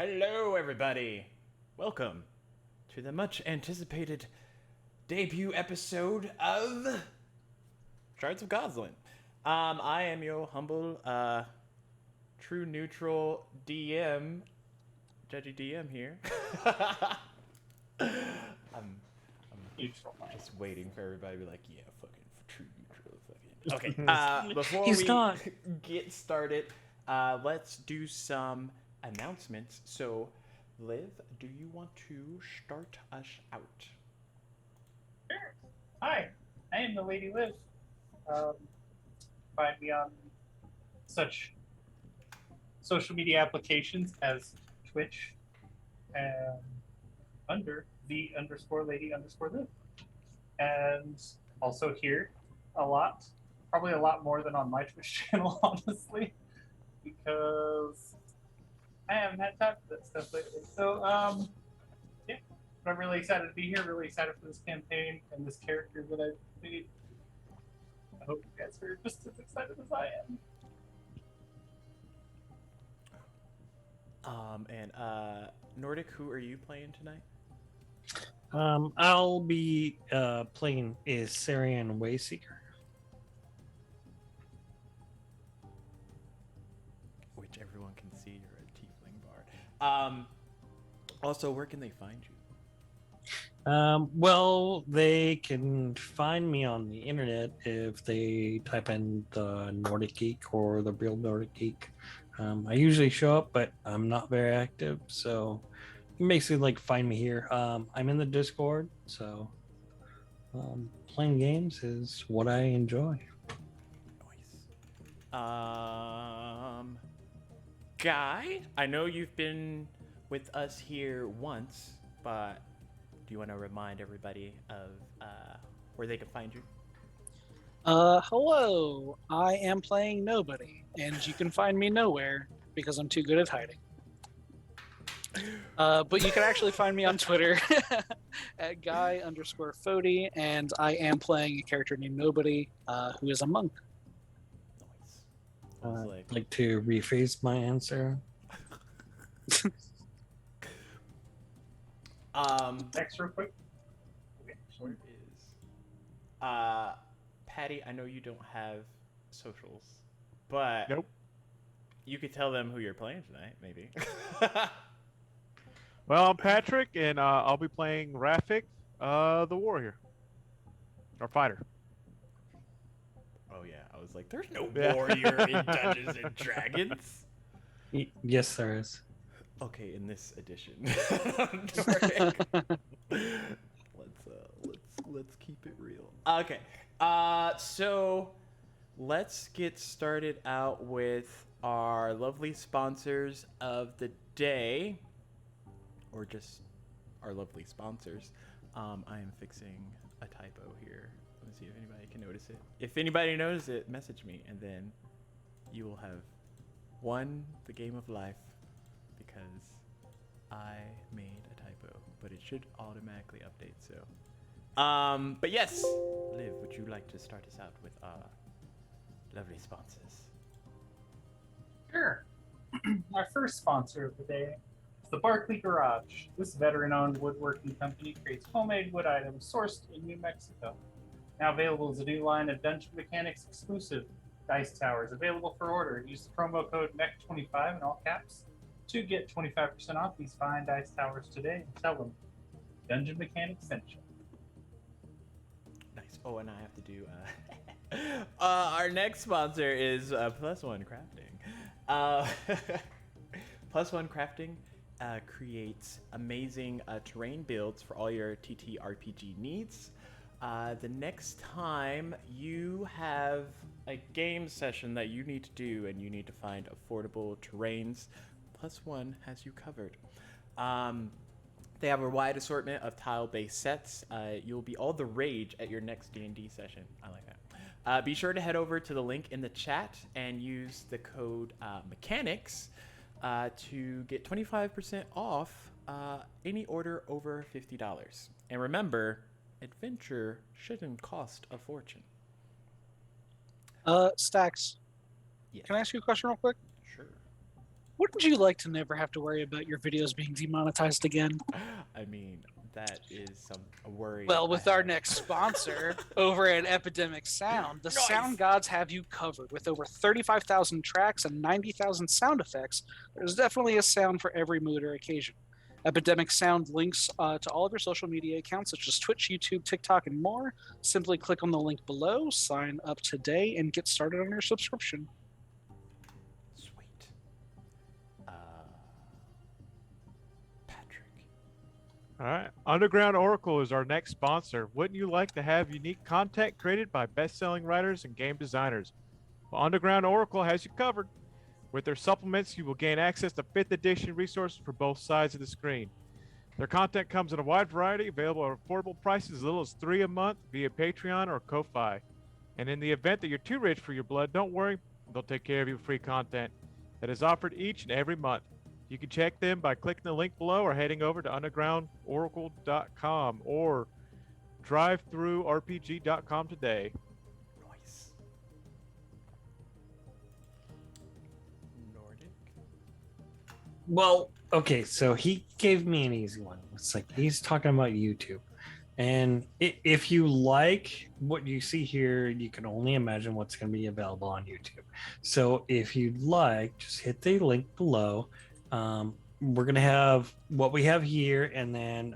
Hello, everybody. Welcome to the much anticipated debut episode of Shards of Godsland. I am your humble, true neutral DM, Judgy DM here. I'm Neutral. just waiting for everybody to be like, yeah, fucking true neutral, fucking. Okay, before He's we not. get started, let's do some announcements. So, Liv, do you want to start us out? Sure. Hi, I am the Lady Liv. Um, Find me on such social media applications as Twitch and under the underscore lady underscore live. And also here a lot, probably a lot more than on my Twitch channel, honestly, because I haven't had time for that stuff lately. So, yeah, but I'm really excited to be here, really excited for this campaign and this character that I made. I hope you guys are just as excited as I am. And Nordic, who are you playing tonight? I'll be playing a Syrian Wayseeker. Which everyone can see you're a tiefling bard. Also, where can they find you? Well, they can find me on the internet if they type in the Nordic Geek or the Real Nordic Geek. I usually show up, but I'm not very active, so you can basically find me here. I'm in the Discord, so playing games is what I enjoy. Nice. Guy, I know you've been with us here once, but do you want to remind everybody of where they can find you? Hello. I am playing Nobody, and you can find me nowhere because I'm too good at hiding. But you can actually find me on Twitter at guy_Fody, and I am playing a character named Nobody, who is a monk. Nice. I'd like to rephrase my answer. Next, real quick. Okay, Where is Patty? I know you don't have socials, but Nope. you could tell them who you're playing tonight, maybe. Well, I'm Patrick, and I'll be playing Rafik, the warrior. Or fighter. Oh yeah, I was like, there's no Yeah. warrior in Dungeons and Dragons. Yes, there is. Okay, in this edition. let's keep it real. Okay. So let's get started out with our lovely sponsors of the day, or just our lovely sponsors. I am fixing a typo here. Let's see if anybody can notice it. If anybody notices it, message me, and then you will have won the game of life because I made a typo, but it should automatically update. So, but yes, Liv, would you like to start us out with our lovely sponsors? Sure. Our first sponsor of the day is the Barkley Garage. This veteran-owned woodworking company creates homemade wood items sourced in New Mexico. Now available is a new line of Dungeon Mechanics exclusive dice towers available for order. Use the promo code MEC25 in all caps to get 25% off these fine dice towers today, and tell them Dungeon Mechanics sent you. Nice. Oh, and I have to do. Our next sponsor is Plus One Crafting. Plus One Crafting creates amazing terrain builds for all your TTRPG needs. The next time you have a game session that you need to do and you need to find affordable terrains, Plus One has you covered. They have a wide assortment of tile-based sets. You'll be all the rage at your next D&D session. I like that. Be sure to head over to the link in the chat and use the code mechanics to get 25% off any order over $50. And remember, adventure shouldn't cost a fortune. Stacks, Yes. can I ask you a question real quick? Sure. Wouldn't you like to never have to worry about your videos being demonetized again? I mean, that is a worry. Well, I with our have. next sponsor over at Epidemic Sound, the Nice. sound gods have you covered. With over 35,000 tracks and 90,000 sound effects, there's definitely a sound for every mood or occasion. Epidemic Sound links to all of your social media accounts such as Twitch, YouTube, TikTok, and more. Simply click on the link below, sign up today, and get started on your subscription. Sweet. Patrick. All right. Underground Oracle is our next sponsor. Wouldn't you like to have unique content created by best-selling writers and game designers? Well, Underground Oracle has you covered. With their supplements, you will gain access to 5th edition resources for both sides of the screen. Their content comes in a wide variety, available at affordable prices as little as $3 a month via Patreon or Ko-Fi. And in the event that you're too rich for your blood, don't worry, they'll take care of you with free content that is offered each and every month. You can check them by clicking the link below or heading over to undergroundoracle.com or drivethroughrpg.com today. Nice. Nordic. Well, okay, so he gave me an easy one. It's like he's talking about YouTube. And if you like what you see here, you can only imagine what's going to be available on YouTube. So if you'd like, just hit the link below. We're going to have what we have here, and then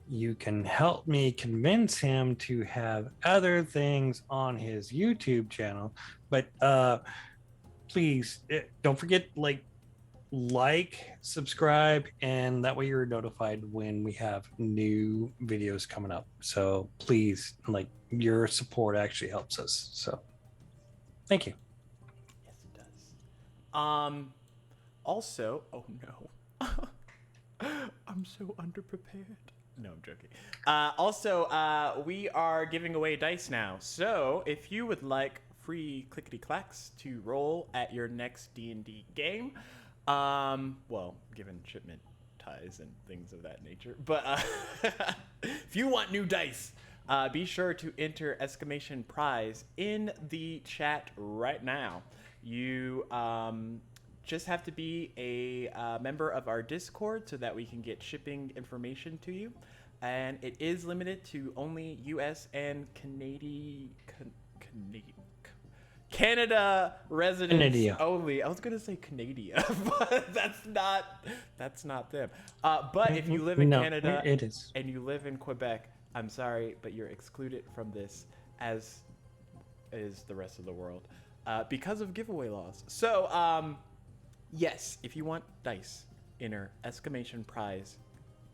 you can help me convince him to have other things on his YouTube channel. But please don't forget, subscribe, and that way you're notified when we have new videos coming up. So please, your support actually helps us. So thank you. Yes, it does. Also, oh no. I'm so underprepared. No, I'm joking. We are giving away dice now. So if you would like free clickety clacks to roll at your next D&D game, given shipment ties and things of that nature, but if you want new dice, be sure to enter !prize in the chat right now. You just have to be a member of our Discord so that we can get shipping information to you, and it is limited to only US and Canada residents Canada. only. I was gonna say Canada, but that's not them. But if you live in Canada it is. and you live in Quebec, I'm sorry, but you're excluded from this, as is the rest of the world, because of giveaway laws. So, yes, if you want dice, enter !prize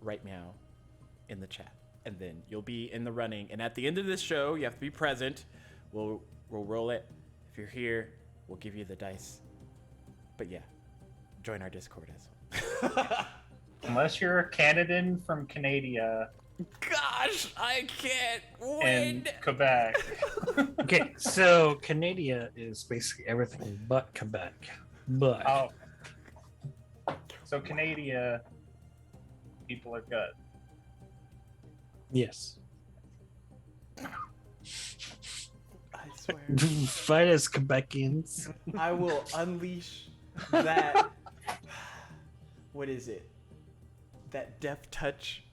right now in the chat, and then you'll be in the running. And at the end of this show, you have to be present. We'll roll it. If you're here, we'll give you the dice. But yeah, join our Discord as well. Unless you're a Canadan from Canada Gosh, I can't win. and Quebec. Okay, so Canada is basically everything but Quebec. But Oh. So Canada people are good. yes. I swear, Fight us, Quebecians. I will unleash that. What is it? That death touch.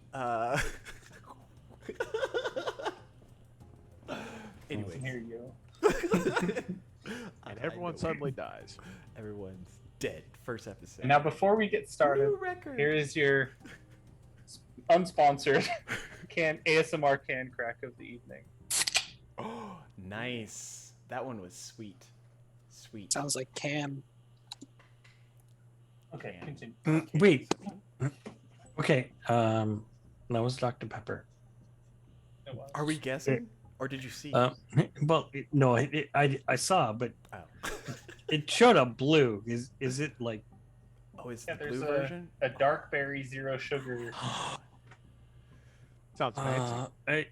Anyways, Here you And everyone suddenly dies. Everyone's dead. First episode. go. Now, before we get started, New record. here is your unsponsored ASMR can crack of the evening. Oh, nice. That one was sweet. Sweet. Sounds like can. Okay, Man. continue. Wait. Okay. That was Dr. Pepper. It was. Are we guessing, or did you see? No, I saw, but Oh. it showed up blue. Is it like? Oh, it's Yeah, the there's blue version. a dark berry zero sugar. Sounds fancy.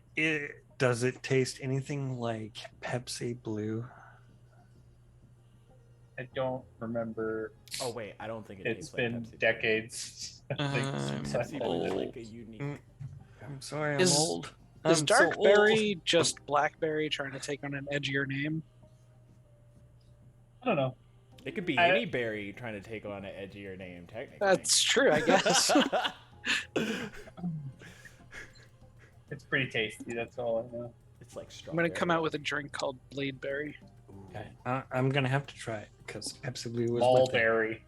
Does it taste anything like Pepsi Blue? I don't remember. Oh wait, I don't think it It's tastes like been Pepsi. decades. I think since I Pepsi played Blue is it. like a unique. I'm sorry, I'm Is- old. Is I'm so dark old. berry just blackberry trying to take on an edgier name? I don't know. It could be I- any berry trying to take on an edgier name, technically. That's true, I guess. It's pretty tasty. That's all I know. It's like I'm strawberry. gonna come out with a drink called Bladeberry. Okay. I'm gonna have to try it because absolutely was my thing. Mulberry,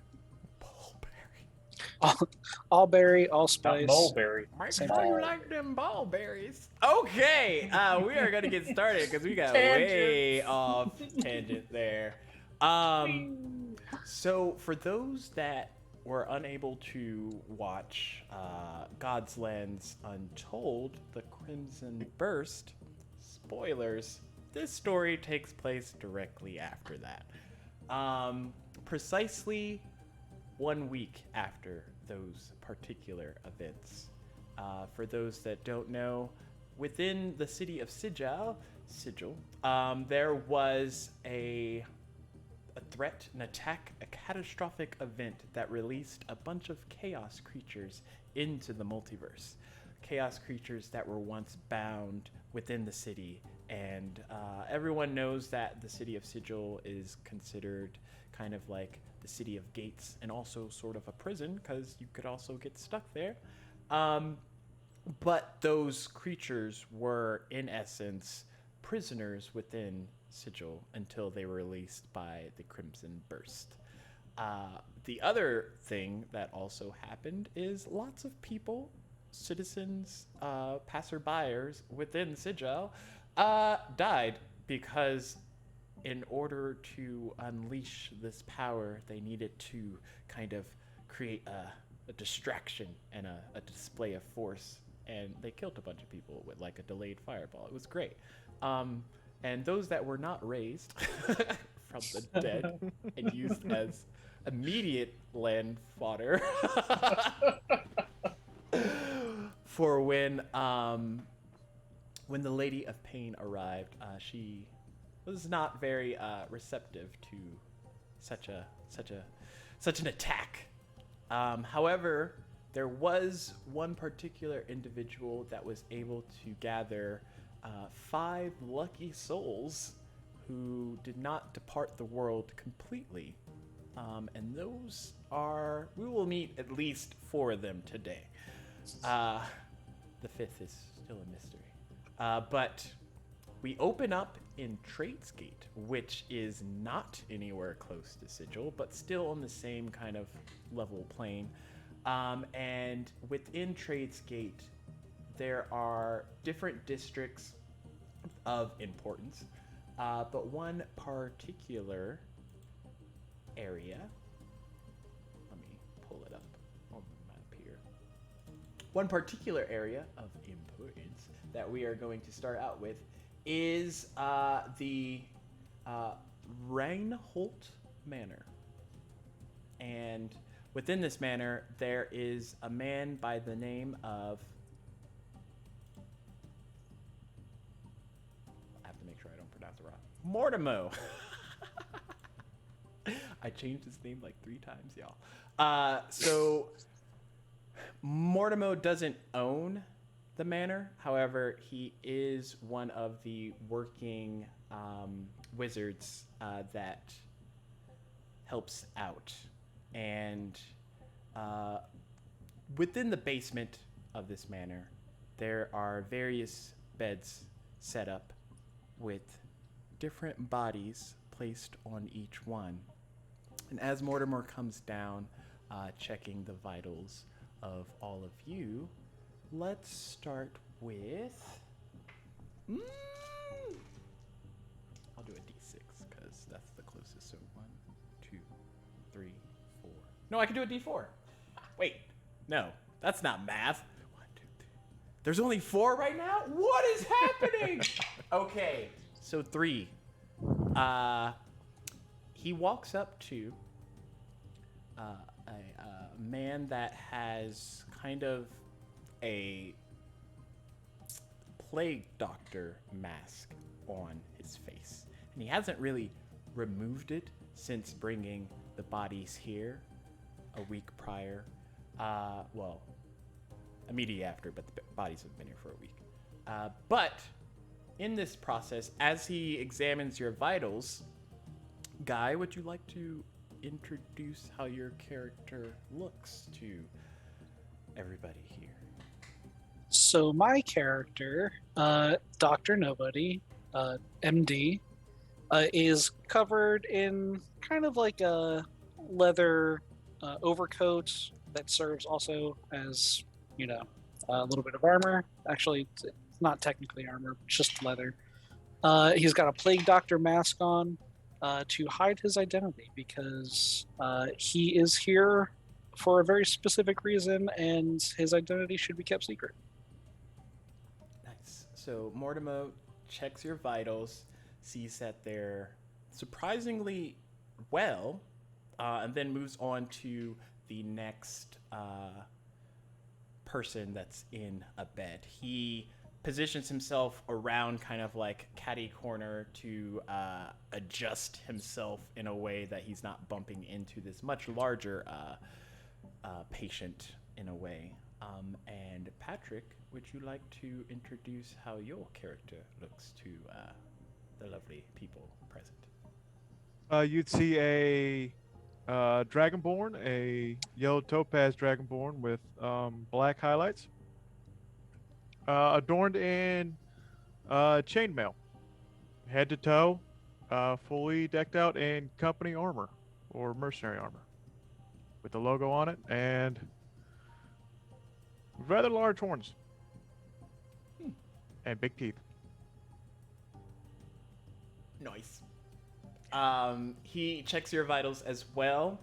All berry, all not spice. mulberry. Make Same sure thing. you like them ball berries. Okay, we are gonna get started because we got way off tangent there. So for those that were unable to watch Godsland's Untold, The Crimson Burst, spoilers, this story takes place directly after that. Precisely 1 week after those particular events. For those that don't know, within the city of Sigil, there was a threat, an attack, a catastrophic event that released a bunch of chaos creatures into the multiverse. Chaos creatures that were once bound within the city, and everyone knows that the city of Sigil is considered kind of like the city of gates and also sort of a prison because you could also get stuck there. But those creatures were, in essence, prisoners within Sigil until they were released by the Crimson Burst. The other thing that also happened is lots of people, citizens, passerbyers within Sigil died because in order to unleash this power, they needed to kind of create a distraction and a display of force. And they killed a bunch of people with like a delayed fireball. It was great. And those that were not raised from the dead and used as immediate land fodder for when the Lady of Pain arrived, she was not very receptive to such an attack. However, there was one particular individual that was able to gather 5 lucky souls who did not depart the world completely. And those are, we will meet at least 4 of them today. The 5th is still a mystery. But we open up in Tradesgate, which is not anywhere close to Sigil, but still on the same kind of level plane. And within Tradesgate, there are different districts of importance, but one particular area, let me pull it up on the map here. One particular area of importance that we are going to start out with is the Reinhold Manor. And within this manor, there is a man by the name of, I have to make sure I don't pronounce it wrong, Mortimer. I changed his name like 3 times, y'all. So Mortimer doesn't own the manor. However, he is one of the working wizards that helps out. And within the basement of this manor, there are various beds set up with different bodies placed on each one. And as Mortimer comes down, checking the vitals of all of you, let's start with... I'll do a d6 because that's the closest. So 1, 2, 3, 4. No, I can do a d4. Wait, no, that's not math. 1, 2, 3. There's only 4 right now? What is happening? Okay, so 3. He walks up to a man that has kind of a plague doctor mask on his face. And he hasn't really removed it since bringing the bodies here a week prior. Well, immediately after, but the bodies have been here for a week. But in this process, as he examines your vitals, Guy, would you like to introduce how your character looks to everybody here? So my character, Dr. Nobody, MD, is covered in kind of like a leather overcoat that serves also as, a little bit of armor. Actually, it's not technically armor, just leather. He's got a plague doctor mask on to hide his identity because he is here for a very specific reason, and his identity should be kept secret. Nice. So Mortimer checks your vitals, sees that they're surprisingly well, and then moves on to the next person that's in a bed. He positions himself around kind of like catty corner to adjust himself in a way that he's not bumping into this much larger patient in a way. And Patrick, would you like to introduce how your character looks to the lovely people present? You'd see a dragonborn, a yellow topaz dragonborn with black highlights, adorned in chainmail, head to toe, fully decked out in company armor or mercenary armor, with the logo on it and rather large horns and big teeth. Nice. He checks your vitals as well.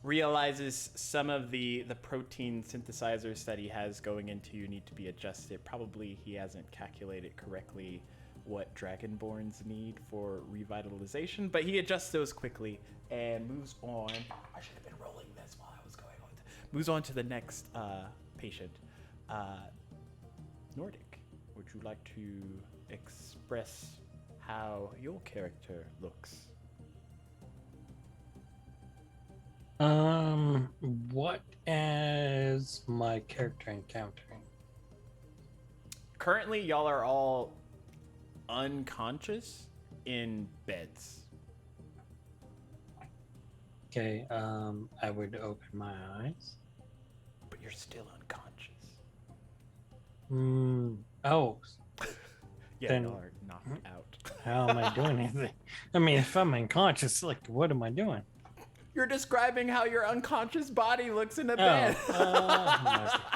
Realizes some of the protein synthesizers that he has going into you need to be adjusted. Probably he hasn't calculated correctly what dragonborns need for revitalization, but he adjusts those quickly and moves on. I should have been rolling this while I was going on. Moves on to the next patient. Nordic, would you like to express how your character looks? What is my character encountering? Currently, y'all are all unconscious in beds. Okay, I would open my eyes. But you're still unconscious. Oh, Yeah, Then- y'all are knocked out. how am I doing anything? I mean, if I'm unconscious, like, what am I doing? You're describing how your unconscious body looks in a bed.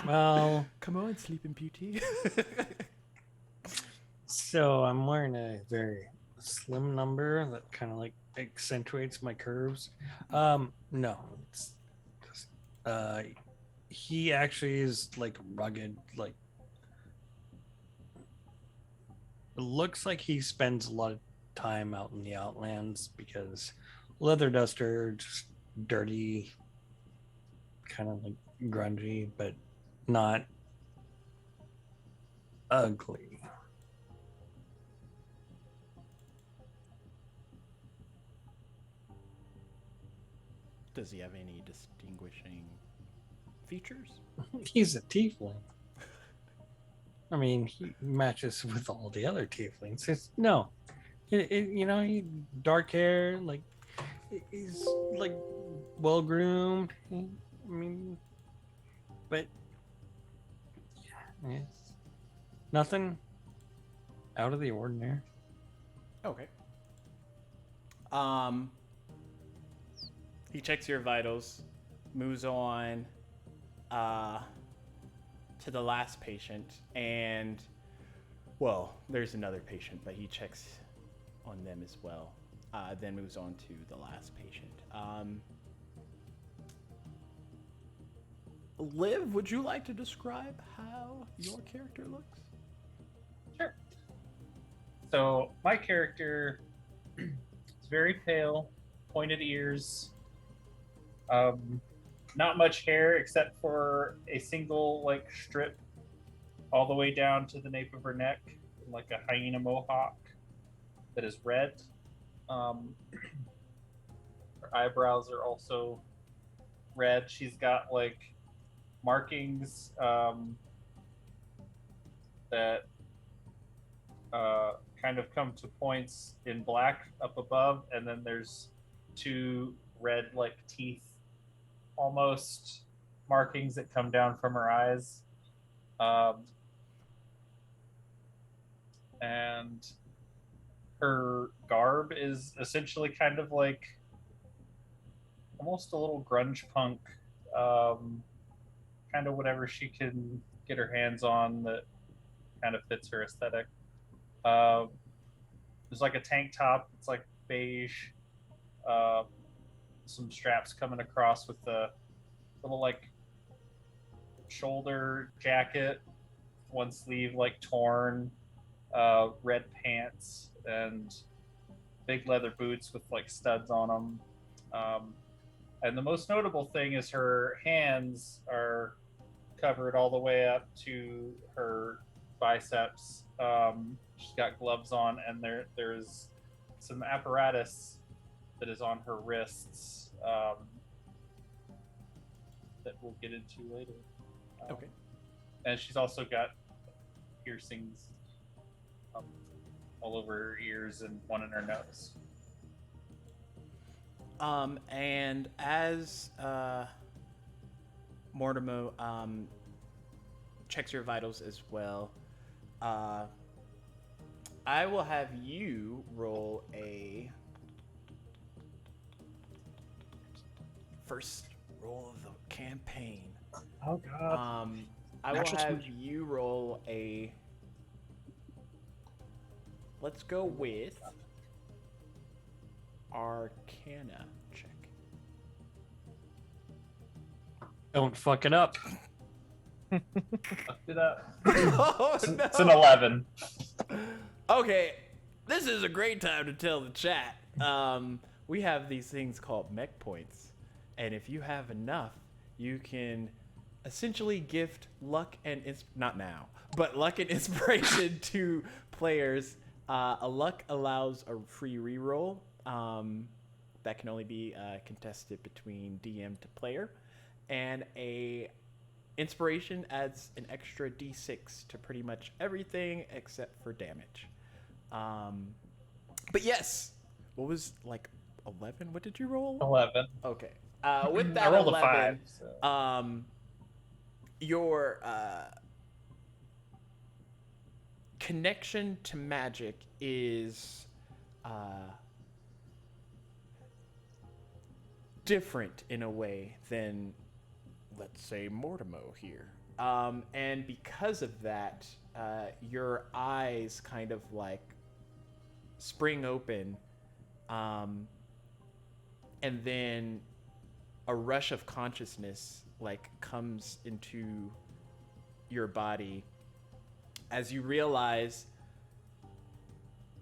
Well, Come on, Sleeping Beauty. so I'm wearing a very slim number that kind of like accentuates my curves. No, it's just, he actually is like rugged, like it looks like he spends a lot of time out in the outlands because leather duster, just dirty, kind of like grungy, but not ugly. Does he have any distinguishing features? He's a tiefling. I mean, he matches with all the other tieflings. He dark hair, like he's like well groomed. I mean, but yeah, it's nothing out of the ordinary. Okay. He checks your vitals, moves on to the last patient, and well, there's another patient, but he checks on them as well. Then moves on to the last patient. Liv, would you like to describe how your character looks? Sure. So my character is very pale, pointed ears, not much hair except for a single like strip all the way down to the nape of her neck, like a hyena mohawk that is red. Her eyebrows are also red. She's got like markings that kind of come to points in black up above, and then there's two red like teeth, almost markings that come down from her eyes. And her garb is essentially kind of like almost a little grunge punk, kind of whatever she can get her hands on that kind of fits her aesthetic. There's like a tank top. It's like beige. Some straps coming across with the little like shoulder jacket, one sleeve like torn, red pants, and big leather boots with like studs on them. And the most notable thing is her hands are covered all the way up to her biceps. She's got gloves on, and there's some apparatus that is on her wrists that we'll get into later. Okay. And she's also got piercings all over her ears and one in her nose. And as Mortimer checks your vitals as well, I will have you roll a first roll of the campaign. Oh god. I will Natural have 20. you roll a. Let's go with Arcana check. Don't fuck it up. Fucked it up. Oh, It's an 11. Okay, this is a great time to tell the chat. We have these things called mech points, and if you have enough, you can essentially gift luck and not now, but luck and inspiration to players. A luck allows a free reroll that can only be contested between DM to player, and a inspiration adds an extra d6 to pretty much everything except for damage. But yes, what was like 11? What did you roll? 11. Okay. With that I rolled 11, a 5. So. Your connection to magic is different in a way than, let's say, Mortimer here. And because of that, your eyes kind of like spring open, and then a rush of consciousness like comes into your body as you realize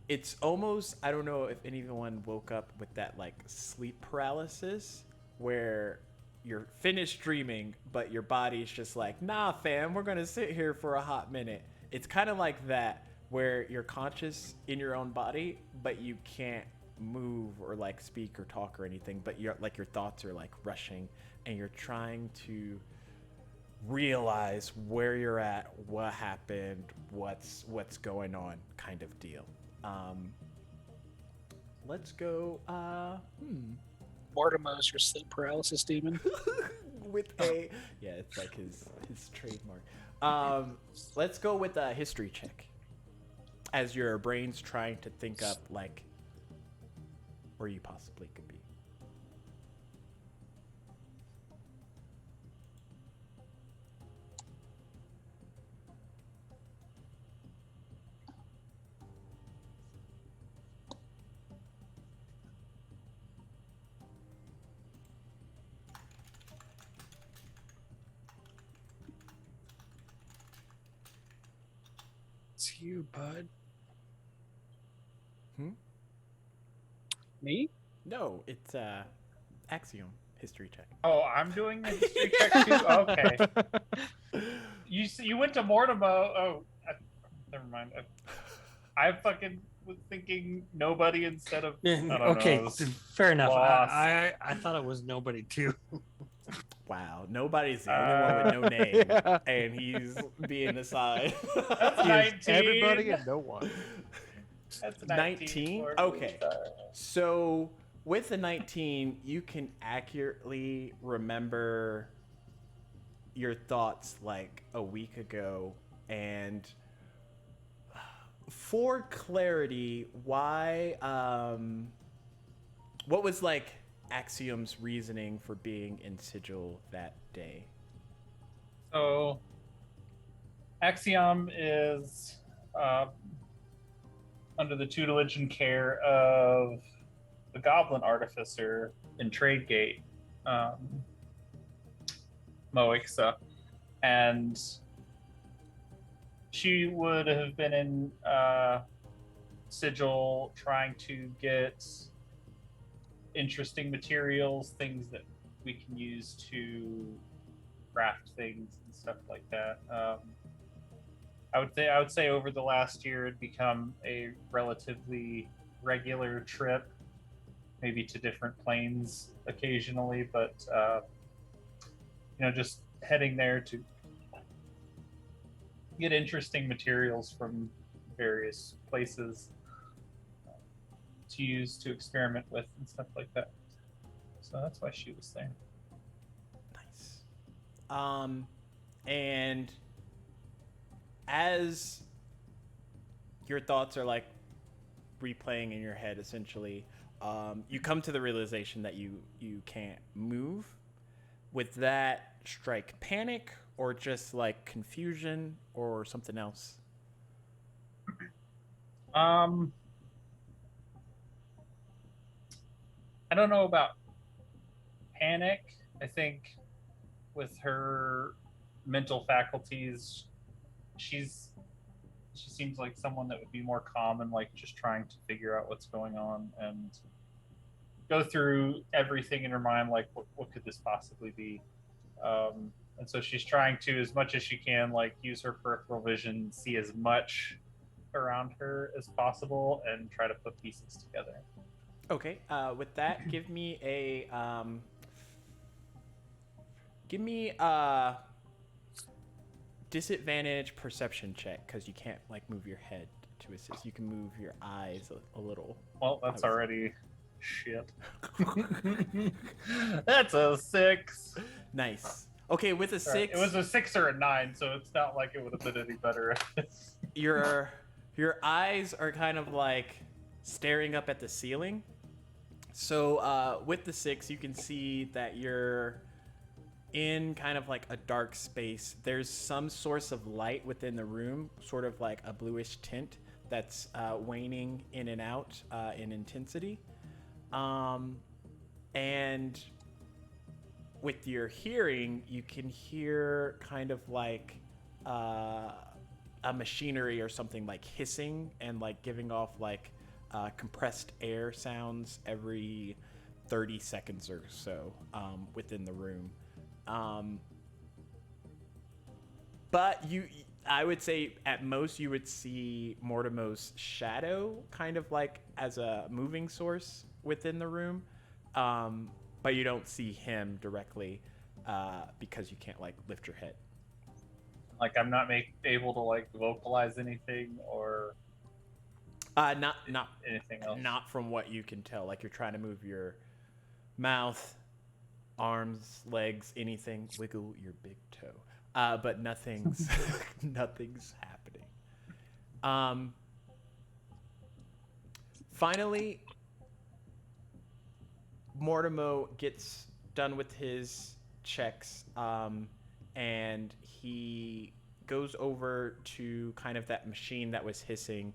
it's almost, I don't know if anyone woke up with that like sleep paralysis where you're finished dreaming but your body's just like, nah fam, we're gonna sit here for a hot minute. It's kind of like that, where you're conscious in your own body but you can't move or like speak or talk or anything, but you're like, your thoughts are like rushing and you're trying to realize where you're at, what happened, what's going on, kind of deal. Let's go Mortimer's your sleep paralysis demon. with a yeah, it's like his trademark. Let's go with a history check as your brain's trying to think up like where you possibly could be. It's you, bud. Me? No, it's Axiom history check. Oh, I'm doing the history check too? Okay. You went to Mortimer. Oh, never mind. I fucking was thinking nobody instead of. I don't Okay, know, fair enough. lost. I thought it was nobody too. Wow, nobody's the only one with no name, Yeah. and he's being aside. That's He is 19. everybody and no one. That's 19? for Okay. me. So with the 19, you can accurately remember your thoughts like a week ago. And for clarity, why, what was like Axiom's reasoning for being in Sigil that day? So, Axiom is under the tutelage and care of the Goblin Artificer in Tradegate, Moixa, and she would have been in Sigil trying to get interesting materials, things that we can use to craft things and stuff like that. I would say over the last year it'd become a relatively regular trip, maybe to different planes occasionally, but just heading there to get interesting materials from various places to use to experiment with and stuff like that. So that's why she was there. Nice. And as your thoughts are like replaying in your head, essentially, you come to the realization that you can't move. Would that strike panic or just like confusion or something else? I don't know about panic. I think with her mental faculties, she seems like someone that would be more calm and like just trying to figure out what's going on and go through everything in her mind, like what could this possibly be. And so she's trying to, as much as she can, like use her peripheral vision, see as much around her as possible and try to put pieces together. Okay. With that, give me a disadvantage perception check, because you can't like move your head to assist. You can move your eyes a little. Well, that's already shit. That's a 6. Nice. Okay, with a 6, It was a 6 or a 9, so it's not like it would have been any better. your eyes are kind of like staring up at the ceiling. So with the 6, you can see that you're in kind of like a dark space. There's some source of light within the room, sort of like a bluish tint that's waning in and out in intensity. And with your hearing, you can hear kind of like a machinery or something like hissing and like giving off like compressed air sounds every 30 seconds or so within the room. But I would say at most you would see Mortimer's shadow kind of like as a moving source within the room. But you don't see him directly because you can't like lift your head. Like I'm not able to like vocalize anything or not anything else. Not from what you can tell. Like you're trying to move your mouth, arms, legs, anything. Wiggle your big toe. But nothing's nothing's happening. Finally, Mortimer gets done with his checks, and he goes over to kind of that machine that was hissing,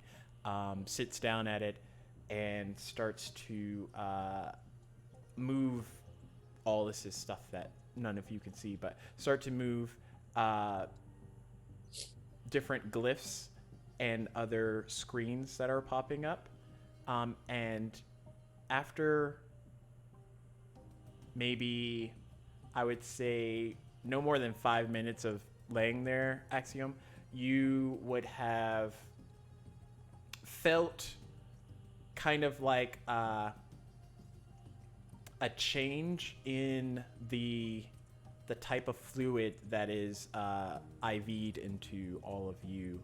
sits down at it, and starts to move. All this is stuff that none of you can see, but start to move different glyphs and other screens that are popping up. And after maybe, I would say, no more than 5 minutes of laying there, Axiom, you would have felt kind of like a change in the type of fluid that is IV'd into all of you.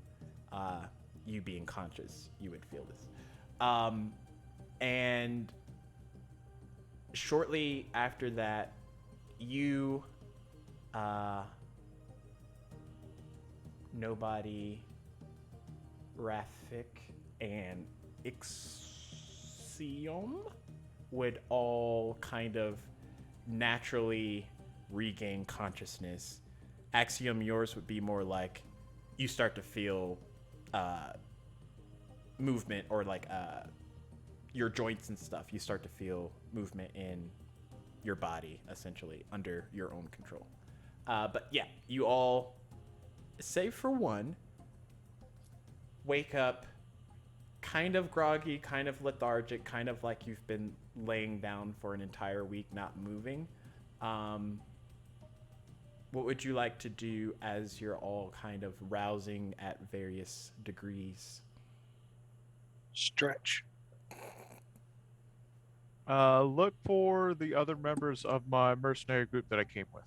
You being conscious, you would feel this. And shortly after that, you, Nobody, Rafik, and Ixiom would all kind of naturally regain consciousness. Axiom, yours would be more like you start to feel movement, or like your joints and stuff. You start to feel movement in your body, essentially, under your own control. But yeah, you all, save for one, wake up kind of groggy, kind of lethargic, kind of like you've been laying down for an entire week, not moving. What would you like to do as you're all kind of rousing at various degrees? Stretch. Look for the other members of my mercenary group that I came with.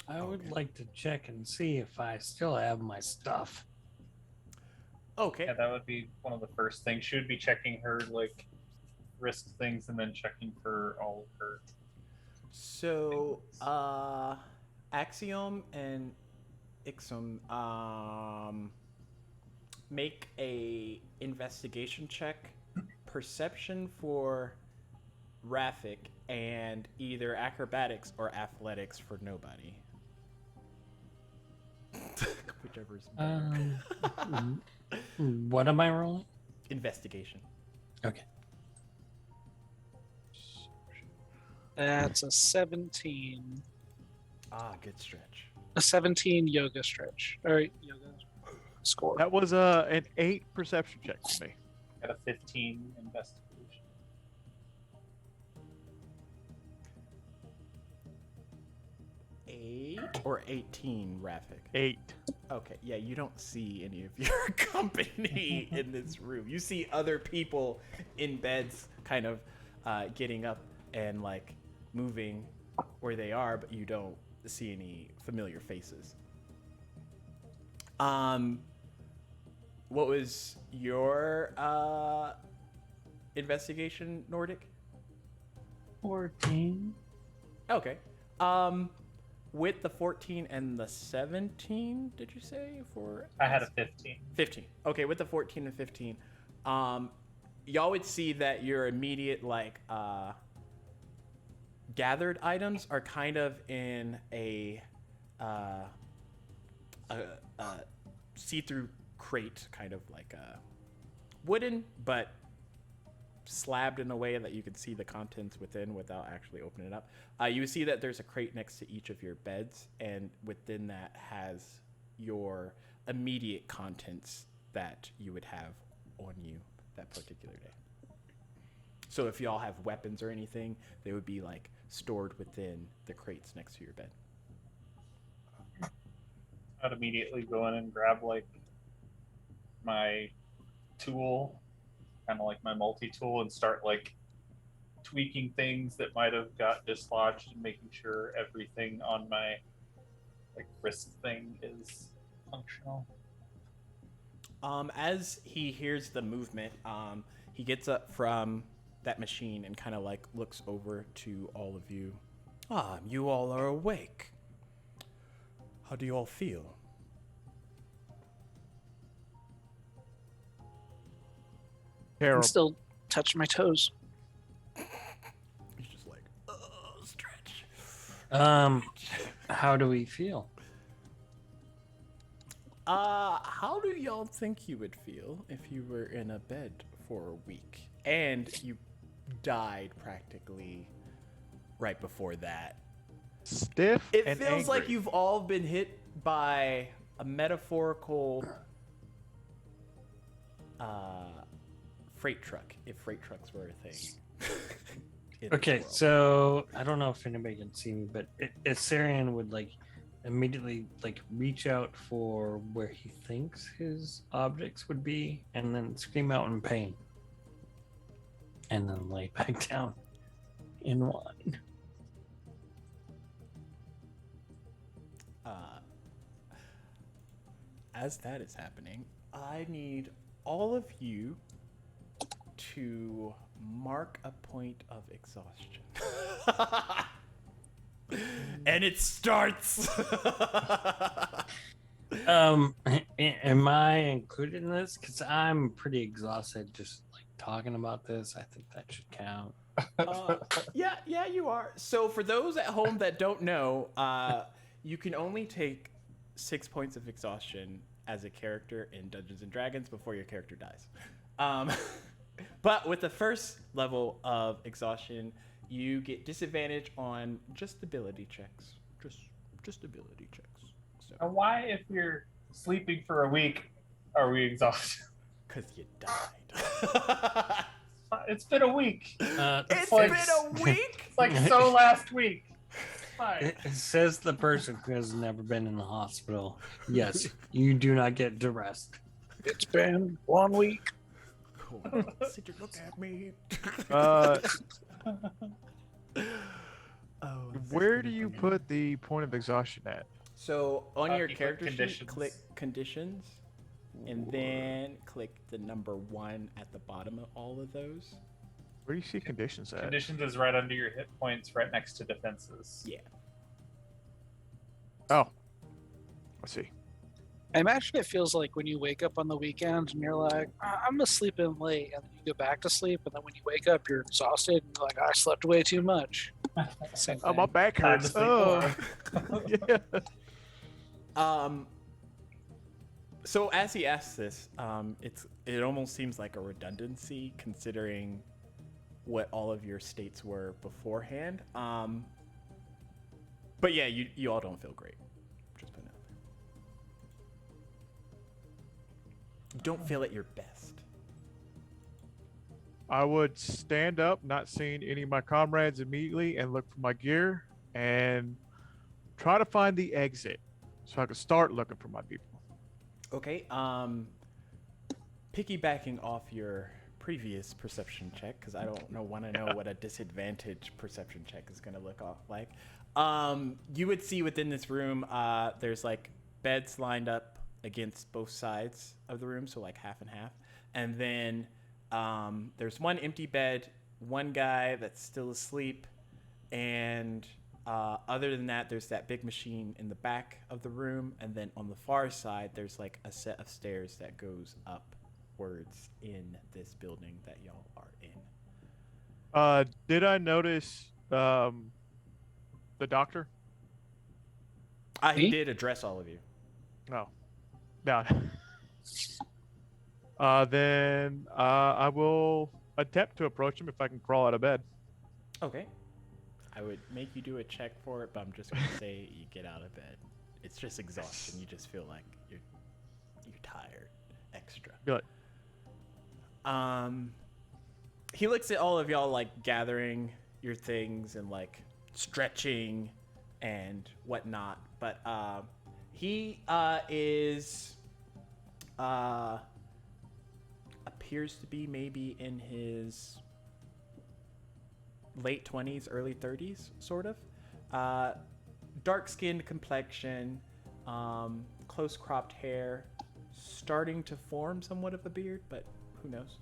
I would like to check and see if I still have my stuff. Okay. Yeah, that would be one of the first things. She would be checking her like risk things and then checking for all of her. So, Axiom and Ixum, make a investigation check, perception for Rafik, and either acrobatics or athletics for Nobody. Whichever's better. What am I rolling? Investigation. Okay. That's a 17. Ah, good stretch. A 17 yoga stretch. All right, yoga score. That was an 8 perception check for me. Got a 15 investigation. 8 or 18, Rafik? 8. Okay, yeah, you don't see any of your company in this room. You see other people in beds kind of getting up and like moving where they are, but you don't see any familiar faces. What was your investigation, Nordic? 14. Okay. With the 14 and the 17, did you say? For I had a 15. 15. Okay, with the 14 and 15, y'all would see that your immediate gathered items are kind of in a see-through crate, kind of like wooden, but slabbed in a way that you can see the contents within without actually opening it up. You see that there's a crate next to each of your beds, and within that has your immediate contents that you would have on you that particular day. So if y'all have weapons or anything, they would be like stored within the crates next to your bed. I'd immediately go in and grab like my tool, kind of like my multi-tool, and start like tweaking things that might have got dislodged and making sure everything on my like wrist thing is functional. As he hears the movement, he gets up from that machine and kind of like looks over to all of you. Ah, you all are awake. How do you all feel? I Terrible. can still touch my toes. He's just like, oh, stretch. How do we feel? How do y'all think you would feel if you were in a bed for a week and you died practically right before that? Stiff It and feels like angry. you've all been hit by a metaphorical freight truck, if freight trucks were a thing. in this Okay, world. so I don't know if anybody can see me, but Assyrian would like immediately like reach out for where he thinks his objects would be, and then scream out in pain, and then lay back down in one. As that is happening, I need all of you to mark a point of exhaustion. And it starts. Am I included in this? Because I'm pretty exhausted just like talking about this. I think that should count. Yeah, you are. So for those at home that don't know, you can only take 6 points of exhaustion as a character in Dungeons and Dragons before your character dies. But with the first level of exhaustion, you get disadvantage on just ability checks. Just ability checks. So, And why, if we're sleeping for a week, are we exhausted? because you died. It's been a week. It's like- been a week? It's like so last week. Fine. It says the person who has never been in the hospital. Yes, you do not get to rest. It's been 1 week. Sit and look at me. Oh, Where do you put the point of exhaustion at? So on your You click character sheet, conditions. click conditions, and then click the number 1 at the bottom of all of those. Where do you see conditions at? Conditions is right under your hit points, right next to defenses. Yeah. Oh, I see. I imagine it feels like when you wake up on the weekend and you're like, I'm gonna sleep in late, and then you go back to sleep, and then when you wake up, you're exhausted and you're like, I slept way too much. Same Oh, my thing. back Time to hurts. sleep Oh, yeah. So as he asks this, it almost seems like a redundancy considering what all of your states were beforehand. But yeah, you all don't feel great. Just putting it out there. You don't feel at your best. I would stand up, not seeing any of my comrades immediately, and look for my gear and try to find the exit so I can start looking for my people. Okay. Piggybacking off your previous perception check, because I don't want to know what a disadvantage perception check is going to look off like. You would see within this room, there's like beds lined up against both sides of the room, so like half and half, and then there's one empty bed, one guy that's still asleep, and other than that, there's that big machine in the back of the room, and then on the far side, there's like a set of stairs that goes upwards in this building that y'all are in. Did I notice the doctor? He Me? did address all of you. No. No. Then I will attempt to approach him if I can crawl out of bed. Okay. I would make you do a check for it, but I'm just gonna say you get out of bed. It's just exhaustion. You just feel like you're tired, extra. Be like, He looks at all of y'all like gathering your things and like stretching and whatnot, but he appears to be maybe in his late 20s, early 30s, sort of. Dark-skinned complexion, close cropped hair, starting to form somewhat of a beard, but who knows.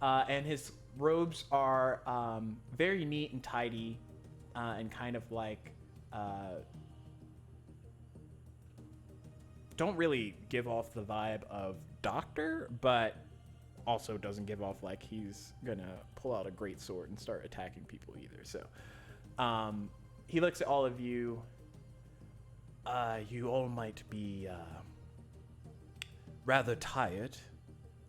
And his robes are very neat and tidy, and kind of like don't really give off the vibe of doctor, but also doesn't give off like he's gonna pull out a great sword and start attacking people either. So he looks at all of you. You all might be rather tired,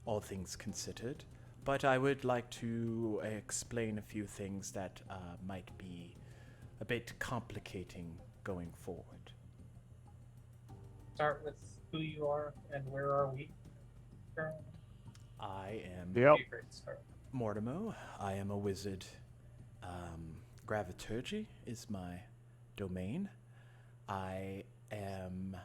all things considered, but I would like to explain a few things that might be a bit complicating going forward. Start with who you are and where are we currently? I am yep. Be a great start. Mortimer. I am a wizard. Graviturgy is my domain. I am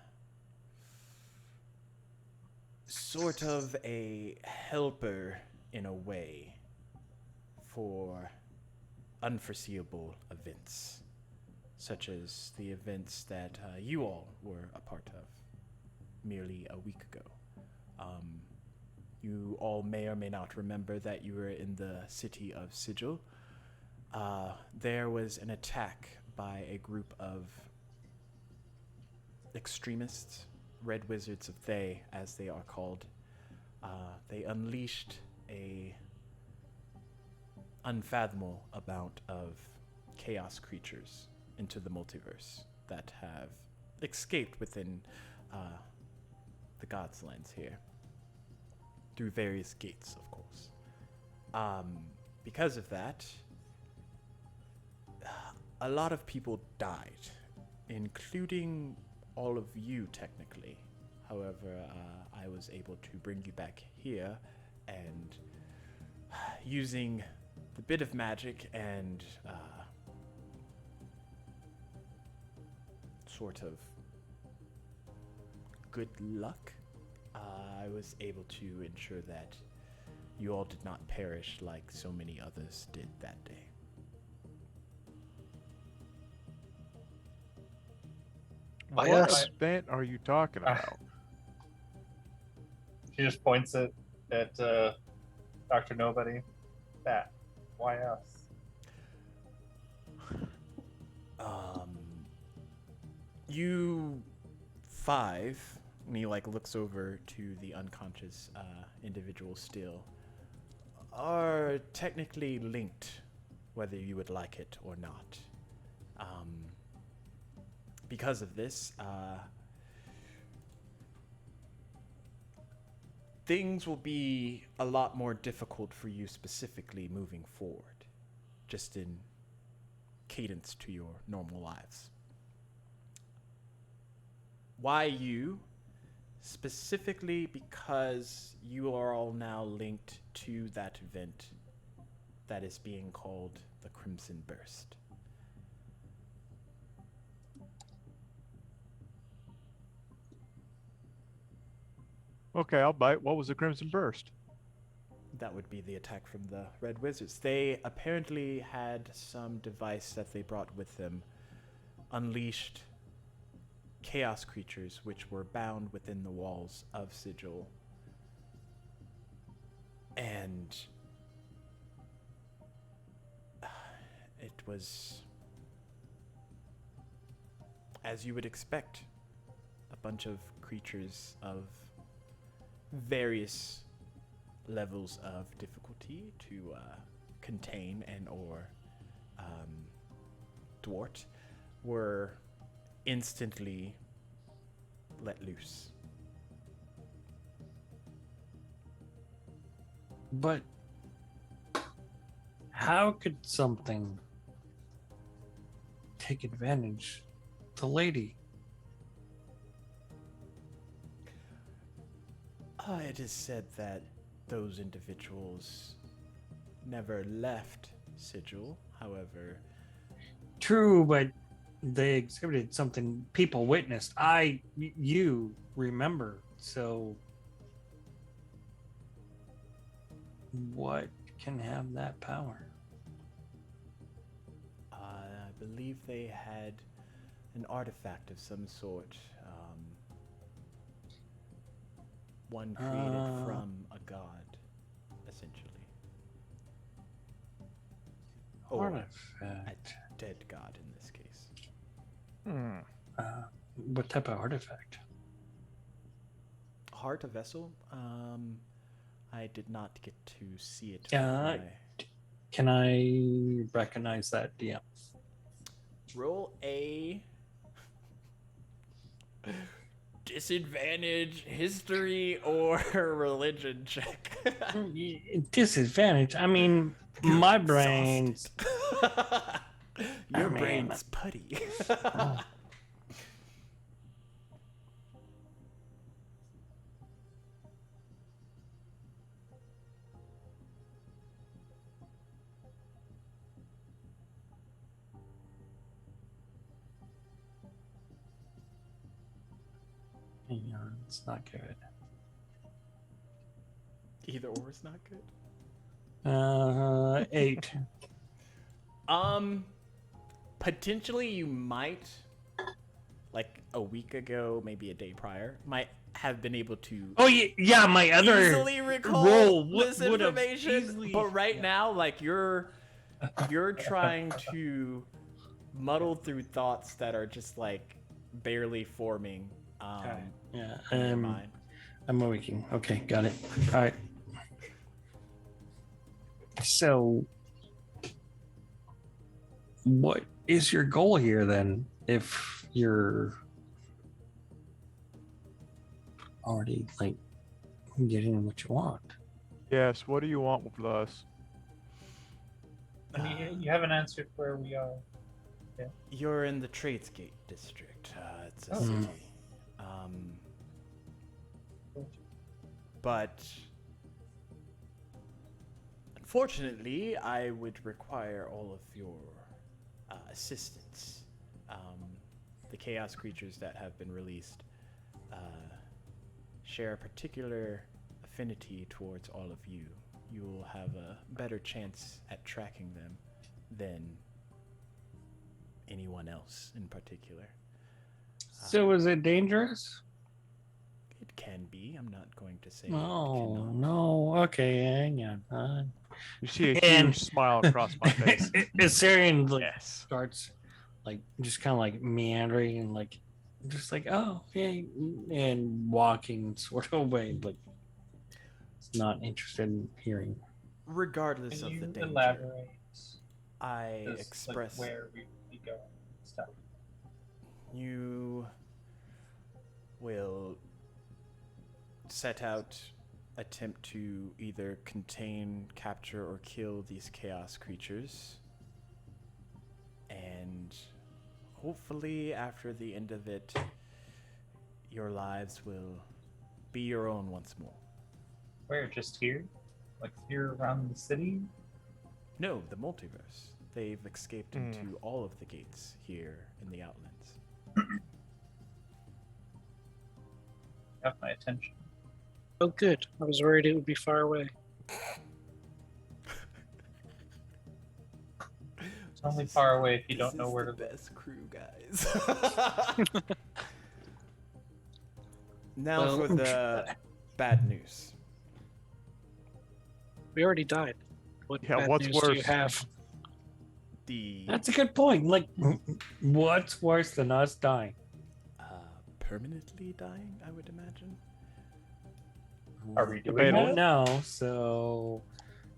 sort of a helper in a way for unforeseeable events, such as the events that you all were a part of merely a week ago. You all may or may not remember that you were in the city of Sigil. There was an attack by a group of extremists, Red Wizards of Thay, as they are called. They unleashed a unfathomable amount of chaos creatures into the multiverse that have escaped within the Godslands here through various gates, of course. Because of that, a lot of people died, including all of you, technically. However, I was able to bring you back here, and using the bit of magic and sort of good luck, I was able to ensure that you all did not perish like so many others did that day. Why What us? event are you talking about? She just points at Dr. Nobody. That. Why us? You five, and he like looks over to the unconscious individual still, are technically linked, whether you would like it or not. Because of this, things will be a lot more difficult for you specifically moving forward, just in cadence to your normal lives. Why you? Specifically because you are all now linked to that event that is being called the Crimson Burst. Okay, I'll bite. What was the Crimson Burst? That would be the attack from the Red Wizards. They apparently had some device that they brought with them, unleashed chaos creatures which were bound within the walls of Sigil. And it was, as you would expect, a bunch of creatures of various levels of difficulty to contain and or thwart were instantly let loose. But how could something take advantage of the lady? It is said that those individuals never left Sigil. However, True, but they exhibited something people witnessed. You remember. So what can have that power? I believe they had an artifact of some sort. One created from a god, essentially. Or a Artifact. dead god in this case. What type of artifact? Heart, a vessel? I did not get to see it. with Yeah, my- Can I recognize that DM? Roll a disadvantage history or religion check. Disadvantage. I mean, my brain's. Your I mean- brain's putty. Oh. Yeah, it's not good. Either or is not good. 8. Potentially you might, like a week ago, maybe a day prior, might have been able to Oh yeah, my other easily recall role this would have information, easily. but right yeah. now, like you're trying to muddle through thoughts that are just like barely forming Alright, yeah, in your mind. I'm awaking. Okay, got it. All right. So, what is your goal here then? If you're already like getting what you want. Yes. What do you want with us? I mean, you haven't answered where we are. You're in the Tradesgate district. It's a Oh. city. But unfortunately, I would require all of your assistance. The chaos creatures that have been released share a particular affinity towards all of you. You will have a better chance at tracking them than anyone else in particular. So, is it dangerous? It can be. I'm not going to say it Oh cannot. no. Okay, yeah. You see a And- huge smile across my face. Assyrian like Yes. starts like just kind of like meandering and like just like oh yeah and walking sort of away like not interested in hearing. Regardless Can of you the danger, elaborate? I Just, express like, where we go and stuff. you will set out, attempt to either contain, capture, or kill these chaos creatures. And hopefully, after the end of it, your lives will be your own once more. Where? Just here? Like here around the city? No, the multiverse. They've escaped Hmm. into all of the gates here in the Outlands. Got my attention. Oh, good. I was worried it would be far away. It's only far away if you don't know where to the go. best crew, guys. Now Well, for the bad news. We already died. What Yeah, bad what's news do you worse? have? The That's a good point. Like, what's worse than us dying? permanently dying, I would imagine. Are we doing I Debatable. don't that? know. So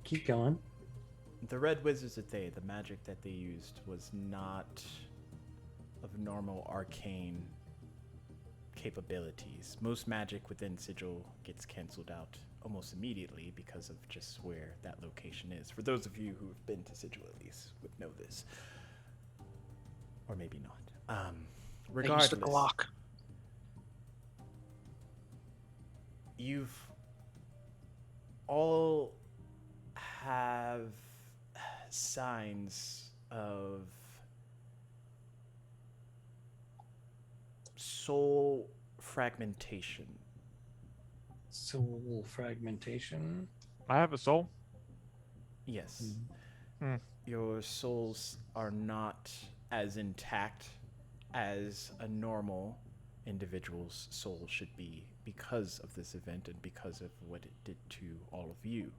keep going. The Red Wizards of Day, the magic that they used was not of normal arcane capabilities. Most magic within Sigil gets canceled out almost immediately because of just where that location is. For those of you who have been to Sigil at least would know this. Or maybe not. I used Regardless, the Glock. you've all have signs of soul fragmentation. Soul fragmentation. I have a soul. Yes. Hmm. Your souls are not as intact as a normal individual's soul should be because of this event and because of what it did to all of you.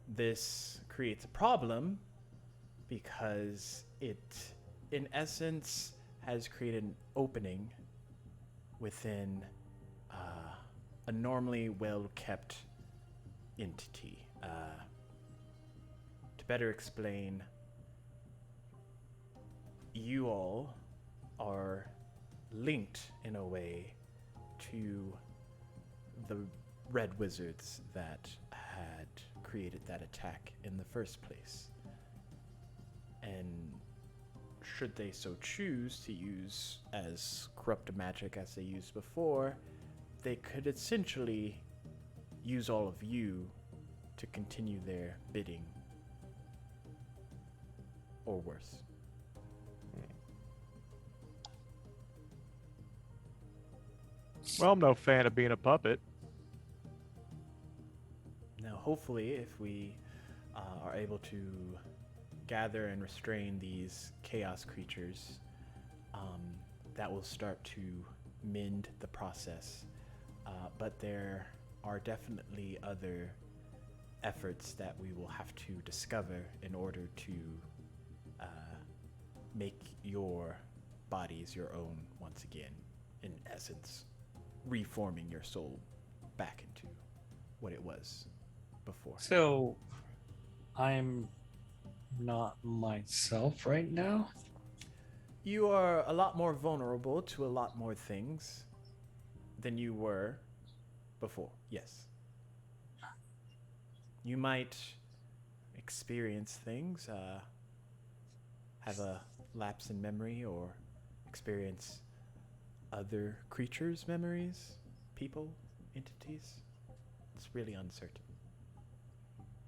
This creates a problem because it, in essence, has created an opening within a normally well-kept entity. To better explain, you all are linked in a way to the Red Wizards that had created that attack in the first place. And should they so choose to use as corrupt a magic as they used before, they could essentially use all of you to continue their bidding. Or worse. Well, I'm no fan of being a puppet. Now, hopefully, if we are able to gather and restrain these chaos creatures, that will start to mend the process but there are definitely other efforts that we will have to discover in order to make your bodies your own once again, in essence, reforming your soul back into what it was before. So, I'm not myself right now. You are a lot more vulnerable to a lot more things than you were before, yes. You might experience things, have a lapse in memory, or experience other creatures' memories, people, entities. It's really uncertain.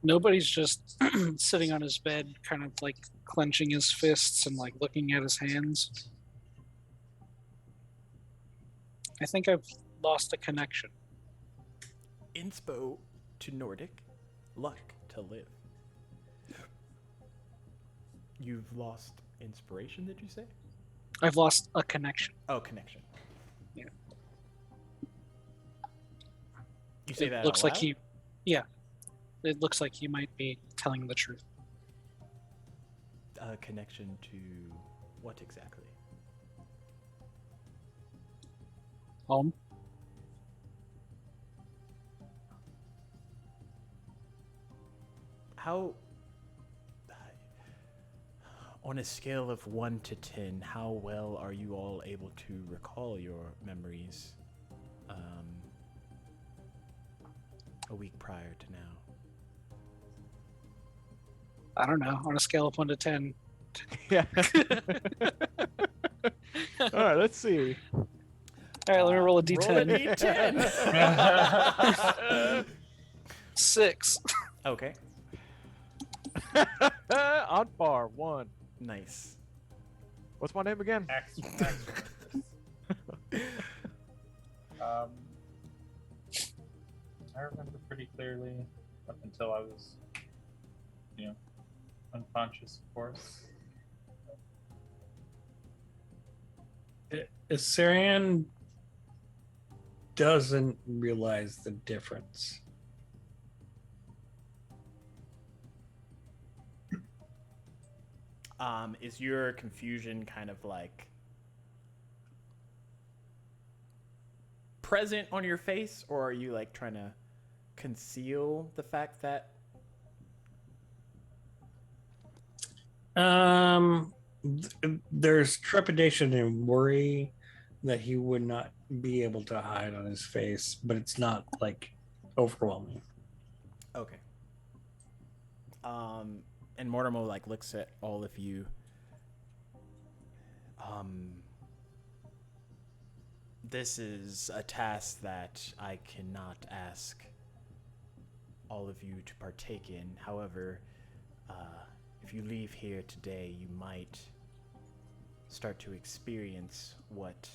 Nobody's just sitting on his bed, kind of like clenching his fists and like looking at his hands. I think I've lost a connection. Inspo to Nordic, luck to live. You've lost inspiration, did you say? I've lost a connection. Oh, connection. Yeah. You say that Looks out like loud? he, yeah. It looks like he might be telling the truth. A connection to what exactly? Home. How, on a scale of 1 to 10, how well are you all able to recall your memories a week prior to now? I don't know. On a scale of 1 to 10. Yeah. All right, let's see. All right, let me roll a d10. Roll a d10. 6. Okay, On par, 1. nice. What's my name again? I remember pretty clearly up until I was, unconscious, of course. Assyrian doesn't realize the difference. Is your confusion kind of like present on your face, or are you like trying to conceal the fact that There's trepidation and worry that he would not be able to hide on his face, but it's not like overwhelming. Okay. And Mortimer like looks at all of you. This is a task that I cannot ask all of you to partake in. However, if you leave here today, you might start to experience what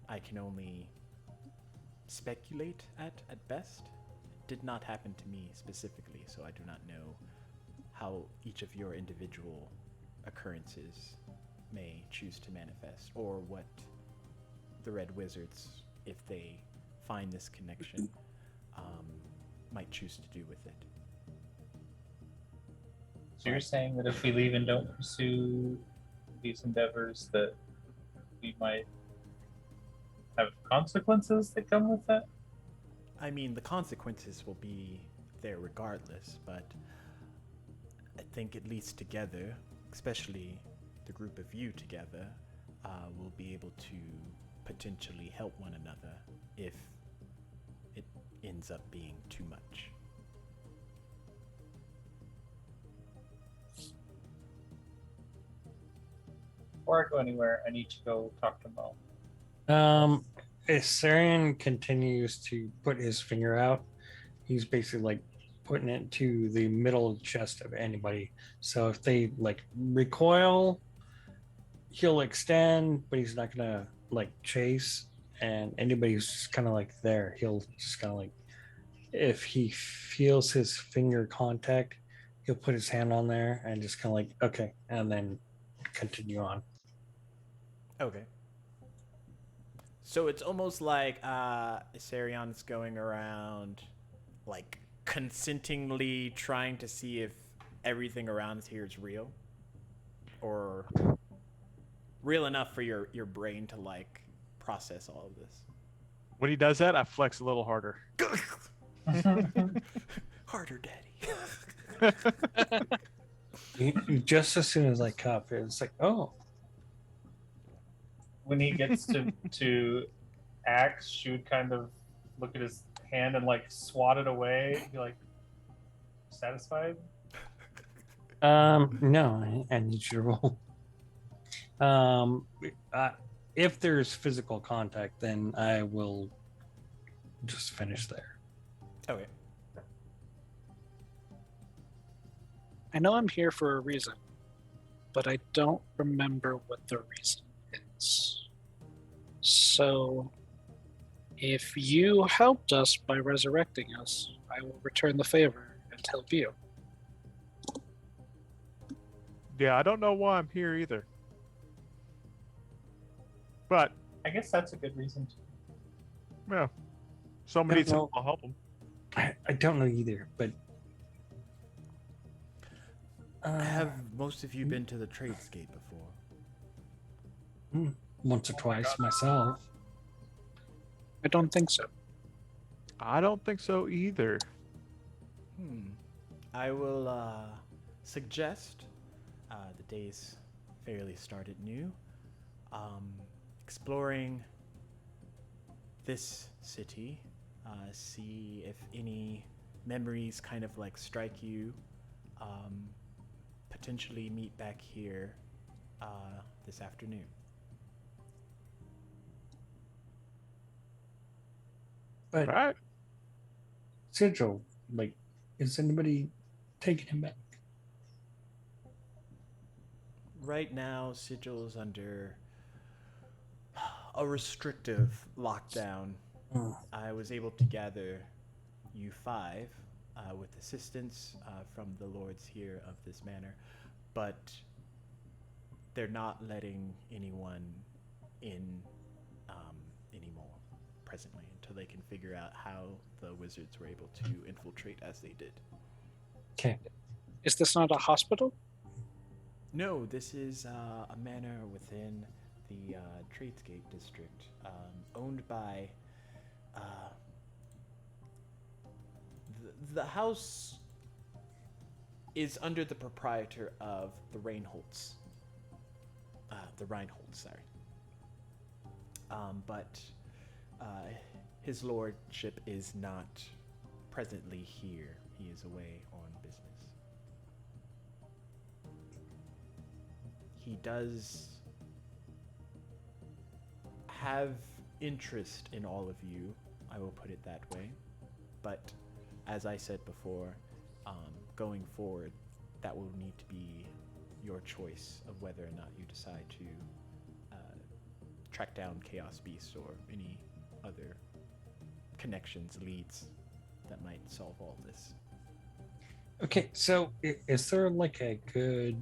I can only speculate at best. It did not happen to me specifically, so I do not know how each of your individual occurrences may choose to manifest, or what the Red Wizards, if they find this connection, might choose to do with it. So you're saying that if we leave and don't pursue these endeavors, that we might have consequences that come with that? I mean, the consequences will be there regardless, but I think at least together, especially the group of you together, will be able to potentially help one another if it ends up being too much. Before I go anywhere, I need to go talk to Mo. Assyrian continues to put his finger out. He's basically like putting it to the middle chest of anybody. So if they like recoil, he'll extend, but he's not gonna like chase. And anybody who's just kind of like there, he'll just kind of like, if he feels his finger contact, he'll put his hand on there and just kind of like, okay, and then continue on. Okay. So it's almost like Sarion's going around, like, consentingly trying to see if everything around here is real. Or real enough for your brain to, like, process all of this. When he does that, I flex a little harder. Harder, daddy. Just as soon as I cup it, it's like, oh, When he gets to axe, she would kind of look at his hand and like swat it away. Be like, satisfied? no, I need you to roll. If there's physical contact, then I will just finish there. Okay. I know I'm here for a reason, but I don't remember what the reason is. So, if you helped us by resurrecting us, I will return the favor and help you. Yeah, I don't know why I'm here either. But, I guess that's a good reason to. yeah, somebody needs No. help, I'll help them. I don't know either, but Have most of you been to the Tradescape before? once or twice myself. I don't think so. I don't think so either. I will suggest the day's fairly started new. Exploring this city, see if any memories kind of like strike you. Potentially meet back here this afternoon. But All right. Sigil, like, is anybody taking him back? Right now, Sigil is under a restrictive lockdown. Oh, I was able to gather you five with assistance from the lords here of this manor, but they're not letting anyone in anymore presently until they can figure out how the wizards were able to infiltrate as they did. okay. Is this not a hospital? No, this is a manor within the Tradescape district, owned by the house is under the proprietor of the Reinholds. The Reinholds, sorry. But his lordship is not presently here. He is away on business. He does have interest in all of you, I will put it that way. But as I said before, going forward, that will need to be your choice of whether or not you decide to track down Chaos Beast or any other connections, leads that might solve all this. Okay, so is there like a good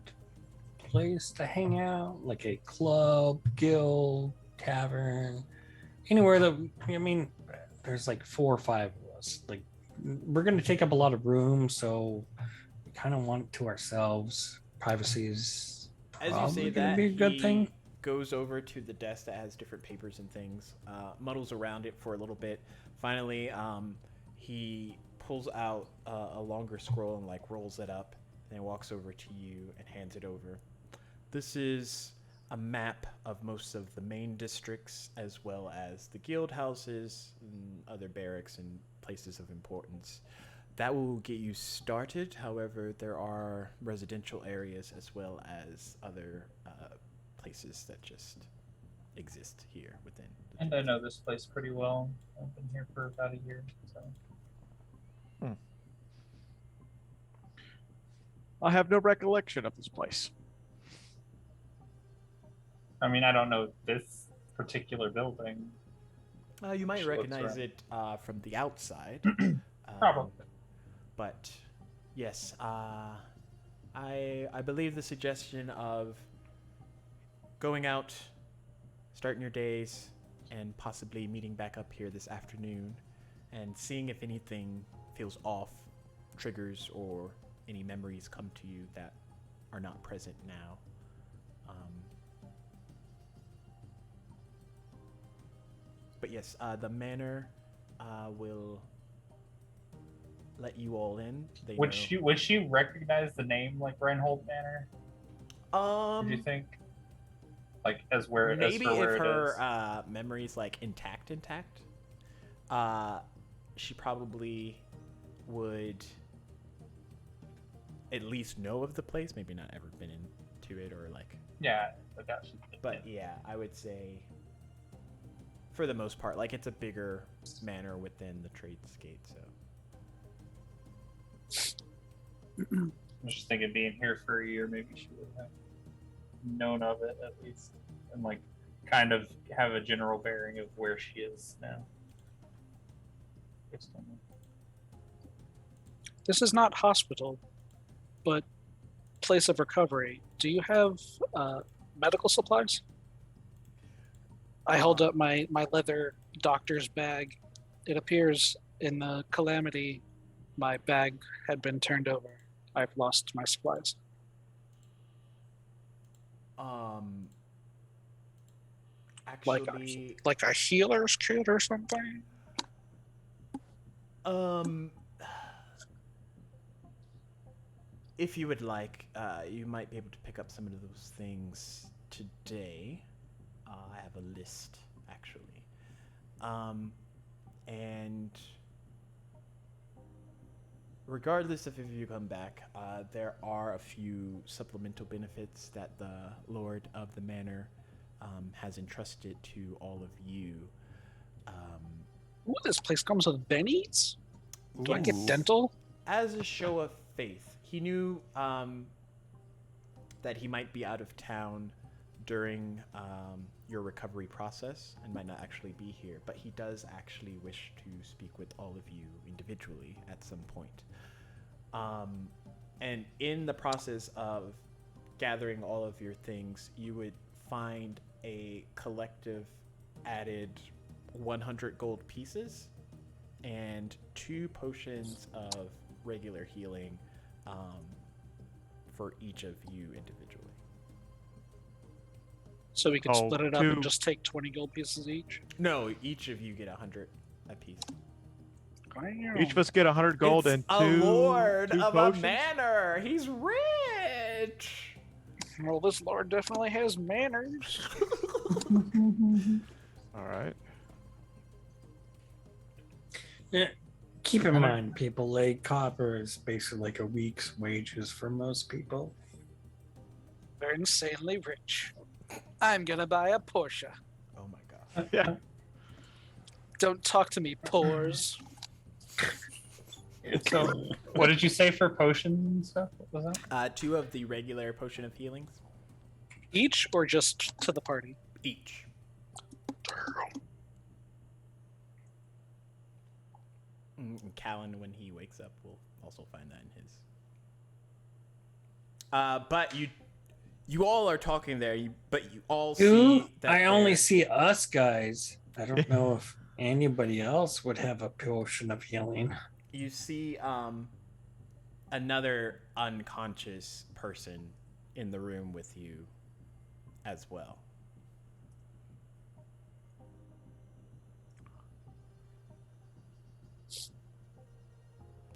place to hang out? Like a club, guild, tavern? Anywhere that, I mean, there's like 4 or 5 of us. Like, we're going to take up a lot of room, so we kind of want it to ourselves. Privacy is As you probably say going that, to be a good he thing. goes over to the desk that has different papers and things, muddles around it for a little bit. Finally, he pulls out a longer scroll and like rolls it up, and then walks over to you and hands it over. This is a map of most of the main districts, as well as the guild houses and other barracks and places of importance. That will get you started. However, there are residential areas as well as other places that just exist here within. And I know this place pretty well. I've been here for about a year, so. I have no recollection of this place. I mean, I don't know this particular building. You might Looks recognize right. it from the outside. Probably. But yes, I believe the suggestion of going out, starting your days and possibly meeting back up here this afternoon and seeing if anything feels off, triggers, or any memories come to you that are not present now. But yes, the manor will let you all in. They Would know. she recognize the name like Reinhold Manor? Do you think? Like as Maybe for if where it her is? memory's like intact, she probably would at least know of the place. Maybe not ever been into it or like. Yeah, I got you. But yeah, I would say for the most part, like it's a bigger manor within the Tradesgate. So I was just thinking, being here for a year, maybe she would have known of it at least, and like kind of have a general bearing of where she is now. Based on that. This is not hospital, but place of recovery. Do you have medical supplies? I hold up my leather doctor's bag. It appears in the calamity my bag had been turned over. I've lost my supplies. actually, Like a healer's kit or something? if you would like, you might be able to pick up some of those things today. I have a list, actually. And regardless of if you come back, there are a few supplemental benefits that the Lord of the Manor has entrusted to all of you. Ooh, this place comes with bennies? Do I get Yes. dental? As a show of faith, he knew that he might be out of town during your recovery process and might not actually be here, but he does actually wish to speak with all of you individually at some point. And in the process of gathering all of your things, you would find a collective added 100 gold pieces and 2 potions of regular healing for each of you individually. So we could Oh, split it up and two- just take 20 gold pieces each? No, each of you get 100 apiece. Each of us get 100 gold It's and a two lord two of potions. a manor. He's rich. Well, this lord definitely has manners. All right. Yeah. Keep in mind, people, like copper is basically like a week's wages for most people. They're insanely rich. I'm gonna buy a Porsche. Oh my gosh. Yeah. Don't talk to me, pores. So, what did you say for potions and stuff? What was that? 2 of the regular potion of healings. Each or just to the party? Each. And Callan, when he wakes up, will also find that in his. But you all are talking there. But you all see that I only there- see us guys. I don't know if anybody else would have a potion of healing. You see another unconscious person in the room with you as well.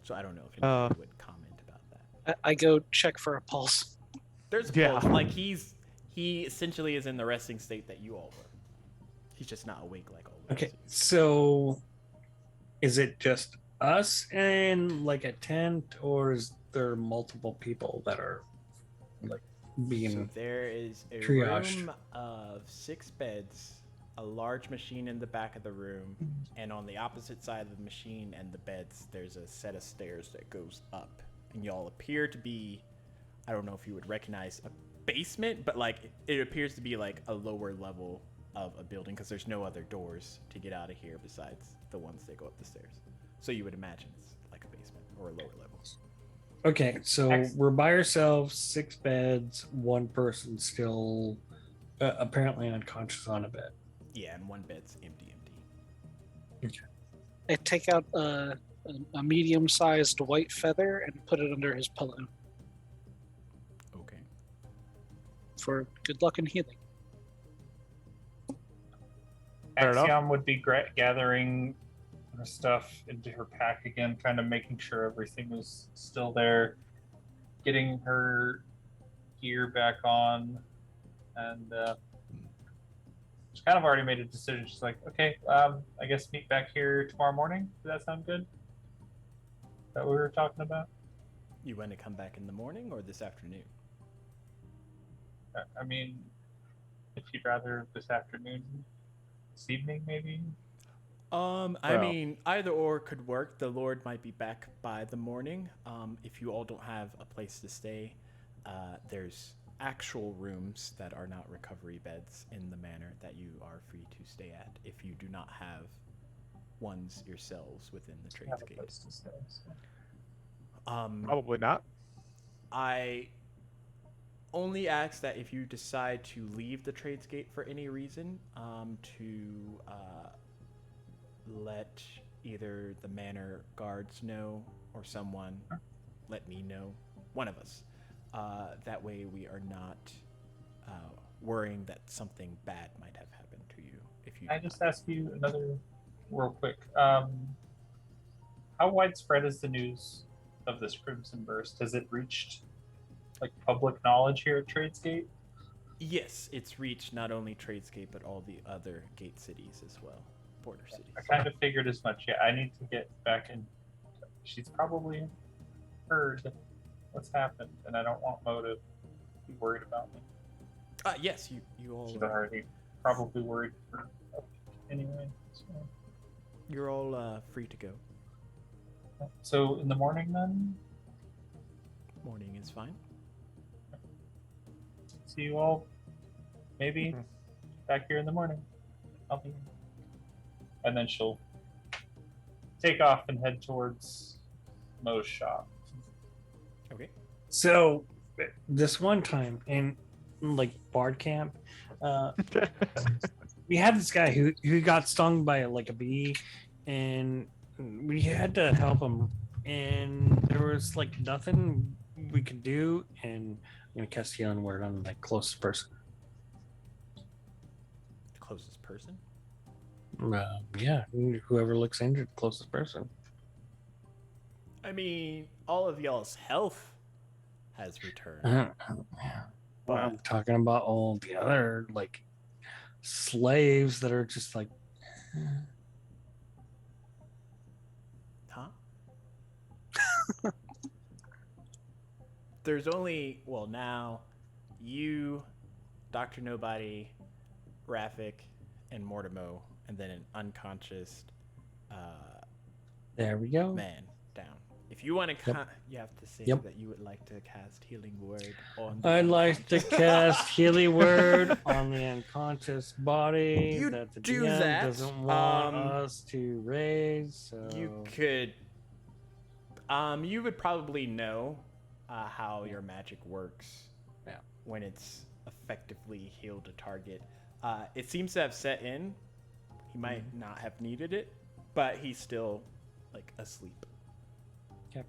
So I don't know if anybody would comment about that. I go check for a pulse. There's a Yeah. pulse. Like he essentially is in the resting state that you all were. He's just not awake like all the Okay, rest of you. so is it just us in like a tent, or is there multiple people that are like being? So there is a triaged. room of 6 beds, a large machine in the back of the room, and on the opposite side of the machine and the beds, there's a set of stairs that goes up. And y'all appear to be, I don't know if you would recognize a basement, but like it appears to be like a lower level of a building because there's no other doors to get out of here besides the ones that go up the stairs. So you would imagine it's like a basement or a lower level. Okay, so Excellent. we're by ourselves, 6 beds, one person still apparently unconscious on a bed. Yeah, and one bed's empty. I take out a medium-sized white feather and put it under his pillow Okay. for good luck and healing. Fair enough. Axiom would be gathering her stuff into her pack again, kind of making sure everything was still there, getting her gear back on, and she's kind of already made a decision. She's like, okay, I guess meet back here tomorrow morning. Does that sound good? Is that what we were talking about? You want to come back in the morning or this afternoon? I mean, if you'd rather this afternoon, this evening, maybe. I Well- mean, either or could work. The Lord might be back by the morning. If you all don't have a place to stay, there's actual rooms that are not recovery beds in the manor that you are free to stay at if you do not have ones yourselves within the Have a trades place gate. to stay. So. Probably not. I only ask that if you decide to leave the trades gate for any reason, to let either the manor guards know or someone let me know, one of us. That way we are not worrying that something bad might have happened to you. If you Can I do just not- ask you another real quick? How widespread is the news of this Crimson Burst? Has it reached like public knowledge here at Tradesgate? Yes, it's reached not only Tradesgate but all the other gate cities as well, border cities. I kind of figured as much. Yeah, I need to get back in. She's probably heard what's happened, and I don't want Mo to be worried about me. Yes, you all She's are, already probably worried for anyway. you're all free to go. So in the morning then, Morning is fine. see you all maybe back here in the morning. I'll be here. And then she'll take off and head towards Mo's shop. Okay. So this one time in like Bard camp, we had this guy who got stung by like a bee, and we had to help him, and there was like nothing we could do, and I'm gonna cast healing word on the closest person. The closest person? Yeah, whoever looks injured, closest person. I mean, all of y'all's health has returned. Well, I'm talking about all the other like slaves that are just like, Huh? There's only, well, now you, Dr. Nobody, Rafik, and Mortimo, and then an unconscious there we go. man down. If you want to, Yep. you have to say Yep. that you would like to cast Healing Word on. The I'd like to unconscious. cast healing word on the unconscious body You that the do DM that, doesn't want um, us to raise. So You could. You would probably know how your magic works. Yeah. When it's effectively healed a target. It seems to have set in. He might not have needed it, but he's still like asleep. Okay.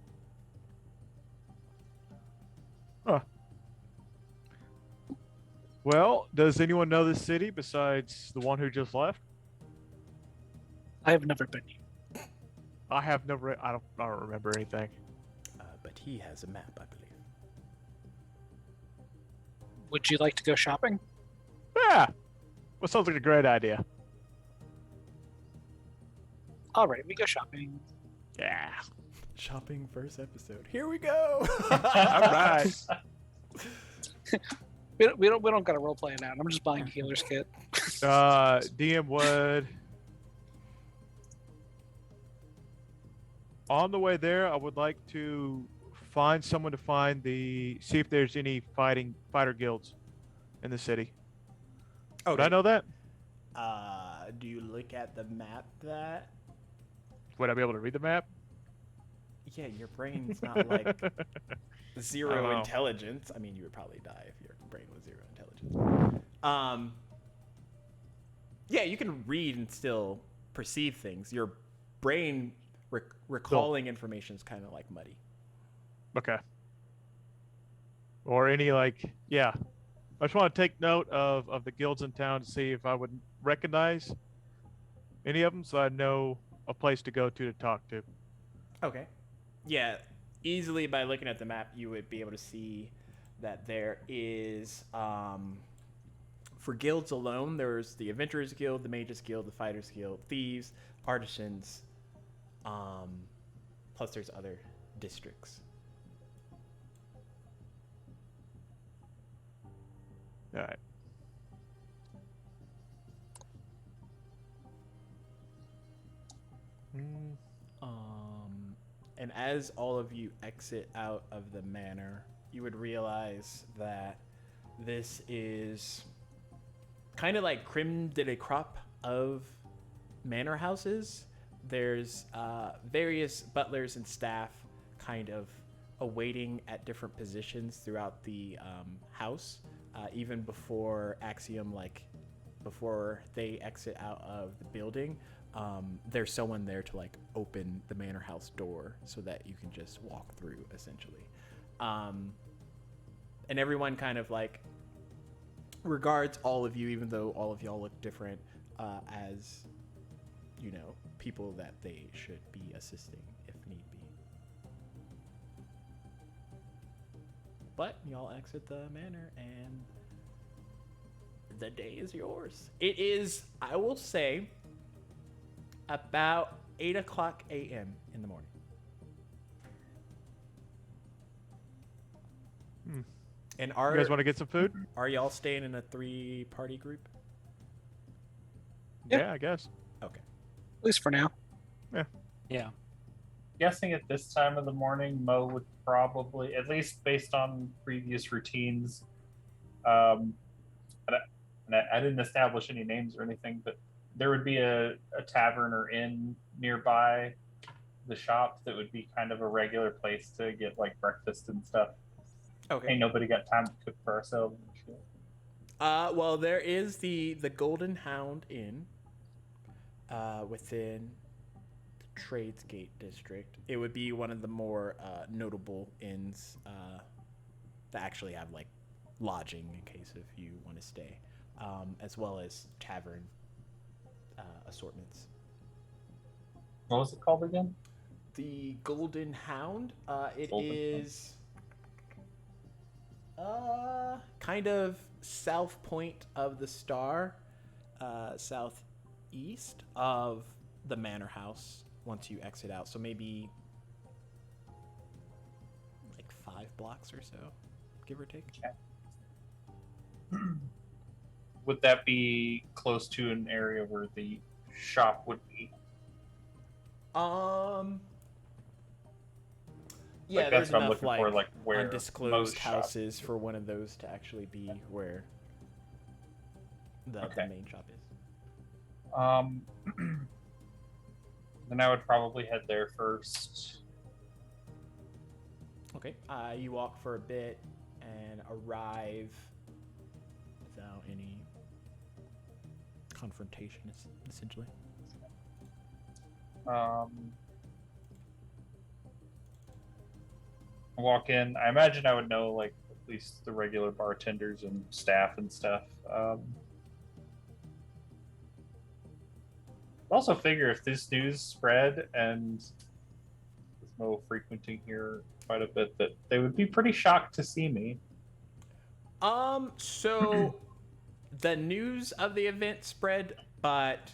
Well, does anyone know this city besides the one who just left? I have never been here. I have never. I don't remember anything. But he has a map, I believe. Would you like to go shopping? Yeah. Well, sounds like a great idea. All right, we go shopping. Yeah. Shopping first episode. Here we go. All right. We don't got to role play it out. I'm just buying a healer's kit. DM would. On the way there, I would like to find someone to see if there's any fighter guilds in the city. Would I know that? Do you look at the map that? Would I be able to read the map? Yeah, your brain's not like I zero don't know. intelligence. I mean, you would probably die if your brain was zero intelligence. Yeah, you can read and still perceive things. Your brain recalling information is kind of like muddy. Okay. Or any yeah. I just want to take note of the guilds in town to see if I would recognize any of them, so I know a place to go to talk to. Okay. Yeah, easily by looking at the map, you would be able to see that there is, for guilds alone, there's the Adventurers Guild, the Mages Guild, the Fighters Guild, Thieves, Artisans, plus there's other districts. All right. And as all of you exit out of the manor, you would realize that this is kind of like creme de la crop of manor houses. There's various butlers and staff kind of awaiting at different positions throughout the house, even before Axiom, before they exit out of the building. There's someone there to open the manor house door so that you can just walk through, essentially. And everyone kind of regards all of you, even though all of y'all look different, as people that they should be assisting if need be. But y'all exit the manor and the day is yours. It is, I will say, about 8:00 a.m. in the morning. And You guys want to get some food? are y'all staying in a 3-party group? Yep. Yeah, I guess. Okay. At least for now. Yeah. Guessing at this time of the morning, Mo would probably, at least based on previous routines, and I didn't establish any names or anything, but there would be a tavern or inn nearby the shop that would be kind of a regular place to get breakfast and stuff. Okay. Ain't nobody got time to cook for ourselves and shit. Well, there is the Golden Hound Inn within the Tradesgate district. It would be one of the more notable inns that actually have lodging in case if you want to stay, as well as tavern assortments. What was it called again? The Golden Hound. It Golden is kind of south point of the star, southeast of the manor house once you exit out. So maybe 5 blocks or so, give or take. Would that be close to an area where the shop would be? Yeah, that's there's what I'm enough looking for, where undisclosed most shop houses for one of those to actually be where the main shop is. Then I would probably head there first. Okay. You walk for a bit and arrive without any confrontation, essentially. Walk in. I imagine I would know at least the regular bartenders and staff and stuff. Also figure if this news spread and with Mo frequenting here quite a bit, that they would be pretty shocked to see me. So the news of the event spread, but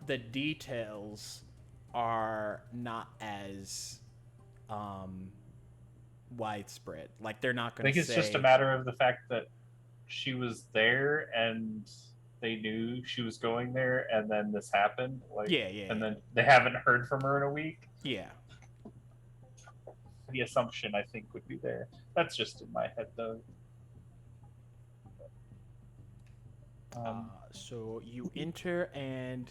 the details are not as widespread. They're not going to say. I think it's just a matter of the fact that she was there and they knew she was going there, and then this happened. And then they haven't heard from her in a week. Yeah. The assumption, I think, would be there. That's just in my head, though. So you enter, and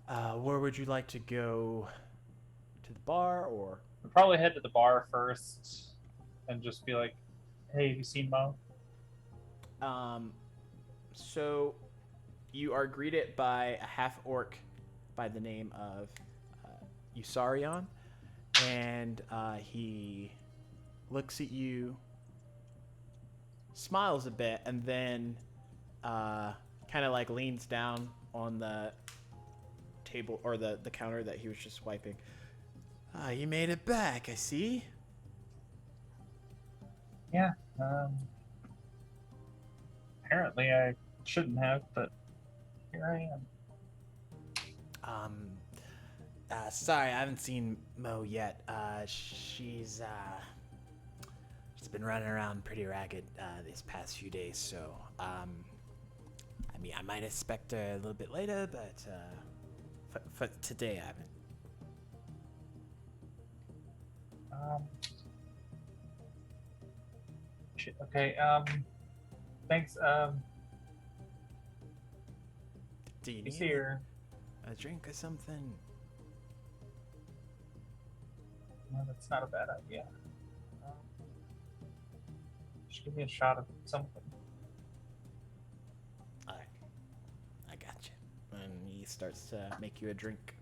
where would you like to go? To the bar, or? I'd probably head to the bar first and just be like, hey, have you seen Mo? So you are greeted by a half orc by the name of Usarion, and he looks at you, smiles a bit, and then kind of like leans down on the table or the counter that he was just wiping. You made it back, I see. Yeah. Apparently I shouldn't have, but here I am. Sorry, I haven't seen Mo yet. She's been running around pretty ragged these past few days, so I mean, I might expect her a little bit later, but for today I haven't. Shit. Okay. Thanks. Do you You need see her? a drink or something? No, that's not a bad idea. Just give me a shot of something. I got you. And he starts to make you a drink.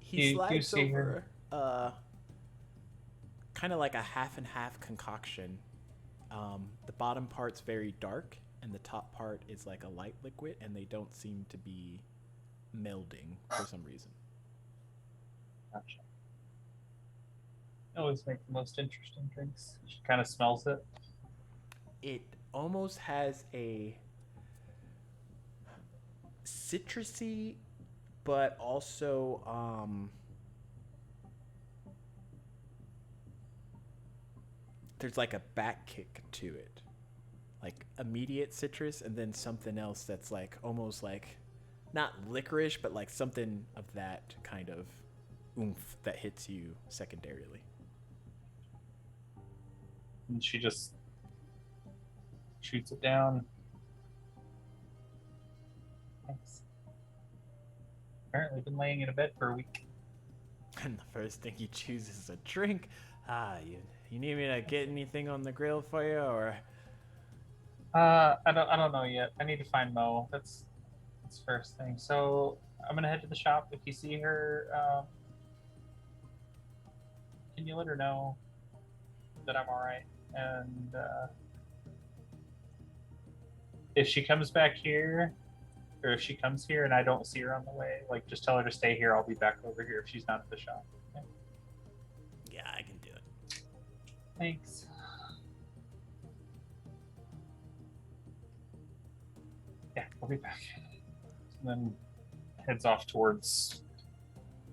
He You slides see over her? kind of like a half and half concoction. The bottom part's very dark, and the top part is like a light liquid, and they don't seem to be melding for some reason. Gotcha. Always make the most interesting drinks. She kind of smells it. It almost has a citrusy, but also there's like a back kick to it, like immediate citrus, and then something else that's like almost like not licorice, but like something of that kind of oomph that hits you secondarily. And she just shoots it down. Thanks. Apparently been laying in a bed for a week. And the first thing you choose is a drink. You need me to get anything on the grill for you, or? I don't know yet. I need to find Mo. That's first thing. So I'm gonna head to the shop. If you see her, can you let her know that I'm all right? And if she comes back here, or if she comes here and I don't see her on the way, like just tell her to stay here. I'll be back over here if she's not at the shop. Okay? Yeah, I can do it. Thanks. Yeah, I'll be back. And then heads off towards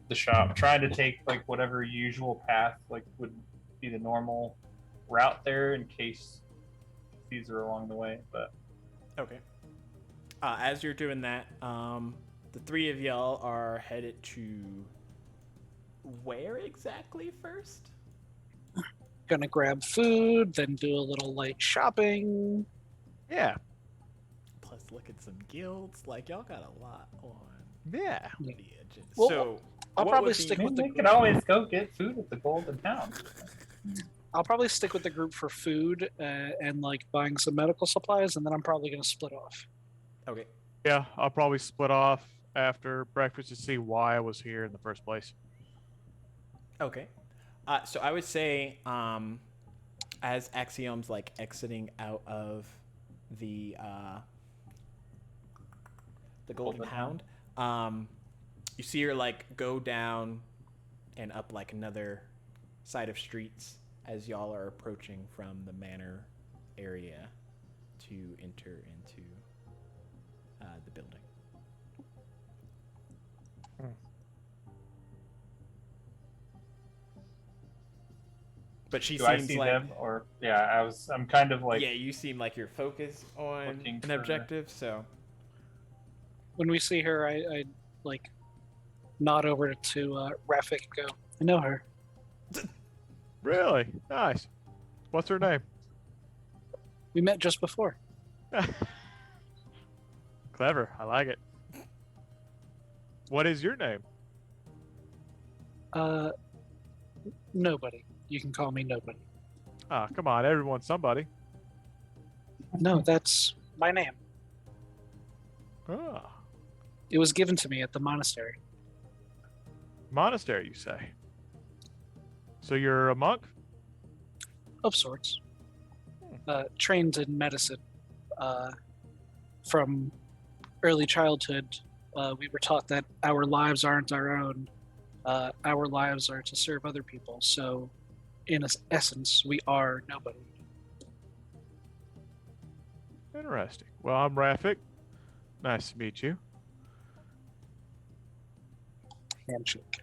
the shop, trying to take like whatever usual path like would be the normal route there in case he sees her along the way. But Okay. As you're doing that, the three of y'all are headed to where exactly first? Gonna grab food, then do a little light shopping. Yeah. Plus, look at some guilds. Like, y'all got a lot on Yeah. the agenda. Well, So, I'll what probably would be- stick I with mean, the we can always go get food at the Golden Town. I'll probably stick with the group for food and like buying some medical supplies, and then I'm probably gonna split off. Okay. Yeah, I'll probably split off after breakfast to see why I was here in the first place. Okay. So I would say, as Axiom's like exiting out of the Golden Hound, you see her like go down and up like another side of streets as y'all are approaching from the manor area to enter into the building. But she Do I seems see like them? Or yeah, I'm kind of like yeah, you seem like you're focused on looking an for- objective, so When we see her, I like nod over to Rafik and go, I know her. Really? Nice. What's her name? We met just before. Clever. I like it. What is your name? Nobody. You can call me Nobody. Ah, come on. Everyone's somebody. No, that's my name. Ah, It was given to me at the monastery. monastery, you say? So you're a monk? Of sorts. Trained in medicine. From early childhood, we were taught that our lives aren't our own. Our lives are to serve other people. So, in essence, we are nobody. Interesting. Well, I'm Rafik. Nice to meet you. Handshake.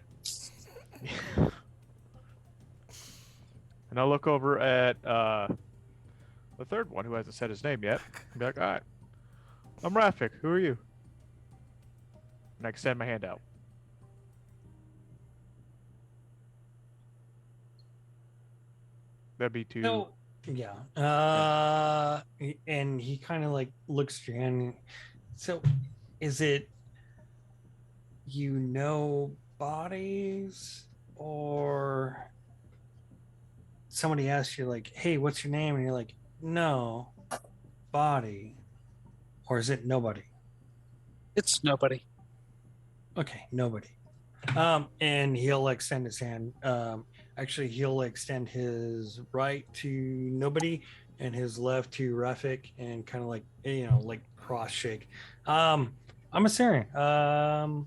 And I'll look over at the third one who hasn't said his name yet. I'll be like, all right, I'm Rafik. Who are you? And I extend my hand out. That'd be two. So yeah. And he kind of like looks at your hand. So is it bodies, or somebody asks you like, hey, what's your name? And you're like, no, body. Or is it nobody? It's nobody. Okay, nobody. And he'll extend his hand. Actually, he'll extend his right to nobody and his left to Rafik, and kind of like like cross shake. I'm a Syrian. Kind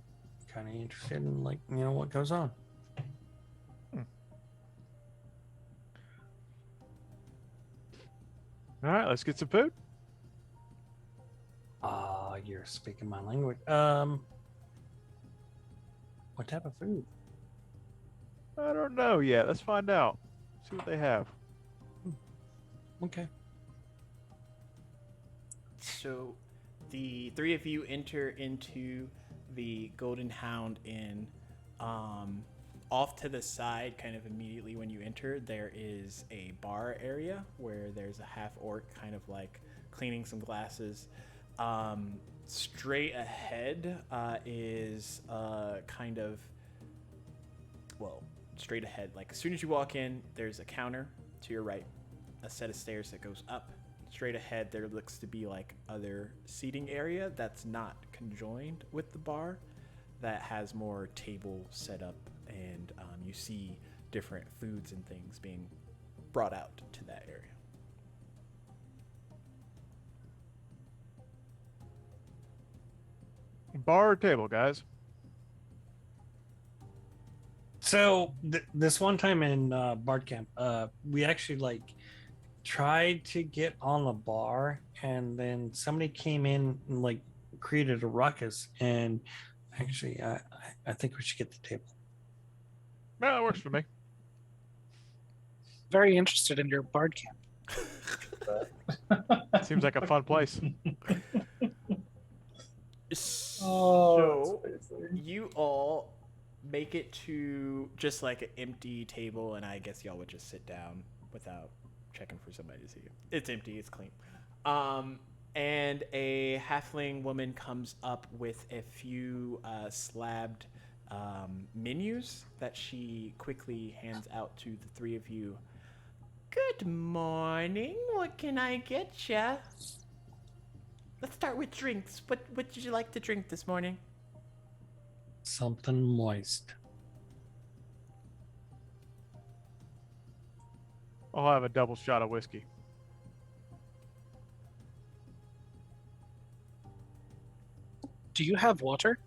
of interested in like what goes on. All right, let's get some food. You're speaking my language. What type of food? I don't know yet. Let's find out. See what they have. Okay. So, the three of you enter into the Golden Hound Inn. Off to the side, kind of immediately when you enter, there is a bar area where there's a half orc kind of like cleaning some glasses. Straight ahead is kind of, well, straight ahead. Like as soon as you walk in, there's a counter to your right, a set of stairs that goes up. Straight ahead, there looks to be like other seating area that's not conjoined with the bar, that has more table set up, and you see different foods and things being brought out to that area. Bar or table, guys? So this one time in Bard Camp, we actually like tried to get on the bar, and then somebody came in and like created a ruckus. And actually, I think we should get the table. Well, that works for me. Very interested in your bard camp. Seems like a fun place. So you all make it to just like an empty table, and I guess y'all would just sit down without checking for somebody to see you. It's empty, it's clean. And a halfling woman comes up with a few slabbed menus that she quickly hands out to the three of you. Good morning. What can I get ya? Let's start with drinks. What did you like to drink this morning? Something moist. I'll have a double shot of whiskey. Do you have water?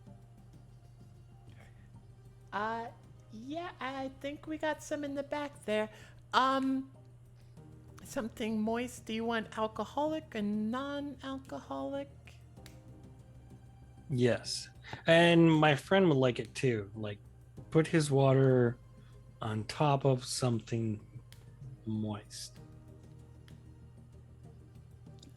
Yeah, I think we got some in the back there. Something moist. Do you want alcoholic or non-alcoholic? Yes, and my friend would like it too. Like, put his water on top of something moist.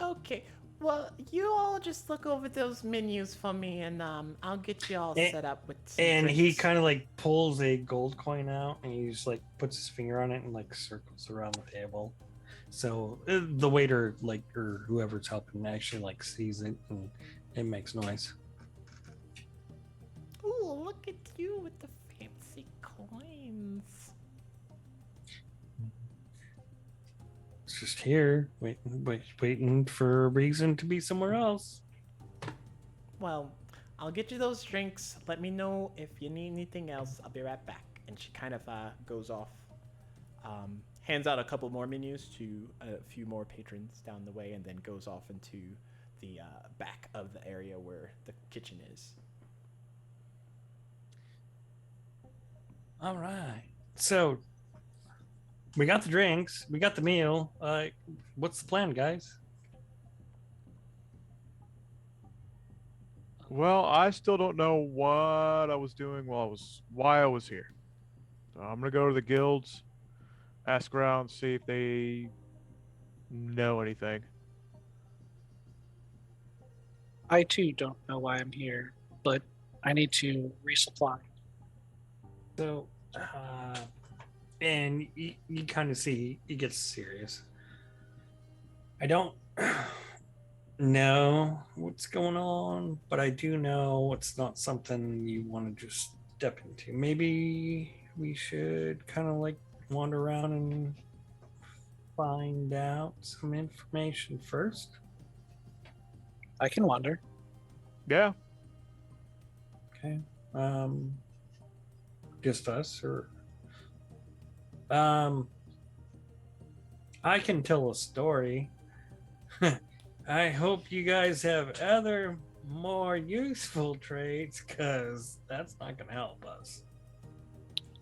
Okay. Well, you all just look over those menus for me, and I'll get you all set up with some And he drinks. kind of like pulls a gold coin out, and he just like puts his finger on it and like circles around the table. So the waiter, like, or whoever's helping, actually like sees it, and it makes noise. Ooh, look at you with the fancy coins. just here, waiting for a reason to be somewhere else. Well, I'll get you those drinks. Let me know if you need anything else. I'll be right back. And she kind of goes off, hands out a couple more menus to a few more patrons down the way, and then goes off into the back of the area where the kitchen is. All right. So we got the drinks, we got the meal. What's the plan, guys? Well, I still don't know what I was doing why I was here. So I'm gonna go to the guilds, ask around, see if they know anything. I too don't know why I'm here, but I need to resupply. So, and you kind of see he gets serious. I don't know what's going on, but I do know it's not something you want to just step into. Maybe we should kind of like wander around and find out some information first. I can wander. Yeah. Okay. Just us, or I can tell a story. I hope you guys have other more useful traits, because that's not going to help us.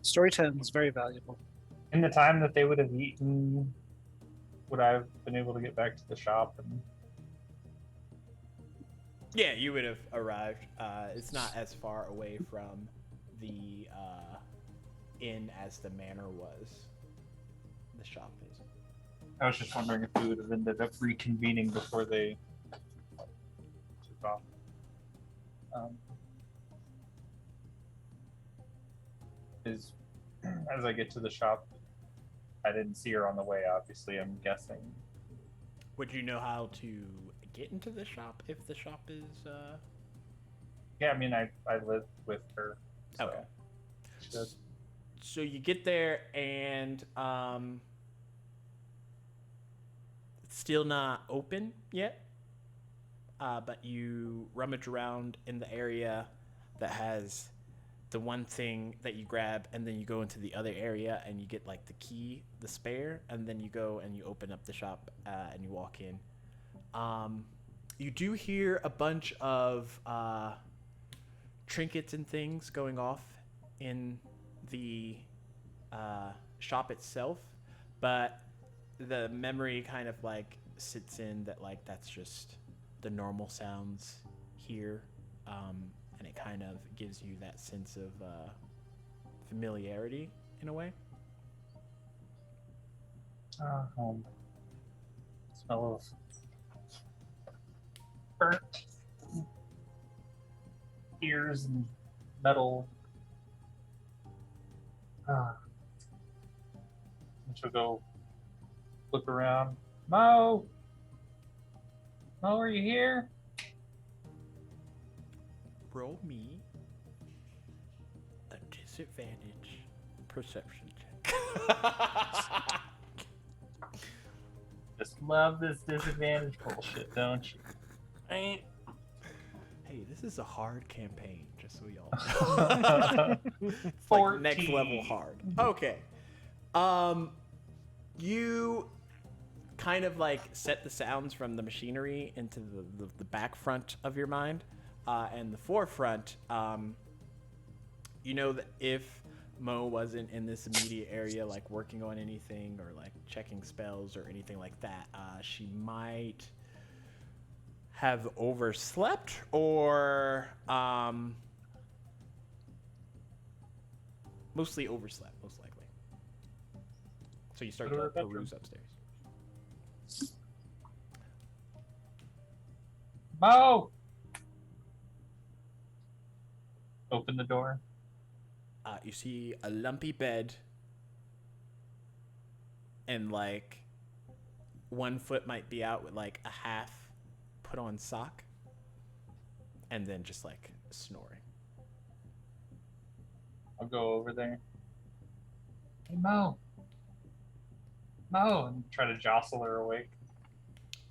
Story 10 is very valuable. In the time that they would have eaten, would I have been able to get back to the shop? And Yeah, you would have arrived. It's not as far away from the inn as the manor was. The shop is. I was just wondering if we would have ended up reconvening before they took off. As I get to the shop, I didn't see her on the way. Obviously, I'm guessing. Would you know how to get into the shop if the shop is? Yeah, I mean, I live with her. So Okay. she does. So you get there and it's still not open yet. But you rummage around in the area that has the one thing that you grab, and then you go into the other area and you get like the key, the spare, and then you go and you open up the shop and you walk in. You do hear a bunch of trinkets and things going off in the shop itself, but the memory kind of like sits in that like that's just the normal sounds here, and it kind of gives you that sense of familiarity in a way. Smell of burnt ears and metal. She'll go look around. Mo, are you here? Roll me a disadvantage perception check. Just love this disadvantage bullshit, don't you? Right? Hey, this is a hard campaign, just so y'all know. It's like next 14. level hard. Okay. You kind of like set the sounds from the machinery into the back front of your mind, and the forefront. You know that if Mo wasn't in this immediate area, like working on anything or like checking spells or anything like that, she might have overslept or mostly overslept, most likely. So you start Go to to her bedroom. peruse upstairs. Mo! Open the door. You see a lumpy bed and like one foot might be out with like a half put on sock and then just like snoring. I'll go over there. Hey, Mo. No, and try to jostle her awake.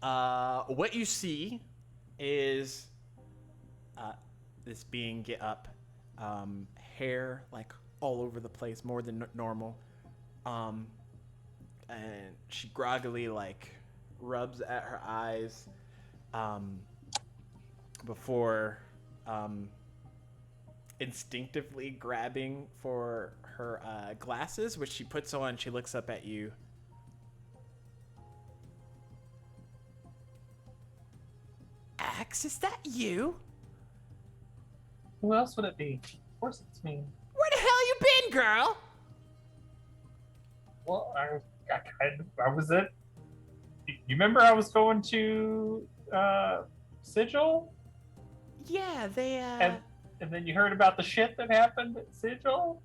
What you see is this being get up, hair like all over the place, more than normal. And she groggily like rubs at her eyes before instinctively grabbing for her glasses, which she puts on. She looks up at you. Axe, is that you? Who else would it be? Of course it's me. Where the hell you been, girl? Well, I was at. You remember I was going to Sigil, Yeah, they and then you heard about the shit that happened at Sigil.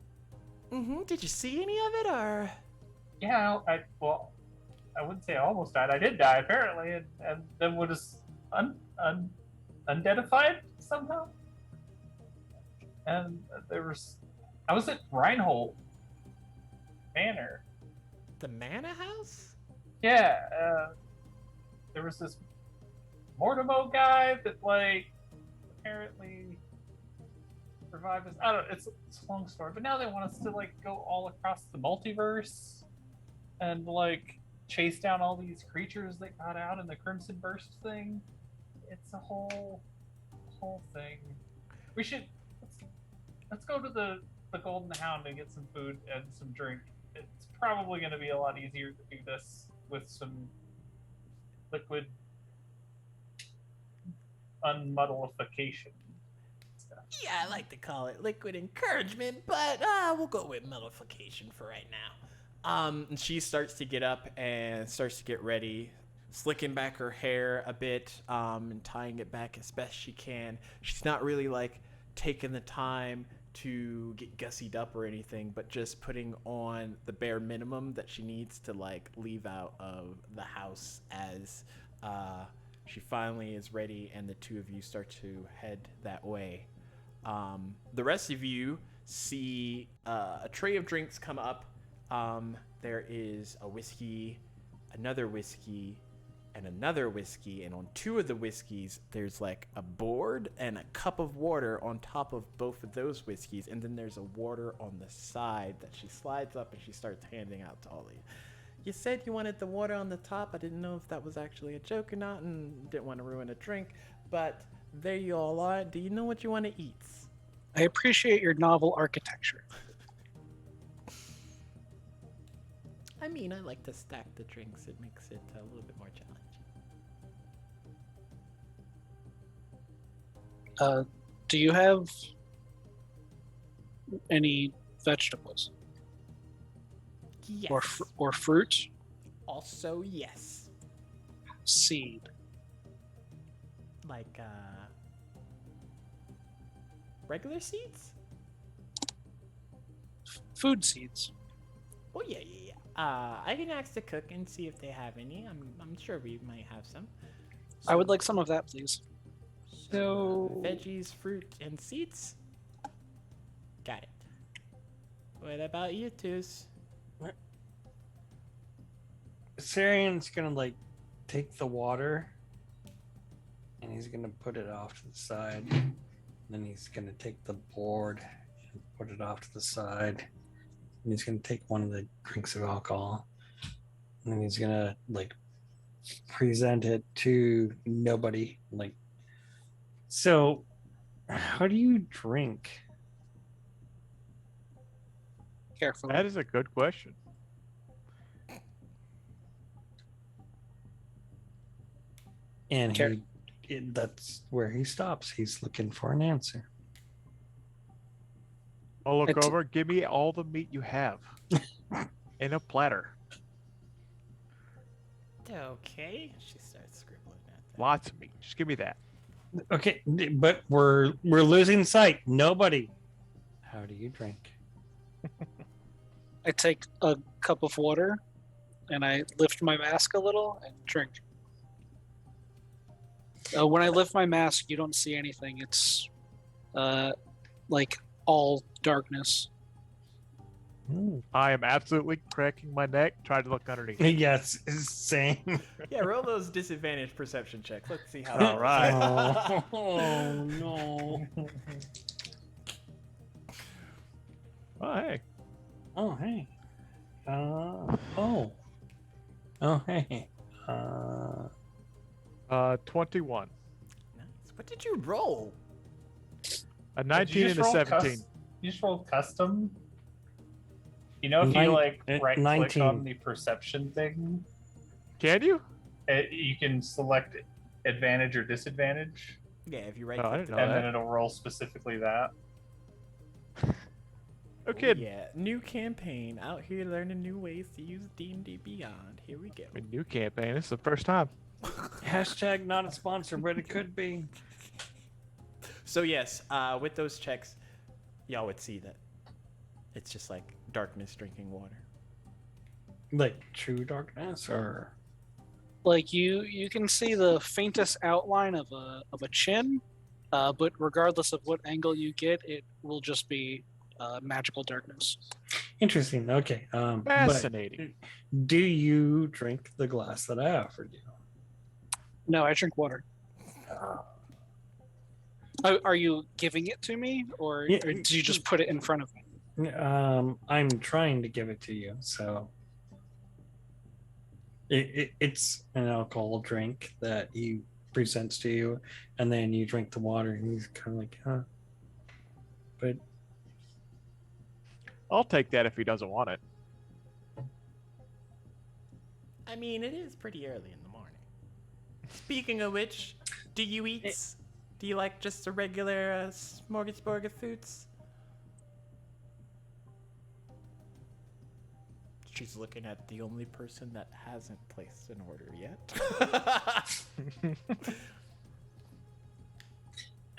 Did you see any of it, or? Yeah, I wouldn't say I almost died. I did die apparently, and then was unidentified somehow. And I was at Reinhold Manor. The Manor House? Yeah, there was this Mortimer guy that like apparently revived us. I don't know, it's a long story, but now they want us to like go all across the multiverse and like chase down all these creatures that got out in the Crimson Burst thing. It's a whole thing. We should let's go to the Golden Hound and get some food and some drink. It's probably going to be a lot easier to do this with some liquid unmuddleification stuff. Yeah, I like to call it liquid encouragement, but we'll go with mellification for right now. And she starts to get up and starts to get ready, slicking back her hair a bit, and tying it back as best she can. She's not really like taking the time to get gussied up or anything, but just putting on the bare minimum that she needs to like leave out of the house as she finally is ready, and the two of you start to head that way. The rest of you see a tray of drinks come up. There is a whiskey, another whiskey, and another whiskey, and on two of the whiskeys there's like a board and a cup of water on top of both of those whiskeys, and then there's a water on the side that she slides up and she starts handing out to all of you. You said you wanted the water on the top. I didn't know if that was actually a joke or not, and didn't want to ruin a drink, but there you all are. Do you know what you want to eat? I appreciate your novel architecture. I mean, I like to stack the drinks. It makes it a little bit more challenging. Do you have any vegetables Yes. or fruit? Also, yes. Seed. Like, regular seeds? Food seeds. Oh, yeah. I can ask the cook and see if they have any. I'm sure we might have some. I would like some of that, please. So, veggies, fruit, and seeds? Got it. What about you twos? Sarian's gonna like take the water and he's gonna put it off to the side. And then he's gonna take the board and put it off to the side. And he's gonna take one of the drinks of alcohol. And then he's gonna like present it to nobody. Like, so how do you drink? Carefully. That is a good question. And that's where he stops. He's looking for an answer. I'll look It's- over. Give me all the meat you have in a platter. Okay. She starts scribbling at that. Lots of meat. Just give me that. Okay, but we're losing sight. Nobody. How do you drink? I take a cup of water and I lift my mask a little and drink. When I lift my mask, you don't see anything. It's like all darkness. I am absolutely cracking my neck trying to look underneath. Yes, same. Yeah, roll those disadvantaged perception checks. Let's see how. All right. Oh no. Oh, hey. Oh hey. Oh. Oh hey. 21. Nice. What did you roll? A Did 19 you and just a roll 17. You just rolled custom. You know, if you right click 19. on the perception thing, Can you? you can select advantage or disadvantage, Yeah, if you right Oh, I click didn't the know and that. then it'll roll specifically that. No kidding. Yeah, new campaign. Out here learning new ways to use D&D Beyond. Here we go. A new campaign. This is the first time. Hashtag not a sponsor, but it could be. So yes, with those checks, y'all would see that it's just like darkness drinking water. Like true darkness, or Like you can see the faintest outline of a chin, but regardless of what angle you get, it will just be magical darkness. interesting. Okay. Fascinating. But do you drink the glass that I offered you? No, I drink water. Are you giving it to me, or Yeah. did you just put it in front of me? I'm trying to give it to you, so it's an alcohol drink that he presents to you, and then you drink the water, and he's kind of like, huh. But I'll take that if he doesn't want it. I mean, it is pretty early in the morning. Speaking of which, do you eat? Do you like just a regular smorgasbord of foods? She's looking at the only person that hasn't placed an order yet.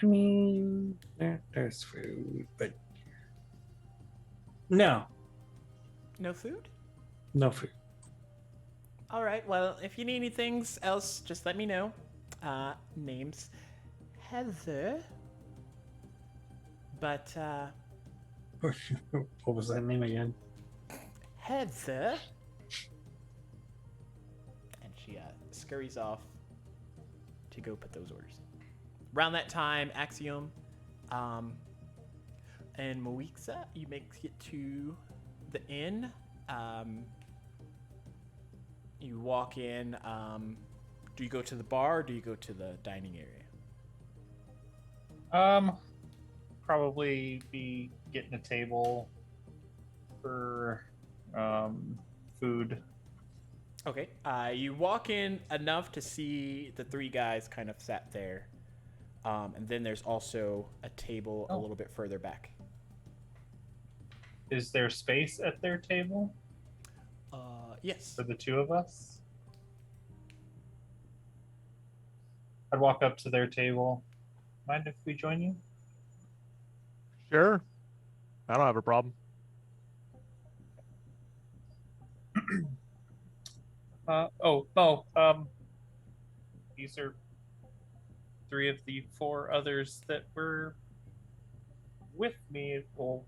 I mean, there's food, but no No food? food. All right. Well, if you need anything else, just let me know. Name's Heather. But What was that name again? Heather. And she scurries off to go put those orders. Around that time, Axiom and Moixa, you make it to the inn. You walk in. Do you go to the bar or do you go to the dining area? Probably be getting a table for food. Okay. You walk in enough to see the three guys kind of sat there. And then there's also a table a little bit further back. Is there space at their table Yes. for the two of us? I'd walk up to their table. Mind if we join you? Sure. I don't have a problem. These are three of the four others that were with me. Well,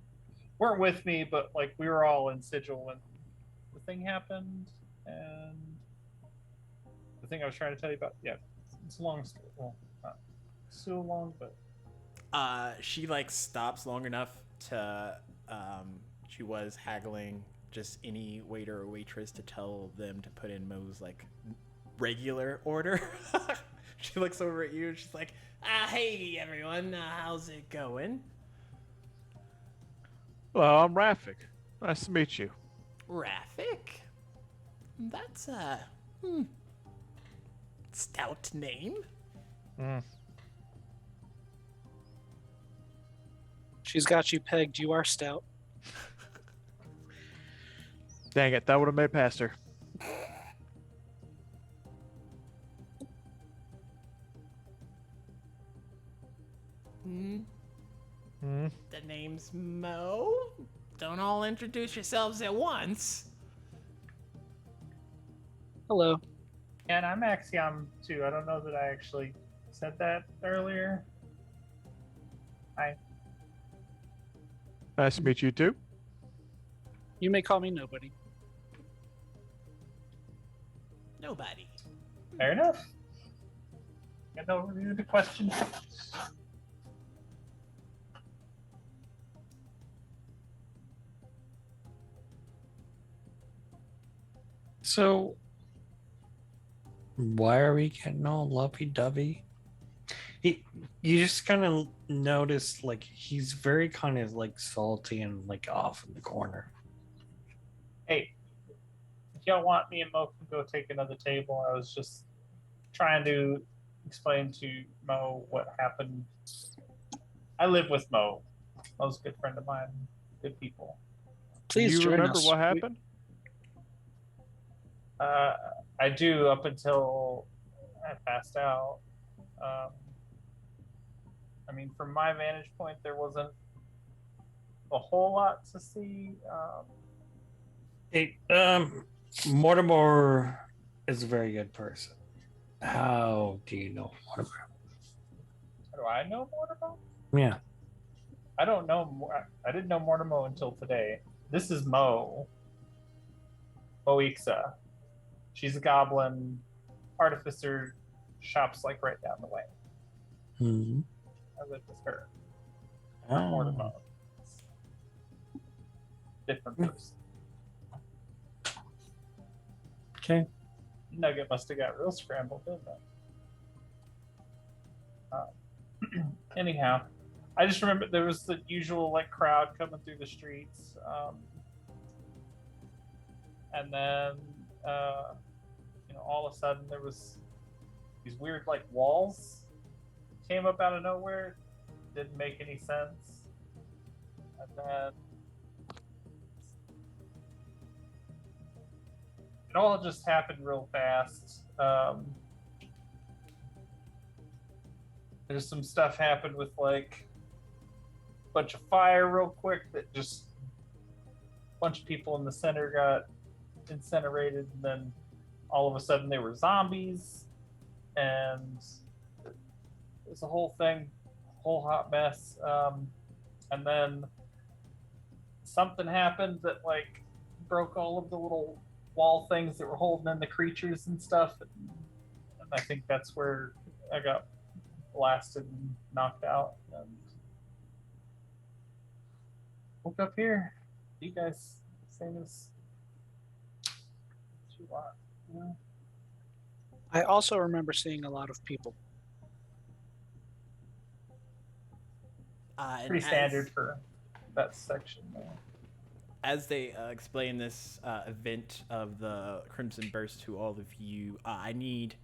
weren't with me, but like we were all in Sigil when the thing happened, and the thing I was trying to tell you about. Yeah, it's a long story. Well, not so long, but she like stops long enough to she was haggling just any waiter or waitress to tell them to put in Mo's like regular order. She looks over at you and she's like, hey everyone, how's it going? Well, I'm Rafik. Nice to meet you. Rafik? That's a stout name. She's got you pegged. You are stout. Dang it, that would have made past her. The name's Mo. Don't all introduce yourselves at once. Hello. and I'm Axiom too. I don't know that I actually said that earlier. Hi. Nice to meet you too. You may call me nobody. Nobody. Fair enough. Get overview the question. So, why are we getting all lovey-dovey? You just kind of notice, like, he's very kind of like salty and like off in the corner. Hey, if y'all want, me and Mo can go take another table. I was just trying to explain to Mo what happened. I live with Mo. Mo's a good friend of mine. Good people. Please you join remember us. what happened? I do up until I passed out. I mean, from my vantage point, there wasn't a whole lot to see. Hey, Mortimer is a very good person. How do you know Mortimer? How do I know Mortimer? Yeah. I don't know. I didn't know Mortimer until today. This is Mo. Moixa. She's a goblin artificer. Shops like right down the way. Hmm. I live with her. Oh. Mortimer. Different person. Okay. Nugget must have got real scrambled, didn't it? Anyhow, I just remember there was the usual like crowd coming through the streets, and then all of a sudden there was these weird like walls came up out of nowhere, didn't make any sense, and then it all just happened real fast. There's some stuff happened with like a bunch of fire real quick that just a bunch of people in the center got incinerated, and then all of a sudden they were zombies, and it was a whole thing, whole hot mess. And then something happened that like broke all of the little wall things that were holding in the creatures and stuff, and I think that's where I got blasted and knocked out, and woke up here. You guys, same as you want. Yeah. I also remember seeing a lot of people. And Pretty standard for that section there. As they explain this event of the Crimson Burst to all of you, I need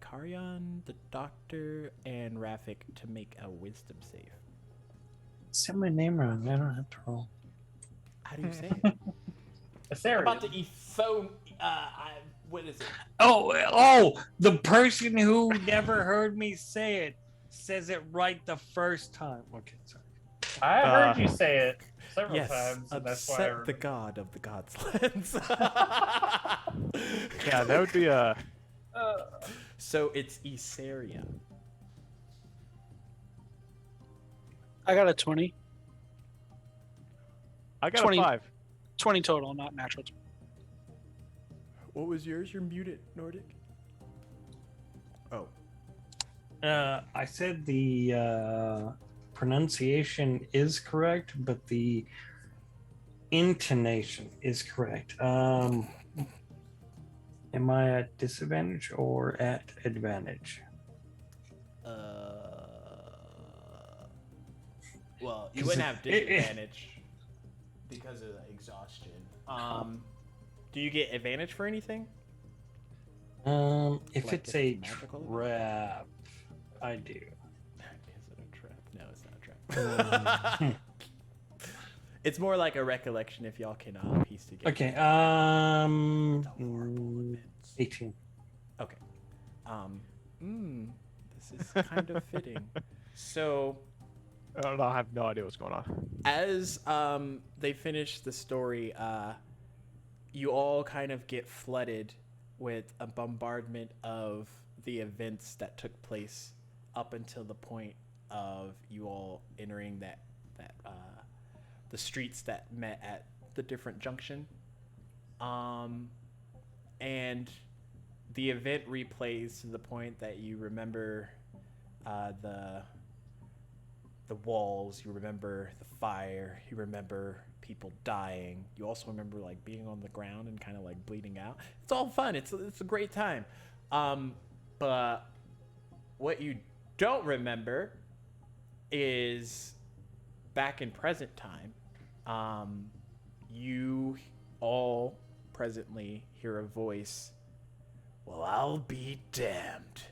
Ikarion, the Doctor, and Rafik to make a Wisdom save. Say my name wrong. I don't have to roll. How do you say it? Asarian. About the Ethone. What is it? Oh, the person who never heard me say it says it right the first time. Okay, sorry. I heard you say it several Yes, times, and that's why I upset remember. the god of the Godslands. Yeah, that would be a. So it's Isaria. I got a 20. I got 20. a 5. 20 total, not natural. What was yours? You're muted, Nordic. Oh. I said the pronunciation is correct, but the intonation is correct. Am I at disadvantage or at advantage? Well, you 'Cause wouldn't have it- disadvantage because of the exhaustion. Do you get advantage for anything? If Like it's if a it's magical? trap, I do. Is it a trap? No, it's not a trap. It's more like a recollection if y'all can piece together. Okay. The horrible events. 18. Okay. This is kind of fitting. So, I don't know. I have no idea what's going on. as they finish the story, you all kind of get flooded with a bombardment of the events that took place up until the point of you all entering the streets that met at the different junction. And the event replays to the point that you remember the walls, you remember the fire, you remember people dying. You also remember like being on the ground and kind of like bleeding out. It's all fun. It's a great time. But what you don't remember is back in present time. You all presently hear a voice. Well, I'll be damned.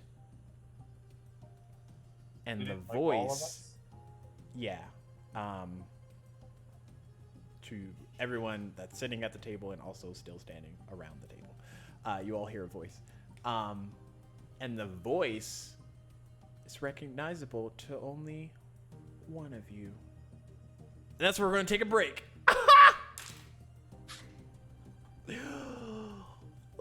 And Did the it, like, all of voice, us? yeah, to everyone that's sitting at the table and also still standing around the table, you all hear a voice. And the voice is recognizable to only one of you. And that's where we're going to take a break.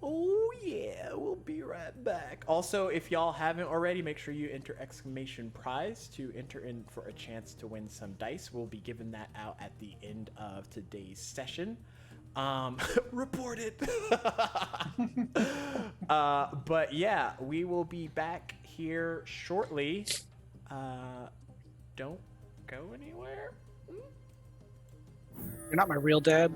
Oh yeah, we'll be right back. Also, if y'all haven't already, make sure you enter exclamation prize to enter in for a chance to win some dice. We'll be giving that out at the end of today's session. Report it. But yeah, we will be back here shortly. Don't go anywhere. You're not my real dad.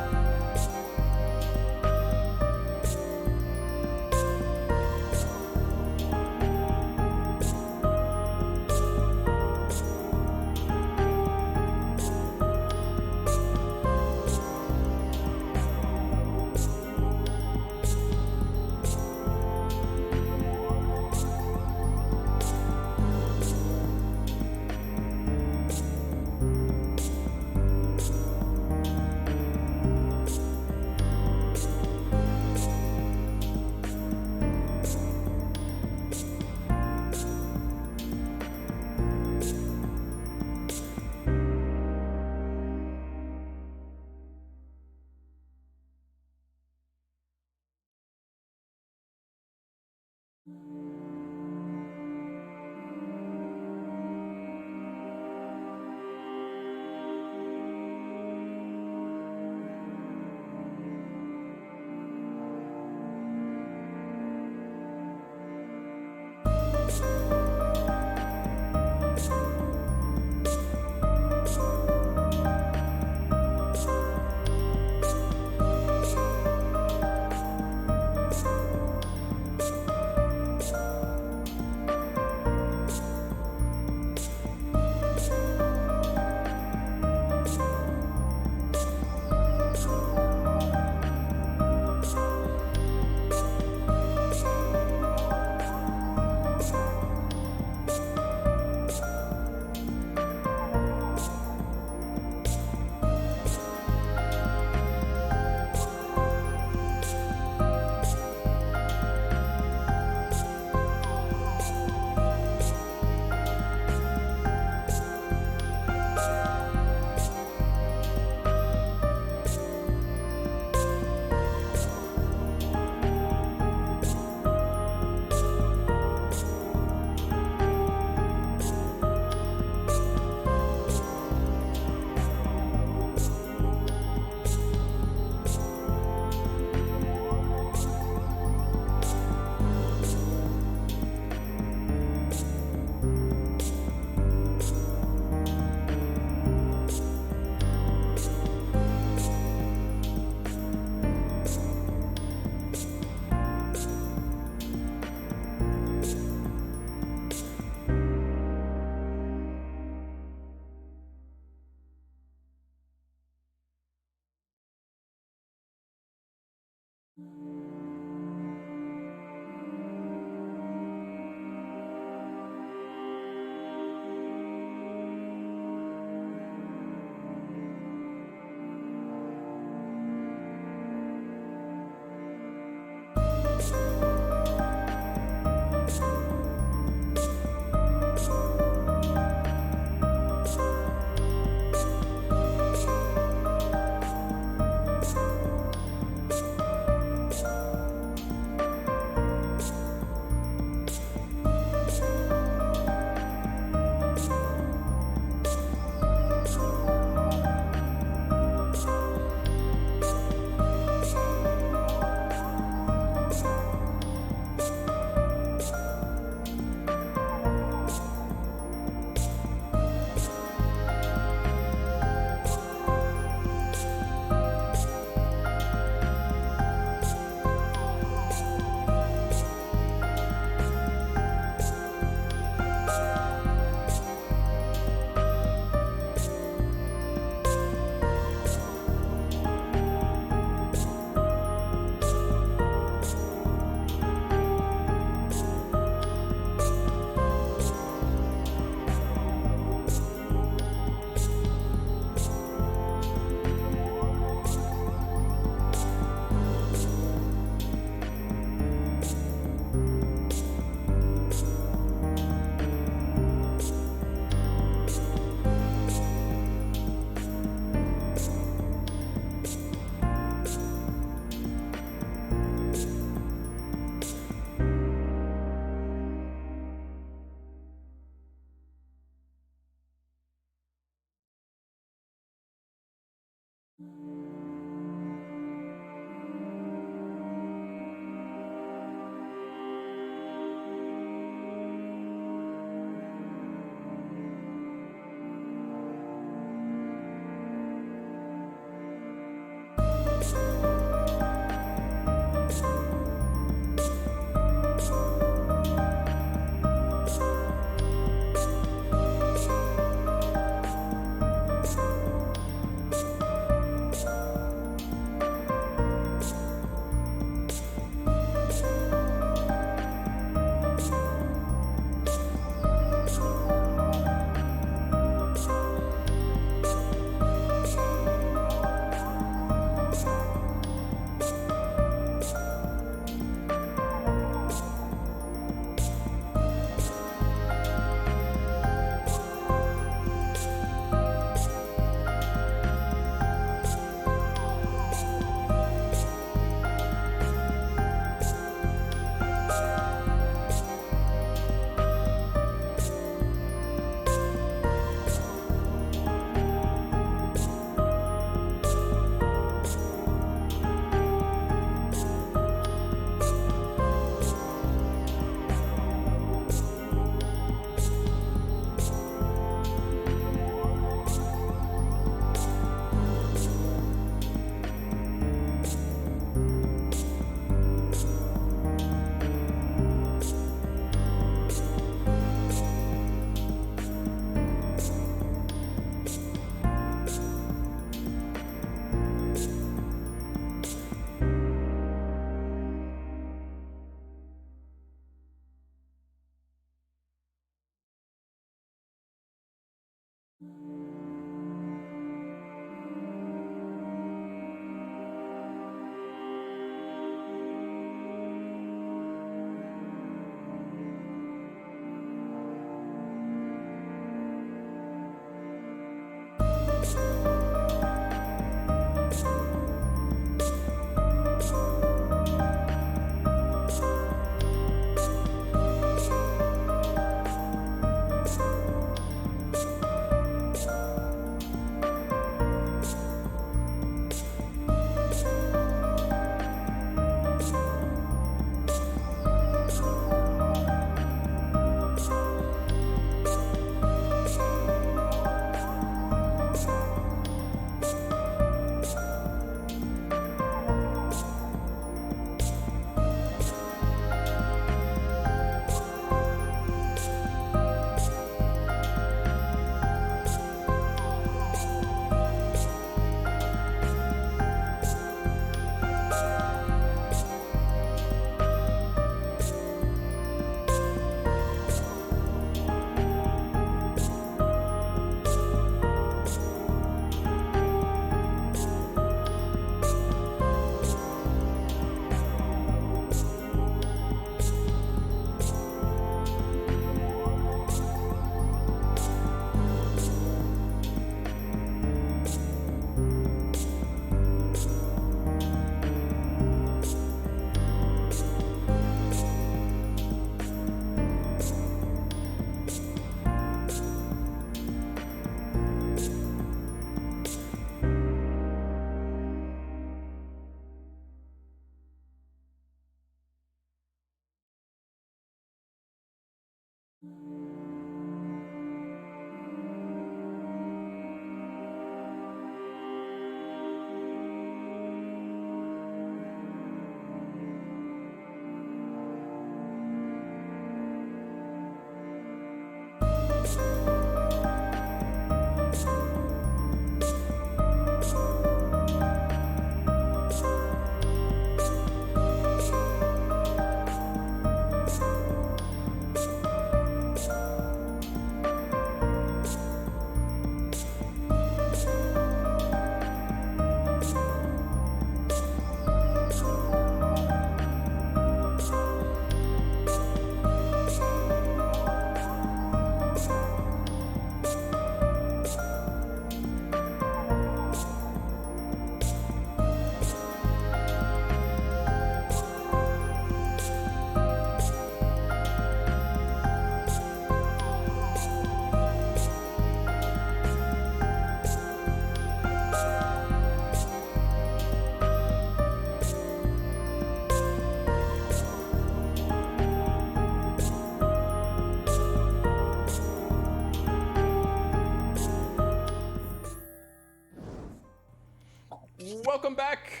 back.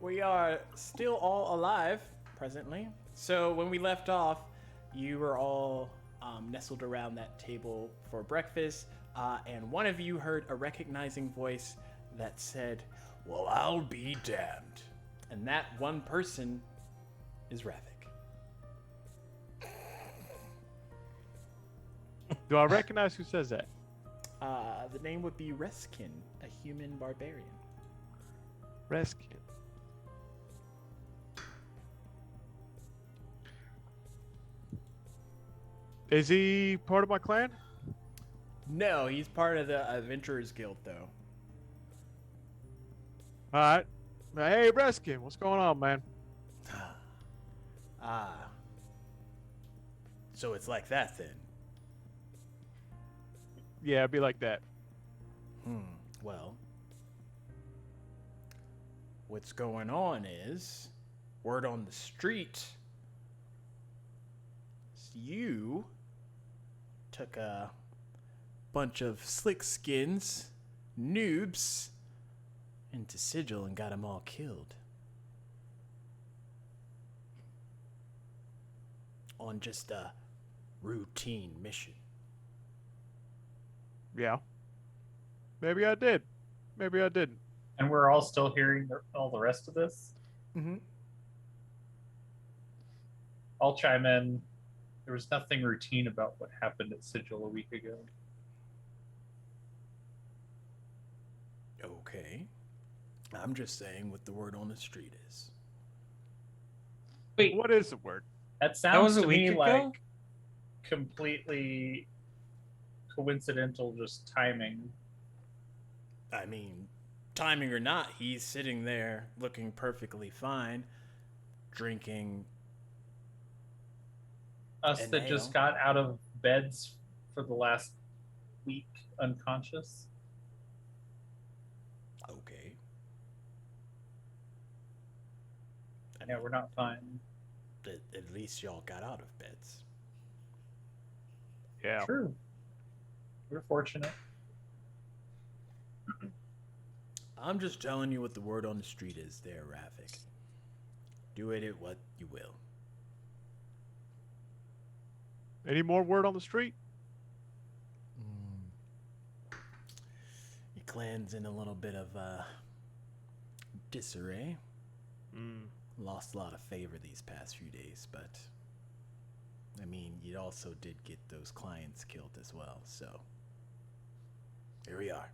We are still all alive presently. So when we left off, you were all nestled around that table for breakfast, and one of you heard a recognizing voice that said, "Well, I'll be damned." And that one person is Ravik. Do I recognize who says that? The name would be Reskin, a human barbarian. Reskin. Is he part of my clan? No, he's part of the Adventurers Guild, though. All right. Hey, Reskin, what's going on, man? Ah. So it's like that then. Yeah, it'd be like that. Well, what's going on is, word on the street, you took a bunch of slick skins, noobs, into Sigil and got them all killed. On just a routine mission. Yeah. Maybe I did. Maybe I didn't. And we're all still hearing all the rest of this. Mm-hmm. I'll chime in. There was nothing routine about what happened at Sigil a week ago. Okay. I'm just saying what the word on the street is. Wait, What is the word? that sounds was a to me week ago? like completely coincidental, just timing. I mean, timing or not, he's sitting there looking perfectly fine, drinking. Us An that just ale. got out of beds for the last week unconscious. Okay. Yeah, we're not fine. At least y'all got out of beds. Yeah. True. We're fortunate. I'm just telling you what the word on the street is there, Ravik. Do it what you will. Any more word on the street? Your clan's in a little bit of disarray. Lost a lot of favor these past few days, but I mean, you also did get those clients killed as well, so here we are.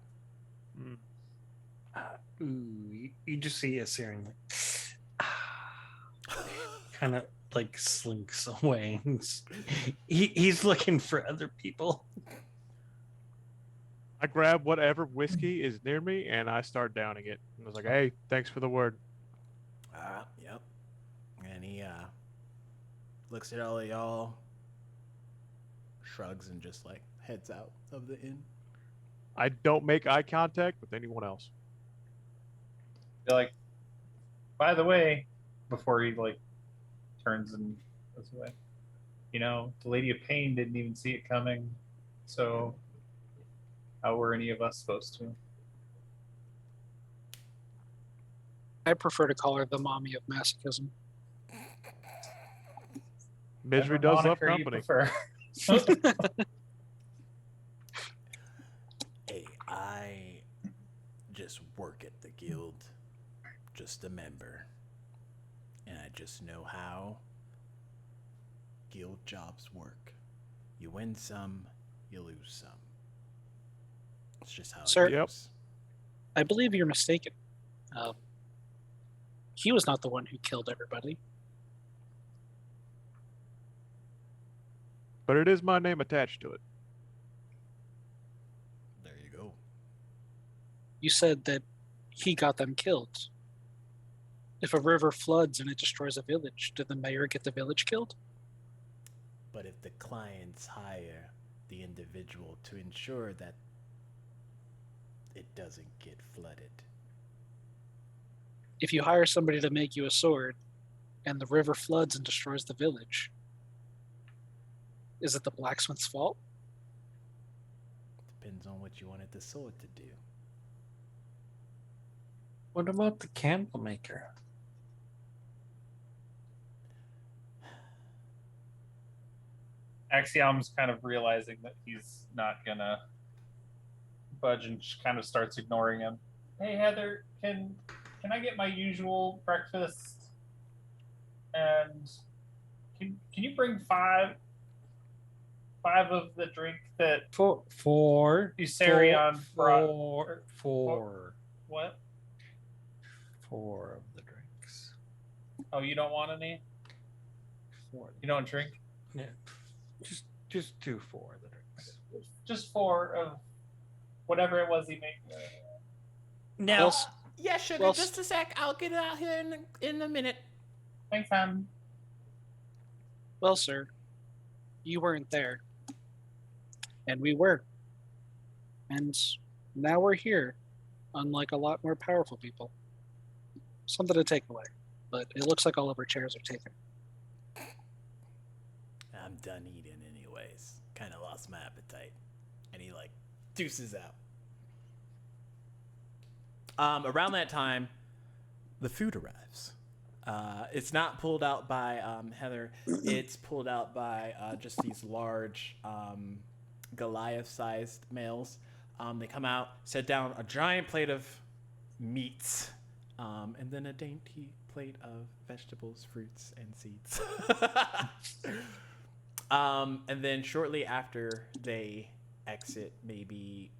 You just see Assyrian kind of like slinks away. He's looking for other people. I grab whatever whiskey is near me and I start downing it. And I was like, hey, thanks for the word. Yep. And he looks at all of y'all, shrugs, and just like heads out of the inn. I don't make eye contact with anyone else. They're like, by the way, before he like turns and goes away, you know, the Lady of Pain didn't even see it coming. So how were any of us supposed to? I prefer to call her the mommy of masochism. Misery Whatever does love moniker you company. prefer. Hey, I just work at the guild, just a member, and I just know how guild jobs work. You win some, you lose some. It's just how Sir? it goes. I believe you're mistaken. He was not the one who killed everybody. But it is my name attached to it. There you go. You said that he got them killed. If a river floods and it destroys a village, did the mayor get the village killed? But if the clients hire the individual to ensure that it doesn't get flooded. If you hire somebody to make you a sword and the river floods and destroys the village, is it the blacksmith's fault? Depends on what you wanted the sword to do. What about the candle maker? Axiom's kind of realizing that he's not gonna budge and kind of starts ignoring him. Hey Heather, can I get my usual breakfast? And can you bring five of the drink that Four. Usarion brought? Four What? Four of the drinks. Oh, you don't want any? Four. You don't drink? Yeah. Just do four of the drinks. Just 4 of whatever it was he made. Now, Yeah, sugar. Well, just a sec. I'll get it out here in a minute. Thanks, Sam. Well, sir, you weren't there. And we were. And now we're here, unlike a lot more powerful people. Something to take away. But it looks like all of our chairs are taken. I'm done eating anyways. Kind of lost my appetite. And he like deuces out. Around that time, the food arrives. It's not pulled out by Heather. It's pulled out by just these large Goliath-sized males. They come out, set down a giant plate of meats, and then a dainty plate of vegetables, fruits, and seeds. And then shortly after they exit, maybe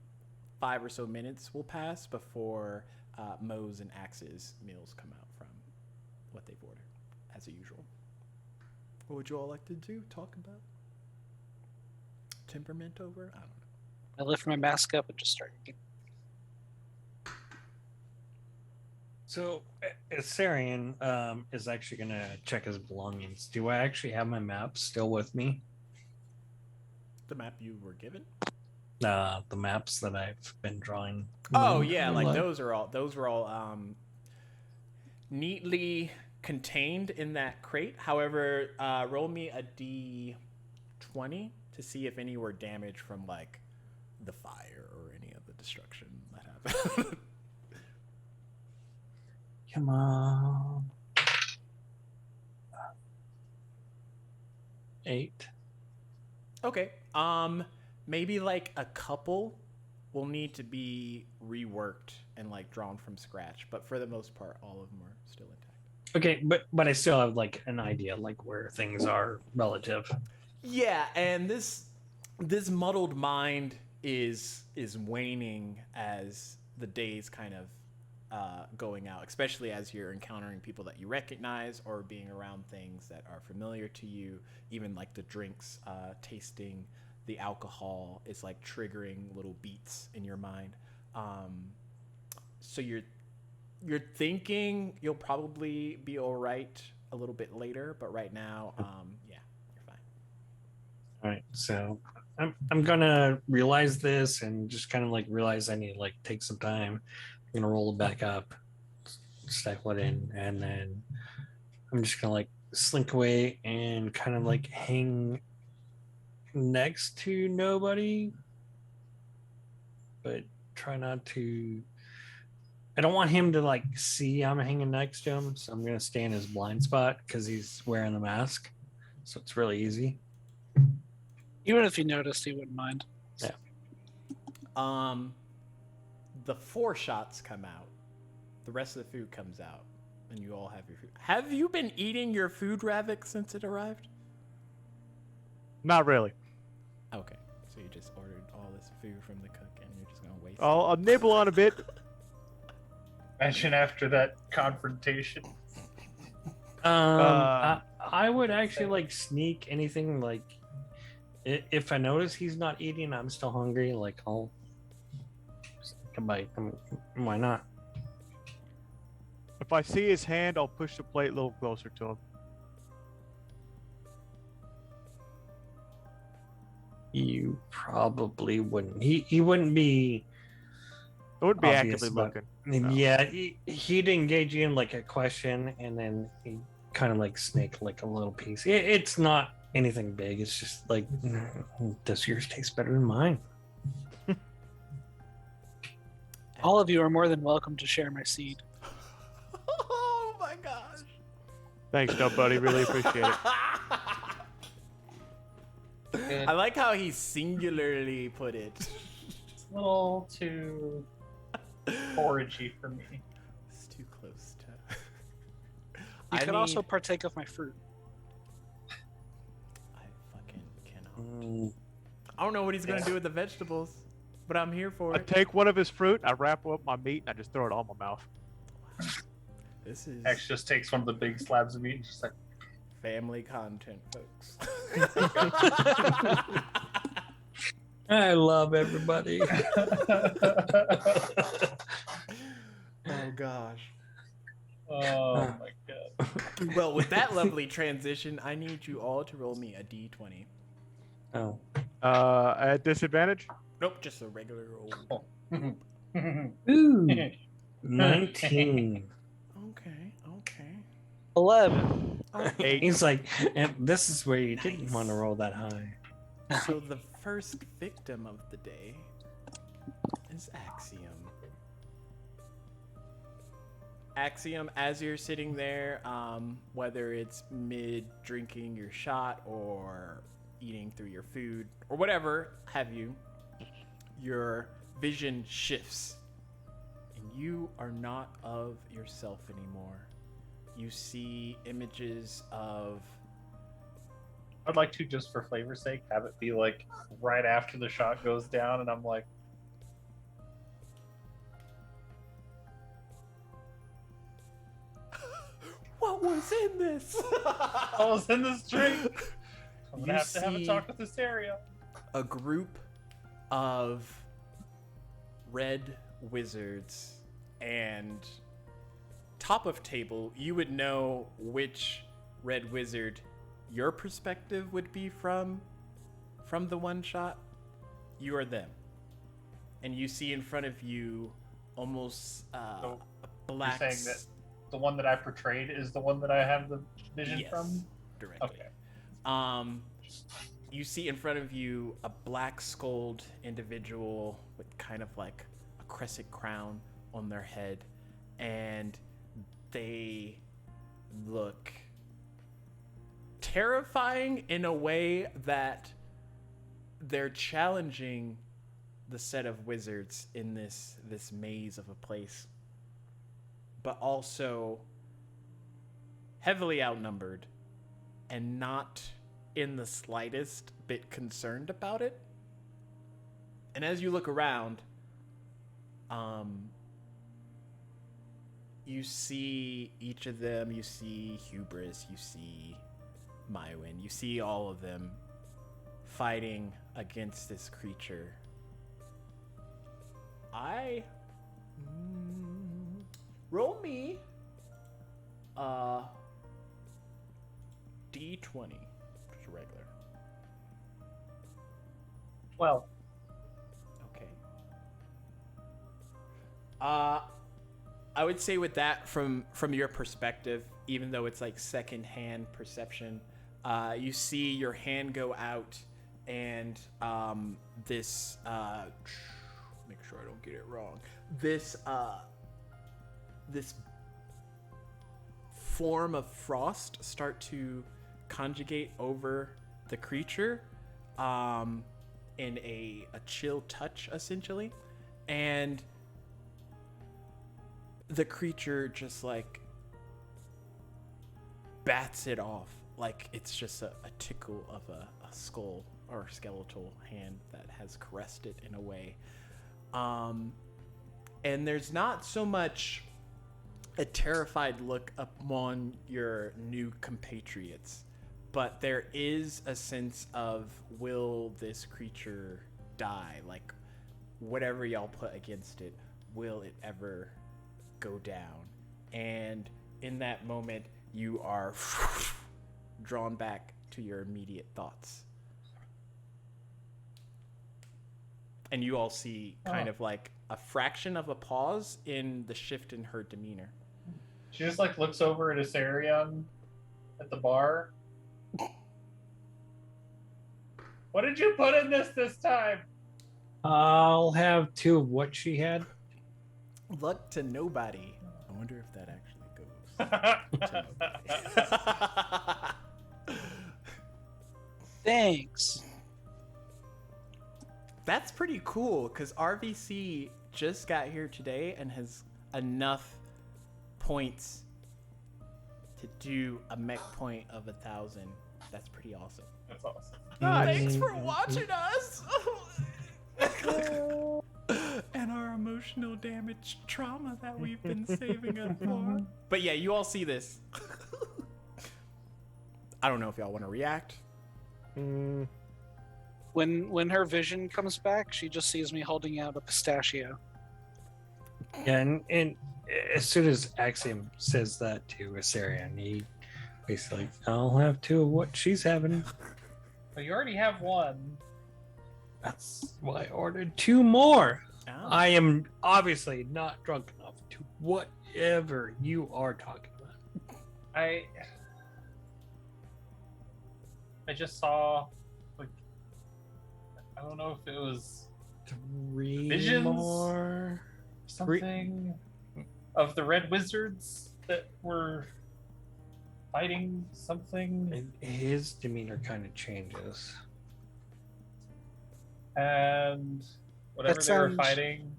5 or so minutes will pass before Moe's and Axe's meals come out from what they've ordered, as usual. What would you all like to do? Talk about? Temperament over? I don't know. I lift my mask up and just start eating. so Asarian is actually going to check his belongings. Do I actually have my map still with me? The map you were given? The maps that I've been drawing. Oh yeah, like those were all neatly contained in that crate. However, roll me a d20 to see if any were damaged from like the fire or any of the destruction that happened. Come on. 8. Okay. Maybe like a couple will need to be reworked and like drawn from scratch, but for the most part, all of them are still intact. Okay, but I still have like an idea like where things are relative. Yeah, and this muddled mind is waning as the days kind of going out, especially as you're encountering people that you recognize or being around things that are familiar to you. Even like the drinks, tasting the alcohol is like triggering little beats in your mind. So you're thinking you'll probably be all right a little bit later, but right now, yeah, you're fine. All right, so I'm gonna realize this and just kind of like realize I need to like take some time. I'm gonna roll it back up, cycle it in, and then I'm just gonna like slink away and kind of like hang next to nobody, but try not to. I don't want him to like see I'm hanging next to him, so I'm gonna stay in his blind spot because he's wearing the mask, so it's really easy. Even if he noticed, he wouldn't mind. Yeah. The 4 shots come out. The rest of the food comes out, and you all have your food. Have you been eating your food, Ravik, since it arrived? Not really. Okay, so you just ordered all this food from the cook, and you're just gonna waste it. I'll nibble on a bit. Imagine after that confrontation. I would actually like sneak anything like if I notice he's not eating, I'm still hungry. Like I'll take a bite. Why not? If I see his hand, I'll push the plate a little closer to him. You probably wouldn't. He wouldn't be. It would be Obvious, actively but- looking. Yeah, he'd engage you in like a question, and then he kind of like snake like a little piece. It's not anything big. It's just like, does yours taste better than mine? All of you are more than welcome to share my seed. gosh. Thanks, Nobody. Really appreciate it. I like how he singularly put it. It's a little too foragey for me. It's too close to. You could also partake of my fruit. I fucking cannot. Mm, I don't know what he's gonna do with the vegetables, but I'm here for I it. take one of his fruit, I wrap up my meat, and I just throw it all in my mouth. This is X just takes one of the big slabs of meat and just like, family content, folks. I love everybody. Oh gosh. oh my god. Well, with that lovely transition, I need you all to roll me a d20. Oh. At disadvantage? Nope, just a regular roll. Ooh. 19. Okay, okay. 11. Eight. He's like, and this is where you didn't want to roll that high. So the first victim of the day is Axiom. Axiom, as you're sitting there, whether it's mid drinking your shot or eating through your food or whatever have you, your vision shifts and you are not of yourself anymore. You see images of I'd like to, just for flavor's sake, have it be like right after the shot goes down, and I'm like, what was in this? I was in this drink. I'm gonna You have to have a see- talk with this area. A group of red wizards, and top of table, you would know which red wizard your perspective would be from the one shot. You are them, and you see in front of you almost So a black. You're saying that the one that I portrayed is the one that I have the vision Yes, from? directly. Okay. You see in front of you a black skulled individual with kind of like a crescent crown on their head, and they look terrifying in a way that they're challenging the set of wizards in this maze of a place, but also heavily outnumbered and not in the slightest bit concerned about it. And as you look around, you see each of them. You see Hubris, you see Mywin, you see all of them fighting against this creature. Roll me D20, just regular. Well, Okay. I would say with that, from your perspective, even though it's like secondhand perception, you see your hand go out, and this make sure I don't get it wrong. This form of frost start to conjugate over the creature, in a chill touch, essentially, and the creature just like bats it off like it's just a tickle of a skull or skeletal hand that has caressed it in a way. And there's not so much a terrified look upon your new compatriots, but there is a sense of, will this creature die? Like, whatever y'all put against it, will it ever go down? And in that moment, you are drawn back to your immediate thoughts. And you all see kind of like a fraction of a pause in the shift in her demeanor. she just like looks over at Asarion at the bar. What did you put in this time? I'll have 2 of what she had. Luck to nobody. I wonder if that actually goes. Thanks. That's pretty cool because RVC just got here today and has enough points to do a mech point of 1,000. That's pretty awesome. That's awesome. Thanks for watching us and our emotional damage trauma that we've been saving up for. But yeah, you all see this. I don't know if y'all want to react. When her vision comes back, she just sees me holding out a pistachio. Yeah, and as soon as Axiom says that to Asarian, he basically, I'll have two of what she's having. But you already have one. That's why I ordered two more. Oh. I am obviously not drunk enough to whatever you are talking about. I just saw, like, I don't know if it was Three Visions? more. something of the Red Wizards that were fighting something, And his demeanor kind of changes. and whatever That they were sounds- fighting,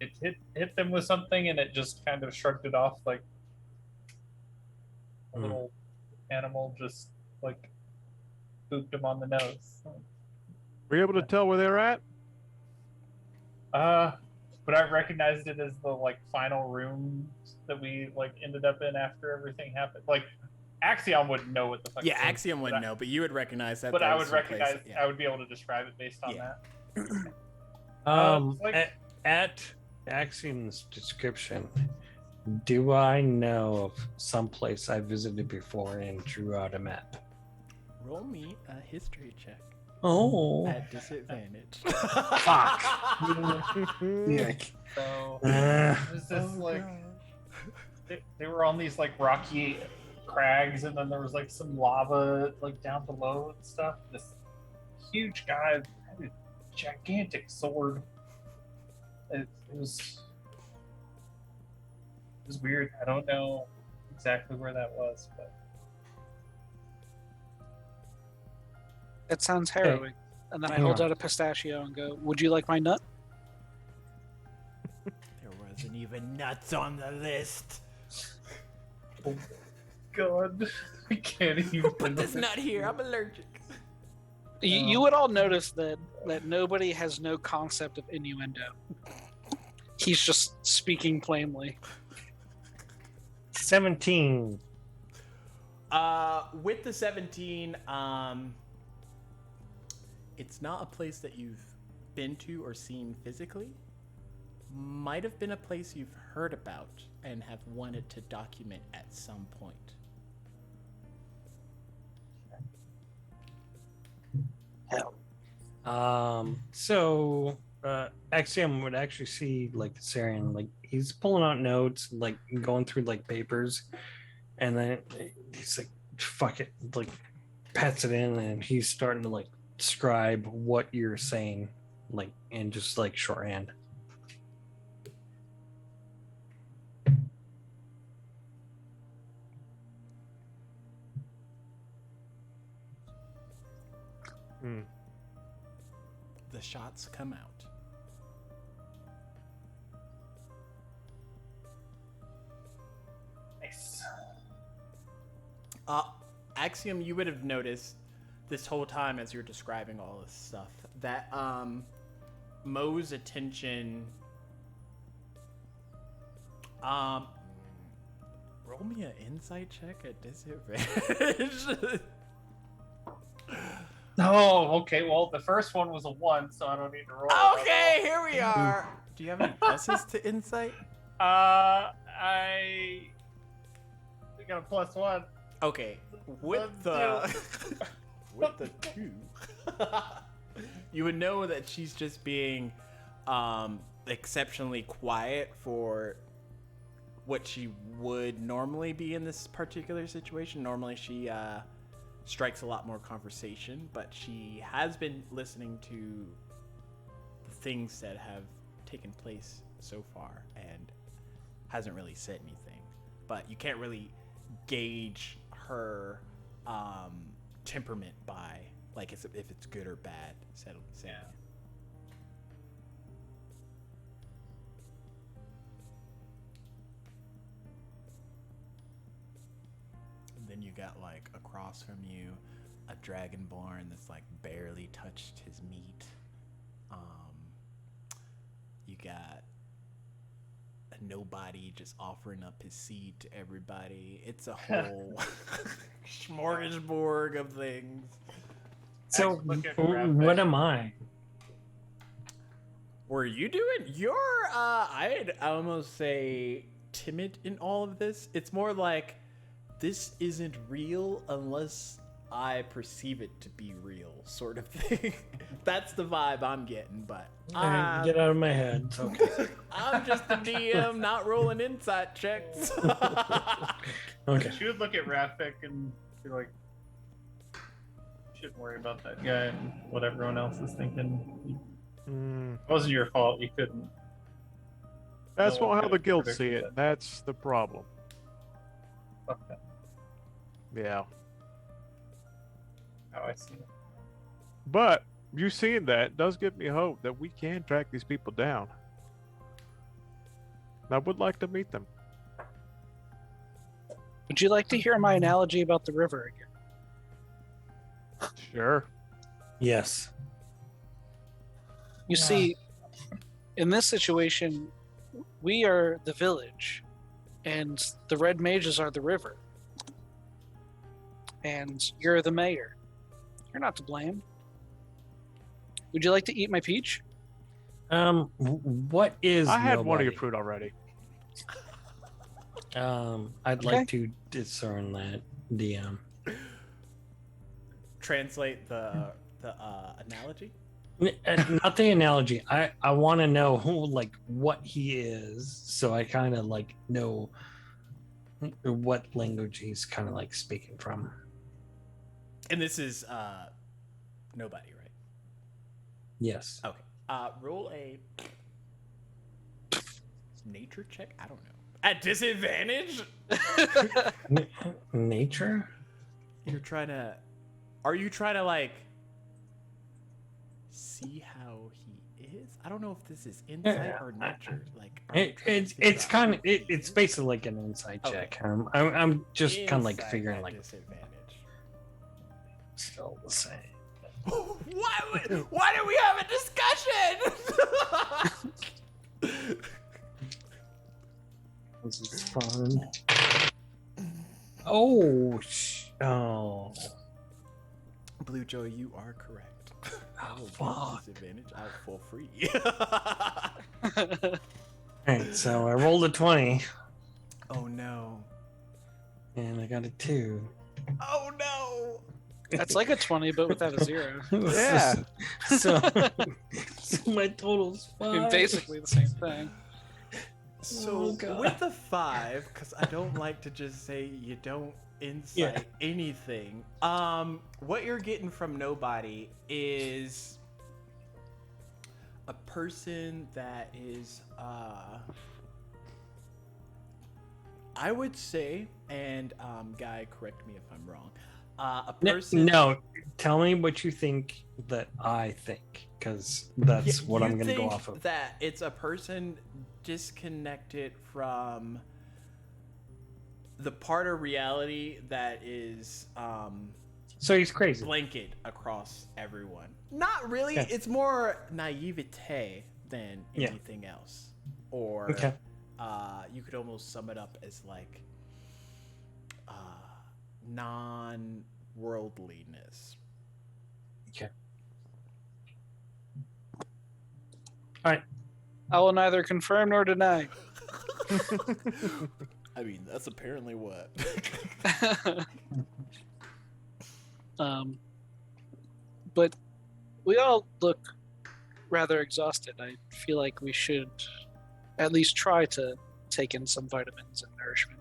it hit them with something, and it just kind of shrugged it off like a little animal just like booped him on the nose. Were you able to tell where they were at? But I recognized it as the like final room that we like ended up in after everything happened. Like Axiom wouldn't know what the fuck. Yeah, it was, Axiom wouldn't know, but you would recognize that. But that I was would the place, recognize. yeah. I would be able to describe it based on Yeah. that. Like- At Axiom's description, do I know of some place I visited before and drew out a map? Roll me a history check Oh, at disadvantage. Fuck. yeah. So Uh, it was this like they were on these like rocky crags, and then there was like some lava like down below and stuff. This huge guy had a gigantic sword. It was weird. I don't know exactly where that was, but That sounds harrowing. And then I hold out a pistachio and go, "Would you like my nut?" There wasn't even nuts on the list. God, I can't even Put this nut here. I'm allergic. You would all notice that nobody has no concept of innuendo. He's just speaking plainly. 17. With the 17, it's not a place that you've been to or seen physically. Might have been a place you've heard about and have wanted to document at some point. So Axiom would actually see like the Sarian, like he's pulling out notes, like going through like papers, and then he's like, fuck it, like pats it in, and he's starting to like describe what you're saying, like in just like shorthand. The shots come out. nice. Axiom, you would have noticed this whole time as you're describing all this stuff that Mo's attention. Roll me an insight check at disadvantage. Oh, okay. Well, the first one was a 1, so I don't need to roll. Okay, here we are. Do you have any pluses to insight? I got a +1. Okay, with the with the 2, you would know that she's just being exceptionally quiet for what she would normally be in this particular situation. Normally, she strikes a lot more conversation, but she has been listening to the things that have taken place so far, and hasn't really said anything, but you can't really gauge her temperament by like if it's good or bad. Saying Yeah. And then you got like across from you a dragonborn that's like barely touched his meat. You got a nobody just offering up his seed to everybody. It's a whole smorgasbord of things. So, Look at what graphic. am I? Were you doing? You're I'd almost say timid in all of this. It's more like this isn't real unless I perceive it to be real, sort of thing. That's the vibe I'm getting, but Alright, get out of my head. It's okay. I'm just a DM, not rolling insight checks. Okay. She would look at Rafik and be like, "You shouldn't worry about that guy and what everyone else is thinking. It wasn't your fault. You couldn't." That's No one not how could the have guild predicted see it. that. That's the problem. Fuck that. Yeah. How I see it. But you seeing that does give me hope that we can track these people down. I would like to meet them. Would you like to hear my analogy about the river again? Sure. Yes. You see, in this situation, we are the village, and the red mages are the river. And you're the mayor. You're not to blame. Would you like to eat my peach? What is I had one of your nobody? fruit already. I'd Okay. like to discern that, DM. Translate the analogy. Not the analogy. I want to know who, like, what he is, so I kind of like know what language he's kind of like speaking from. And this is nobody, right? Yes. Okay. Roll a nature check. I don't know. At disadvantage. Nature. You're trying to. Are you trying to like see how he is? I don't know if this is insight or nature. Like are you trying to figure It's out kind who of he is? it's basically like an inside Okay. check. I'm just kind of like Insight figuring at like disadvantage. still the same. Why do we have a discussion? This is fun. Oh. Blue Joy, you are correct. I will fuck. give disadvantage out for free. Alright, so I rolled a 20 Oh no. and I got a 2. Oh no. That's like a 20, but without a 0. Yeah. so, so my total's 5. I mean, basically the same thing. So Oh, God. with the 5, because I don't like to just say you don't insight anything. What you're getting from nobody is a person that is I would say, and Guy, correct me if I'm wrong. A person. No, tell me what you think that I think, because that's what I'm You going to go think off of. That it's a person disconnected from the part of reality that is So he's crazy. blanket across everyone. Not really. Okay. It's more naivete than Yeah. anything else. Or Okay. you could almost sum it up as like non-worldliness. Okay. All right. I will neither confirm nor deny. I mean, that's apparently what. But we all look rather exhausted. I feel like we should at least try to take in some vitamins and nourishment.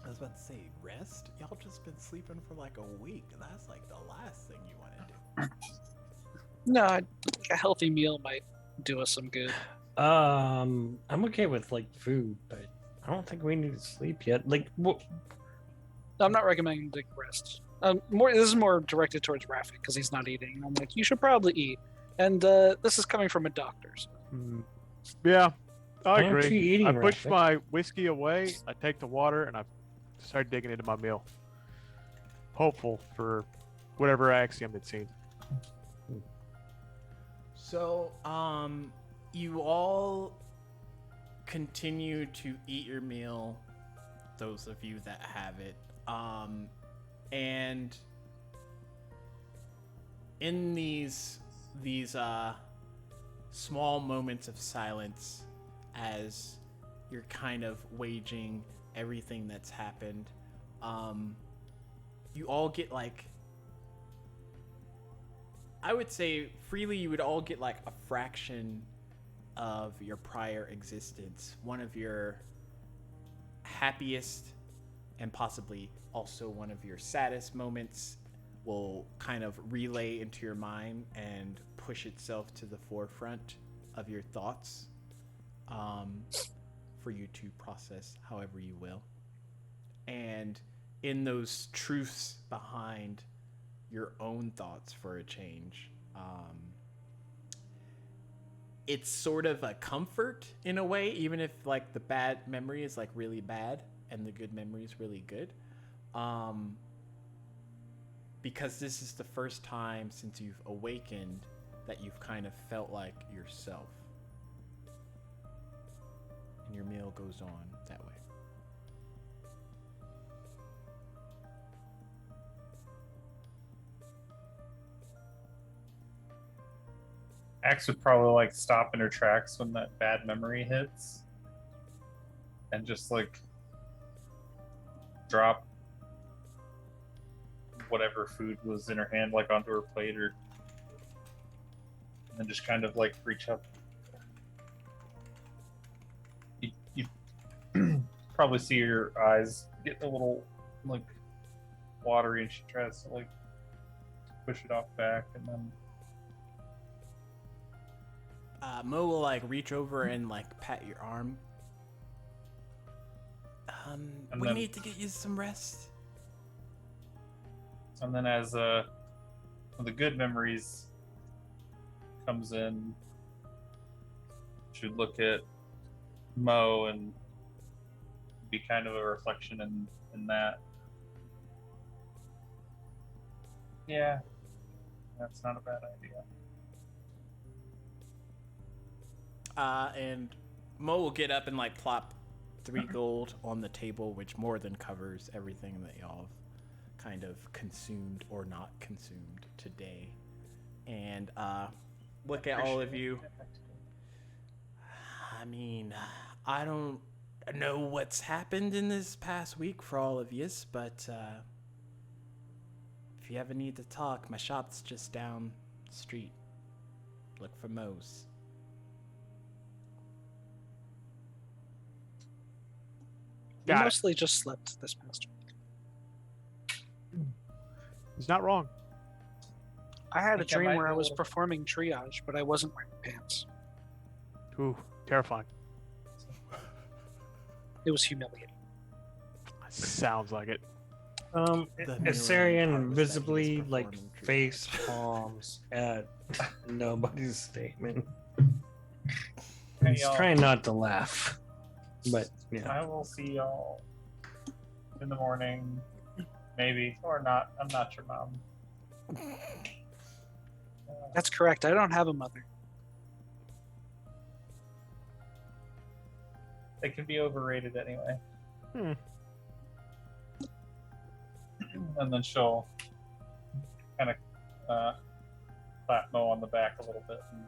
I was about to say, rest? Y'all just been sleeping for like a week. That's like the last thing you want to do. No, a healthy meal might do us some good. I'm okay with like food, but I don't think we need to sleep yet. Like, I'm not recommending rest. This is more directed towards Rafik because he's not eating. I'm like, you should probably eat. And this is coming from a doctor. So. Yeah, I Why aren't agree. you eating, I push Rafik? my whiskey away. I take the water and I start digging into my meal. Hopeful for whatever axiom it's seen. So, you all continue to eat your meal, those of you that have it. And in these small moments of silence, as you're kind of waging everything that's happened, you all get like, I would say freely you would all get like a fraction of your prior existence. One of your happiest and possibly also one of your saddest moments will kind of relay into your mind and push itself to the forefront of your thoughts, for you to process however you will. And in those truths behind your own thoughts for a change, it's sort of a comfort in a way, even if like the bad memory is like really bad and the good memory is really good, because this is the first time since you've awakened that you've kind of felt like yourself, and your meal goes on that way. Axe would probably like stop in her tracks when that bad memory hits, and just like drop whatever food was in her hand like onto her plate, or and then just kind of like reach up. You probably see her eyes get a little like watery, and she tries to like push it off back, and then Mo will like reach over and like pat your arm. And We then- need to get you some rest. And then as one of the good memories comes in, should look at Mo and be kind of a reflection in that. Yeah, that's not a bad idea. And Mo will get up and like plop 3 gold on the table, which more than covers everything that y'all have kind of consumed or not consumed today. And look at all of you. I mean, I don't know what's happened in this past week for all of yous, but if you ever need to talk, my shop's just down the street. Look for Mo's. We Got it. mostly just slept this past week. He's not wrong. I had a think I dream might where I be a was little- performing triage, but I wasn't wearing pants. Ooh, terrifying. It was humiliating. Sounds like it. The mirror part Assyrian was that he visibly was like performing triage. face palms at nobody's statement. Hey, He's y'all. trying not to laugh, but yeah. I will see y'all in the morning, maybe or not. I'm not your mom. That's correct. I don't have a mother. They can be overrated anyway. Hmm. And then she'll kind of clap Mo on the back a little bit and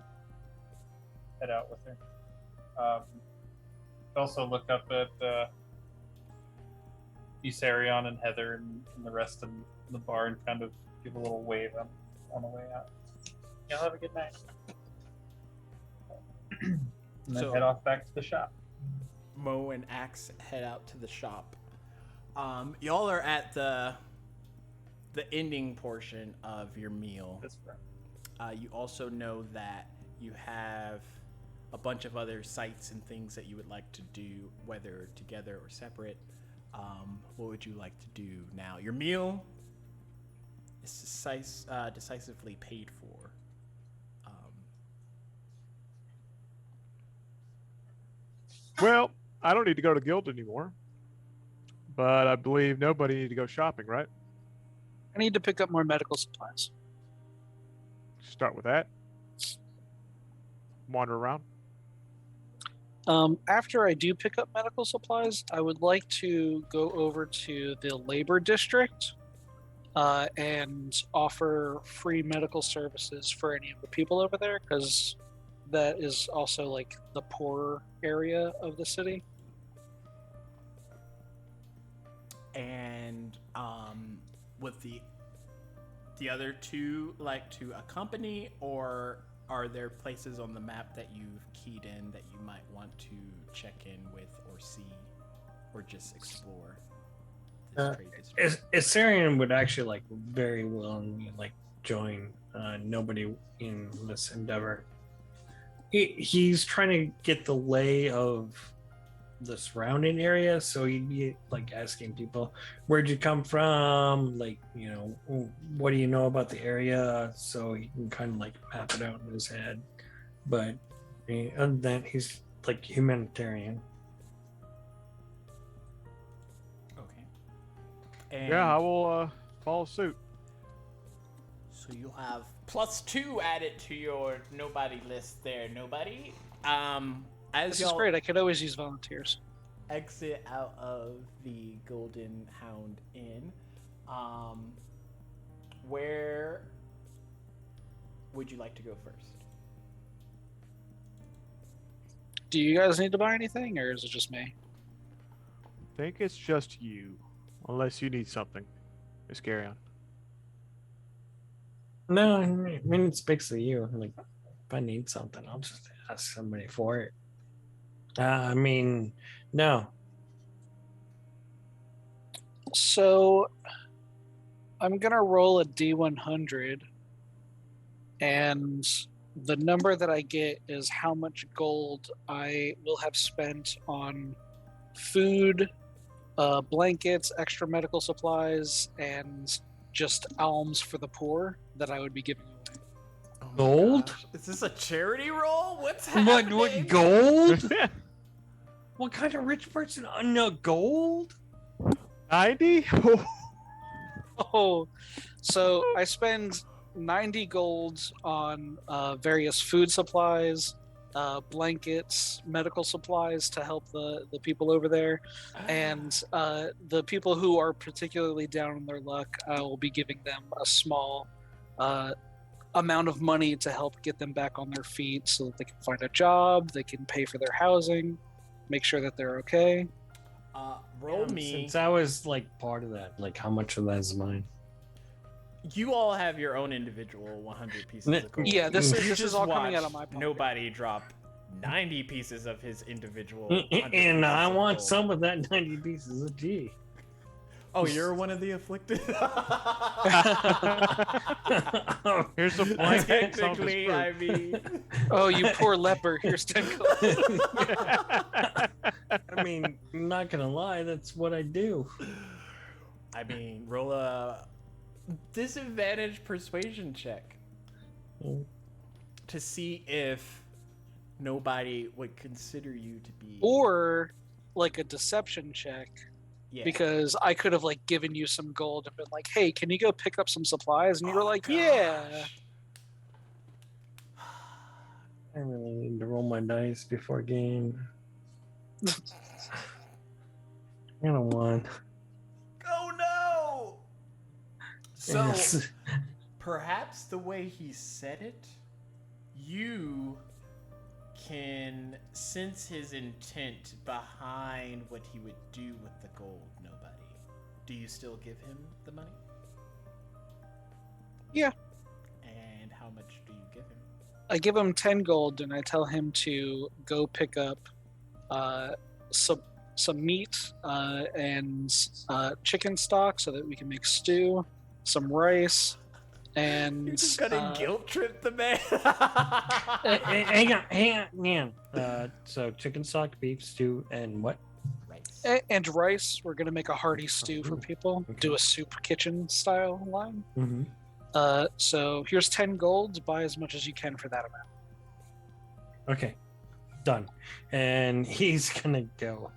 head out with her. Also look up at Isarion and Heather and the rest of the bar and kind of give a little wave on the way out. Y'all have a good night. And then So- head off back to the shop. Mo and Axe head out to the shop. Y'all are at the ending portion of your meal. That's right. You also know that you have a bunch of other sites and things that you would like to do, whether together or separate. What would you like to do now? Your meal is decisively paid for. Well, I don't need to go to guild anymore, but I believe nobody need to go shopping, right? I need to pick up more medical supplies. Start with that. Wander around. After I do pick up medical supplies, I would like to go over to the labor district and offer free medical services for any of the people over there, because that is also like the poorer area of the city. And with the other two like to accompany, or are there places on the map that you've keyed in that you might want to check in with or see or just explore this trade district? Assyrian would actually like very willingly like join nobody in this endeavor. He's trying to get the lay of the surrounding area, so he'd be like asking people, where'd you come from, like, you know, what do you know about the area, so he can kind of like map it out in his head. But other than that, he's like humanitarian. Okay. And Yeah, I will follow suit. so you'll have +2 added to your nobody list there. Nobody. As This is y'all great. I could always use volunteers. exit out of the Golden Hound Inn, where would you like to go first? Do you guys need to buy anything, or is it just me? I think it's just you, unless you need something. Let's carry on. No, I mean it's basically you. Like, if I need something, I'll just ask somebody for it. I mean, no. So I'm gonna roll a D100, and the number that I get is how much gold I will have spent on food, blankets, extra medical supplies, and just alms for the poor that I would be giving away. Oh my Gold? gosh. Is this a charity roll? What's happening? What gold? What kind of rich person? No gold? 90? Oh, so I spend 90 gold on various food supplies, blankets, medical supplies to help the people over there, and the people who are particularly down on their luck, I will be giving them a small amount of money to help get them back on their feet so that they can find a job, they can pay for their housing, make sure that they're okay. Roll me. Since I was like part of that, like how much of that is mine? You all have your own individual 100 pieces of gold. Yeah, this You is just all coming out watched of my pocket. Nobody drop 90 pieces of his individual. 100 And pieces I of want gold. some of that 90 pieces of tea. Oh, you're one of the afflicted. Here's a blanket. some of his Technically, fruit. I mean. Oh, you poor leper, here's 10 gold. I mean, I'm not gonna lie, that's what I do. I mean, roll a disadvantage persuasion check to see if nobody would consider you to be. Or like a deception check, Yeah. because I could have like given you some gold and been like, hey, can you go pick up some supplies? And you were Oh, like, gosh. yeah. I really need to roll my dice before game. I don't want. Oh no! So Yes. perhaps the way he said it, you can sense his intent behind what he would do with the gold. Nobody. Do you still give him the money? Yeah. And how much do you give him? I give him 10 gold and I tell him to go pick up some meat and chicken stock so that we can make stew, some rice, And You're just gonna guilt trip the man. hang on. So chicken stock, beef stew, and what? Rice. and rice. We're gonna make a hearty stew for Ooh, people. okay. Do a soup kitchen style line. Mm-hmm. So here's 10 gold. Buy as much as you can for that amount. Okay, done. And he's gonna go,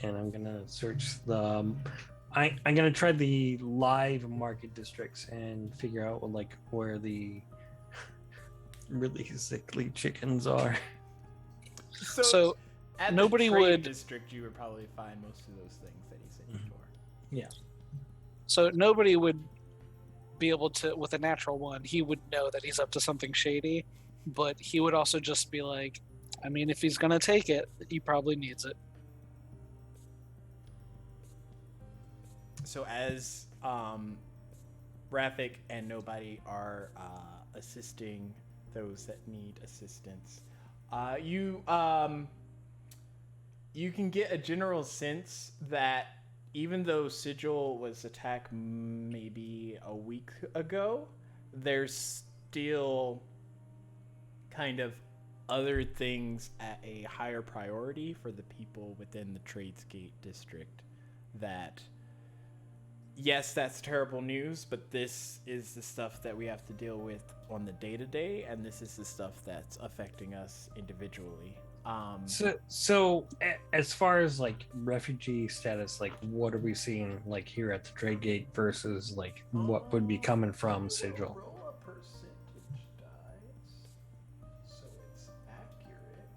and I'm gonna search the. I'm gonna try the live market districts and figure out where the really sickly chickens are. So at nobody the trade would- district, you would probably find most of those things that he said before. So nobody would be able to, with a natural one, he would know that he's up to something shady, but he would also just be like, I mean, if he's gonna take it, he probably needs it. So as Rafik and Nobody are assisting those that need assistance, you can get a general sense that even though Sigil was attacked maybe a week ago, there's still kind of other things at a higher priority for the people within the Tradesgate district that, yes, that's terrible news, but this is the stuff that we have to deal with on the day-to-day, and this is the stuff that's affecting us individually. So as far as refugee status, what are we seeing here at the trade gate versus what would be coming from Sigil? Roll a percentage dice, so it's accurate.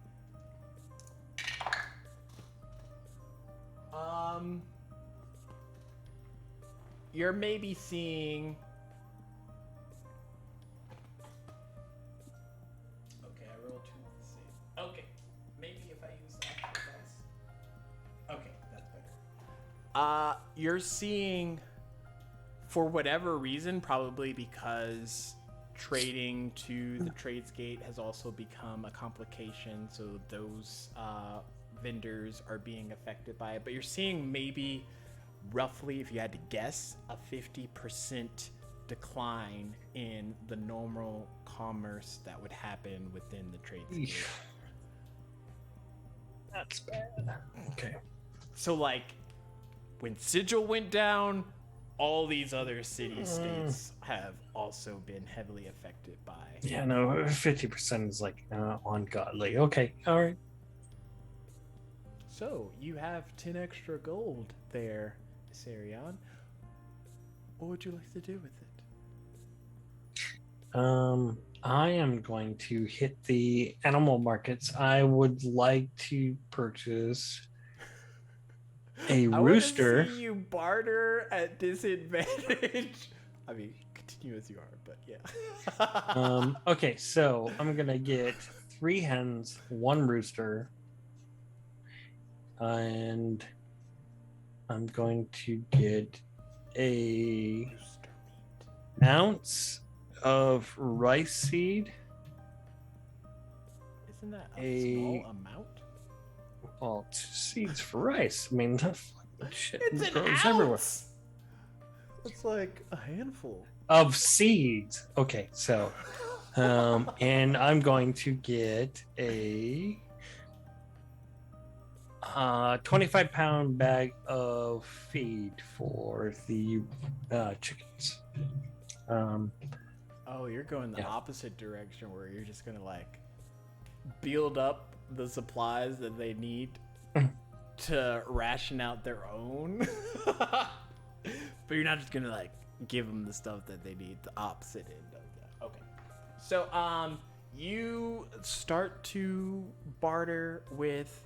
You're maybe seeing. Okay, I rolled 2 of the same. Okay, maybe if I use the actual dice. Okay, that's better. You're seeing, for whatever reason, probably because trading to the Tradesgate has also become a complication, so those vendors are being affected by it. But you're seeing maybe, roughly, if you had to guess, a 50% decline in the normal commerce that would happen within the Tradesgate. That's bad. Okay. So, when Sigil went down, all these other city-states have also been heavily affected by. Yeah, no, 50% is ungodly. Okay, all right. So, you have 10 extra gold there, Sarion. What would you like to do with it? I am going to hit the animal markets. I would like to purchase a rooster. I want to see you barter at disadvantage. I mean, continue as you are, but yeah. Okay, so I'm gonna get 3 hens, 1 rooster, and I'm going to get a ounce of rice seed. Isn't that a A- small amount? Well, 2 seeds for rice. I mean, that fucking shit It's an grows ounce. everywhere. It's like a handful. Of seeds. Okay, so, and I'm going to get a 25-pound bag of feed for the chickens. Oh, you're going the Yeah. opposite direction where you're just gonna build up the supplies that they need to ration out their own. But you're not just gonna give them the stuff that they need. The opposite end of that. Okay. So you start to barter with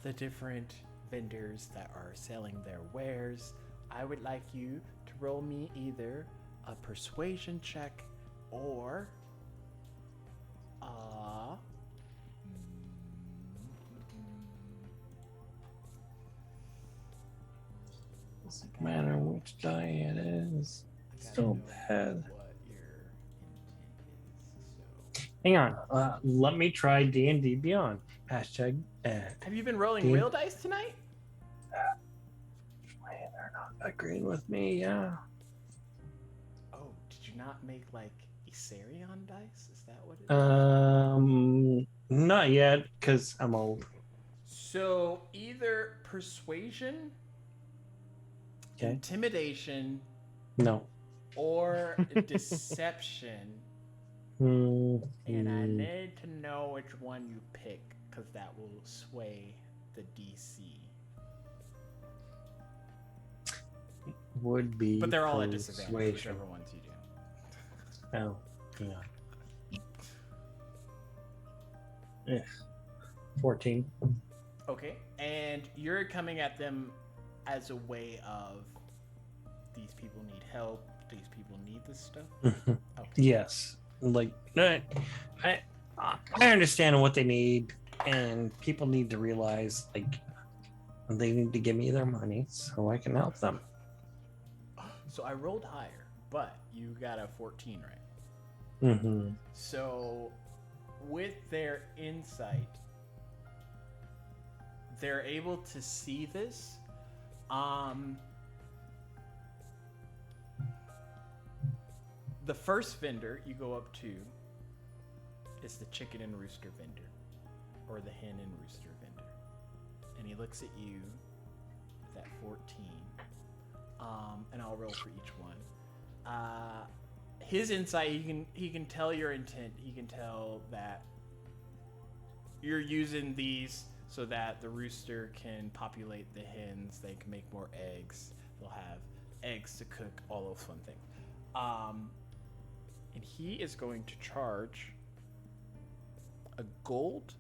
the different vendors that are selling their wares. I would like you to roll me either a persuasion check or Doesn't matter which die it is. I gotta Still know bad. what your intent is. So, Hang on. Let me try D&D Beyond. Hashtag ad. have you been rolling Dude. real dice tonight? They're not agreeing with me. Yeah. Oh, did you cannot make like Isarion dice? Is that what it is? Not yet, because I'm old. So either persuasion, Okay. intimidation, No. or deception. Mm, And I need to know which one you pick, because that will sway the DC. would be. But they're all at disadvantage, persuasion. whichever ones you do. Oh, yeah. 14. Okay, and you're coming at them as a way of these people need help, these people need this stuff? Okay. Yes. Like, I understand what they need, and people need to realize, like, they need to give me their money so I can help them. So I rolled higher, but you got a 14, right? Mm-hmm. So with their insight, they're able to see this. The first vendor you go up to is the chicken and rooster vendor, or the hen and rooster vendor, and he looks at you with that 14. And I'll roll for each one. His insight, he can tell your intent. He can tell that you're using these so that the rooster can populate the hens. They can make more eggs. They'll have eggs to cook, all those fun things. And he is going to charge a gold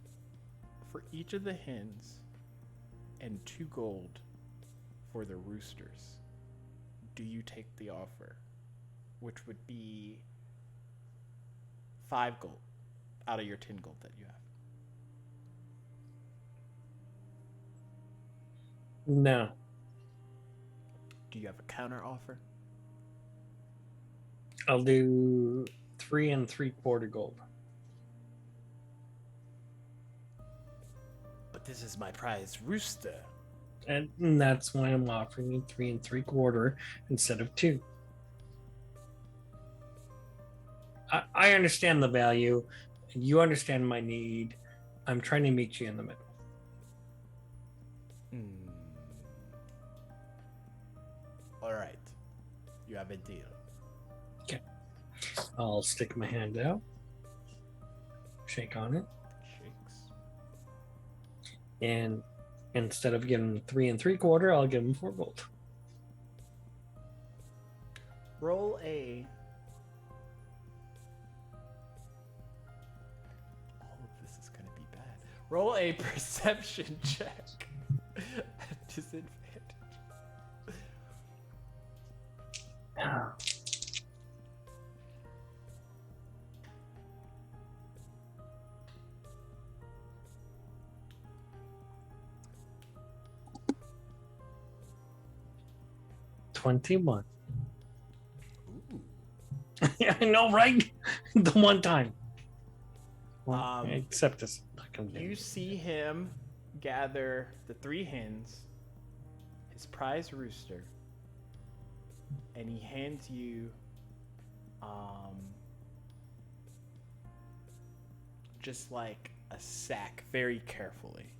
for each of the hens and 2 gold for the roosters. Do you take the offer? Which would be 5 gold out of your 10 gold that you have. No. Do you have a counter offer? I'll do 3 3/4 gold. But this is my prize rooster. And that's why I'm offering you 3 3/4 instead of 2. I understand the value. You understand my need. I'm trying to meet you in the middle. All right. You have a deal. Okay. I'll stick my hand out. Shake on it. Shakes. And instead of giving him 3 3/4, I'll give him 4 gold. Roll a... All of this is going to be bad. Roll a perception check. At disadvantage. Ah. $21. Ooh. Yeah, I know, right? The one time. Well, Um, except this. You see him gather the 3 hens, his prize rooster, and he hands you just like a sack very carefully.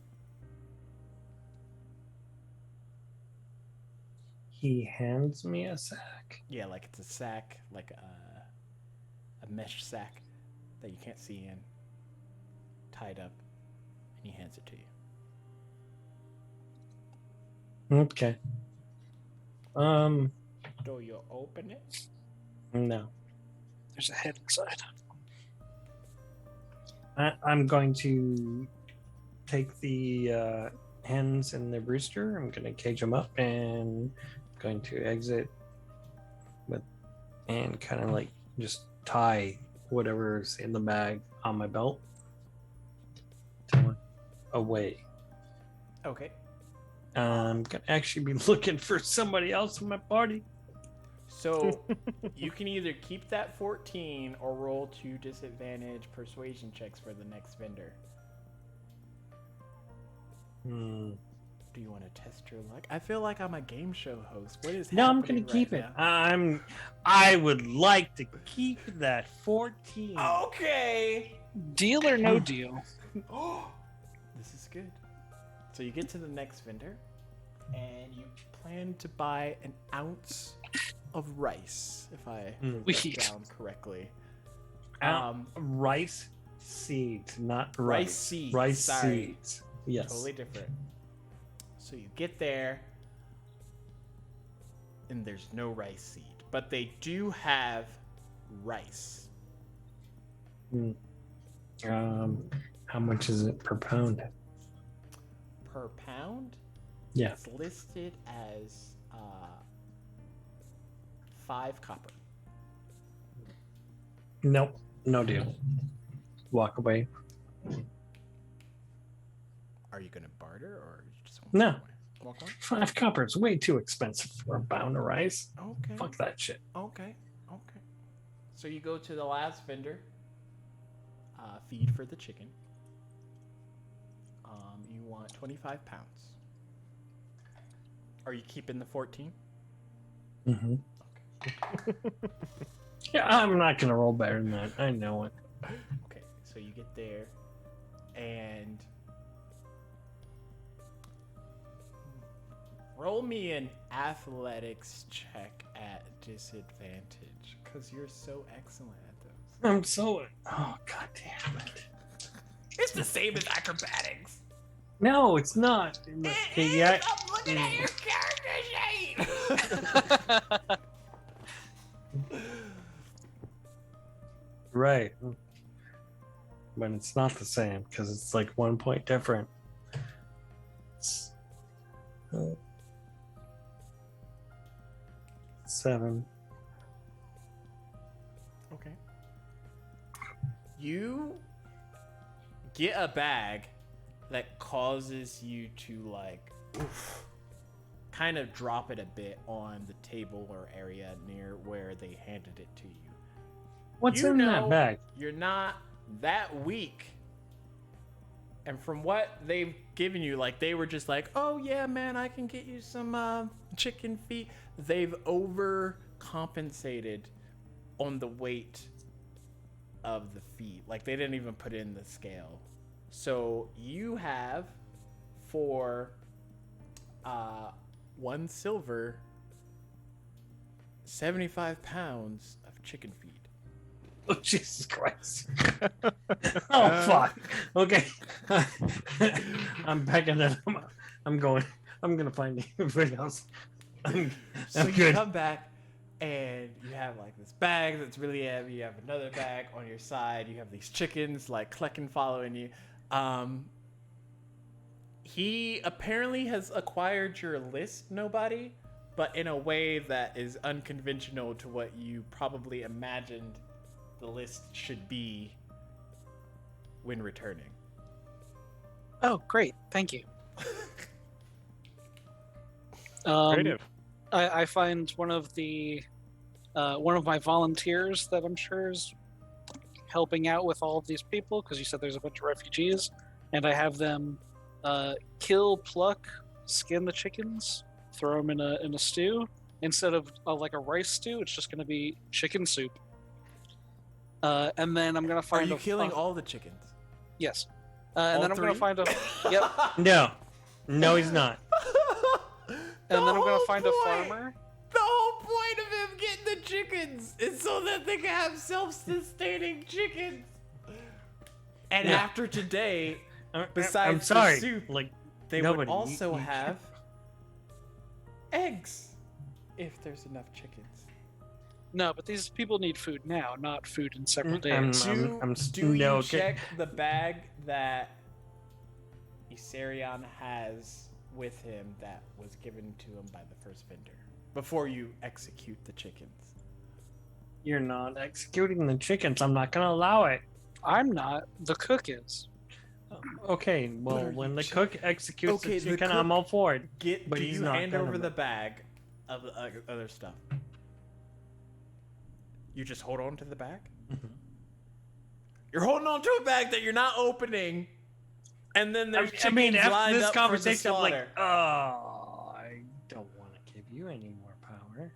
He hands me a sack. Yeah, like it's a sack, like a mesh sack that you can't see in, tied up, and he hands it to you. Okay. Do you open it? No. There's a head inside. I'm going to take the hens and the rooster. I'm going to cage them up and going to exit with and kind of like just tie whatever's in the bag on my belt away. Okay. I'm going to actually be looking for somebody else in my party. So you can either keep that 14 or roll 2 disadvantage persuasion checks for the next vendor. Do you want to test your luck? I feel like I'm a game show host. What is No, I'm happening gonna keep right it. now? I would like to keep that 14. Okay. Deal or no deal? Oh, this is good. So you get to the next vendor, and you plan to buy an ounce of rice, if I wrote that Sweet. down correctly. Rice seeds, not Rice seeds, Rice sorry. seeds. Yes. Totally different. So you get there, and there's no rice seed, but they do have rice. How much is it per pound? Per pound? Yeah. It's listed as 5 copper. Nope. No deal. Walk away. Are you gonna barter, or you just want No. to walk away? 5 copper is way too expensive for a pound of rice. Okay. Fuck that shit. Okay. So you go to the last vendor. Feed for the chicken. You want 25 pounds. Are you keeping the 14? Mm-hmm. Yeah, I'm not gonna roll better than that. I know it. Okay, so you get there, and roll me an athletics check at disadvantage, because you're so excellent at those. I'm so. Oh god damn it! It's the same as acrobatics. No, it's not. Okay, yeah. I'm looking at your character sheet. Right. But it's not the same because it's like 1 point different. It's, 7. Okay. You get a bag that causes you to like kind of drop it a bit on the table or area near where they handed it to you. What's You in know that bag? You're not that weak. And from what they've given you, like they were just like, oh yeah, man, I can get you some chicken feet. They've overcompensated on the weight of the feet. Like they didn't even put in the scale. So you have for 1 silver, 75 pounds of chicken feet. Oh Jesus Christ! Oh fuck! Okay, I'm packing it. I'm going. I'm gonna find everybody else. I'm So you good. come back and you have like this bag that's really heavy. You have another bag on your side. You have these chickens like clucking following you. He apparently has acquired your list, nobody, but in a way that is unconventional to what you probably imagined the list should be when returning. Oh, great. Thank you. Creative. I find one of my volunteers that I'm sure is helping out with all of these people, because you said there's a bunch of refugees, and I have them kill, pluck, skin the chickens, throw them in a stew. Instead of like a rice stew, it's just going to be chicken soup. And then I'm going to Are find you killing all the chickens? Yes. All And then I'm going to 3? find a yep. No, he's not. And then I'm going whole to find a point- farmer. The whole point of him getting the chickens is so that they can have self-sustaining chickens. And Yeah. after today, I'm Besides the sorry. soup, Like they nobody. would also you- have eggs if there's enough chickens. No, but these people need food now, not food in several I'm- days. Do no, you okay. check the bag that Isarion has with him that was given to him by the first vendor before you execute the chickens? You're not executing the chickens. I'm not gonna allow it. I'm not. The cook is. Okay, well, are when you the ch- cook executes Okay, the the chicken, cook- I'm all for it. Do But he's you not hand gonna over be- the bag of the other stuff? You just hold on to the bag? Mhm. You're holding on to a bag that you're not opening, And then there's I mean, chickens after lined this up conversation, I'm for the like, slaughter. oh, I don't want to give you any more power.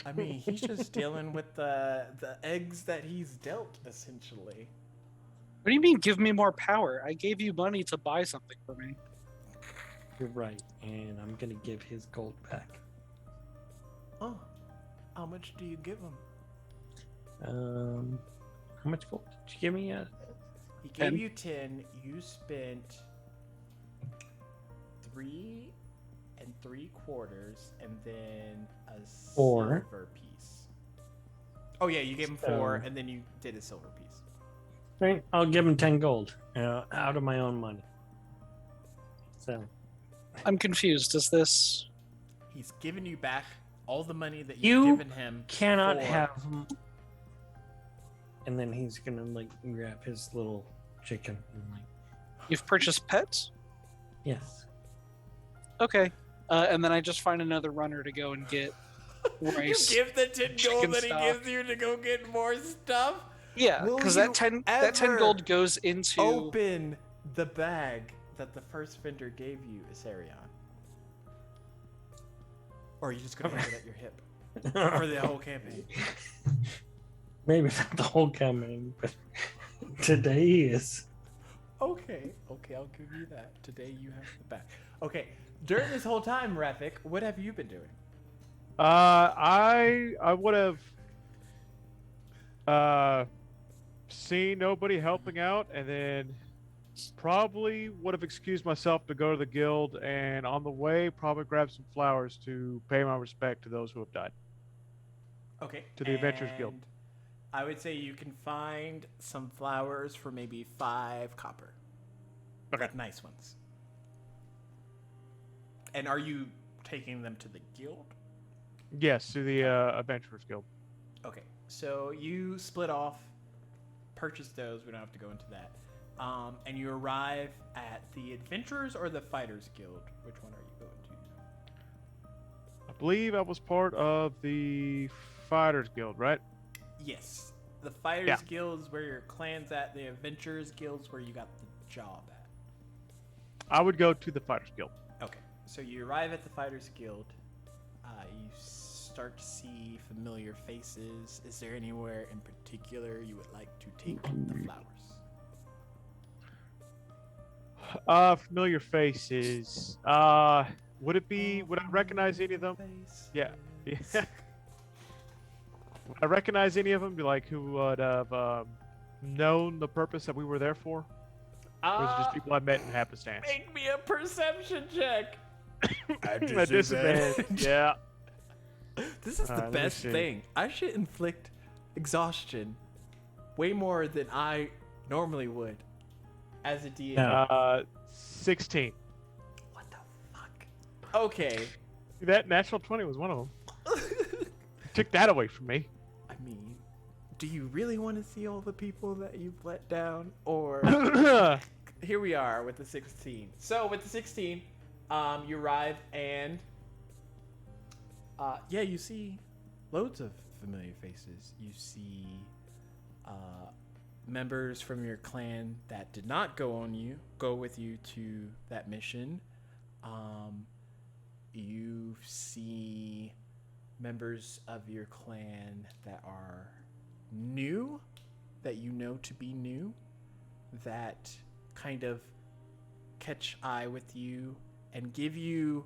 I mean, he's just dealing with the eggs that he's dealt, essentially. What do you mean, give me more power? I gave you money to buy something for me. You're right, and I'm gonna give his gold back. Oh, how much do you give him? How much gold did you give me? He gave 10. you 10. You spent 3 3/4, and then a 4. silver piece. Oh yeah, you gave him 4, So- and then you did a silver piece. Right, I'll give him 10 gold out of my own money. So I'm confused. Is this? He's given you back all the money that You you've given him. cannot for- have. And then he's gonna like grab his little chicken and like, You've purchased pets? yes. Okay. And then I just find another runner to go and get You rice. give the 10 chicken gold that he stock. gives you to go get more stuff. Yeah, Will because you that 10 ever gold goes into. Open the bag that the first vendor gave you, Asarion. Or are you just gonna have it at your hip for the whole campaign? Maybe not the whole campaign, but today he is. Okay, I'll give you that. Today you have the bag. Okay, during this whole time, Rafik, what have you been doing? I would have seen nobody helping out, and then probably would have excused myself to go to the guild, and on the way probably grab some flowers to pay my respect to those who have died. Okay. To the Adventurers Guild. and I would say you can find some flowers for maybe 5 copper. Okay. Nice ones. And are you taking them to the guild? Yes, to the Adventurers Guild. Okay, so you split off, purchase those. We don't have to go into that. And you arrive at the Adventurers or the Fighters Guild. Which one are you going to? I believe I was part of the Fighters Guild, right? Yes, the Fighters Yeah. Guild is where your clan's at. The Adventurers Guild is where you got the job at. I would go to the Fighters Guild. Okay, so you arrive at the Fighters Guild. You start to see familiar faces. Is there anywhere in particular you would like to take the flowers? Familiar faces. Would it be? Would I recognize any of them? Yeah. Yeah. Would I recognize any of them? Be like, who would have known the purpose that we were there for? Or is it just people I met in happenstance? Make me a perception check. At disadvantage. Yeah. This is the Let me best see. thing. I should inflict exhaustion way more than I normally would as a DM. No. 16. What the fuck? Okay. That natural 20 was one of them. Took that away from me. I mean, do you really want to see all the people that you've let down? Or here we are with the 16. So with the 16, you arrive and yeah, you see loads of familiar faces. You see members from your clan that did not go with you to that mission. You see members of your clan that are new, that you know to be new, that kind of catch eye with you and give you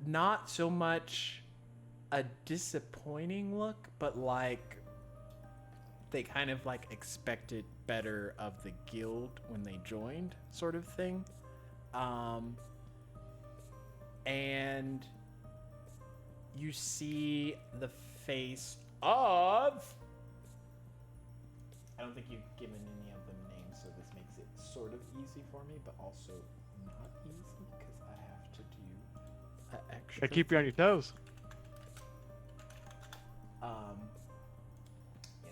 not so much a disappointing look, but like they kind of like expected better of the guild when they joined, sort of thing. And you see the face of... I don't think you've given any of them names, so this makes it sort of easy for me, but also not easy because I have to do an extra. Gotta keep you on your toes. Yeah,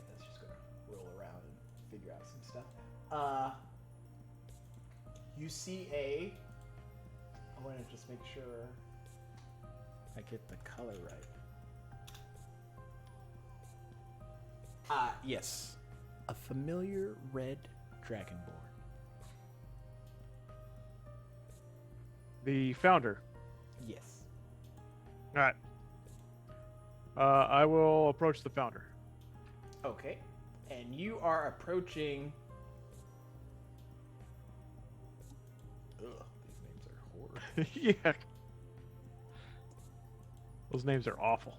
that's just gonna roll around and figure out some stuff. You see I want to just make sure I get the color right. Yes. A familiar red Dragonborn? The founder. Yes. All right. I will approach the founder. Okay. And you are approaching. Ugh, these names are horrible. Yeah. Those names are awful.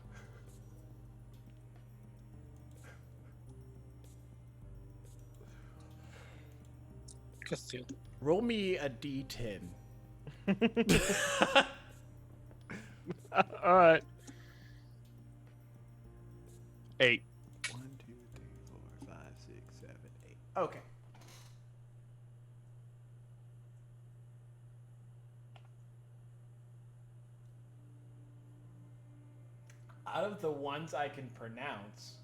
Cthulhu. Roll me a d10. All right. 8. 1, 2, 3, 4, 5, 6, 7, 8. Okay. Out of the ones I can pronounce,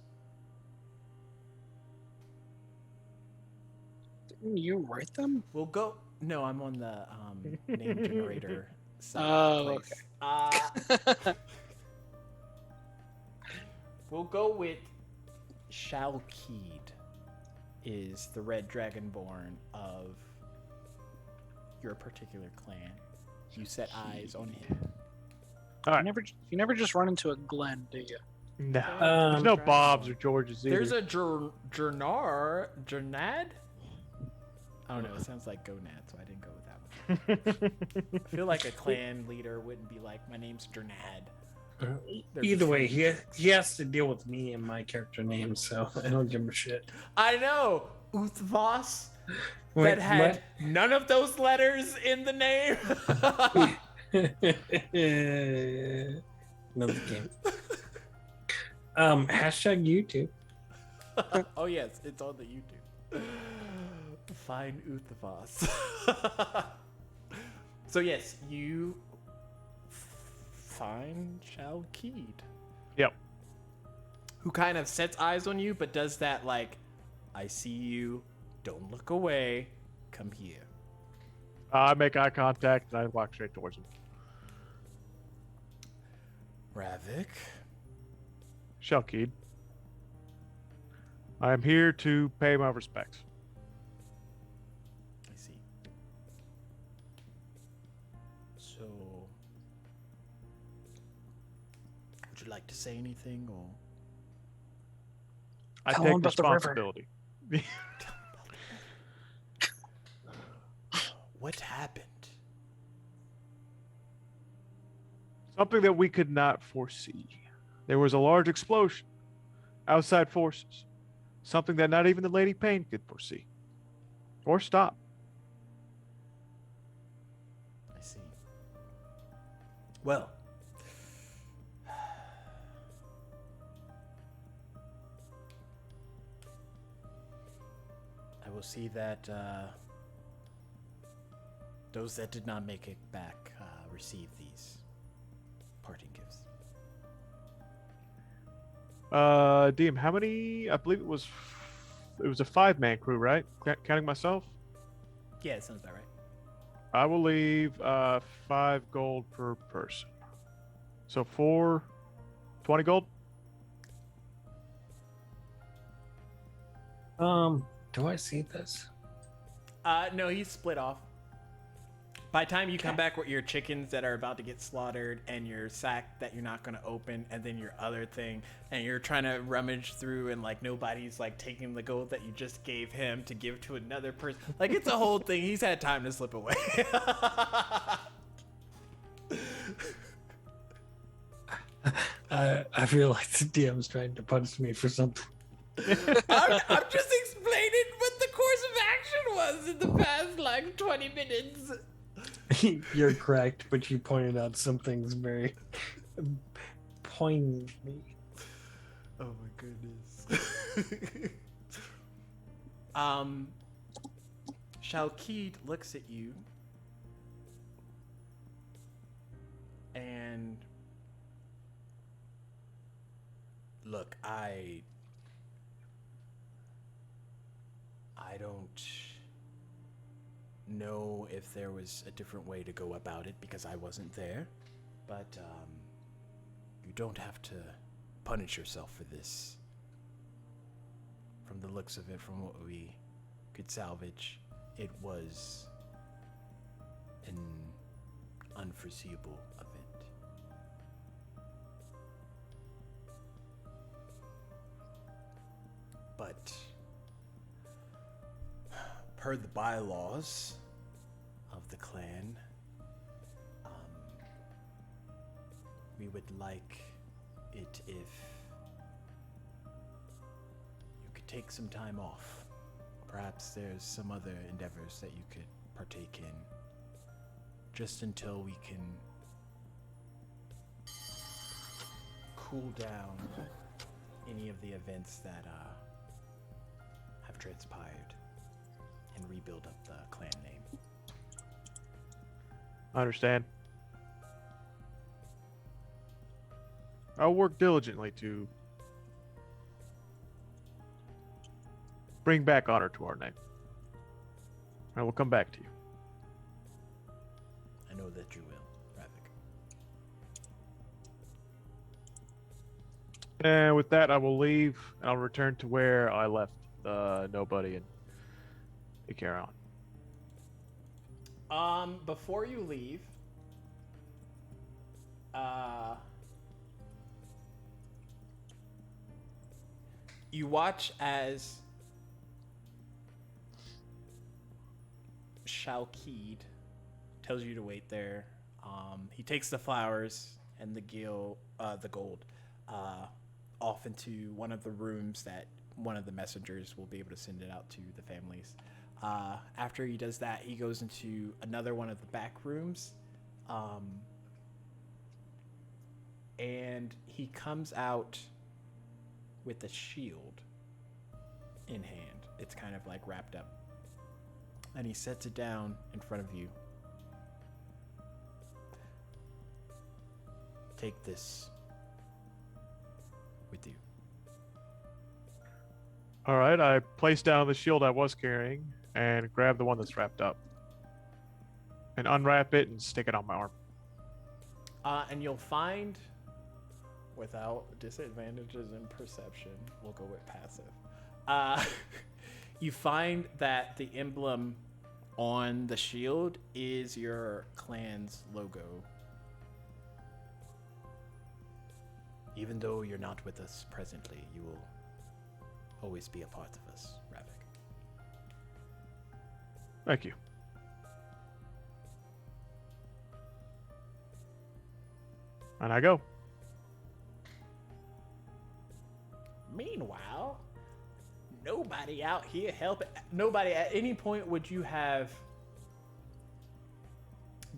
Didn't you write them? we'll go. No, I'm on the name generator side. Oh, okay. We'll go with Shalkeed is the red dragonborn of your particular clan. You set eyes on him. All right. You never just run into a Glen, do you? No. There's no Dragonborn. Bobs or Georges either. There's a Jernad? I don't know. It sounds like Gonad, so I didn't go with that one. I feel like a clan leader wouldn't be like, my name's Jernad. Either way, he has to deal with me and my character name, so I don't give him a shit. I know! Uthvos Wait, that had none of those letters in the name. Another game. Hashtag YouTube. Oh yes, it's on the YouTube. Find Uthvos. So yes, you find Shalkeed. Yep. Who kind of sets eyes on you, but does that like, I see you, don't look away, come here. I make eye contact and I walk straight towards him. Ravik. Shalkeed. I am here to pay my respects. I see. So, would you like to say anything, or I Tell take him about the river. responsibility. what happened? Something that we could not foresee. There was a large explosion. Outside forces. Something that not even the Lady Payne could foresee. Or stop. I see. Well, I will see that those that did not make it back receive these parting gifts. DM, how many? I believe it was a 5-man crew, right? Counting myself. Yeah, that sounds about right. I will leave 5 gold per person. So 20 gold. Do I see this? No, he's split off. By the time you come back with your chickens that are about to get slaughtered and your sack that you're not going to open and then your other thing and you're trying to rummage through and like nobody's like taking the gold that you just gave him to give to another person. Like it's a whole thing. He's had time to slip away. I feel like the DM's trying to punish me for something. I'm just explaining what the course of action was in the past like 20 minutes. You're correct, but you pointed out some things very poignantly. Oh my goodness. Shalkeed looks at you and look, I don't know if there was a different way to go about it because I wasn't there, but you don't have to punish yourself for this. From the looks of it, from what we could salvage. It was an unforeseeable event. But per the bylaws of the clan, we would like it if you could take some time off. Perhaps there's some other endeavors that you could partake in, just until we can cool down any of the events that have transpired and rebuild up the clan name. I understand. I'll work diligently to bring back honor to our name. I will come back to you. I know that you will, Ravik. And with that, I will leave. And I'll return to where I left nobody and carry on. Before you leave, you watch as Shalkeed tells you to wait there. He takes the flowers and the gold off into one of the rooms that one of the messengers will be able to send it out to the families. After he does that, he goes into another one of the back rooms, and he comes out with a shield in hand. It's kind of like wrapped up. And he sets it down in front of you. Take this with you. All right, I place down the shield I was carrying and grab the one that's wrapped up and unwrap it and stick it on my arm. And you'll find, without disadvantages in perception, we'll go with passive. You find that the emblem on the shield is your clan's logo. Even though you're not with us presently, you will always be a part of us, Ravik. Thank you. And I go. Meanwhile, nobody out here helping. Nobody at any point would you have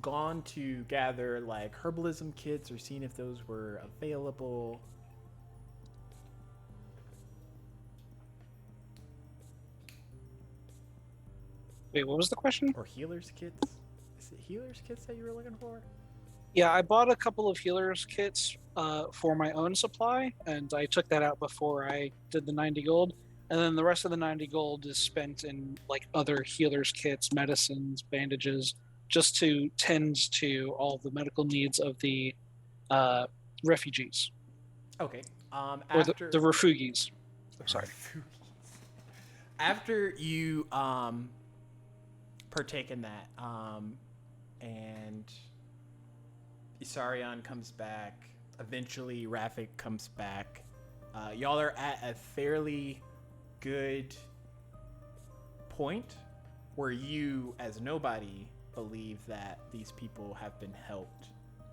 gone to gather like herbalism kits or seen if those were available. Wait, what was the question? Or healers kits? Is it healers kits that you were looking for? Yeah, I bought a couple of healers kits for my own supply, and I took that out before I did the 90 gold. And then the rest of the 90 gold is spent in like other healers kits, medicines, bandages, just to tend to all the medical needs of the refugees. Okay. Or the refugees. Sorry. After you partake in that, and Isarion comes back, eventually Rafik comes back. Y'all are at a fairly good point where you, as nobody, believe that these people have been helped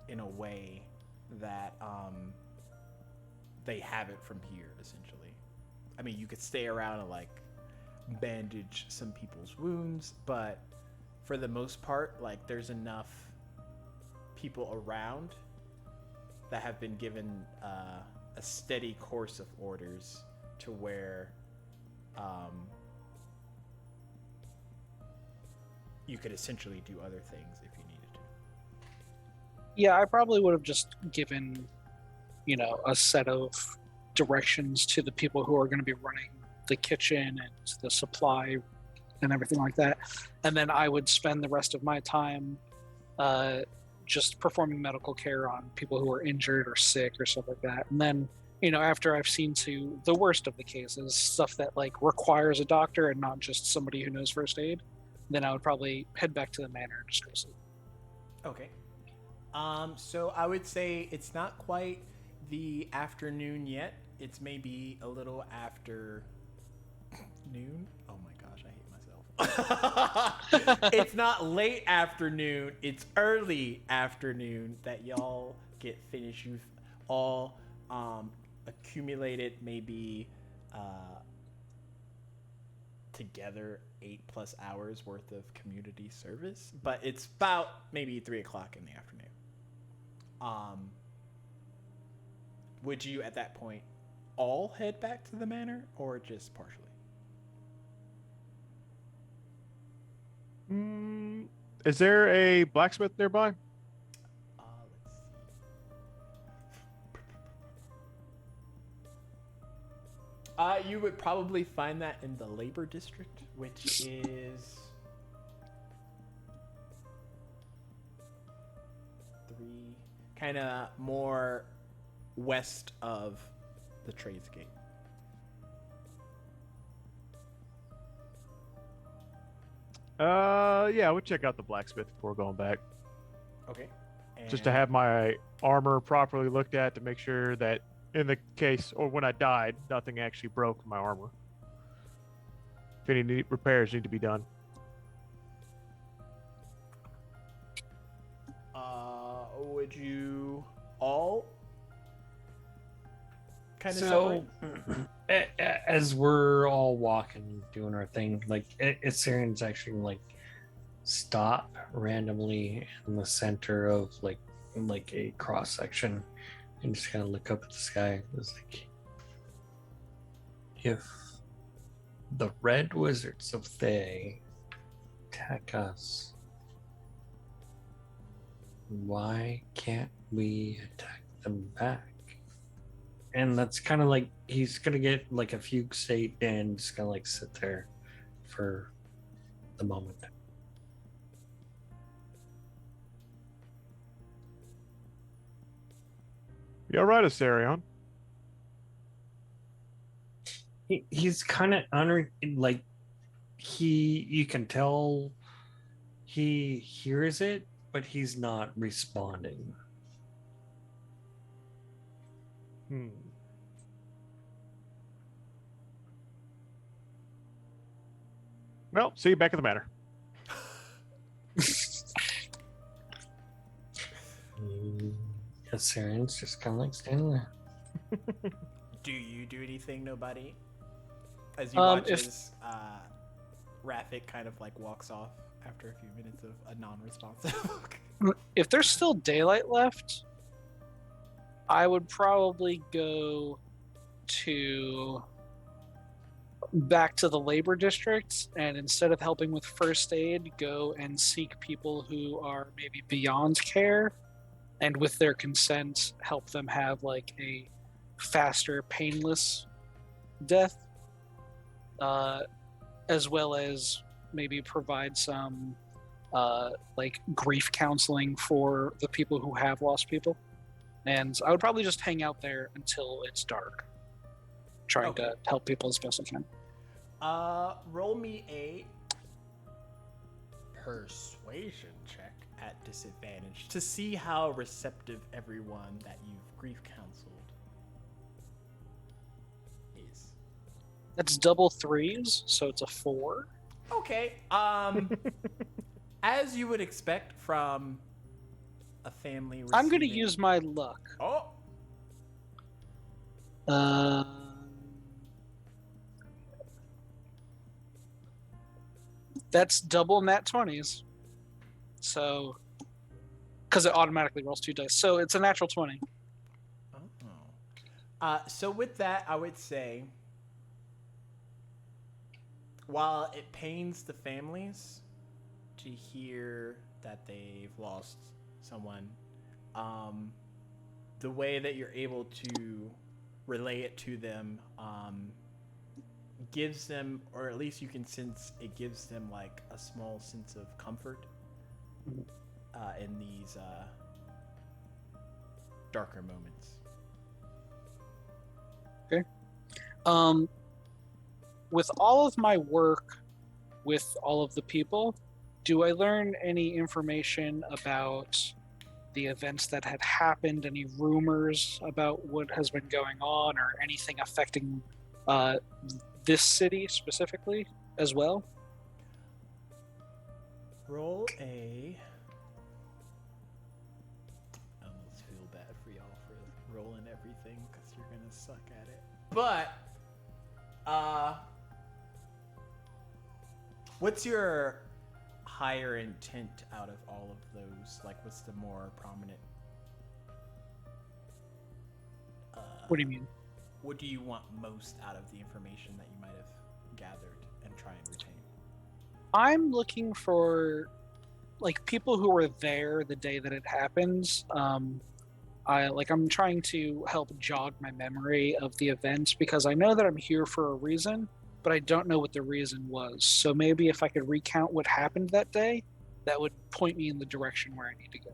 in a way that they have it from here, essentially. I mean, you could stay around and like bandage some people's wounds, but for the most part, like there's enough people around that have been given a steady course of orders to where you could essentially do other things if you needed to. Yeah, I probably would have just given, a set of directions to the people who are going to be running the kitchen and the supply and everything like that. And then I would spend the rest of my time just performing medical care on people who are injured or sick or stuff like that. And then after I've seen to the worst of the cases, stuff that like requires a doctor and not just somebody who knows first aid, then I would probably head back to the manor and just go sleep. Okay. So I would say it's not quite the afternoon yet. It's maybe a little after noon. Oh my gosh, I hate myself. It's not late afternoon. It's early afternoon that y'all get finished. You've all accumulated maybe together 8+ hours worth of community service, but it's about maybe 3 o'clock in the afternoon. Would you at that point all head back to the manor or just partially? Is there a blacksmith nearby? Let's see. You would probably find that in the labor district, which is 3, kind of more west of the trades gate. Yeah, we'll check out the blacksmith before going back. Okay. Just to have my armor properly looked at to make sure that in the case or when I died, nothing actually broke my armor. If any repairs need to be done. Would you all kind of So, as we're all walking, doing our thing, like Assyrians actually like stop randomly in the center of like a cross section and just kind of look up at the sky. It's like, if the Red Wizards of Thay attack us, why can't we attack them back? And that's kind of like he's gonna get like a fugue state and just gonna like sit there for the moment. You all right, Asarion? He's kind of like you can tell he hears it, but he's not responding. Well, see you back at the manor. Assyrian's just kind of like standing there. Do you do anything, nobody? As you Um, watch if- as Rafik kind of like walks off after a few minutes of a non-responsive. If there's still daylight left, I would probably go back to the labor district, and instead of helping with first aid, go and seek people who are maybe beyond care, and with their consent, help them have like a faster, painless death, as well as maybe provide some like grief counseling for the people who have lost people. And I would probably just hang out there until it's dark, trying to help people as best I can. Roll me a persuasion check at disadvantage to see how receptive everyone that you've grief counseled is. That's double 3s, so it's a 4. Okay. As you would expect from a family receiving... I'm going to use my luck. Oh! That's double nat 20s. So, because it automatically rolls 2 dice. So it's a natural 20. So with that, I would say, while it pains the families to hear that they've lost someone, the way that you're able to relay it to them gives them, or at least you can sense it gives them like a small sense of comfort in these darker moments. With all of my work with all of the people, do I learn any information about the events that had happened, any rumors about what has been going on, or anything affecting this city specifically as well? Roll a. I almost feel bad for y'all for rolling everything because you're gonna suck at it. But, what's your higher intent out of all of those? Like, what's the more prominent? What do you mean? What do you want most out of the information that you might have gathered and try and retain? I'm looking for like people who were there the day that it happens. I'm trying to help jog my memory of the events because I know that I'm here for a reason, but I don't know what the reason was. So maybe if I could recount what happened that day, that would point me in the direction where I need to go.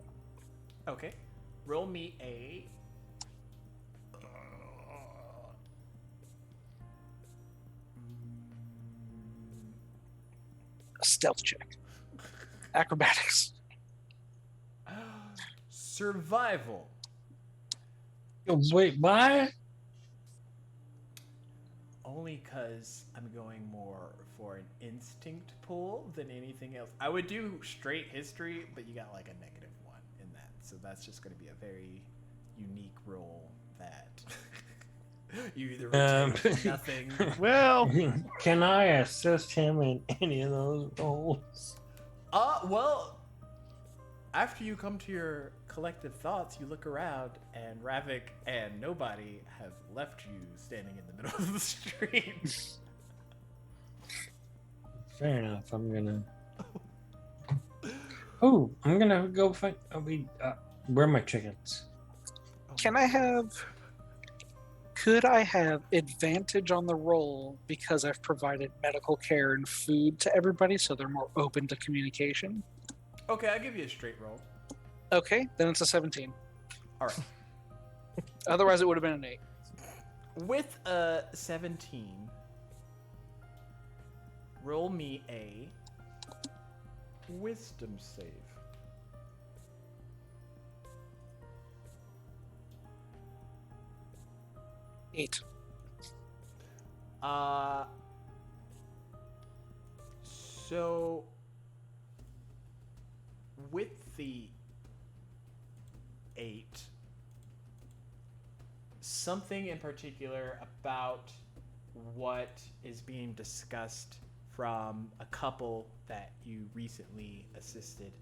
Okay. Roll me a. A stealth check. Acrobatics. Survival. Wait, why? Only because I'm going more for an instinct pull than anything else. I would do straight history, but you got like a -1 in that. So that's just going to be a very unique roll that you either retain nothing. Well, Can I assist him in any of those roles? Well, after you come to your collective thoughts, you look around, and Ravik and nobody have left you standing in the middle of the street. Fair enough. I'm gonna. Oh, I'm gonna go find. Where are my chickens? Could I have advantage on the roll because I've provided medical care and food to everybody so they're more open to communication? Okay, I'll give you a straight roll. Okay, then it's a 17. All right. Otherwise, it would have been an 8. With a 17, roll me a wisdom save. Eight. So with the 8, something in particular about what is being discussed from a couple that you recently assisted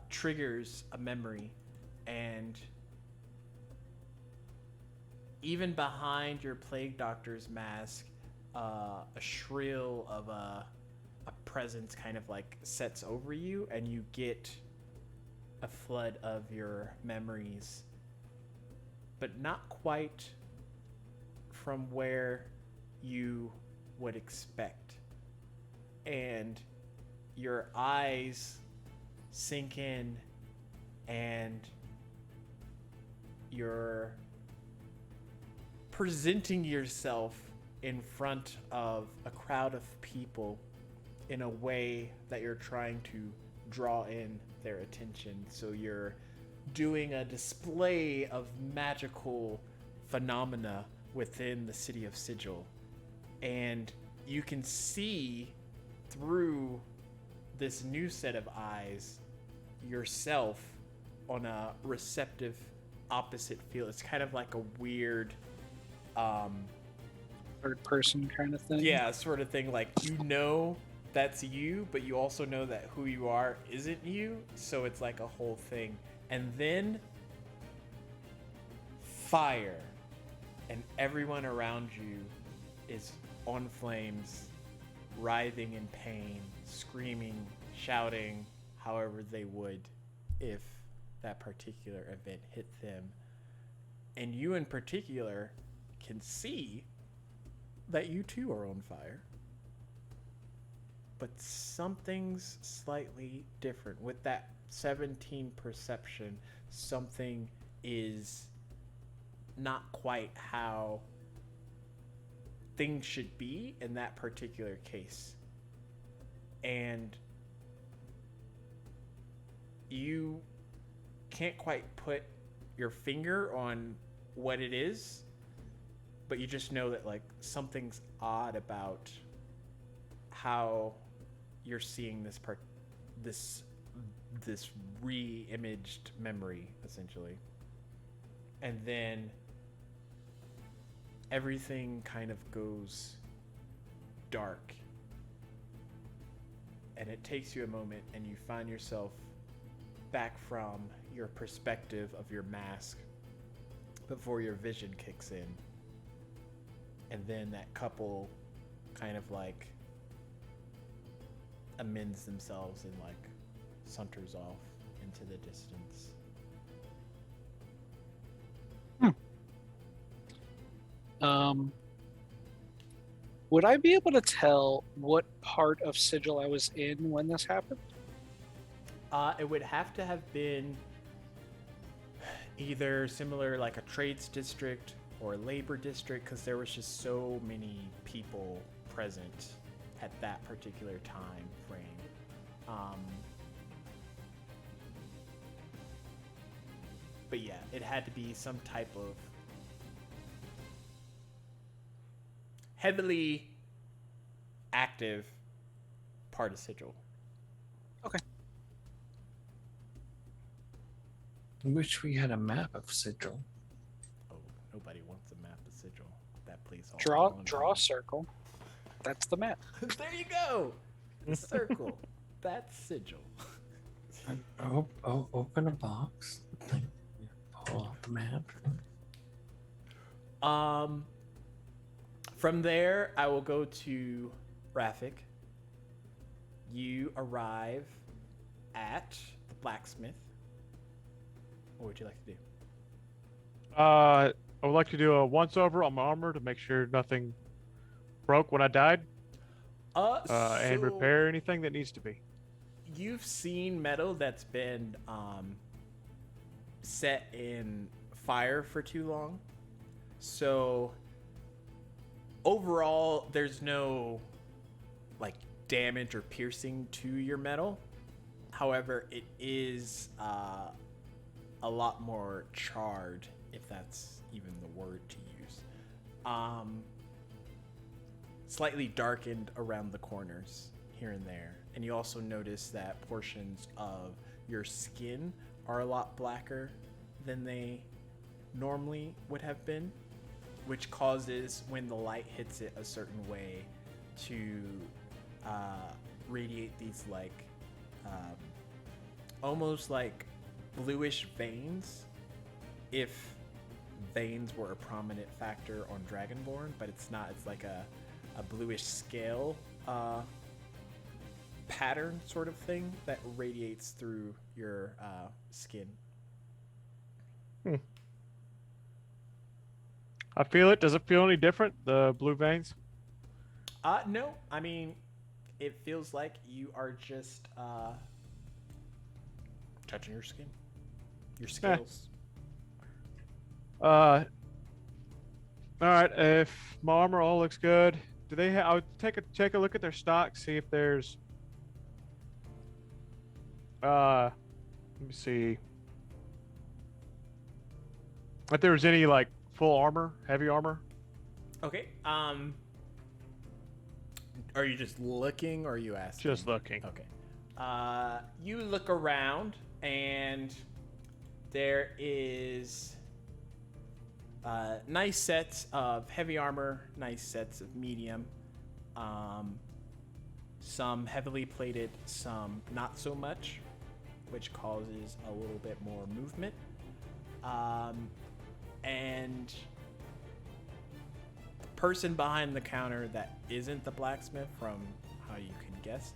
triggers a memory, and even behind your plague doctor's mask, a shrill of a presence kind of like sets over you, and you get a flood of your memories, but not quite from where you would expect. And your eyes sink in, and you're presenting yourself in front of a crowd of people in a way that you're trying to draw in their attention. So you're doing a display of magical phenomena within the city of Sigil, and you can see through this new set of eyes yourself on a receptive opposite field. It's kind of like a weird Third person kind of thing. yeah, sort of thing. Like, you know that's you, but you also know that who you are isn't you. So it's like a whole thing. And then fire, and everyone around you is on flames, writhing in pain, screaming, shouting, however they would if that particular event hit them. And you in particular can see that you too are on fire, but something's slightly different. With that 17 perception, something is not quite how things should be in that particular case. And you can't quite put your finger on what it is, but you just know that like something's odd about how you're seeing this re-imaged memory, essentially. And then everything kind of goes dark, and it takes you a moment, and you find yourself back from your perspective of your mask before your vision kicks in. And then that couple kind of like amends themselves and like saunters off into the distance. Would I be able to tell what part of Sigil I was in when this happened? It would have to have been either similar like a trades district or a labor district, because there was just so many people present at that particular time frame. But yeah, it had to be some type of heavily active part of Sigil. Okay. I wish we had a map of Sigil. Oh, nobody wants a map of Sigil. That place all Draw a circle. That's the map. There you go. The circle. That's Sigil. Open a box. Pull out the map. From there, I will go to Rafik. You arrive at the blacksmith. What would you like to do? I would like to do a once over on my armor to make sure nothing broke when I died, and So repair anything that needs to be. you've seen metal that's been set in fire for too long. So overall, there's no like damage or piercing to your metal. However, it is a lot more charred, if that's even the word to use. Slightly darkened around the corners here and there. And you also notice that portions of your skin are a lot blacker than they normally would have been, which causes, when the light hits it a certain way, to radiate these like almost like bluish veins, if veins were a prominent factor on Dragonborn, but it's not. It's like a bluish scale pattern sort of thing that radiates through your skin. I feel it. Does it feel any different, the blue veins? No, I mean, it feels like you are just touching your skin, your scales. All right. If my armor all looks good, do they? I would take a look at their stock, see if there's. Let me see. If there was any like full armor, heavy armor. Okay. Are you just looking, or are you asking? Just looking. Okay. You look around, and there is nice sets of heavy armor, nice sets of medium, some heavily plated, some not so much, which causes a little bit more movement. And the person behind the counter that isn't the blacksmith, from how you can guess,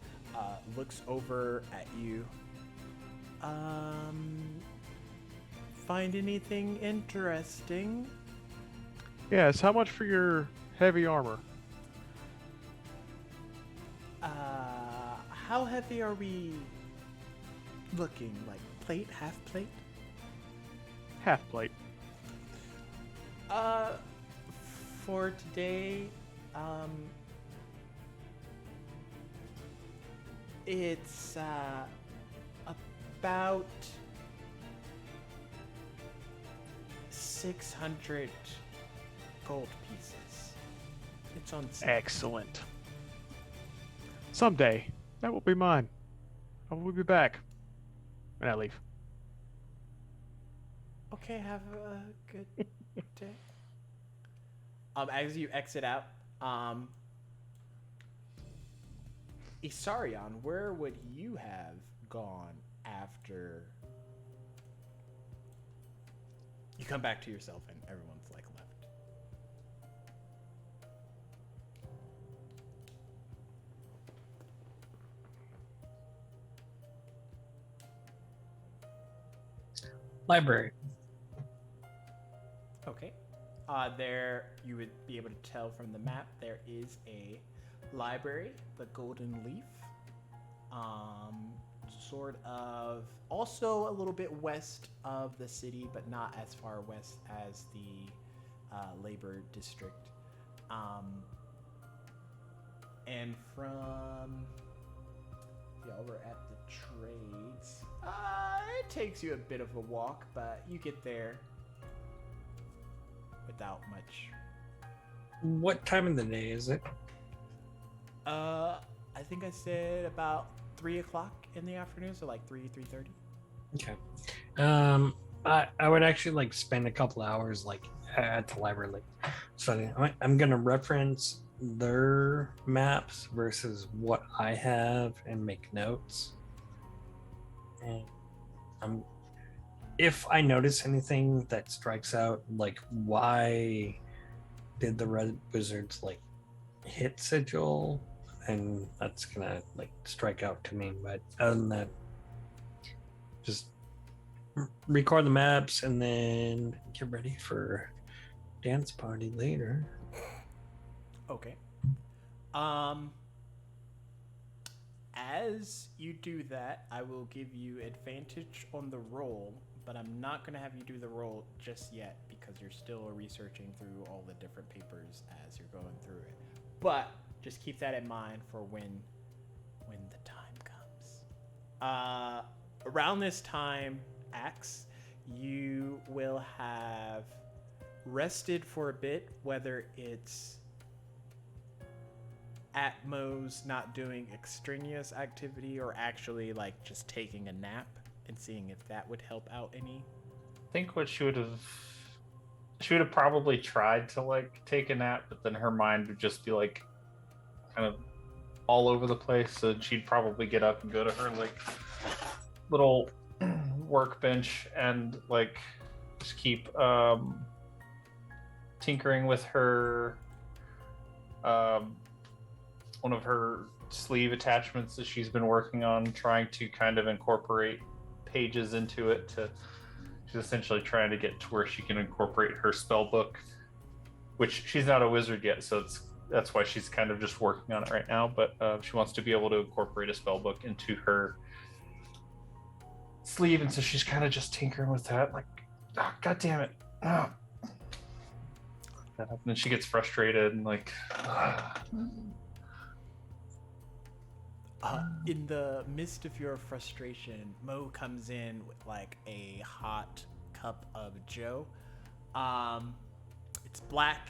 looks over at you. Find anything interesting? Yes. How much for your heavy armor? How heavy are we looking? Like plate, half plate? Half plate. For today, It's about 600 gold pieces. It's on sale. Excellent. Someday, that will be mine. I will be back. And I leave. Okay, have a good day. As you exit out, Isarion, where would you have gone after you come back to yourself and everyone's like left? Library. Okay. There, you would be able to tell from the map, there is a library, the Golden Leaf. Sort of, also a little bit west of the city, but not as far west as the labor district. And from, y'all were at the trades. It takes you a bit of a walk, but you get there without much. What time of the day is it? I think I said about 3 o'clock in the afternoon, so like 3:30. Okay. I would actually like spend a couple hours like at the library, like studying. I'm gonna reference their maps versus what I have and make notes. And if I notice anything that strikes out, like why did the red wizards like hit Sigil, and that's gonna like strike out to me. But other than that, just record the maps and then get ready for dance party later. Okay. As you do that, I will give you advantage on the roll, but I'm not going to have you do the roll just yet because you're still researching through all the different papers as you're going through it. But just keep that in mind for when the time comes. Around this time, Axe, you will have rested for a bit, whether it's Atmos not doing extraneous activity or actually like just taking a nap and seeing if that would help out any. I think what she would have probably tried to like take a nap, but then her mind would just be like kind of all over the place. So she'd probably get up and go to her like little workbench and like just keep tinkering with her one of her sleeve attachments that she's been working on, trying to kind of incorporate pages into it. She's essentially trying to get to where she can incorporate her spell book, which she's not a wizard yet, so that's why she's kind of just working on it right now. But she wants to be able to incorporate a spell book into her sleeve, and so she's kind of just tinkering with that. Like, oh, God damn it! Oh. And then she gets frustrated and like. In the midst of your frustration, Mo comes in with like a hot cup of joe. It's black.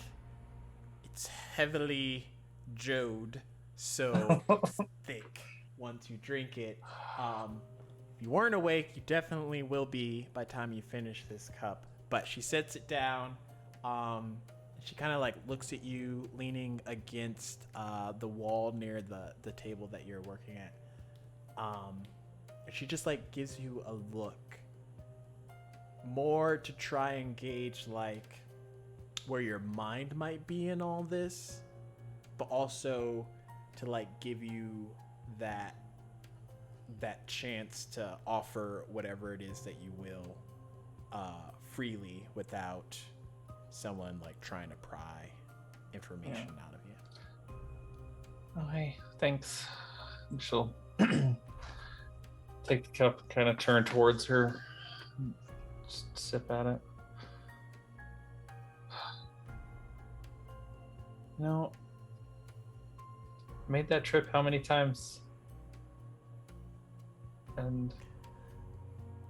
It's heavily joed, so it's thick once you drink it. If you weren't awake, you definitely will be by the time you finish this cup. But she sets it down. She kind of like looks at you leaning against the wall near the table that you're working at. She just like gives you a look, more to try and gauge like where your mind might be in all this, but also to like give you that chance to offer whatever it is that you will freely without someone like trying to pry information out of you. Oh, hey, thanks. She'll take the cup, kind of turn towards her, just sip at it. You know, made that trip how many times? And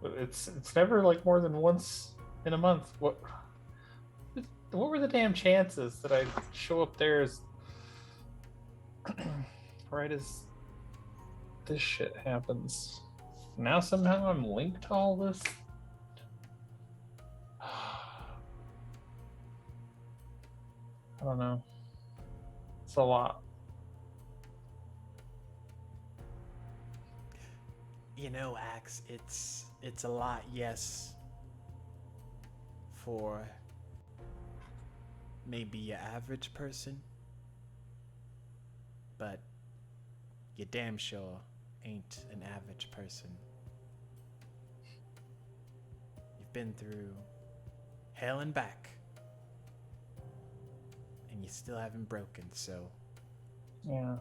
it's never like more than once in a month. What were the damn chances that I show up there as right as this shit happens? Now somehow I'm linked to all this. I don't know. It's a lot. You know, Axe, it's a lot, yes, for maybe your average person, but you damn sure ain't an average person. You've been through hell and back, and you still haven't broken, so Yeah.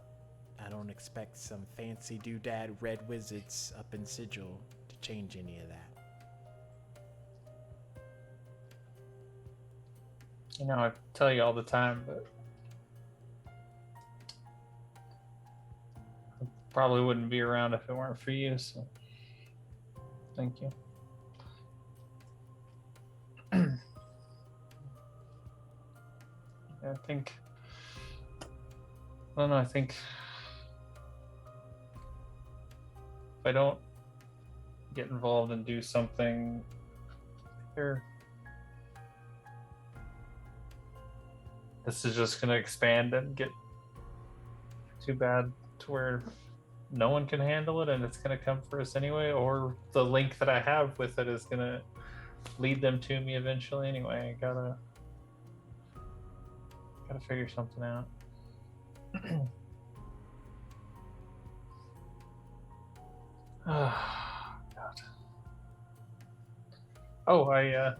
I don't expect some fancy doodad red wizards up in Sigil to change any of that. You know, I tell you all the time, but I probably wouldn't be around if it weren't for you, so thank you. I don't know, I think if I don't get involved and do something here, this is just going to expand and get too bad to where no one can handle it and it's going to come for us anyway, or the link that I have with it is going to lead them to me eventually anyway. I gotta figure something out. Oh, God. Oh, I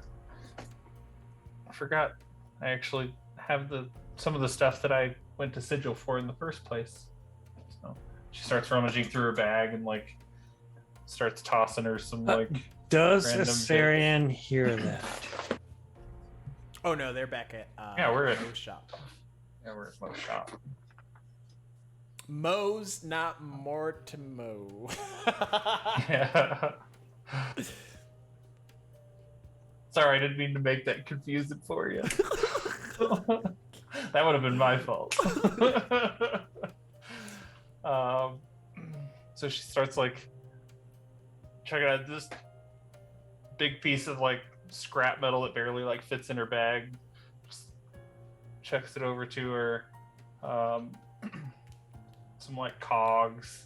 forgot. I actually have some of the stuff that I went to Sigil for in the first place. So she starts rummaging through her bag and like starts tossing her some like. Does random Asarian hear that? Oh no, they're back at Yeah, we're at Mo's shop. Yeah, we're at Mo's shop. Mo's not more to Mo. Yeah. Sorry, I didn't mean to make that confusing for you. That would have been my fault. So she starts like checking out this big piece of like scrap metal that barely like fits in her bag. Just checks it over to her. Some like cogs,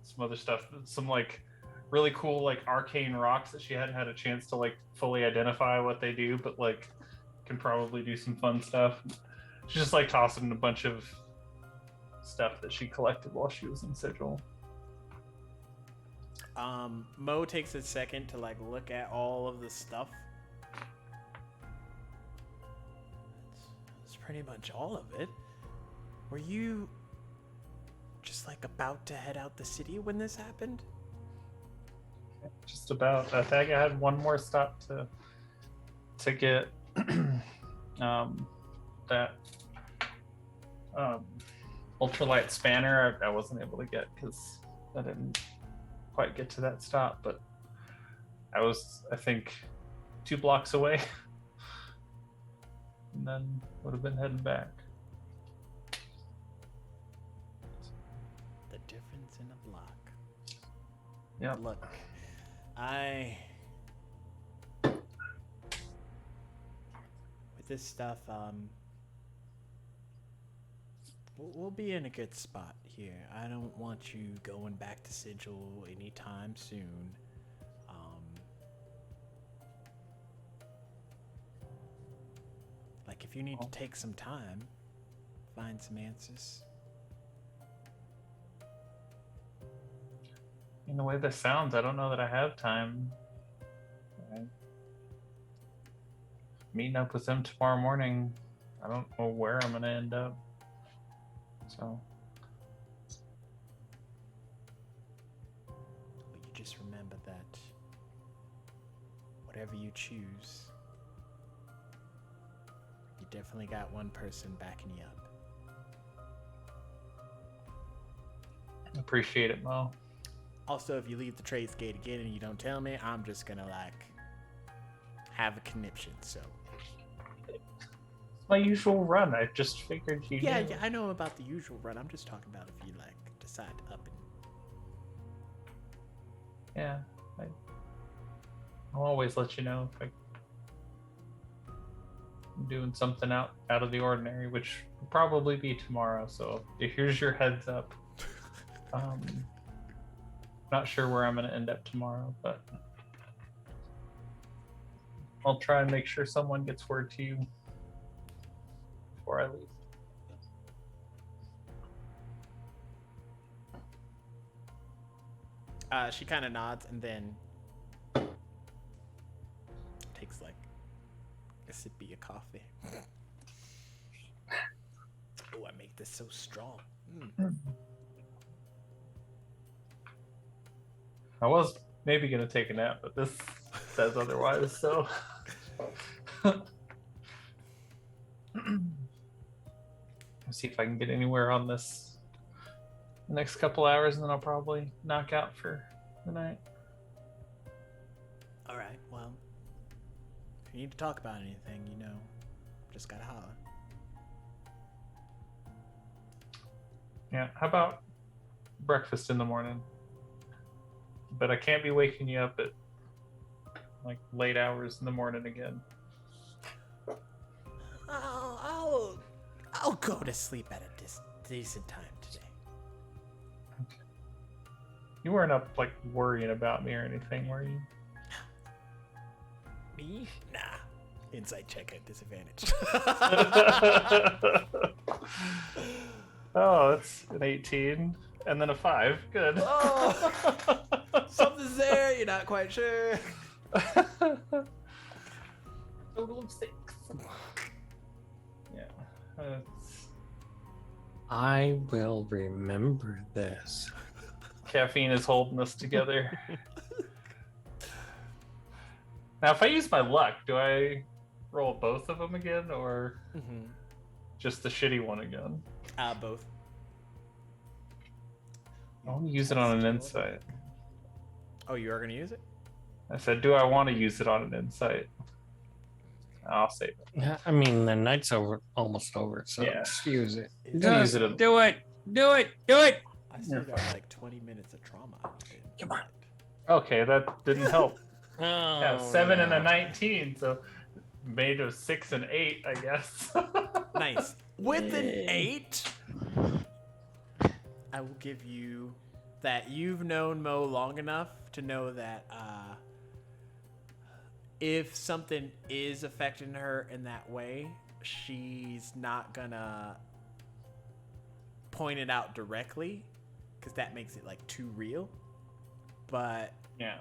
some other stuff, some like really cool like arcane rocks that she hadn't had a chance to like fully identify what they do, but like can probably do some fun stuff. She's just like tossing a bunch of stuff that she collected while she was in Sigil. Mo takes a second to like look at all of the stuff. That's pretty much all of it. Were you just like about to head out the city when this happened? Just about. I think I had one more stop to get that ultralight spanner. I wasn't able to get because I didn't quite get to that stop, but I was, I think, 2 blocks away and then would have been heading back. The difference in a block. Yeah. Look, with this stuff, we'll be in a good spot here. I don't want you going back to Sigil anytime soon. Like if you need to take some time, find some answers. In the way this sounds, I don't know that I have time. Meeting up with them tomorrow morning. I don't know where I'm gonna end up. So. But you just remember that whatever you choose, you definitely got one person backing you up. Appreciate it, Mo. Also, if you leave the trace gate again and you don't tell me, I'm just gonna like have a conniption. So It's my usual run. I just figured you yeah, knew. yeah, I know about the usual run. I'm just talking about if you like decide to up and Yeah. I'll always let you know if I'm doing something out of the ordinary, which will probably be tomorrow. So here's your heads up. Not sure where I'm going to end up tomorrow, but I'll try and make sure someone gets word to you before I leave. She kind of nods and then takes like a sip of your coffee. Oh, I make this so strong. I was maybe going to take a nap, but this says otherwise, so. Let's see if I can get anywhere on this the next couple hours, and then I'll probably knock out for the night. All right, well, if you need to talk about anything, you know, just gotta holler. Yeah, how about breakfast in the morning? But I can't be waking you up at like late hours in the morning again. I'll go to sleep at a decent time today. You weren't up like worrying about me or anything, were you? Me? Nah. Insight check at disadvantage. Oh, that's an 18 and then a 5. Good. Oh, something's there. You're not quite sure. Total of 6. Yeah. I will remember this. Caffeine is holding us together. Now, if I use my luck, do I roll both of them again, or just the shitty one again? Both. I want to use it on an insight. Oh, you are gonna use it? I said, do I want to use it on an insight? I'll save it. Yeah, I mean, the night's almost over, so Yeah. just use it. Don't use it at- Do it. Do it. Do it. I still got like 20 minutes of trauma. Come on. Okay, that didn't help. Oh, Yeah, 7 and a no. 19, so made of 6 and 8, I guess. Nice. With an 8, I will give you that you've known Mo long enough to know that if something is affecting her in that way, she's not gonna point it out directly because that makes it like too real. But Yeah.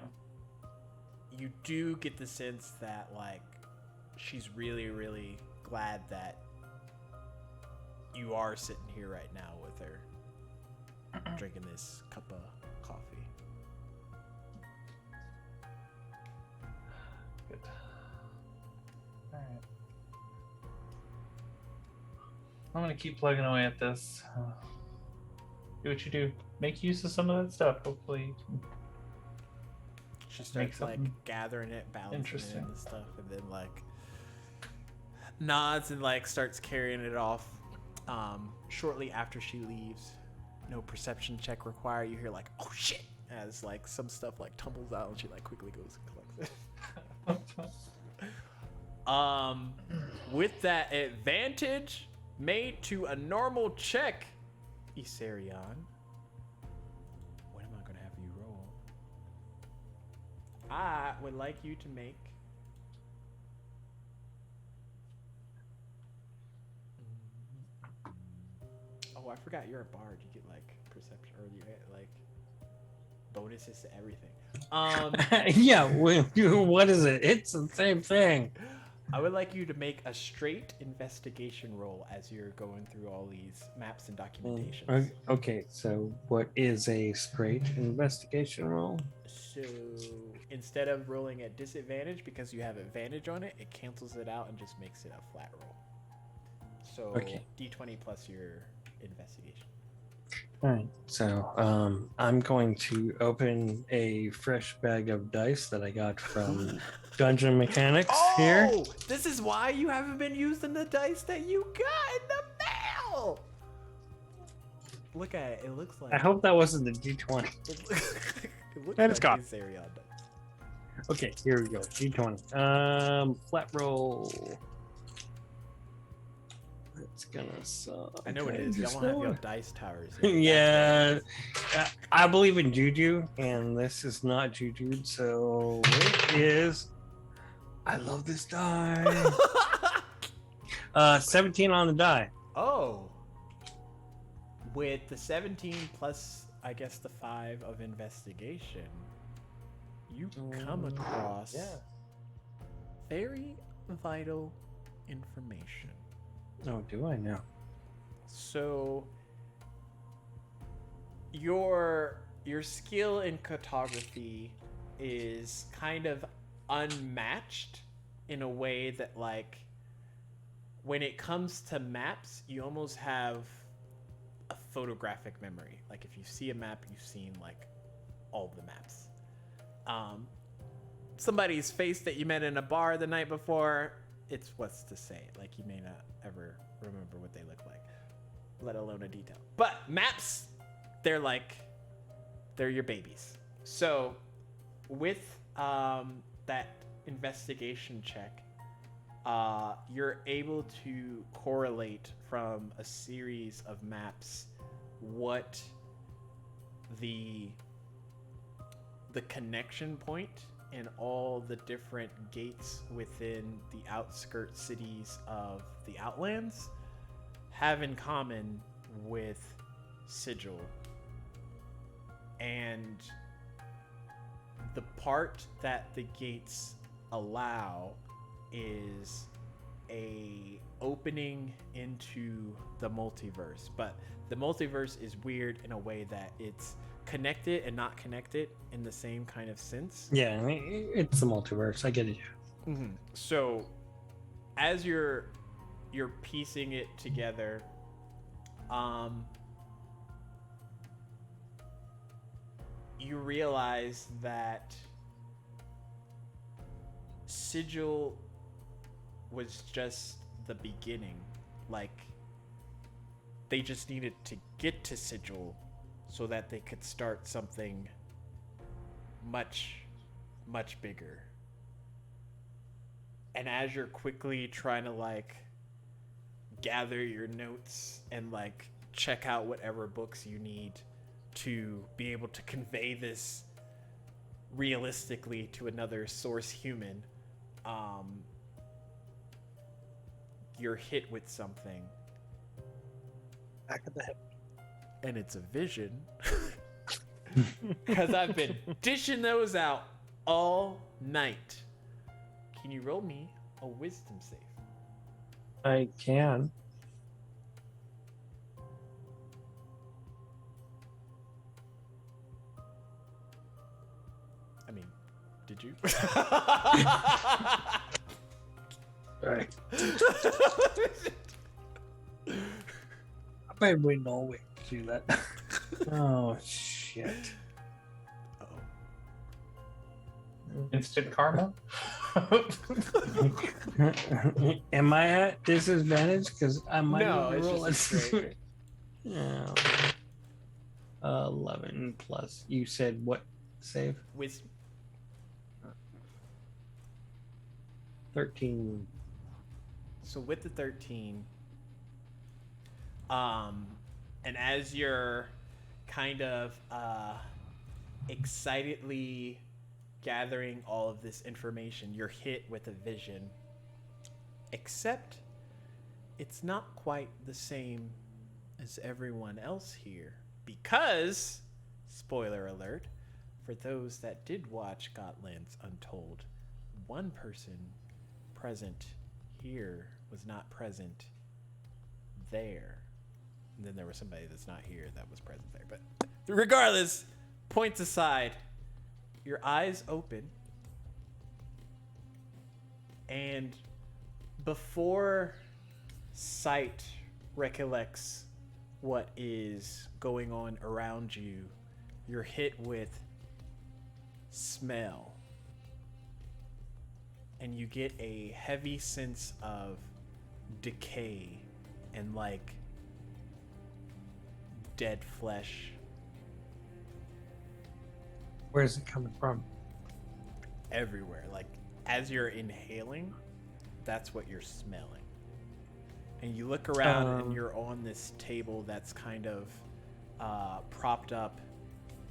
you do get the sense that like she's really, really glad that you are sitting here right now with her drinking this cup of coffee. Good. Alright. I'm gonna keep plugging away at this. Do what you do. Make use of some of that stuff. Hopefully you can She make starts like something gathering it, balancing it interesting. and stuff, and then like nods and like starts carrying it off. Shortly after she leaves, no perception check required. You hear like, oh shit, as like some stuff like tumbles out and she like quickly goes and collects it. With that advantage made to a normal check, Isarion, what am I gonna have you roll? I would like you to make oh, I forgot you're a bard. You get like perception, or you get like bonuses to everything. Yeah. What is it? It's the same thing. I would like you to make a straight investigation roll as you're going through all these maps and documentations. Okay. So, what is a straight investigation roll? So instead of rolling at disadvantage because you have advantage on it, it cancels it out and just makes it a flat roll. So Okay. D20 plus your investigation. All right, so I'm going to open a fresh bag of dice that I got from Dungeon Mechanics here. Oh, this is why you haven't been using the dice that you got in the mail. Look at it. It looks like. I hope that wasn't the D20. It looks And it's like gone. these Arion dice. Okay, here we go. D20. Flat roll. It's gonna suck. I know what it is. Y'all want to have your dice towers. Yeah, I believe in juju, and this is not juju, so it is. I love this die. 17 on the die. Oh. With the 17 plus, I guess, the 5 of investigation, you come across very vital information. Oh, do I now? So, your skill in cartography is kind of unmatched in a way that, like, when it comes to maps, you almost have a photographic memory. Like, if you see a map, you've seen, like, all the maps. Somebody's face that you met in a bar the night before, it's what's to say. Like, you may not ever remember what they look like, let alone a detail. But maps, they're your babies. So with that investigation check, you're able to correlate from a series of maps what the connection point and all the different gates within the outskirt cities of the Outlands have in common with Sigil. And the part that the gates allow is a opening into the multiverse. But the multiverse is weird in a way that it's connected and not connected in the same kind of sense. Yeah, I mean, it's the multiverse. I get it. Mm-hmm. So as you're piecing it together, you realize that Sigil was just the beginning. Like, they just needed to get to Sigil so that they could start something much, much bigger. And as you're quickly trying to, like, gather your notes and, like, check out whatever books you need to be able to convey this realistically to another source human, you're hit with something. Back of the head. And it's a vision. Because I've been dishing those out all night. Can you roll me a wisdom save? I can. I mean, did you? Sorry. I might wait no way to do that. Oh, shit. Uh-oh. Instant karma. Am I at disadvantage? Because I might No, it's roll just a straight. Yeah. 11 plus. You said what save? Wisdom. 13. So with the 13, and as you're kind of excitedly gathering all of this information, you're hit with a vision. Except it's not quite the same as everyone else here. Because, spoiler alert, for those that did watch Godsland Untold, one person present here was not present there. And then there was somebody that's not here that was present there. But regardless, points aside, your eyes open, and before sight recollects what is going on around you, you're hit with smell. And you get a heavy sense of decay and like dead flesh. Where's it coming from? Everywhere. Like as you're inhaling, that's what you're smelling. And you look around and you're on this table that's kind of propped up,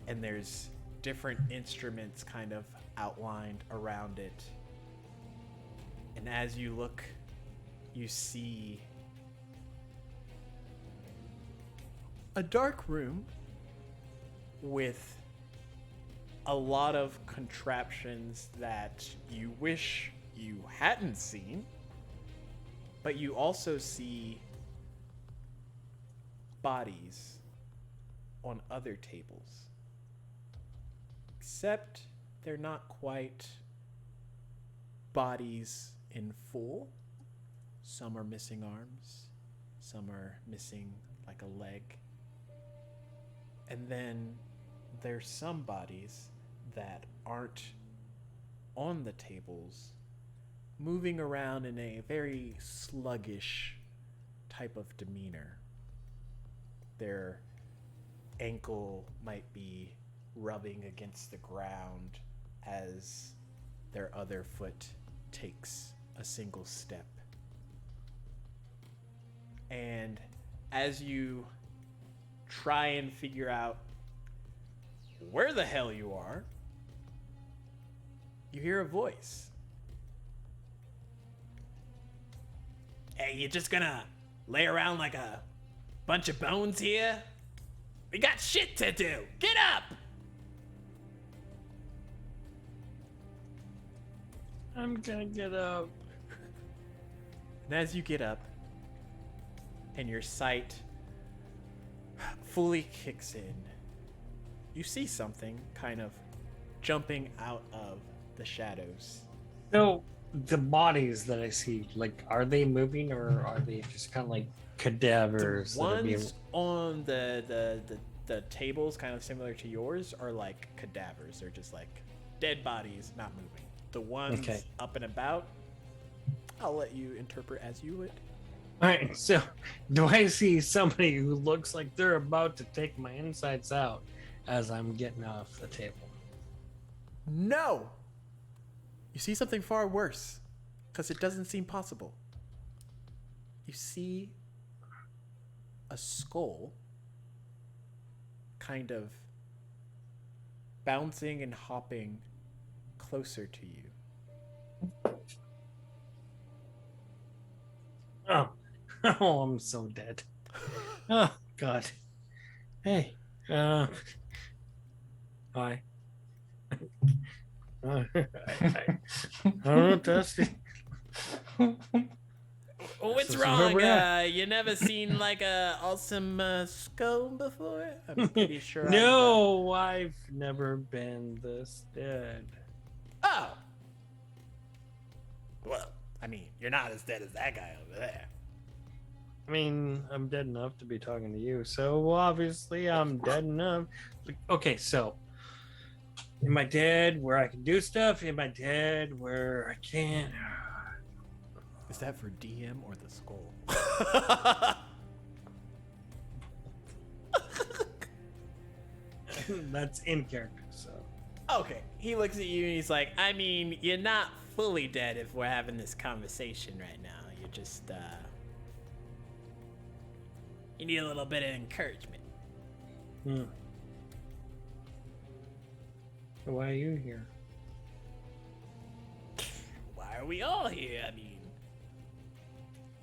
and there's different instruments kind of outlined around it. And as you look, you see a dark room with a lot of contraptions that you wish you hadn't seen, but you also see bodies on other tables. Except they're not quite bodies in full. Some are missing arms, some are missing like a leg. And then there's some bodies that aren't on the tables, moving around in a very sluggish type of demeanor. Their ankle might be rubbing against the ground as their other foot takes a single step. And as you try and figure out where the hell you are, you hear a voice. Hey, you just gonna lay around like a bunch of bones here? We got shit to do. Get up! I'm gonna get up. And as you get up, and your sight fully kicks in, you see something kind of jumping out of the shadows. So the bodies that I see, like, are they moving or are they just kind of like cadavers? The that are being... ones on the tables, kind of similar to yours, are like cadavers. They're just like dead bodies, not moving. The ones up and about, I'll let you interpret as you would. All right, so do I see somebody who looks like they're about to take my insides out as I'm getting off the table? No! You see something far worse, because it doesn't seem possible. You see a skull kind of bouncing and hopping closer to you. Oh, oh, I'm so dead. Oh, God. Hey, hi. I don't know, Dusty. What's This is wrong? where we're at. You never seen like a awesome skull before? I'm pretty sure. No, I've never been this dead. Oh. Well, I mean, you're not as dead as that guy over there. I mean, I'm dead enough to be talking to you, so obviously I'm dead enough. Okay, so am I dead where I can do stuff? Am I dead where I can't? Is that for DM or the skull? That's in character, so. Okay, he looks at you and he's like, I mean, you're not fully dead if we're having this conversation right now. You're just, you need a little bit of encouragement. Why are you here? Why are we all here? I mean,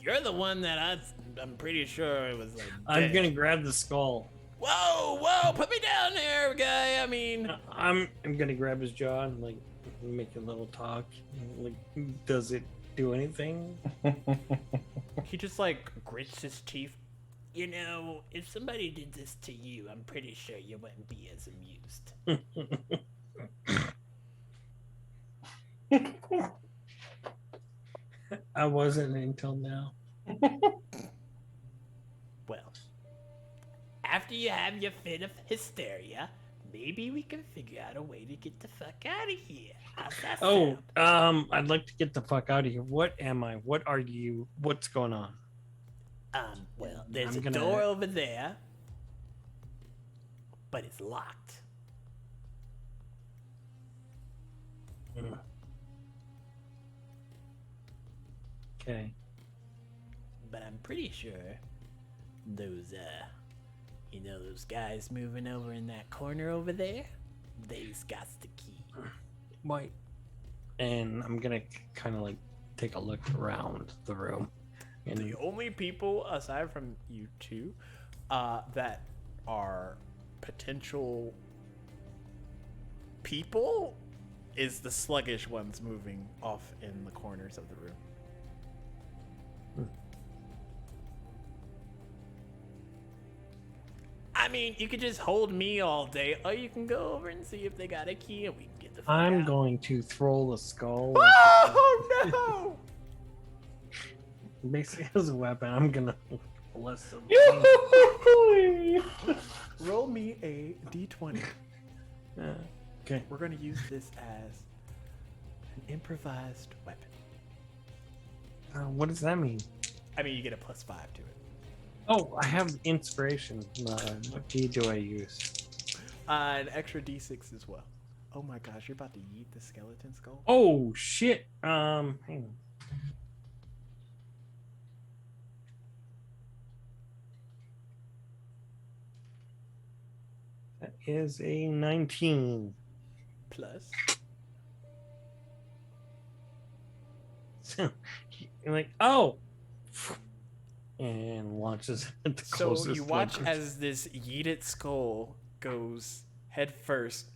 you're the one that I'm pretty sure was like I'm dead. gonna grab the skull. Whoa, put me down there, guy. I mean, I'm gonna grab his jaw and like make a little talk. Like, does it do anything? he just like grits his teeth. You know, if somebody did this to you, I'm pretty sure you wouldn't be as amused. I wasn't until now. Well, after you have your fit of hysteria, maybe we can figure out a way to get the fuck out of here. How's that Oh, sound? I'd like to get the fuck out of here. What am I? What are you? What's going on? Well, there's I'm a gonna- door over there, but it's locked. Okay. But I'm pretty sure those, those guys moving over in that corner over there, they's got the key. Wait. And I'm gonna kind of like take a look around the room. And The only people aside from you two that are potential people is the sluggish ones moving off in the corners of the room. I mean, you could just hold me all day, or you can go over and see if they got a key and we can get the fuck I'm out. going to throw the skull. Oh Basically, as a weapon, I'm gonna bless them. no! Roll me a d20. Okay. We're going to use this as an improvised weapon. What does that mean? I mean, you get a +5 to it. Oh, I have inspiration. What key do I use? An extra d6 as well. Oh my gosh, you're about to yeet the skeleton skull? Oh shit. Hang on. That is a 19. Plus. So you're like, oh, and launches at the So closest. you watch like- as this yeeted skull goes head first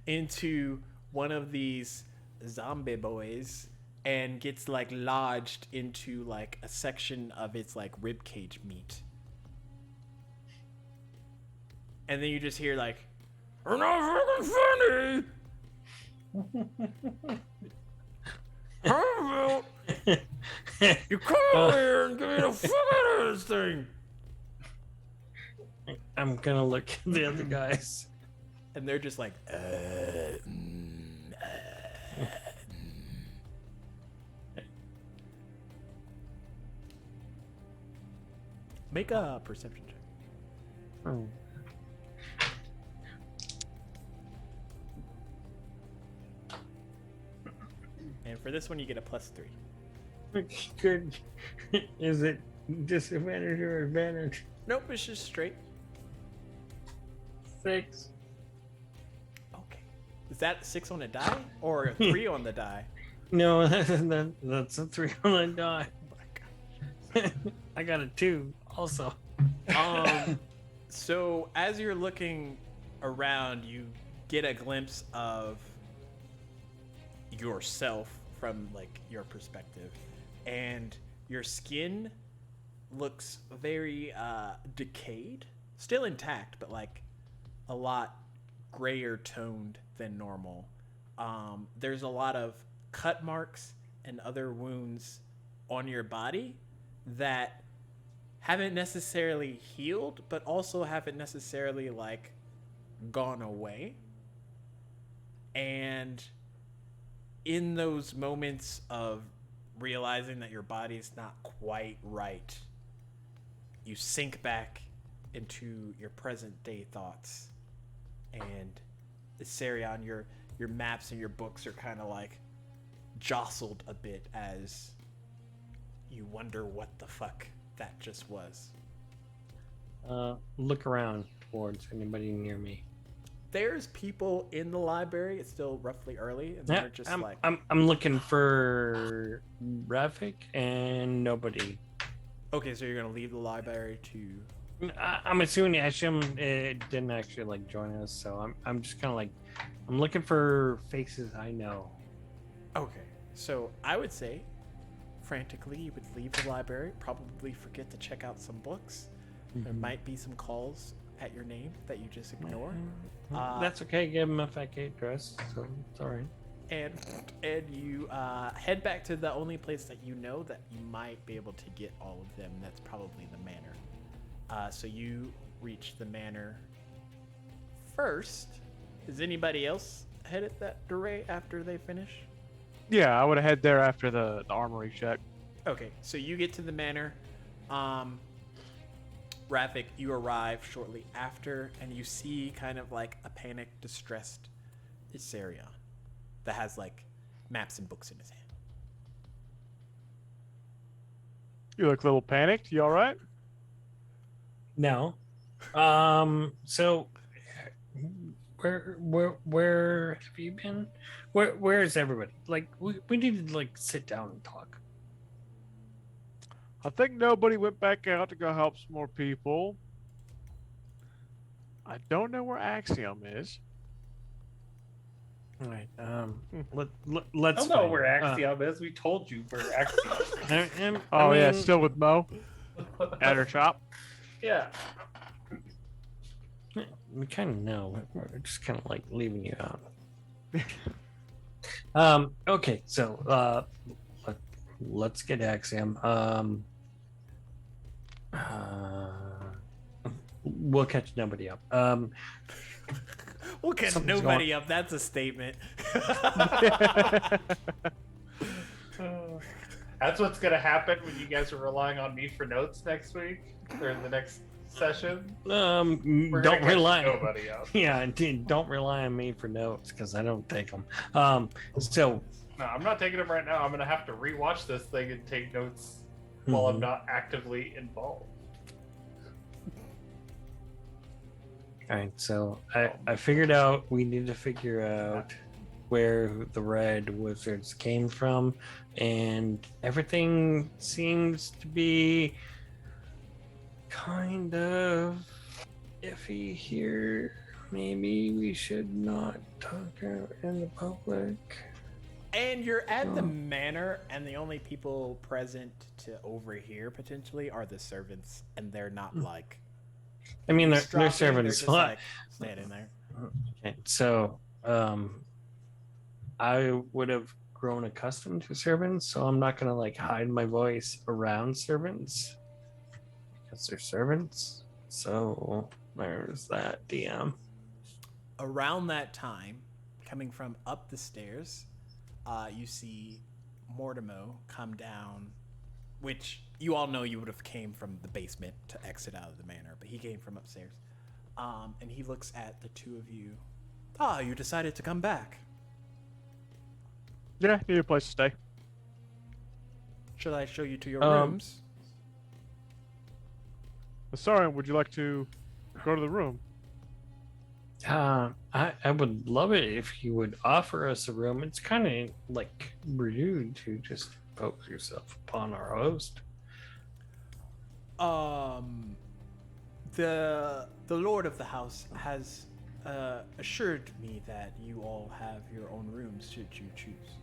into one of these zombie boys and gets like lodged into like a section of its like rib cage meat. And then you just hear like, "You're not fucking funny! How about you come over here and give me the fuck out of this thing?" I'm gonna look at the other guys. And they're just like, Make a perception check. Oh. And for this one, you get a +3. Good. Is it disadvantage or advantage? Nope, it's just straight. 6. Okay. Is that 6 on a die or a 3 on the die? No, that's a 3 on the die. Oh my God. I got a 2 also. So as you're looking around, you get a glimpse of yourself from like your perspective, and your skin looks very decayed, still intact, but like a lot grayer toned than normal. There's a lot of cut marks and other wounds on your body that haven't necessarily healed, but also haven't necessarily like gone away. And in those moments of realizing that your body's not quite right, you sink back into your present day thoughts. And Sarion, your maps and your books are kind of like jostled a bit as you wonder what the fuck that just was. Look around towards anybody near me. There's people in the library. It's still roughly early, and Yeah, they're just I'm, like, I'm looking for Rafik and nobody. okay, so you're gonna leave the library to. I'm assuming Asham didn't actually like join us, so I'm just kind of like I'm looking for faces I know. Okay, so I would say, frantically, you would leave the library. Probably forget to check out some books. There might be some calls at your name that you just ignore. That's okay. Give him a fat gate dress, so it's all right. And you head back to the only place that you know that you might be able to get all of them. That's probably the manor. So you reach the manor first. Is anybody else headed that direction after they finish? Yeah, I would have head there after the armory check. Okay, so you get to the manor. Rafik, you arrive shortly after, and you see kind of like a panicked, distressed Isarion that has like maps and books in his hand. You look a little panicked. You all right? No. So where have you been? Where is everybody? Like we need to like sit down and talk. I think nobody went back out to go help some more people. I don't know where Axiom is. All right. I Let's. don't know find where it. Axiom is. We told you where Axiom is. Oh yeah, mean, still with Mo at her shop. Yeah. we kind of know. We're just kind of like leaving you out. Okay. So let's get Axiom. We'll catch nobody up. We'll catch Something's nobody up. That's a statement. That's what's gonna happen when you guys are relying on me for notes next week or in the next session. We're gonna Don't catch rely. nobody up. Yeah, indeed. Don't rely on me for notes because I don't take them. So No, I'm not taking them right now. I'm gonna have to rewatch this thing and take notes while I'm not actively involved. all right. So I figured out we need to figure out where the red wizards came from, and everything seems to be kind of iffy here. Maybe we should not talk in the public. And you're at the manor, and the only people present to overhear potentially are the servants, and they're not like. I mean, they're eavesdropping, servants. They're just like standing there. Okay, so I would have grown accustomed to servants, so I'm not gonna like hide my voice around servants because they're servants. So there's that DM. Around that time, coming from up the stairs, you see Mortimer come down, which you all know you would have came from the basement to exit out of the manor, but he came from upstairs. And he looks at the two of you. Ah, you decided to come back. Yeah, need a place to stay. Should I show you to your Um, rooms? Sorry, would you like to go to the room? I would love it if you would offer us a room. It's kind of like rude to just impose yourself upon our host. The lord of the house has assured me that you all have your own rooms should you choose.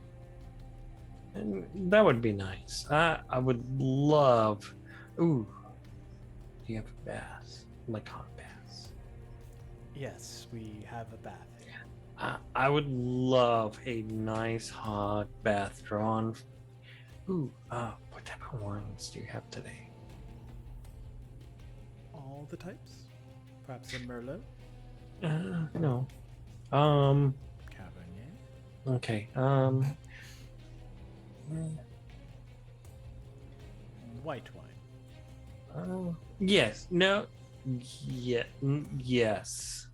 And that would be nice. I would love. Ooh, do you have a bath? Like hot baths? Yes, we have a bath here. I would love a nice hot bath drawn. Ooh, what type of wines do you have today? All the types? Perhaps a Merlot? No. Cabernet? Okay. White wine? Yes. No. Yeah. Yes.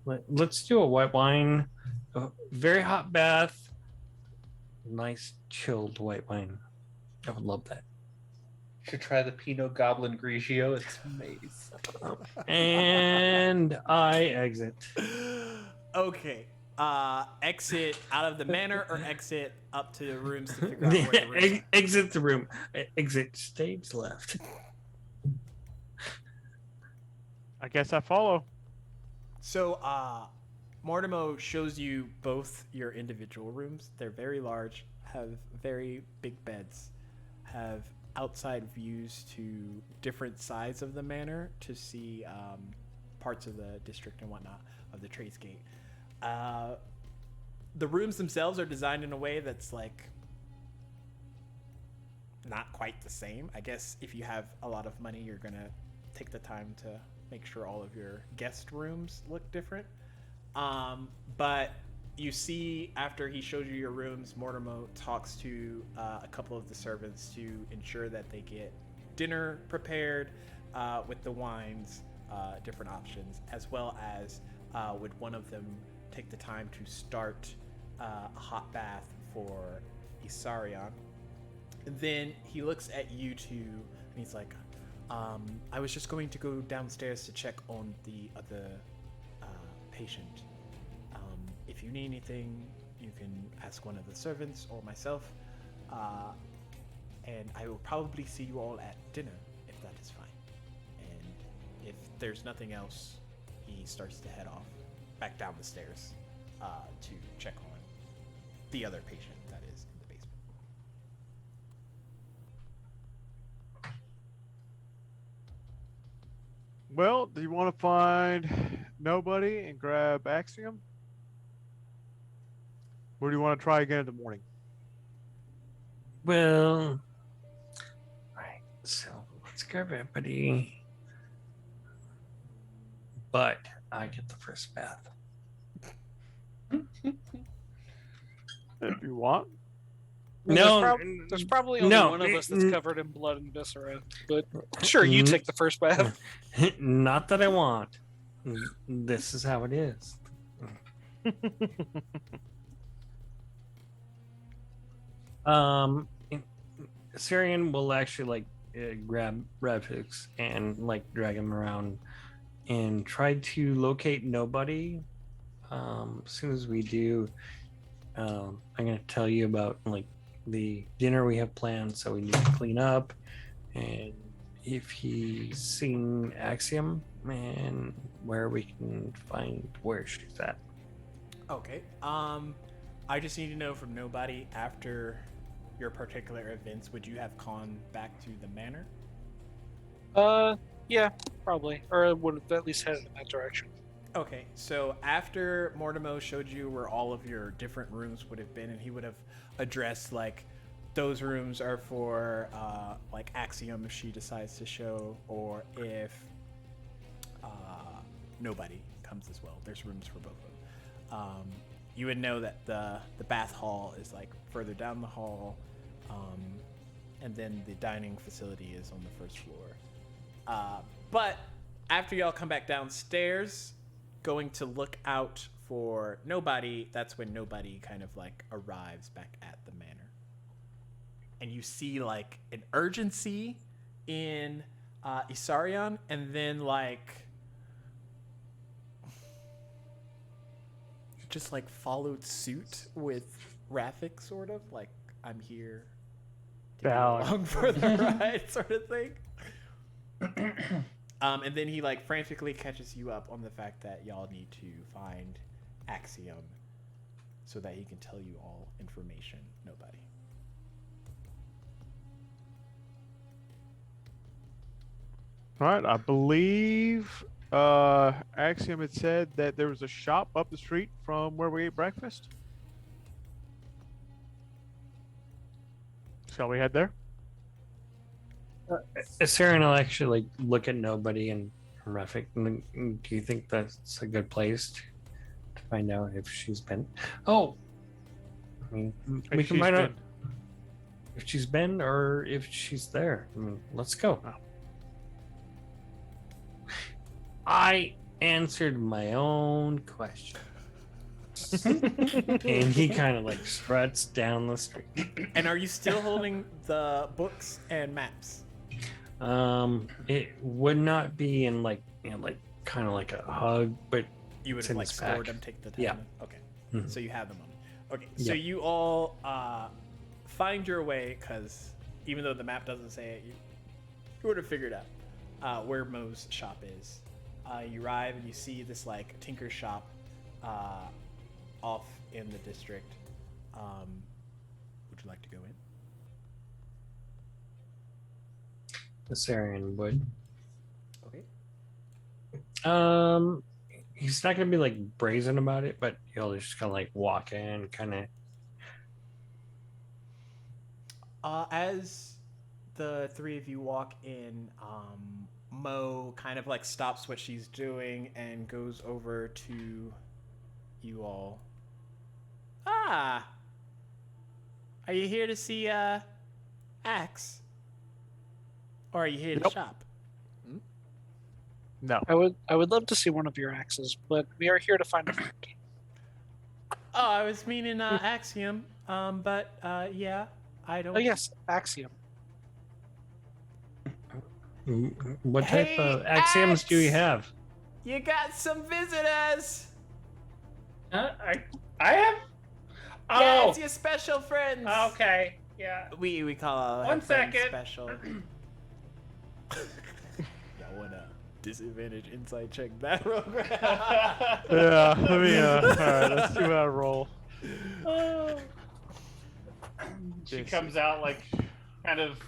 Let's do a white wine. A very hot bath. Nice chilled white wine. I would love that. Should try the Pinot Goblin Grigio. It's amazing. And I exit. Okay. Exit out of the manor or exit up to the rooms to figure out where the rooms are? Exit the room. Exit stage left. I guess I follow. So, Mortimer shows you both your individual rooms. They're very large, have very big beds, have outside views to different sides of the manor to see parts of the district and whatnot of the Trades Gate. The rooms themselves are designed in a way that's like not quite the same. I guess if you have a lot of money, you're gonna take the time to make sure all of your guest rooms look different. But you see, after he shows you your rooms, Mortimer talks to a couple of the servants to ensure that they get dinner prepared with the wines, different options, as well as would one of them take the time to start a hot bath for Isarion. And then he looks at you two and he's like, I was just going to go downstairs to check on the other patient. If you need anything, you can ask one of the servants or myself. And I will probably see you all at dinner, if that is fine. And if there's nothing else, he starts to head off back down the stairs to check on the other patient that is in the basement. Well, do you want to find nobody and grab Axiom? Or do you want to try again in the morning? Well, right. So let's grab everybody. But I get the first bath. If you want. No, there's probably only no, one of us that's covered in blood and viscera. But sure, you take the first bath. Not that I want. This is how it is. Syrian will actually grab Revix and drag him around and try to locate nobody. As soon as we do, I'm gonna tell you about the dinner we have planned, so we need to clean up, and if he's seen Axiom and where we can find where she's at. Okay. I just need to know from nobody, after your particular events, would you have gone back to the manor? Yeah, probably, or would have at least headed in that direction. Okay, so after Mortimer showed you where all of your different rooms would have been, and he would have addressed those rooms are for Axiom if she decides to show, or if nobody comes as well. There's rooms for both of them. You would know that the bath hall is further down the hall, and then the dining facility is on the first floor. But after y'all come back downstairs, going to look out for nobody, that's when nobody kind of arrives back at the manor. And you see an urgency in Isarion, and then just followed suit with Rafik, sort of I'm here to go along for the ride, sort of thing. And then he frantically catches you up on the fact that y'all need to find Axiom so that he can tell you all information. Nobody. All right, I believe Axiom had said that there was a shop up the street from where we ate breakfast. Shall we head there? Syrian will actually look at nobody and Rafik. Do you think that's a good place to find out if she's been? Oh, I mean, we can find out if she's been or if she's there. I mean, let's go. Oh. I answered my own question. And he kind of struts down the street. And are you still holding the books and maps? It would not be in kind of like a hug, but You would it's in have his scored pack. them, take the time. Yeah. Okay. Mhm. So you have them on you. Okay. So Yep. you all find your way, because even though the map doesn't say it, you would have figured out where Mo's shop is. You arrive and you see this tinker shop off in the district. Would you like to go in? The Syrian would. Okay. He's not gonna be brazen about it, but he'll just kind of walk in, kind of. As the three of you walk in, Mo kind of like stops what she's doing and goes over to you all. Ah, are you here to see Axe, or are you here to Nope. shop? No. I would love to see one of your axes, but we are here to find a friend. Oh, I was meaning Axiom. But yeah, I don't. Oh yes, Axiom. What type Hey, of axioms do you Axe! have? You got some visitors. I have. Yeah, Oh, it's your special friends. okay. Yeah. We call our One friends second. special. Y'all wanna disadvantage insight check that real quick? Yeah, let me. All right, let's see what I roll. She This- comes out like kind of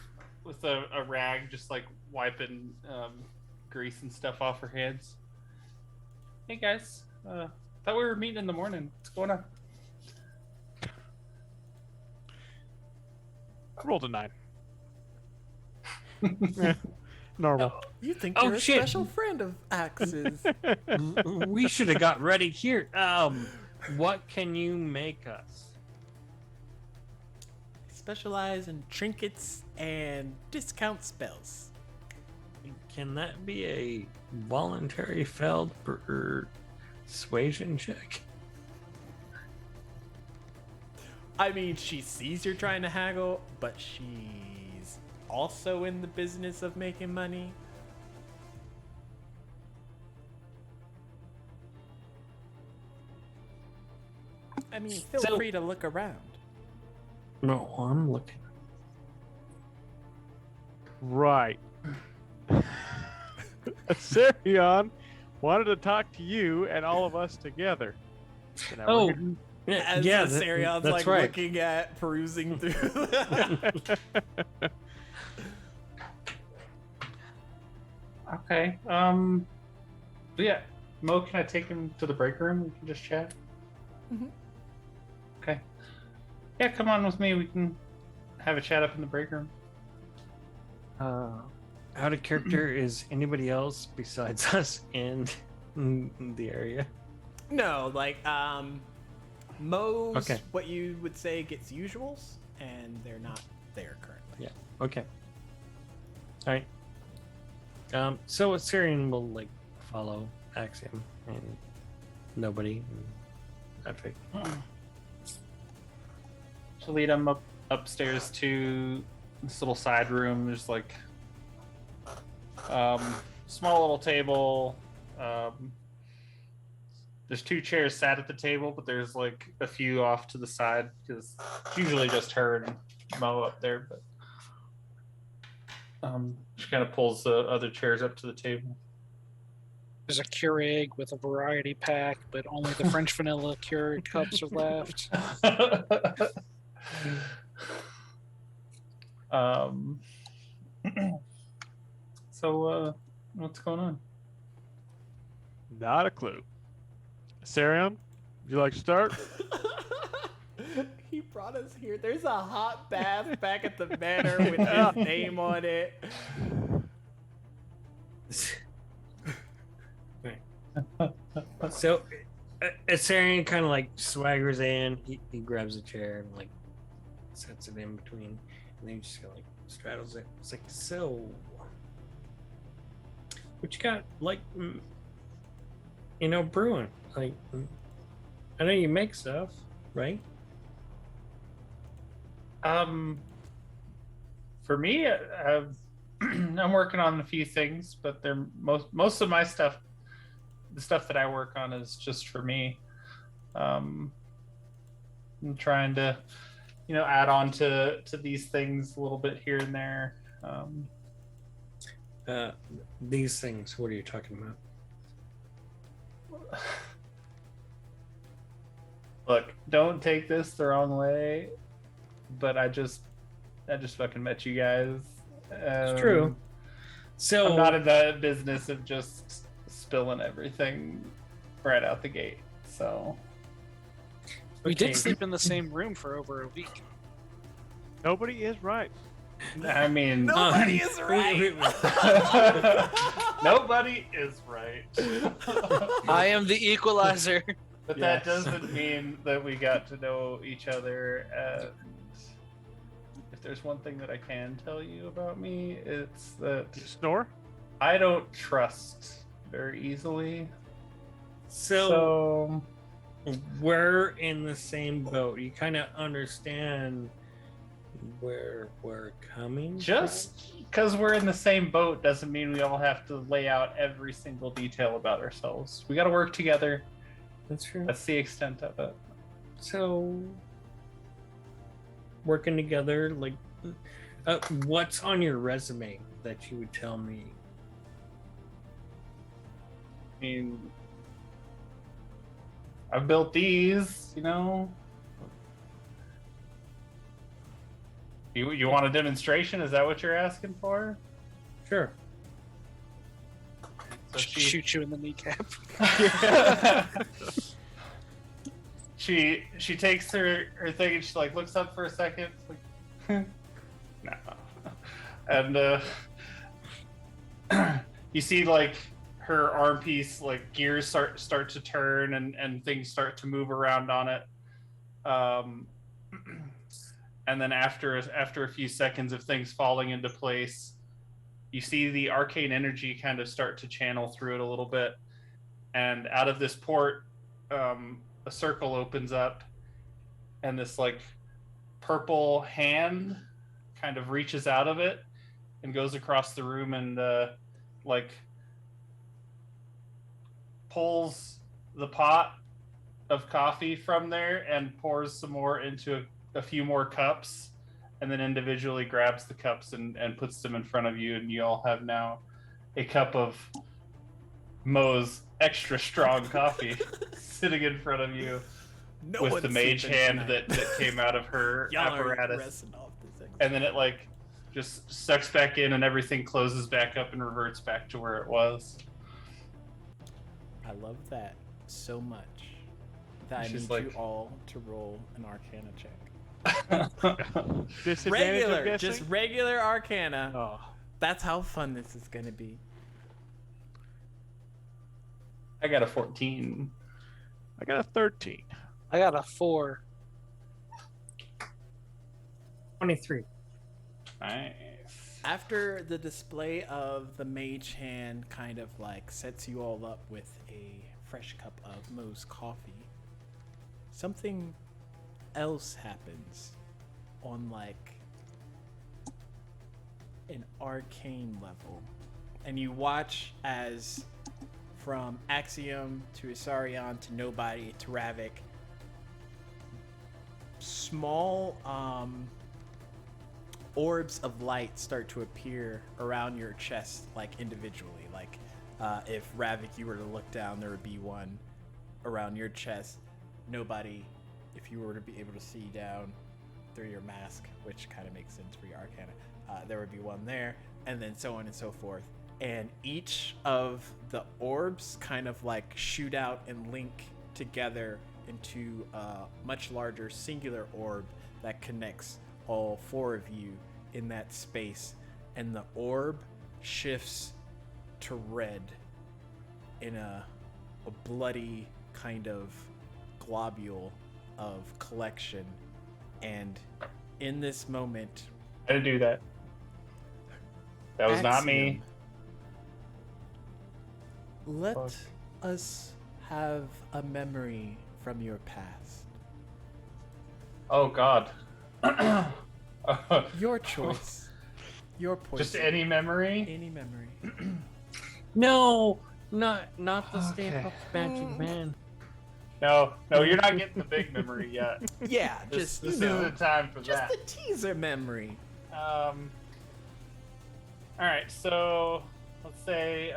with a rag, just like wiping grease and stuff off her hands. Hey guys, thought we were meeting in the morning. What's going on? I rolled a 9. Yeah, normal. You think Oh, you're a shit. special friend of Axe's. We should have got ready here. What can you make us? Specialize in trinkets and discount spells. Can that be a voluntary failed persuasion check? I mean, she sees you're trying to haggle, but she's also in the business of making money. I mean, feel So- free to look around. No, I'm looking. Right. Aserion wanted to talk to you and all of us together. So now we're here- As yeah, Asarion's that's like right. looking at perusing through. Okay. Yeah. Mo, can I take him to the break room? We can just chat. Mhm. Okay. Yeah, come on with me. We can have a chat up in the break room. Out of character, is anybody else besides us in the area? No, like Mo's Okay. what you would say gets usuals, and they're not there currently. Yeah. Okay. All right. So Assyrian will like follow Axiom and nobody. Epic. She'll lead him upstairs to this little side room. There's like small little table. There's 2 chairs sat at the table, but there's like a few off to the side because it's usually just her and Mo up there. But she kind of pulls the other chairs up to the table. There's a Keurig with a variety pack, but only the French vanilla Keurig cups are left. So, what's going on? Not a clue. Aserion, would you like to start? He brought us here. There's a hot bath back at the manor with his name on it. So Assyrian kind of like swaggers in. He grabs a chair and like sets it in between, and then he just like straddles it. It's like, so what you got, like, brewing? Like, I know you make stuff, right? For me, I'm working on a few things, but they're most of my stuff. The stuff that I work on is just for me. I'm trying to, add on to these things a little bit here and there. These things. What are you talking about? Look, don't take this the wrong way, but I just fucking met you guys. It's true. So I'm not in the business of just spilling everything right out the gate. So We Okay. did sleep in the same room for over a week. Nobody is right. I mean, Nobody is right. nobody is right. I am the equalizer. But Yes. that doesn't mean that we got to know each other. And if there's one thing that I can tell you about me, it's that You snore? I don't trust very easily. So we're in the same boat. You kind of understand where we're coming Just because we're in the same boat doesn't mean we all have to lay out every single detail about ourselves. We got to work together. from. That's true. That's the extent of it. So working together, like, what's on your resume that you would tell me? I mean, I've built these, you know. You want a demonstration? Is that what you're asking for? Sure. So Shoot you in the kneecap. she takes her thing and she like looks up for a second, like, no, and you see like her arm piece, like gears start to turn and things start to move around on it, and then after a few seconds of things falling into place, you see the arcane energy kind of start to channel through it a little bit, and out of this port, a circle opens up, and this like purple hand kind of reaches out of it and goes across the room and like pulls the pot of coffee from there and pours some more into a few more cups, and then individually grabs the cups and puts them in front of you, and you all have now a cup of Moe's extra strong coffee sitting in front of you No with one's the mage sleeping hand tonight. that came out of her Y'all are apparatus, resting off this thing. and then it like just sucks back in and everything closes back up and reverts back to where it was. I love that so much that I She's need like- you all to roll an Arcana check. Disadvantage, I'm Regular, guessing? just regular Arcana. Oh, That's how fun this is gonna be. I got a 14. I got a 13. I got a 4. 23. Nice. After the display of the mage hand kind of like sets you all up with a fresh cup of Moe's coffee, something else happens on like an arcane level. And you watch as from Axiom to Isarion to Nobody to Ravik, small orbs of light start to appear around your chest, like individually. Like if Ravik, you were to look down, there would be one around your chest. Nobody, if you were to be able to see down through your mask, which kind of makes sense for your Arcana, there would be one there, and then so on and so forth. And each of the orbs kind of like shoot out and link together into a much larger singular orb that connects all four of you in that space. And the orb shifts to red in a bloody kind of globule of collection. And in this moment, I didn't do that. That was not me. Axiom, let Fuck. us have a memory from your past. Oh God. Your choice. Your poison. Just any memory. Any memory. No, not the Stay Okay. Puft Magic Man. No, you're not getting the big memory yet. Yeah, This just isn't the time for just that. the teaser memory. All right, so let's say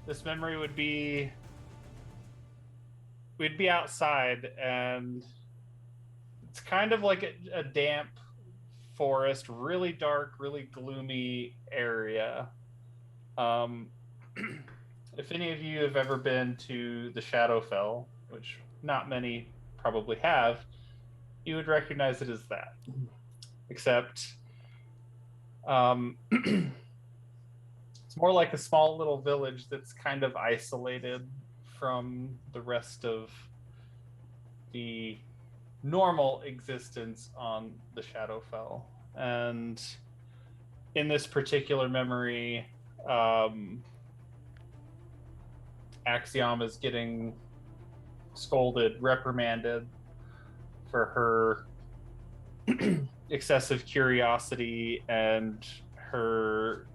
this memory would be we'd be outside, and it's kind of like a damp forest, really dark, really gloomy area. If any of you have ever been to the Shadowfell, which not many probably have, you would recognize it as that. except it's more like a small little village that's kind of isolated from the rest of the normal existence on the Shadowfell. And in this particular memory, Axiom is getting scolded, reprimanded for her excessive curiosity and her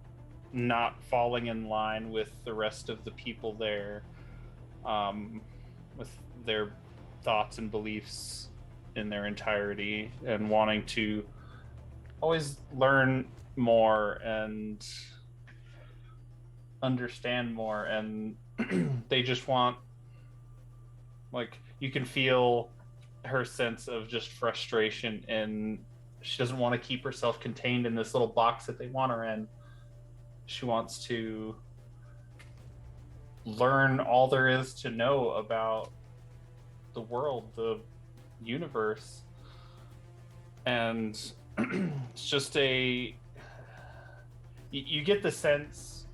not falling in line with the rest of the people there, with their thoughts and beliefs in their entirety, and wanting to always learn more and understand more. And they just want, like, you can feel her sense of just frustration, and she doesn't want to keep herself contained in this little box that they want her in. She wants to learn all there is to know about the world, the universe. And it's just you get the sense,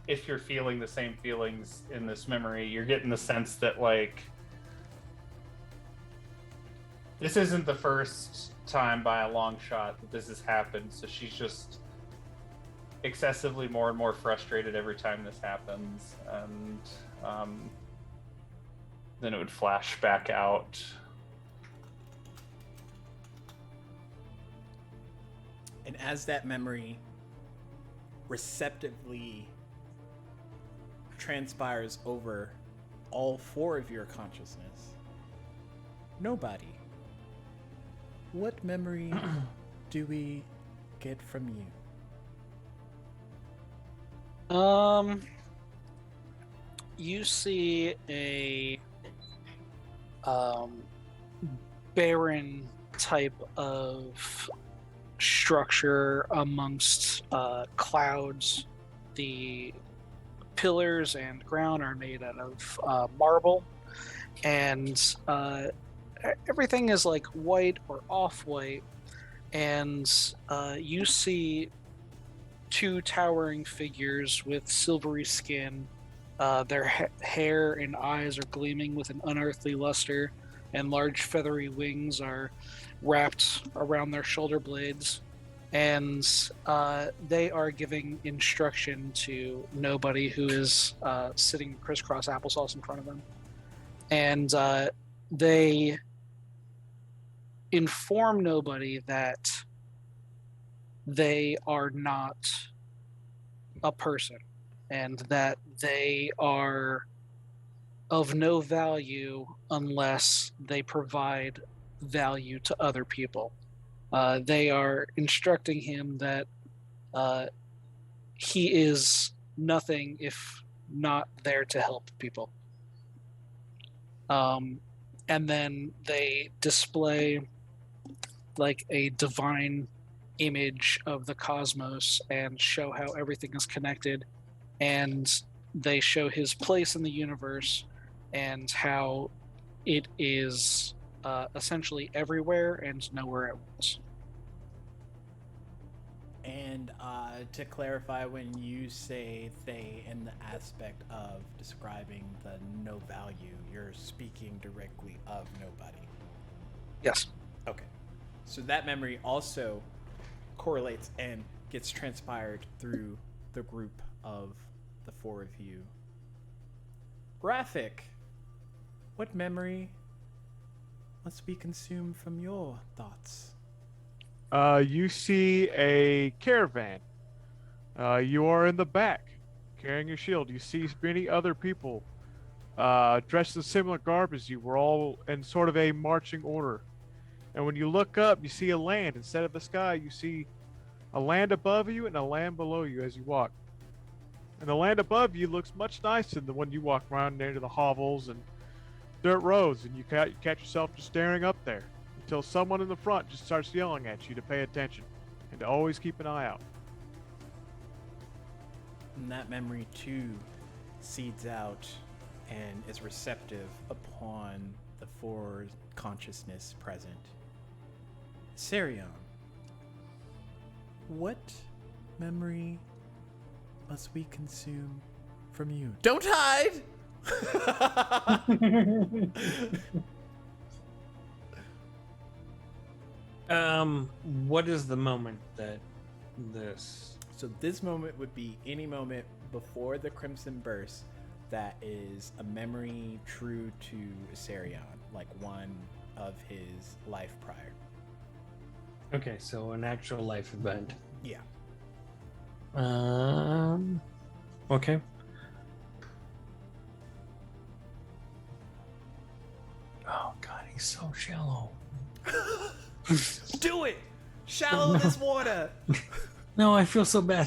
if you're feeling the same feelings in this memory, you're getting the sense that, like, this isn't the first time by a long shot that this has happened. So she's just excessively more and more frustrated every time this happens. And then it would flash back out. And as that memory receptively transpires over all four of your consciousness, nobody, what memory do we get from you? You see a barren type of structure amongst clouds. The pillars and ground are made out of marble, and everything is like white or off-white. And you see two towering figures with silvery skin. Their hair and eyes are gleaming with an unearthly luster, and large feathery wings are wrapped around their shoulder blades. And they are giving instruction to nobody who is sitting crisscross applesauce in front of them. And they inform nobody that they are not a person, and that they are of no value unless they provide value to other people. They are instructing him that he is nothing if not there to help people. And then they display like a divine image of the cosmos and show how everything is connected, and they show his place in the universe and how it is essentially everywhere and nowhere at once. And to clarify, when you say they in the aspect of describing the no value, you're speaking directly of nobody. Yes. Okay. So that memory also correlates and gets transpired through the group of the four of you. Graphic, what memory must be consumed from your thoughts? You see a caravan. You are in the back, carrying your shield. You see many other people dressed in similar garb as you. We're all in sort of a marching order. And when you look up, you see a land. Instead of the sky, you see a land above you and a land below you as you walk. And the land above you looks much nicer than the one you walk around into the hovels and dirt roads. And you catch yourself just staring up there until someone in the front just starts yelling at you to pay attention and to always keep an eye out. And that memory too seeds out and is receptive upon the four consciousness present. Sarion, what memory must we consume from you? Don't hide! What is the moment that this? So this moment would be any moment before the Crimson Burst that is a memory true to Asarion, like one of his life prior. Okay, so an actual life event. Yeah. Okay. Oh God, he's so shallow. Do it! Shallow this water! No, I feel so bad.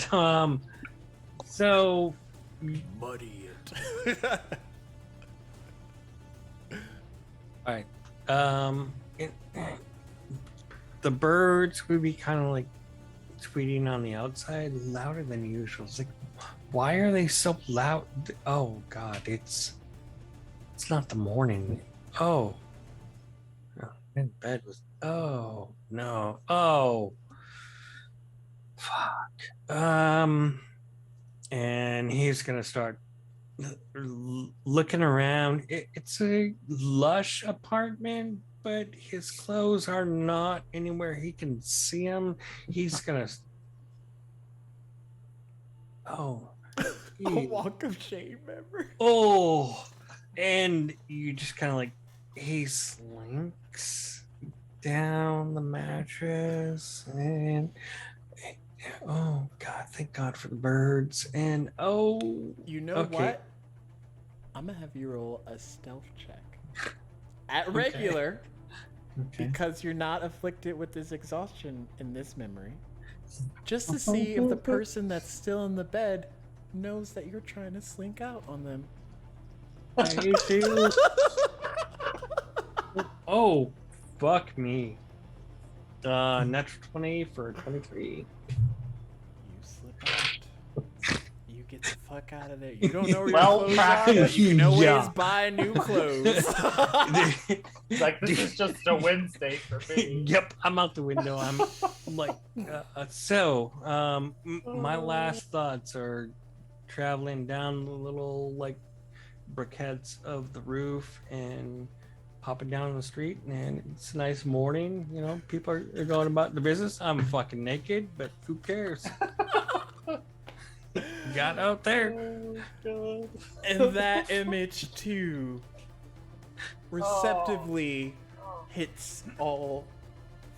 So Muddy it. all right. The birds would be kind of like tweeting on the outside, louder than usual. It's like, why are they so loud? Oh God, it's not the morning. Oh, I'm in bed with. Oh no. Oh, fuck. And he's gonna start looking around. It's a lush apartment, but his clothes are not anywhere he can see them. He's gonna. Oh. A walk of shame, remember? Oh. And you just kind of like, he slinks down the mattress and. Oh God! Thank God for the birds. And You know okay. what? I'm gonna have you roll a stealth check at regular Okay. because you're not afflicted with this exhaustion in this memory. Just to see if the person that's still in the bed knows that you're trying to slink out on them. I do. Oh, fuck me. Natural 20 for 23. You slip out. You get the fuck out of there. You don't know where your Well clothes are, but you can Yeah. always buy new clothes. Like, this is just a win state for me. Yep, I'm out the window. I'm like, my last thoughts are traveling down the little like briquettes of the roof and popping down the street, and it's a nice morning. You know, people are going about the business. I'm fucking naked, but who cares? Got out there. Oh, God. And that image too receptively hits all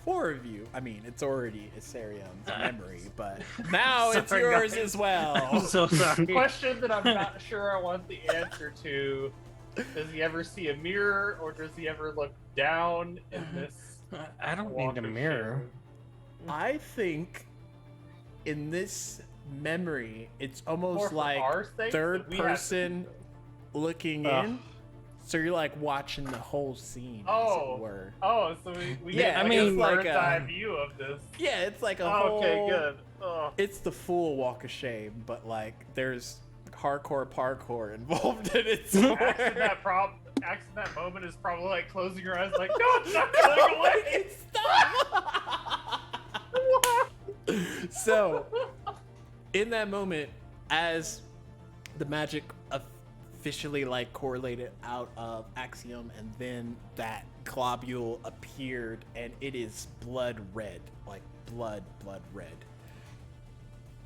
four of you. I mean, it's already Asarion's memory, but now it's Sorry, yours guys. as well. I'm so sorry. Question that I'm not sure I want the answer to. Does he ever see a mirror, or does he ever look down in this I don't walk need a of mirror. shame? I think in this memory, it's More almost for like our sake, third that we have to person do looking Ugh. in. So you're like watching the whole scene, as Oh. it were. Oh, so we Yeah, get I like mean, a like bird's a- eye view of this. Yeah, it's like a Oh, whole. okay, good. Oh. It's the full walk of shame, but like there's hardcore parkour involved in it. Axing that moment is probably like closing your eyes, like, no, it's not going away. Stop! So, in that moment, as the magic officially like correlated out of Axiom, and then that globule appeared, and it is blood red, like blood red.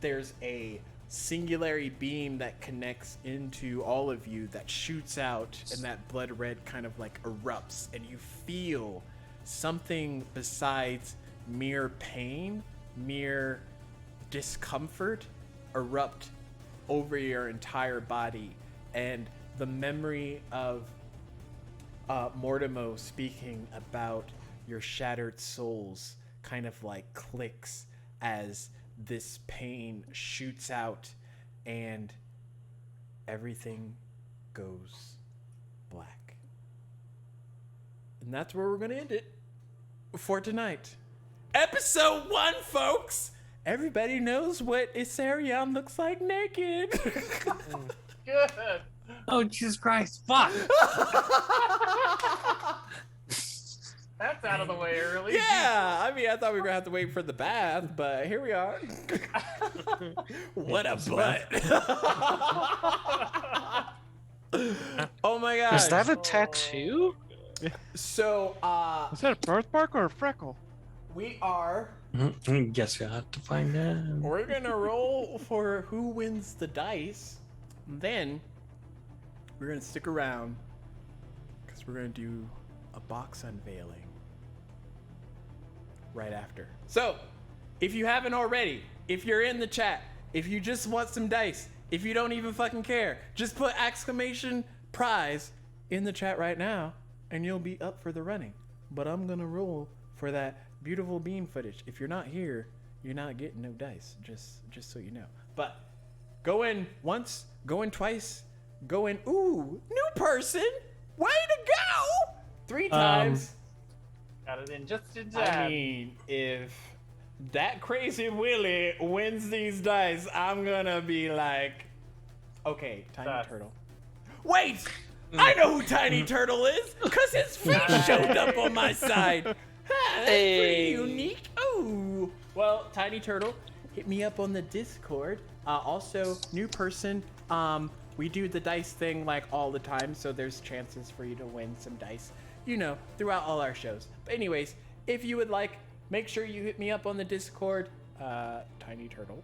There's a singularity beam that connects into all of you that shoots out, and that blood red kind of like erupts, and you feel something besides mere pain, mere discomfort erupt over your entire body. And the memory of Mortimer speaking about your shattered souls kind of like clicks as this pain shoots out, and everything goes black. And that's where we're going to end it for tonight. Episode 1, folks! Everybody knows what Asarion looks like naked. Good. Oh Jesus Christ! Fuck! That's out of the way early. Yeah, I mean, I thought we were gonna have to wait for the bath, but here we are. What a butt! Oh my gosh! Is that a tattoo? So, Is that a birthmark or a freckle? we are. Guess you'll have to find out. We're gonna roll for who wins the dice. Then we're gonna stick around because we're gonna do a box unveiling right after. So, if you haven't already, if you're in the chat, if you just want some dice, if you don't even fucking care, just put exclamation prize in the chat right now and you'll be up for the running. But I'm gonna roll for that beautiful bean footage. If you're not here, you're not getting no dice, just so you know. But go in once, go in twice, go in, ooh, new person, way to go! 3 times. Got it in just in time. I mean, if that crazy Willie wins these dice, I'm gonna be like, okay, Tiny Turtle. Wait! I know who Tiny Turtle is, because his face showed up on my side. That's pretty unique. Oh, well, Tiny Turtle, hit me up on the Discord. Also, new person, we do the dice thing like all the time, so there's chances for you to win some dice, you know, throughout all our shows. But anyways, if you would like, make sure you hit me up on the Discord, Tiny Turtle,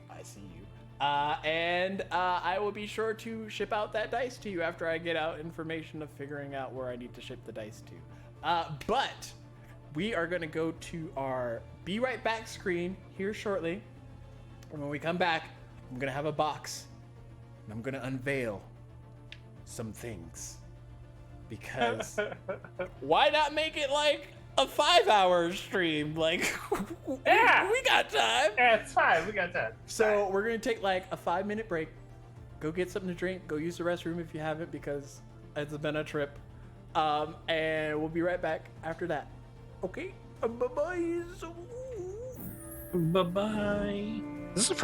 I see you. And I will be sure to ship out that dice to you after I get out information of figuring out where I need to ship the dice to. But we are going to go to our Be Right Back screen here shortly. And when we come back, I'm going to have a box. And I'm going to unveil some things. Because why not make it like a 5-hour stream? Like, Yeah. we got time. Yeah, it's fine. We got time. So we're going to take like a 5-minute break. Go get something to drink. Go use the restroom if you haven't, because it's been a trip. And we'll be right back after that. Okay, bye-bye. Bye-bye. This is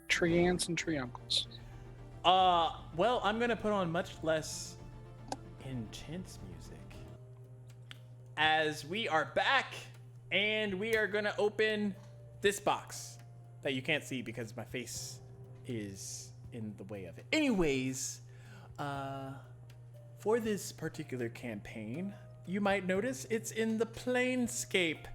Tree aunts and tree uncles. Well, I'm gonna put on much less intense music as we are back, and we are gonna open this box that you can't see because my face is in the way of it. Anyways, for this particular campaign, you might notice it's in the Planescape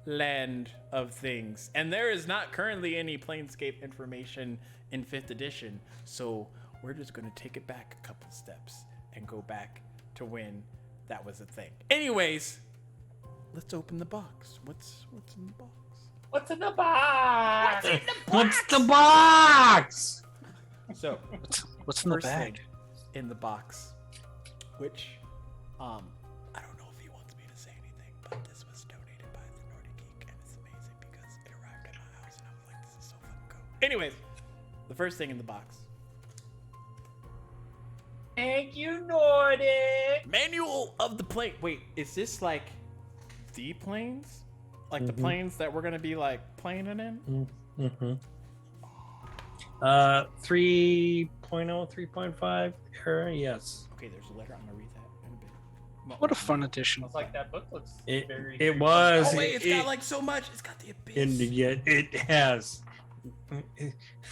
land of things, and there is not currently any Planescape information in 5th edition, so we're just going to take it back a couple steps and go back to when that was a thing. Anyways, let's open the box. What's in the box? What's in the box? What's the box? So What's in the first bag? thing in the box, which I don't know if he wants me to say anything, but this was donated by the Nordic Geek, and it's amazing because it arrived at my house, and I was like, this is so fucking cool. Anyways, the first thing in the box. Thank you, Nordic. Manual of the plane. Wait, is this like the planes? Like the planes that we're gonna be like planing in? Mm-hmm. 3.0, 3.5 era, yes. Okay, there's a letter. I'm gonna read that in a bit. What a fun addition. It's like that book looks very. It was. Oh wait, it's it, got like so much. It's got the abyss. and yet it has.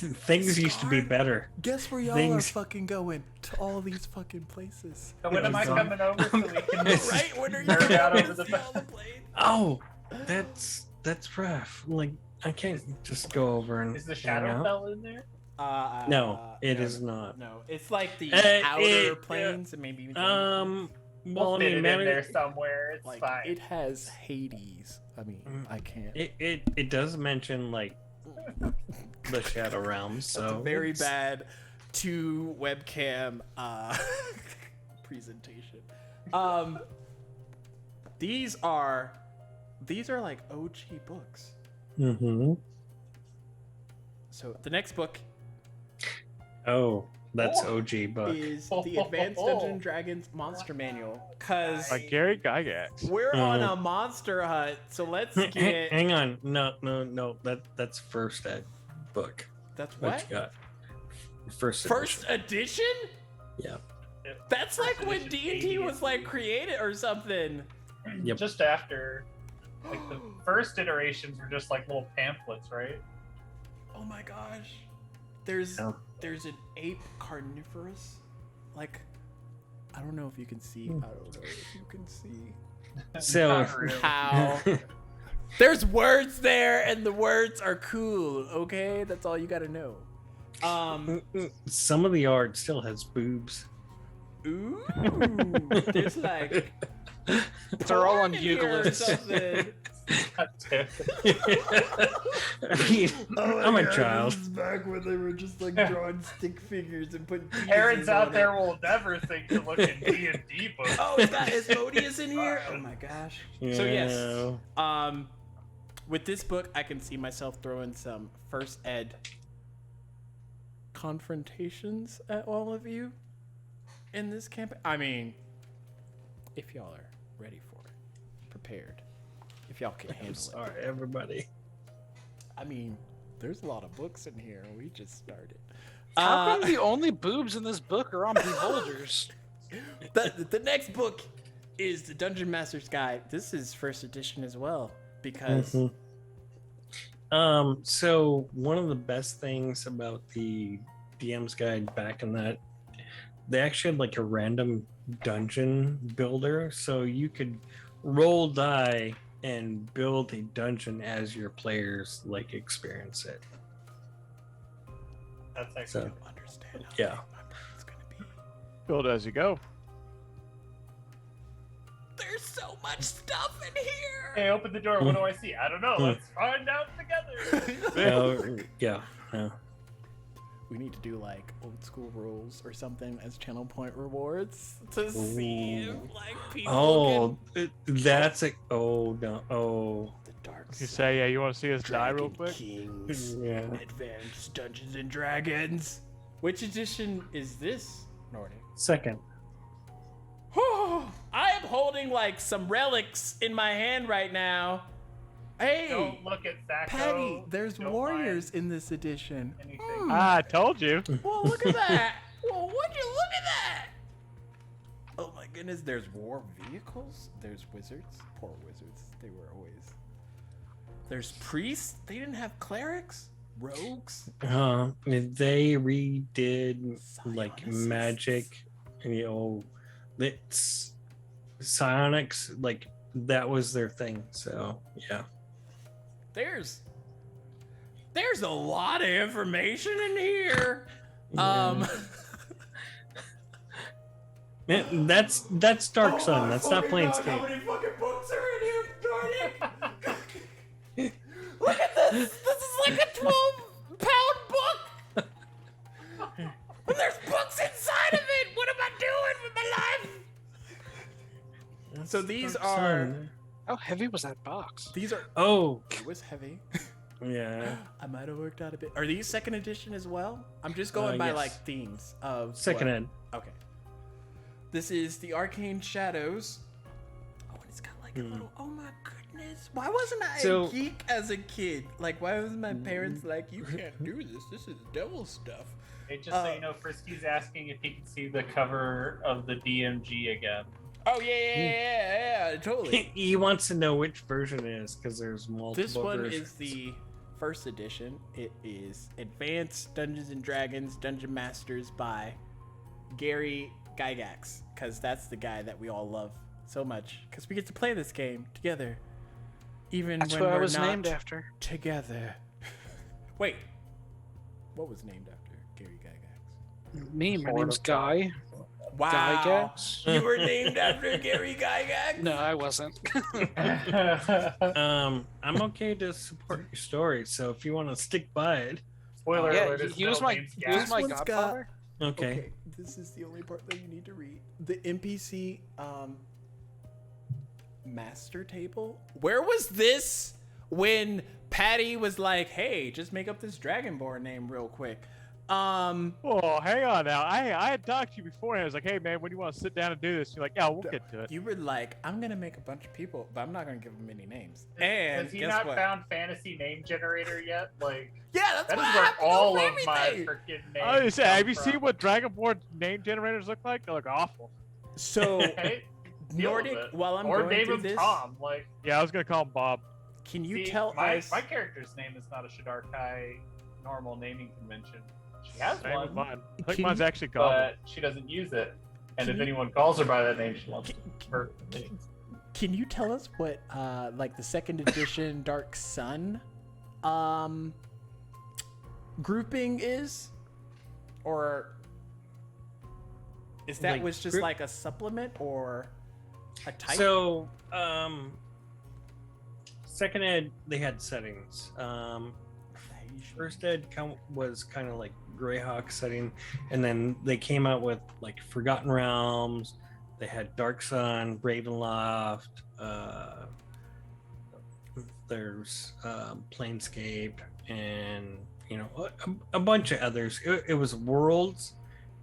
Things used to be Scarred? better. Guess where y'all Things- are fucking going to all these fucking places. So when am I coming over so we can Right? When are you nerd out going over to the see all the planes? Oh, that's rough. Like I can't just go over and Is the hang out. Shadowfell in there? No, it is not. No, it's like the outer it- planes and maybe even Well, We'll I fit mean, it man, in there somewhere. It's like fine. it has Hades. I mean, I can't. it does mention like the Shadow Realms, so That's a very it's- bad 2 webcam presentation. These are like OG books. Mhm. So the next book Oh, that's OG book. is the Advanced Dungeons and Dragons Monster Manual, cause By Gary Gygax. we're on a monster hunt. So let's get. Hang on, no. That's first ed book. That's What what? you got? First First edition? Yeah. That's like First when edition D&D was like 80s. created or something. Yep. Just after, like the first iterations were just like little pamphlets, right? Oh my gosh. There's Yeah. there's an ape carnivorous. Like, I don't know if you can see. I don't know if you can see. So Not really. How? There's words there, and the words are cool. Okay, that's all you gotta know. some of the art still has boobs. Ooh, there's like They're all on porn here or Google. something. God damn it. I mean, I'm a child. This is back when they were just like drawing stick figures and putting. Parents pieces out on there it. will never think to look in D&D books. Oh, it's got Asmodeus in here. Oh my gosh. So yes, Yeah. with this book, I can see myself throwing some first ed confrontations at all of you in this campaign. I mean, if y'all are ready for it, prepared, if y'all can I'm handle it. sorry, everybody. I mean, there's a lot of books in here. We just started. How come the only boobs in this book are on beholders? The next book is the Dungeon Master's Guide. This is first edition as well because Mhm. So one of the best things about the DM's guide back in that, they actually had like a random dungeon builder, so you could roll die and build a dungeon as your players like experience it. That's I actually don't understand how Yeah. big my brain's gonna be. Build as you go. There's so much stuff in here. Hey, open the door. What do I see? I don't know. Let's find out together. Yeah. We need to do like old school rules or something as channel point rewards to see if Ooh. like people Oh, can that's a. Oh no. Oh. the dark You side. say, yeah, you want to see us die real Dragon quick? Kings, Yeah. Advanced Dungeons and Dragons. Which edition is this, Nordic? Second. I am holding like some relics in my hand right now. Hey, Don't look at Sacco. Patty, there's Don't warriors in this edition. find anything. I told you. Well, look at that. Well, would you look at that? Oh my goodness, there's war vehicles. There's wizards. Poor wizards. They were always. There's priests. They didn't have clerics. Rogues. They redid like Psionics. magic, it's psionics, like that was their thing. So yeah. There's a lot of information in here. Man, that's Dark Sun. That's not Planescape. How many fucking books are in here, Jordan? Look at this. This is like a 12-pound book. And there's books inside of it. What am I doing with my life? So these Dark are. Sun. How heavy was that box? These are. Oh, It was heavy. yeah. I might have worked out a bit. Are these second edition as well? I'm just going by Yes. like themes of Second what- ed. Okay. This is the Arcane Shadows. Oh, and it's got like a little. Oh my goodness! Why wasn't I So- a geek as a kid? Like, why was my parents like, "You can't do this. This is devil stuff." Hey, just so you know, Frisky's asking if he can see the cover of the DMG again. Oh yeah, totally. He wants to know which version it is because there's multiple. This one versions. is the first edition. It is Advanced Dungeons and Dragons Dungeon Masters by Gary Gygax, because that's the guy that we all love so much, because we get to play this game together, even That's when what I we're was not named after. together. Wait, what was named after Gary Gygax? Me, my Sort name's of. Guy. Wow, Gygax? you were named after Gary Gygax? No, I wasn't. I'm okay to support your story, so if you want to stick by it, Spoiler Yeah, alert, his he was middle my name's he was Gas. my This one's got- godfather. okay. This is the only part that you need to read. The NPC master table. Where was this when Patty was like, "Hey, just make up this Dragonborn name real quick"? Oh, hang on now. I had talked to you before, and I was like, "Hey, man, when do you want to sit down and do this?" You're like, "Yeah, we'll get to it." You were like, I'm gonna make a bunch of people, but I'm not gonna give them any names. And Has he guess not what? found fantasy name generator yet? Like, Yeah, that's that why is I where have to go all for of my everything. freaking names. I was say, have you come seen from. what Dragonborn name generators look like? They look awful. So Hey, deal with Nordic, it. while I'm or going name through him this, Tom. Like, Yeah, I was gonna call him Bob. can you see, tell my us? my character's name is not a Shadarkai normal naming convention. She has Same with one, mine. I think Can mine's you- actually Goblin. but she doesn't use it. And Can if you- anyone calls her by that name, she wants her. Can you tell us what like the second edition Dark Sun grouping is? Or is that Like, was just group- like a supplement or a type? So, second ed, they had settings. First ed was kind of like Greyhawk setting, and then they came out with like Forgotten Realms. They had Dark Sun, Ravenloft. There's Planescape, and a bunch of others. It was Worlds,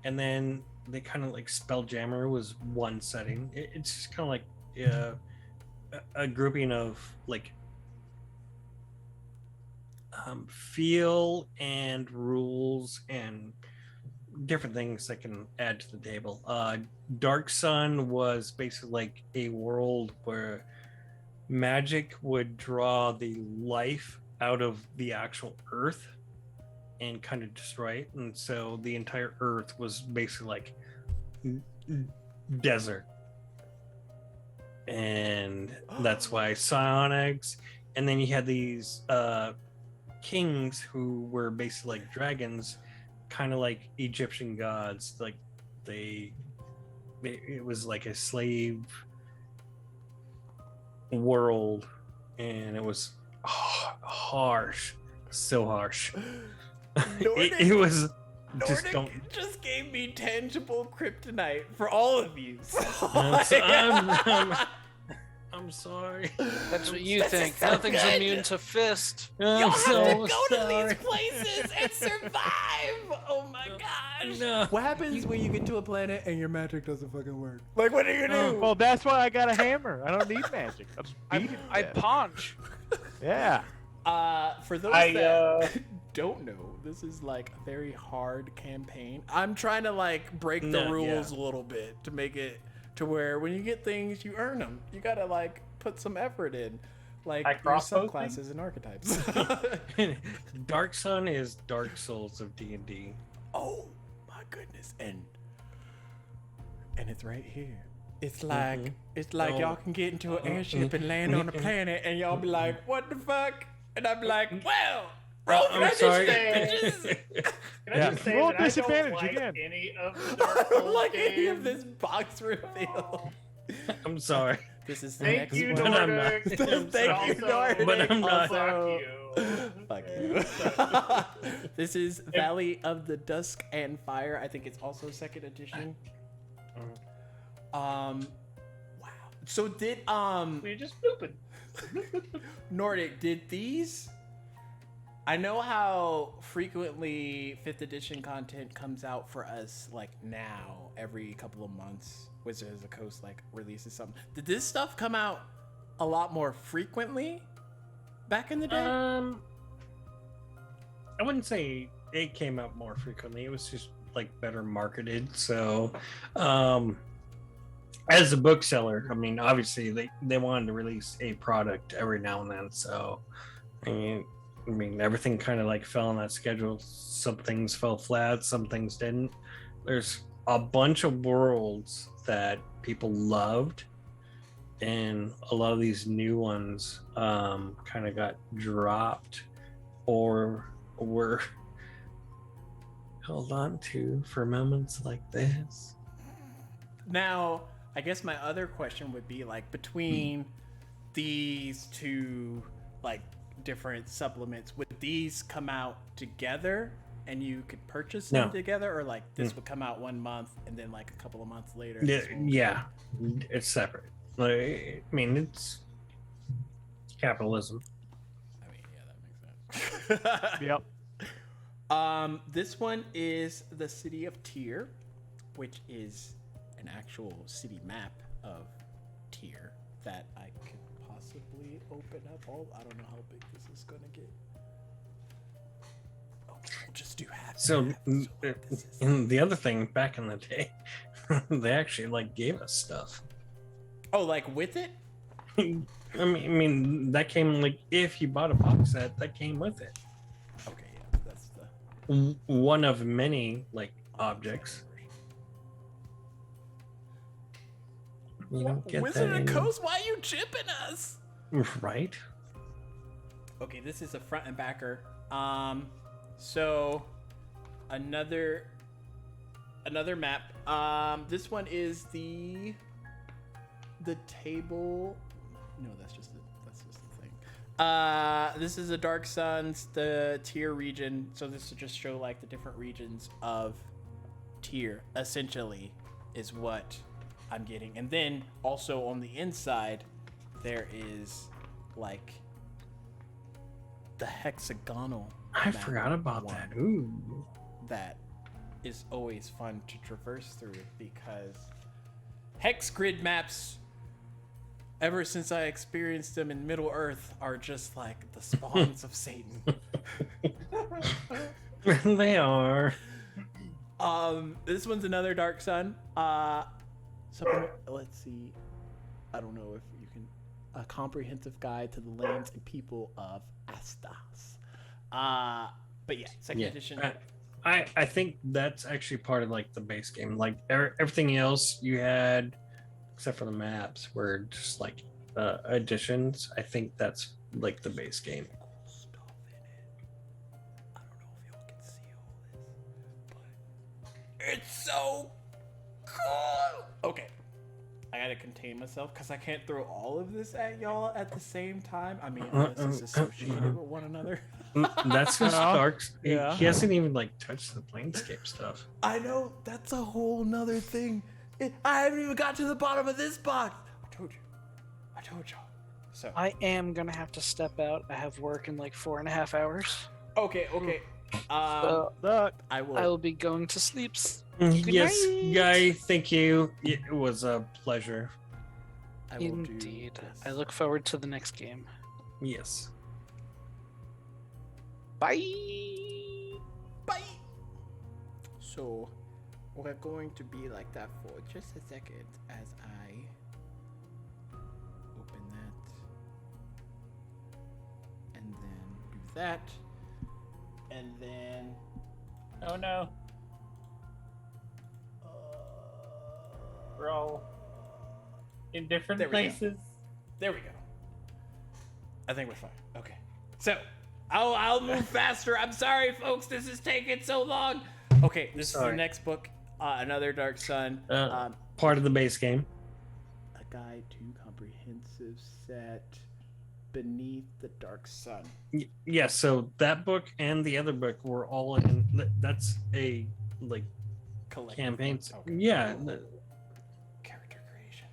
and then they kind of like Spelljammer was one setting. It's just kind of like a grouping of like feel and rules and different things that can add to the table. Dark Sun was basically like a world where magic would draw the life out of the actual earth and kind of destroy it, and so the entire earth was basically like desert, and that's why psionics. And then you had these kings who were basically like dragons, kind of like Egyptian gods. Like it was like a slave world, and it was harsh, so harsh. It was just Nordic don't. just gave me tangible kryptonite for all of you. I'm sorry. That's what you This think. is so Nothing's good. immune to fist. Y'all I'm have so to go to sorry. these places and survive. Oh my gosh. No. What happens when you get to a planet and your magic doesn't fucking work? Like, what are you gonna do? Well, that's why I got a hammer. I don't need magic. I'll just beat it. I to death. punch. Yeah. For those I, that don't know, this is like a very hard campaign. I'm trying to like break the No, rules yeah. a little bit to make it to where when you get things, you earn them. You gotta like put some effort in, like I your cross-posting? subclasses and archetypes. Dark Sun is Dark Souls of D&D. Oh my goodness, and it's right here. It's like Oh. y'all can get into an airship and land on a planet, and y'all be like, "What the fuck?" And I'm like, "Well, roll for I'm sorry. initiative, bitches." Can I Yeah. just say Roll that I disadvantage don't like again. any of the I Dark don't Souls like any of games. this box reveal. I'm sorry. This is the Thank next you, one. But I'm not. Nordic. Thank you, Nordic. But I'm not. Fuck you. Fuck you. This is Valley of the Dusk and Fire. I think it's also second edition. Wow. So did We're just pooping. Nordic, did these? I know how frequently 5th edition content comes out for us, like now, every couple of months. Wizards of the Coast like releases something. Did this stuff come out a lot more frequently back in the day? I wouldn't say it came out more frequently. It was just like better marketed. So, as a bookseller, I mean, obviously they wanted to release a product every now and then. So, I mean, everything kind of like fell on that schedule. Some things fell flat, some things didn't. There's a bunch of worlds that people loved, and a lot of these new ones kind of got dropped or were held on to for moments like this. Now, I guess my other question would be like between these two like different supplements, would these come out together and you could purchase them No. together, or like this would come out 1 month and then like a couple of months later? Yeah, this will- yeah, it's separate. Like, I mean, it's capitalism. I mean, yeah, that makes sense. Yep. This one is the city of Tyr, which is an actual city map of Tyr that I could possibly open up. I don't know how big this is gonna get. Okay, we'll just do half. So, this is- and the other thing, back in the day, they actually like gave us stuff. Oh, like with it? I mean, that came like if you bought a box set, that came with it. Okay, yeah, that's the One of many like objects. You don't get Wizard that of in- Coast. Why are you chipping us? right? Okay, this is a front and backer. So another map. This one is the table. No, that's just the thing. This is the Dark Suns, the Tyr region. So this will just show like the different regions of Tyr. Essentially, is what I'm getting. And then also on the inside, there is like the hexagonal. I map forgot about one that. Ooh. That is always fun to traverse through because hex grid maps, ever since I experienced them in Middle Earth, are just like the spawns of Satan. They are. This one's another Dark Sun. Let's see. I don't know if you can. A comprehensive guide to the lands and people of Astas. But yeah, second edition. I think that's actually part of like the base game. Like everything else you had, except for the maps, were just like additions. I think that's like the base game. Cool stuff in it. I don't know if y'all can see all this, but it's so cool. Okay. I gotta contain myself because I can't throw all of this at y'all at the same time. I mean, unless it's associated with one another. That's just Stark's. Yeah. He hasn't even like touched the Planescape stuff. I know, that's a whole nother thing. I haven't even got to the bottom of this box. I told y'all. So I am gonna have to step out. I have work in like 4.5 hours. okay. So Look, I will. I will be going to sleep. Yes, night. Guy. Thank you. It was a pleasure. I will do Indeed. this. I look forward to the next game. Yes. Bye. Bye. So we're going to be like that for just a second as I open that and then do that and then Oh no. We're all in different There we go. places. there we go. I think we're fine. Okay. So I'll move faster. I'm sorry, folks. This is taking so long. Okay, this is Sorry. the next book. Another Dark Sun. Part of the base game. A guide to comprehensive set beneath the Dark Sun. Yeah. So that book and the other book were all in. That's a like Collective campaigns. book. Okay. Yeah. Character creation.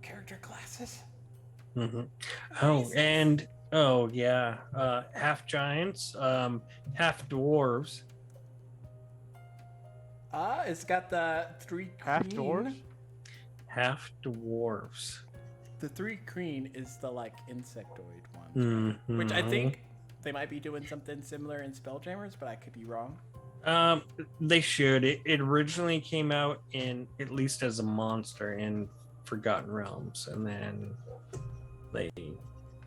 Character classes. Mm-hmm. Oh, and oh yeah, half giants, half dwarves. It's got the three half green. dwarves. Half dwarves. The three green is the like insectoid one, which I Mhm. think they might be doing something similar in Spelljammers, but I could be wrong. They should. It originally came out in at least as a monster in Forgotten Realms, and then they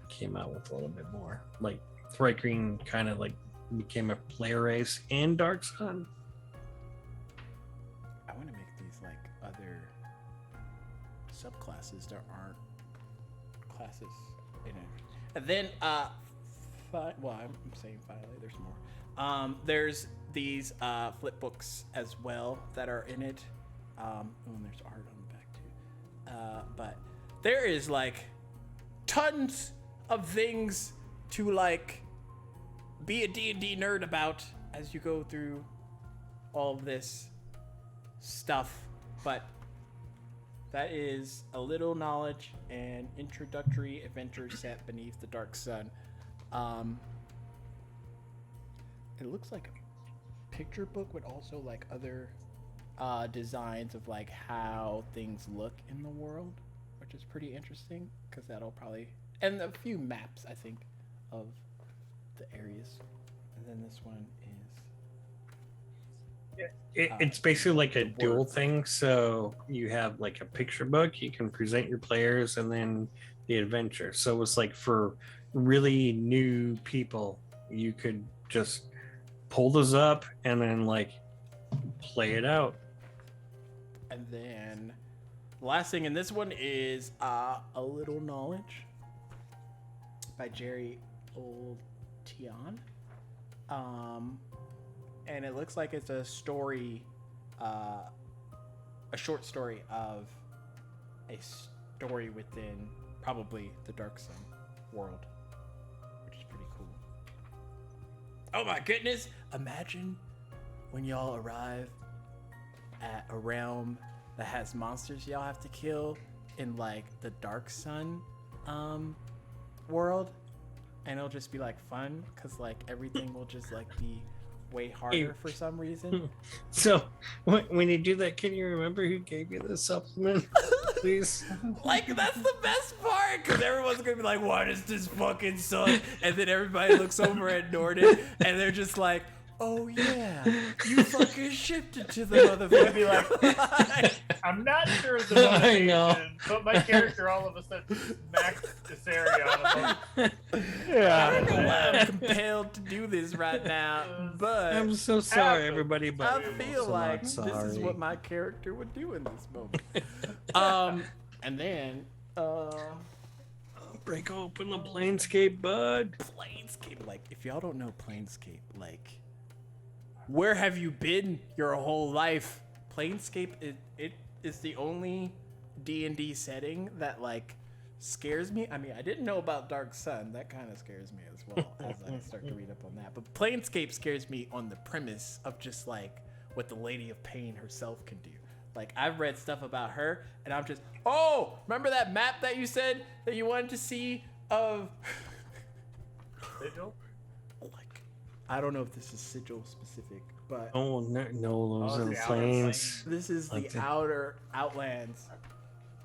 came out with a little bit more. Like Threat Green kind of like became a player race in Dark Sun. I want to make these like other subclasses that aren't classes in it. And then, well, I'm saying finally, there's more. There's these flip books as well that are in it. And there's art on the back too. But there is like tons of things to like be a D&D nerd about as you go through all of this stuff, but that is a little knowledge and introductory adventure set beneath the Dark Sun. it looks like a picture book with also like other designs of like how things look in the world, which is pretty interesting because that'll probably, and a few maps I think of the areas. And then this one is It's basically like a the dual word. thing. So you have like a picture book, you can present your players, and then the adventure. So it's like for really new people, you could just pull those up and then like play it out. And then the last thing in this one is A Little Knowledge by Jerry Oltion. And it looks like it's a story, a short story of a story within probably the Dark Sun world, which is pretty cool. Oh my goodness! Imagine when y'all arrive at a realm that has monsters y'all have to kill in like the Dark Sun world, and it'll just be like fun because like everything will just like be way harder for some reason. So when you do that, can you remember who gave you the supplement, please? Like that's the best part because everyone's gonna be like, "Why does this fucking suck?" And then everybody looks over at Norden and they're just like, "Oh yeah, you fucking shipped it to the motherfucker." Be like, I'm not sure of the I know. motivation, but my character all of a sudden smacks this area on him. I don't know why I'm compelled to do this right now, but I'm so sorry, happens. everybody, but I I'm feel also like not this sorry. is what my character would do in this moment. And then Break open the Planescape, bud. Planescape. Like, if y'all don't know Planescape, like, where have you been your whole life? Planescape, it is the only D&D setting that, like, scares me. I mean, I didn't know about Dark Sun. That kind of scares me as well as I start to read up on that. But Planescape scares me on the premise of just, like, what the Lady of Pain herself can do. Like, I've read stuff about her, and I'm just, oh, remember that map that you said that you wanted to see of... Sigil? Like, I don't know if this is Sigil specific, but Oh no, those Oh, are the the Outer planes. this is Like the the- outer outlands.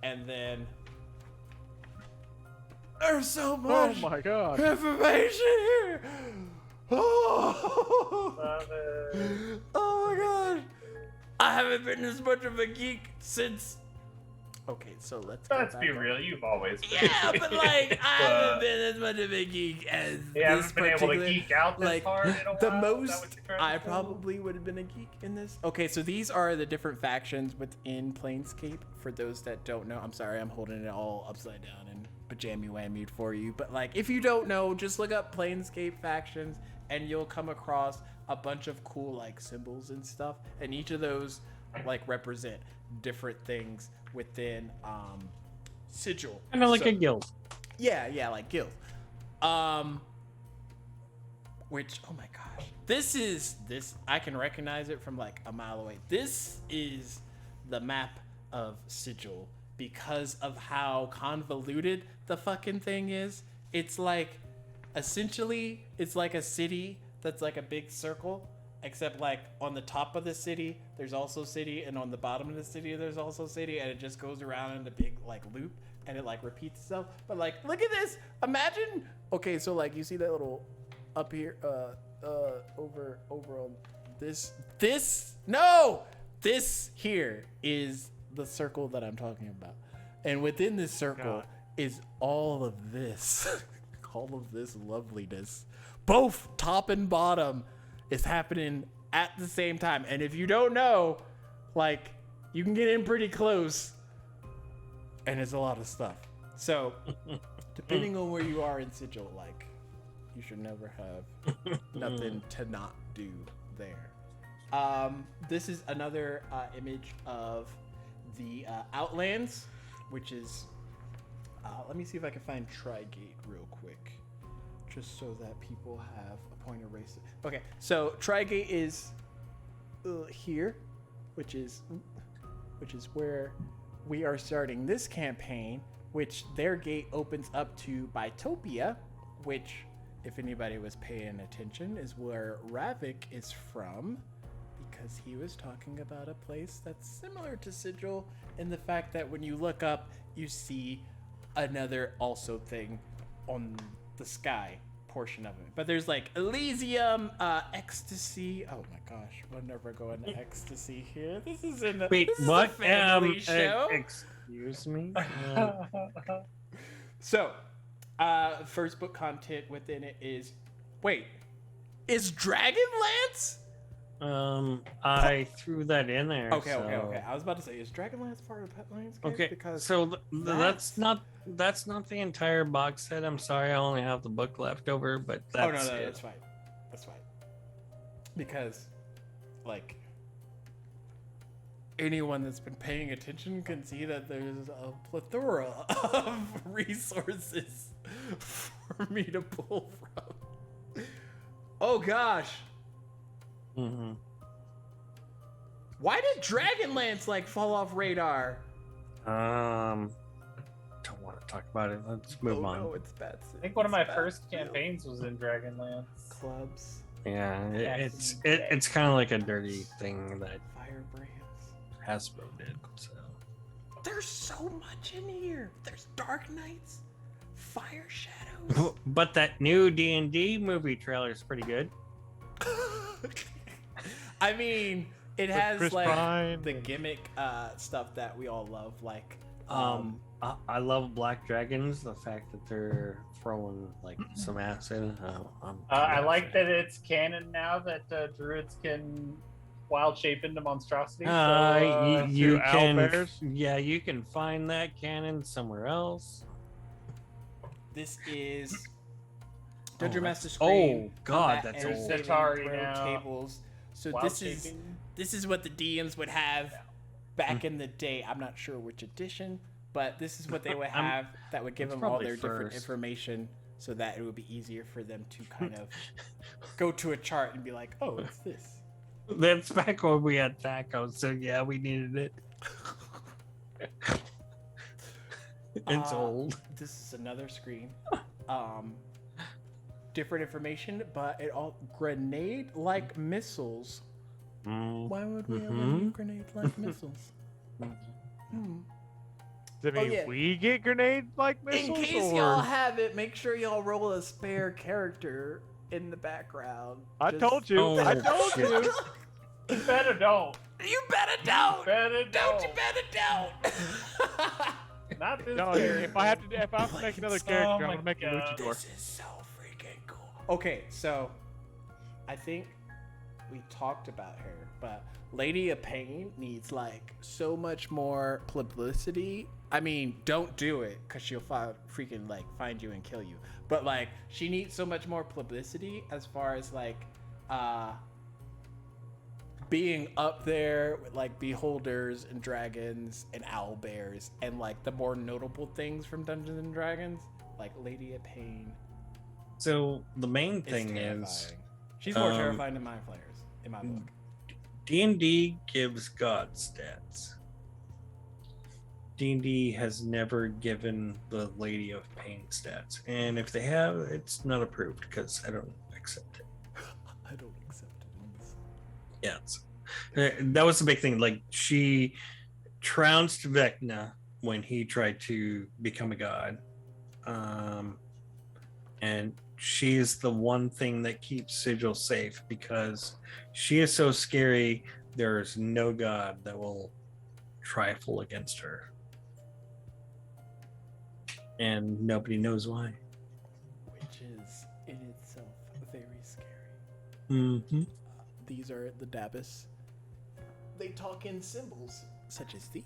And then there's so Oh much my god. information here. Oh, Love it. oh my gosh. I haven't been this much of a geek since. Okay, so Let's be real, you've always been. Yeah, but like I haven't been as much of a geek as You this haven't been able to particular. geek out this Like hard in a while? the Is that most what you're trying to I say? probably would have been a geek in this. Okay, so these are the different factions within Planescape. For those that don't know, I'm sorry, I'm holding it all upside down and pajama whammied for you. But like, if you don't know, just look up Planescape factions, and you'll come across a bunch of cool like symbols and stuff, and each of those like represent different things within Sigil. Kind of like So- a guild. yeah, like guild. Which, oh my gosh, this I can recognize it from like a mile away. This is the map of Sigil because of how convoluted the fucking thing is. It's like, essentially, it's like a city that's like a big circle, except like on the top of the city there's also city, and on the bottom of the city there's also city, and it just goes around in a big like loop, and it like repeats itself. But like, look at this, imagine, okay, so like you see that little up here over on this here is the circle that I'm talking about, and within this circle God. is all of this all of this loveliness, both top and bottom, is happening at the same time. And if you don't know, like, you can get in pretty close, and it's a lot of stuff. So depending on where you are in Sigil, like, you should never have nothing to not do there. This is another image of the Outlands, which is let me see if I can find Trigate real quick, just so that people have a point of race. Okay, so Trigate is here, which is where we are starting this campaign, which their gate opens up to Bitopia, which if anybody was paying attention, is where Ravik is from, because he was talking about a place that's similar to Sigil in the fact that when you look up, you see another also thing on the sky portion of it. But there's like Elysium, ecstasy. Oh my gosh, we'll never go into ecstasy here. This is Wait, this what? Is a family show. Excuse me. So, first book content within it is, wait, is Dragonlance? I threw that in there. Okay. I was about to say, is Dragonlance part of Petlands? Okay, because so that's not the entire box set. I'm sorry, I only have the book left over, but that's no, it. that's fine. That's fine. Because, like, anyone that's been paying attention can see that there's a plethora of resources for me to pull from. Oh gosh. Mm-hmm. Why did Dragonlance like fall off radar? Don't want to talk about it. Let's move on. No, it's bad. I think one of my first campaigns was in Dragonlance. Clubs, Yeah, Yes. it's kind of like a dirty thing that firebrands. Hasbro did. So There's so much in here. There's Dark Knights, Fire Shadows. but that new D&D movie trailer is pretty good. I mean, it With has Chris like Pine the and- gimmick stuff that we all love, like I love Black Dragons. The fact that they're throwing like some acid. I like that it's canon now that druids can wild shape into monstrosities. You to can, owlbears? yeah, you can find that canon somewhere else. this is Dungeon Oh, Master that's- Screen. oh, God, Combat that's and old. Saving Centauri Throw now. tables. So Wild this shaping. is what the DMs would have back in the day. I'm not sure which edition, but this is what they would have that would give it's them all probably their different first. information, so that it would be easier for them to kind of go to a chart and be like, oh, it's this. That's back when we had THACO, so yeah, we needed it. It's old. This is another screen. Different information, but it all grenade-like missiles. Mm. Why would we ever Mhm. need grenade-like missiles? Hmm. Does that Oh, mean yeah. we get grenade-like missiles? In case or... y'all have it, make sure y'all roll a spare character in the background. I Just- told you. Oh, I told shit. you. You better don't. You better don't. Better Don't you don't. better don't. Not this No, character. if I have to make another character, I'm my gonna make a God. luchador. This is so freaking cool. Okay, so I think we talked about her, but Lady of Pain needs like so much more publicity. I mean, don't do it because she'll freaking like find you and kill you. But like, she needs so much more publicity as far as like being up there with like beholders and dragons and owl bears and like the more notable things from Dungeons and Dragons, like Lady of Pain. So the main Is thing terrifying. is She's more um, terrifying than Mind Flayers in my book. D&D gives God stats. D&D has never given the Lady of Pain stats, and if they have, it's not approved because I don't accept it. I don't accept it in this. Yes, that was the big thing. Like she trounced Vecna when he tried to become a god, and she is the one thing that keeps Sigil safe because she is so scary. There is no god that will trifle against her, and nobody knows why. Which is in itself very scary. Mm-hmm. These are the Dabus. They talk in symbols such as these.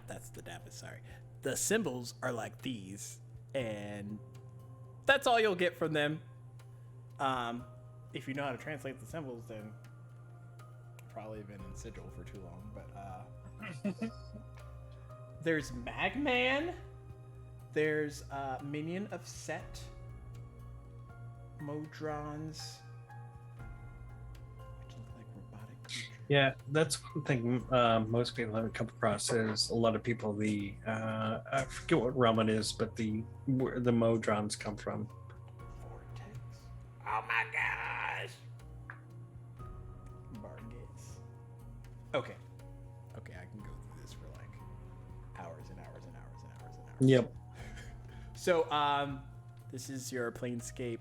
That's the Dabus, sorry. The symbols are like these, and that's all you'll get from them. If you know how to translate the symbols, then probably been in Sigil for too long, but there's Magman. There's Minion of Set. Modrons. Which look like robotic creatures. Yeah, that's one thing most people haven't come across. Is a lot of people I forget what realm it is, but where the Modrons come from. my gosh. Margus. Okay. Okay, I can go through this for like hours and hours and hours and hours and hours. Yep. So, this is your Planescape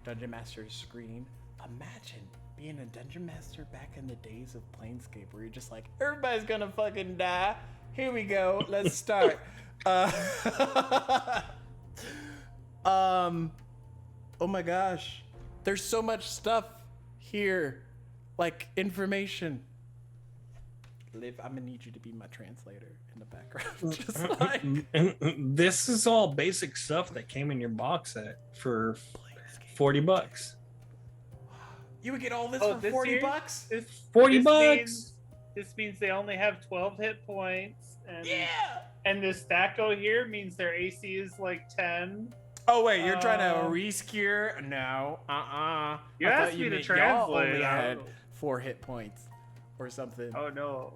Dungeon Master screen. Imagine being a Dungeon Master back in the days of Planescape where you're just like, everybody's gonna fucking die. Here we go. Let's start. Oh my gosh. There's so much stuff here. Like, information. Liv, I'm gonna need you to be my translator in the background. Just like And this is all basic stuff that came in your box set for $40. you would get all this Oh, for this 40 year? bucks? This, $40. This means they only have 12 hit points, and Yeah. and this stacko here means their AC is like 10. Oh wait, you're trying to Uh, rescure? No. You I asked thought me to meant y'all translate. only I had don't know. 4 hit points or something. Oh no.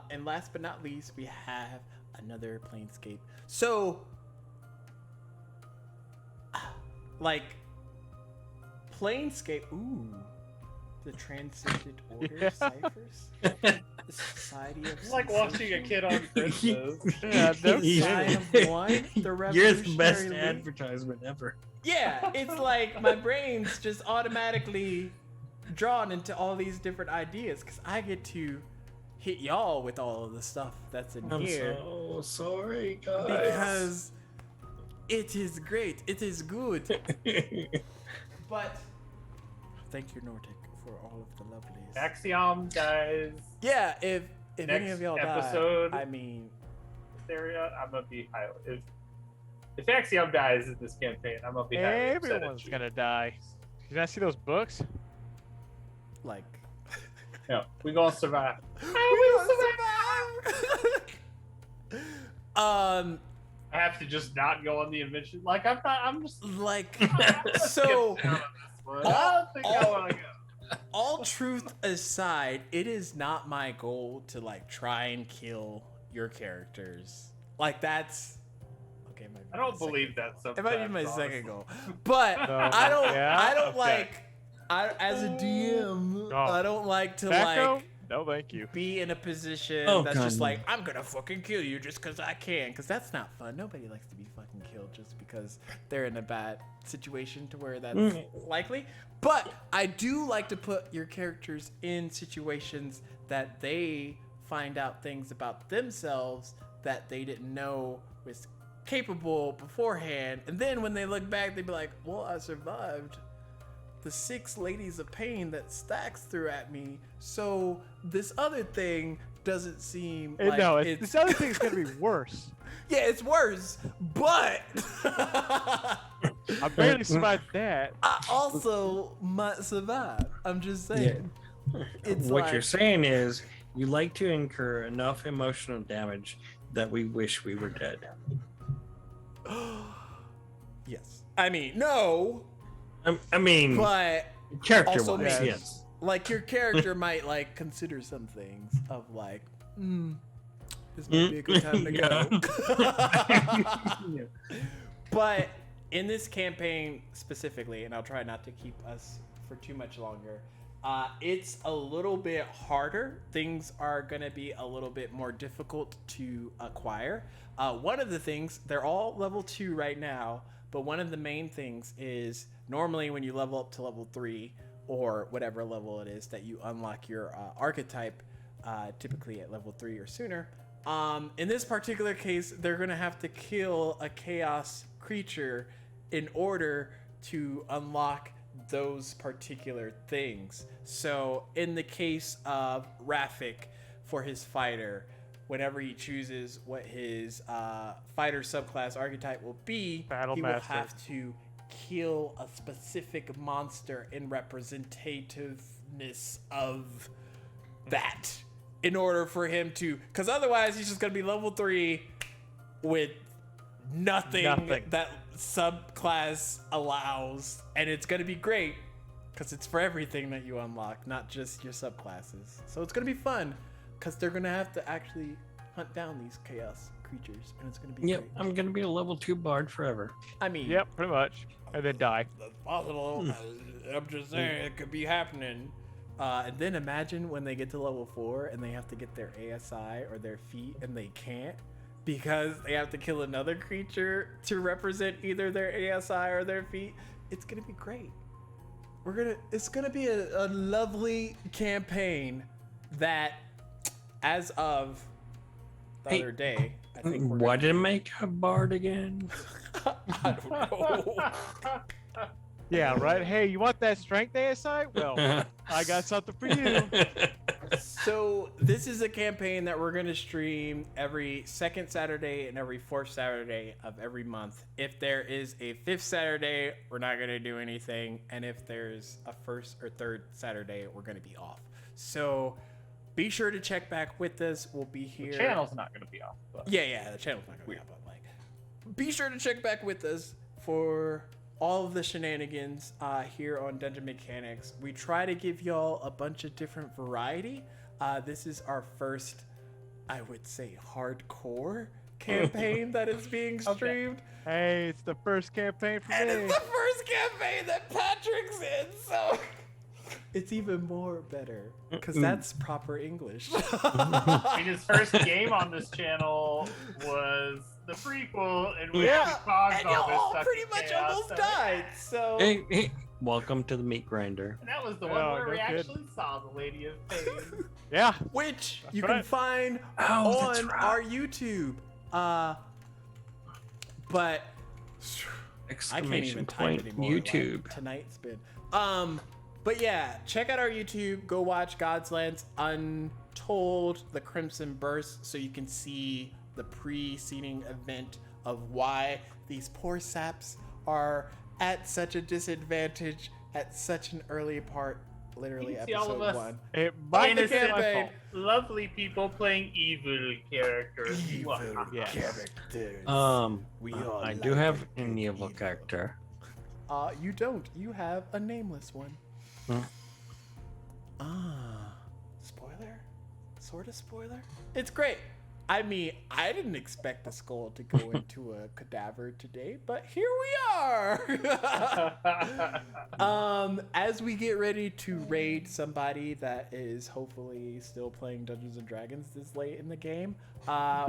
And last but not least, we have another Planescape. So, like, Planescape. Ooh, the Transcendent Order Yeah. ciphers. The Society of It's like watching a kid on Christmas. Yeah, no Sign kidding. of One. The You're the best Revolutionary League. advertisement ever. Yeah, it's like my brain's just automatically drawn into all these different ideas because I get to hit y'all with all of the stuff that's in I'm here so sorry, guys. because it is great, it is good. But thank you, Nordic, for all of the lovelies. Axiom guys. Yeah, if any Next of y'all episode- die, I mean, Area, I'm gonna be high. If Axiom dies in this campaign, I'm gonna be highly upset at Everyone's you. gonna die. Did I see those books? like, No, we gonna survive. we gonna survive. I have to just not go on the invention. Like I'm not. I'm just. Like, I'm gonna so. skip down on this one. I don't think I want to go. All truth aside, it is not my goal to like try and kill your characters. Like that's okay. It might be I my don't second believe goal. that. Sometimes, It might be my honestly. second goal, but So, I don't. yeah, I don't okay. like. As a DM, Oh. I don't like to Tobacco? like No, thank you. be in a position Oh, that's God, just no. like I'm gonna fucking kill you just because I can, because that's not fun. Nobody likes to be fucking killed just because they're in a bad situation to where that's likely. But I do like to put your characters in situations that they find out things about themselves that they didn't know was capable beforehand, and then when they look back, they'd be like, "Well, I survived the 6 ladies of pain that Stacks threw at me, so this other thing doesn't seem like No, it's this other thing's gonna be worse. yeah, it's worse, but I barely survived that. I also might survive. I'm just saying. It's what like, you're saying is you like to incur enough emotional damage that we wish we were dead. yes. I mean, no, I mean, but character also wise, maybe. yes. like your character might like consider some things of like, this might be a good time to go. But in this campaign specifically, and I'll try not to keep us for too much longer, it's a little bit harder. Things are going to be a little bit more difficult to acquire. One of the things, they're all level 2 right now, but one of the main things is normally when you level up to level 3 or whatever level it is that you unlock your archetype, typically at level 3 or sooner. In this particular case, they're going to have to kill a chaos creature in order to unlock those particular things. So in the case of Rafik, for his fighter, whenever he chooses what his fighter subclass archetype will be, Battle he will Master. have to kill a specific monster in representativeness of that in order for him to, because otherwise he's just going to be level 3 with nothing that subclass allows, and it's going to be great because it's for everything that you unlock, not just your subclasses. So it's going to be fun because they're going to have to actually hunt down these chaos creatures, and it's gonna be Yep, great. I'm gonna be a level 2 bard forever. I mean, Yep, pretty much. And then die. that's possible. I'm just saying it could be happening. And then imagine when they get to level 4 and they have to get their ASI or their feat, and they can't because they have to kill another creature to represent either their ASI or their feat. It's gonna be great. It's gonna be a lovely campaign that, as of the Hey, other day, I think we're Why didn't make a bard again? I don't know. Yeah, right. Hey, you want that strength ASI? Well, I got something for you. So this is a campaign that we're gonna stream every second Saturday and every fourth Saturday of every month. If there is a fifth Saturday, we're not gonna do anything, and if there's a first or third Saturday, we're gonna be off. So be sure to check back with us. We'll be here. The channel's not going to be off. But Yeah, the channel's not gonna be up, but like, be sure to check back with us for all of the shenanigans here on Dungeon Mechanics. We try to give y'all a bunch of different variety. This is our first, I would say, hardcore campaign that is being streamed. Hey, it's the first campaign for And me. it's the first campaign that Patrick's in, so it's even more better because that's proper English. I mean, his first game on this channel was the prequel, in which Yeah, the cogs and y'all all all stuck pretty in much chaos, almost so- died. So Hey, welcome to the meat grinder. And that was the one Oh, where no we kidding. actually saw the Lady of Pain. Yeah. which That's you right. can find Oh, that's on right. our YouTube. But I can't even Exclamation type point anymore. YouTube. Like, tonight's been. But yeah, check out our YouTube. Go watch Godsland's Untold, the Crimson Burst, so you can see the preceding event of why these poor saps are at such a disadvantage at such an early part. Literally, You can see all of episode us. 1. It might the have been my campaign. fault. Lovely people playing evil characters. Evil Yeah. characters. We all I do like have a an good evil character. You don't. You have a nameless one. Hmm. Spoiler? Sort of spoiler? It's great. I mean, I didn't expect the skull to go into a cadaver today, but here we are. As we get ready to raid somebody that is hopefully still playing Dungeons and Dragons this late in the game,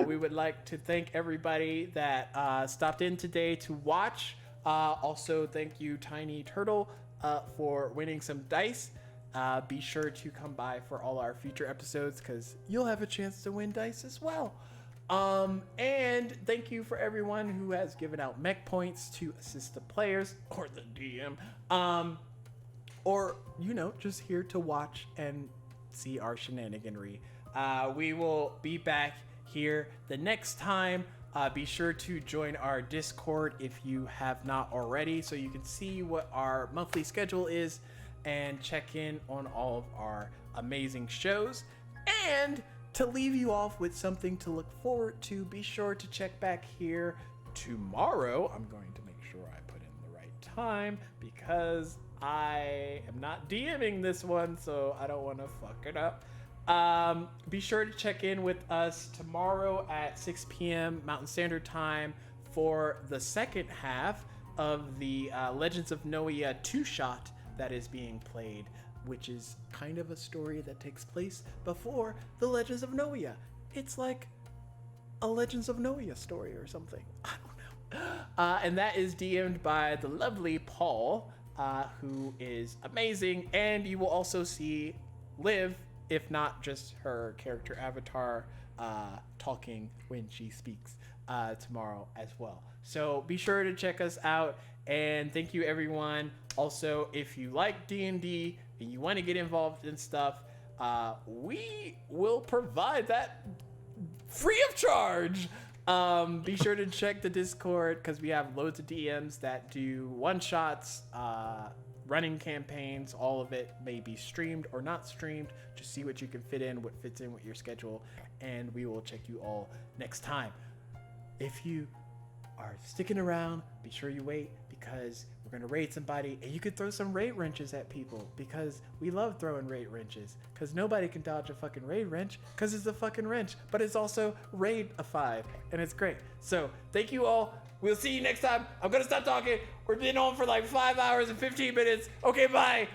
we would like to thank everybody that stopped in today to watch. Also, thank you, Tiny Turtle, for winning some dice. Be sure to come by for all our future episodes because you'll have a chance to win dice as well. And thank you for everyone who has given out mech points to assist the players or the DM. Or, just here to watch and see our shenaniganry. We will be back here the next time. Be sure to join our Discord if you have not already so you can see what our monthly schedule is and check in on all of our amazing shows. And to leave you off with something to look forward to, be sure to check back here tomorrow. I'm going to make sure I put in the right time because I am not DMing this one, so I don't want to fuck it up. Be sure to check in with us tomorrow at 6 p.m. Mountain Standard Time for the second half of the Legends of Noia 2-shot that is being played, which is kind of a story that takes place before the Legends of Noia. It's like a Legends of Noia story or something. I don't know. And that is DM'd by the lovely Paul, who is amazing. And you will also see Liv, if not just her character avatar, talking when she speaks tomorrow as well. So be sure to check us out. And thank you, everyone. Also, if you like D&D and you want to get involved in stuff, we will provide that free of charge. Be sure to check the Discord because we have loads of DMs that do one-shots, running campaigns. All of it may be streamed or not streamed. Just see what you can fit in, what fits in with your schedule, and we will check you all next time. If you are sticking around, be sure you wait because we're gonna raid somebody, and you could throw some raid wrenches at people because we love throwing raid wrenches because nobody can dodge a fucking raid wrench because it's a fucking wrench, but it's also raid a 5 and it's great. So thank you all. We'll see you next time. I'm gonna stop talking. We've been on for like 5 hours and 15 minutes. Okay, bye.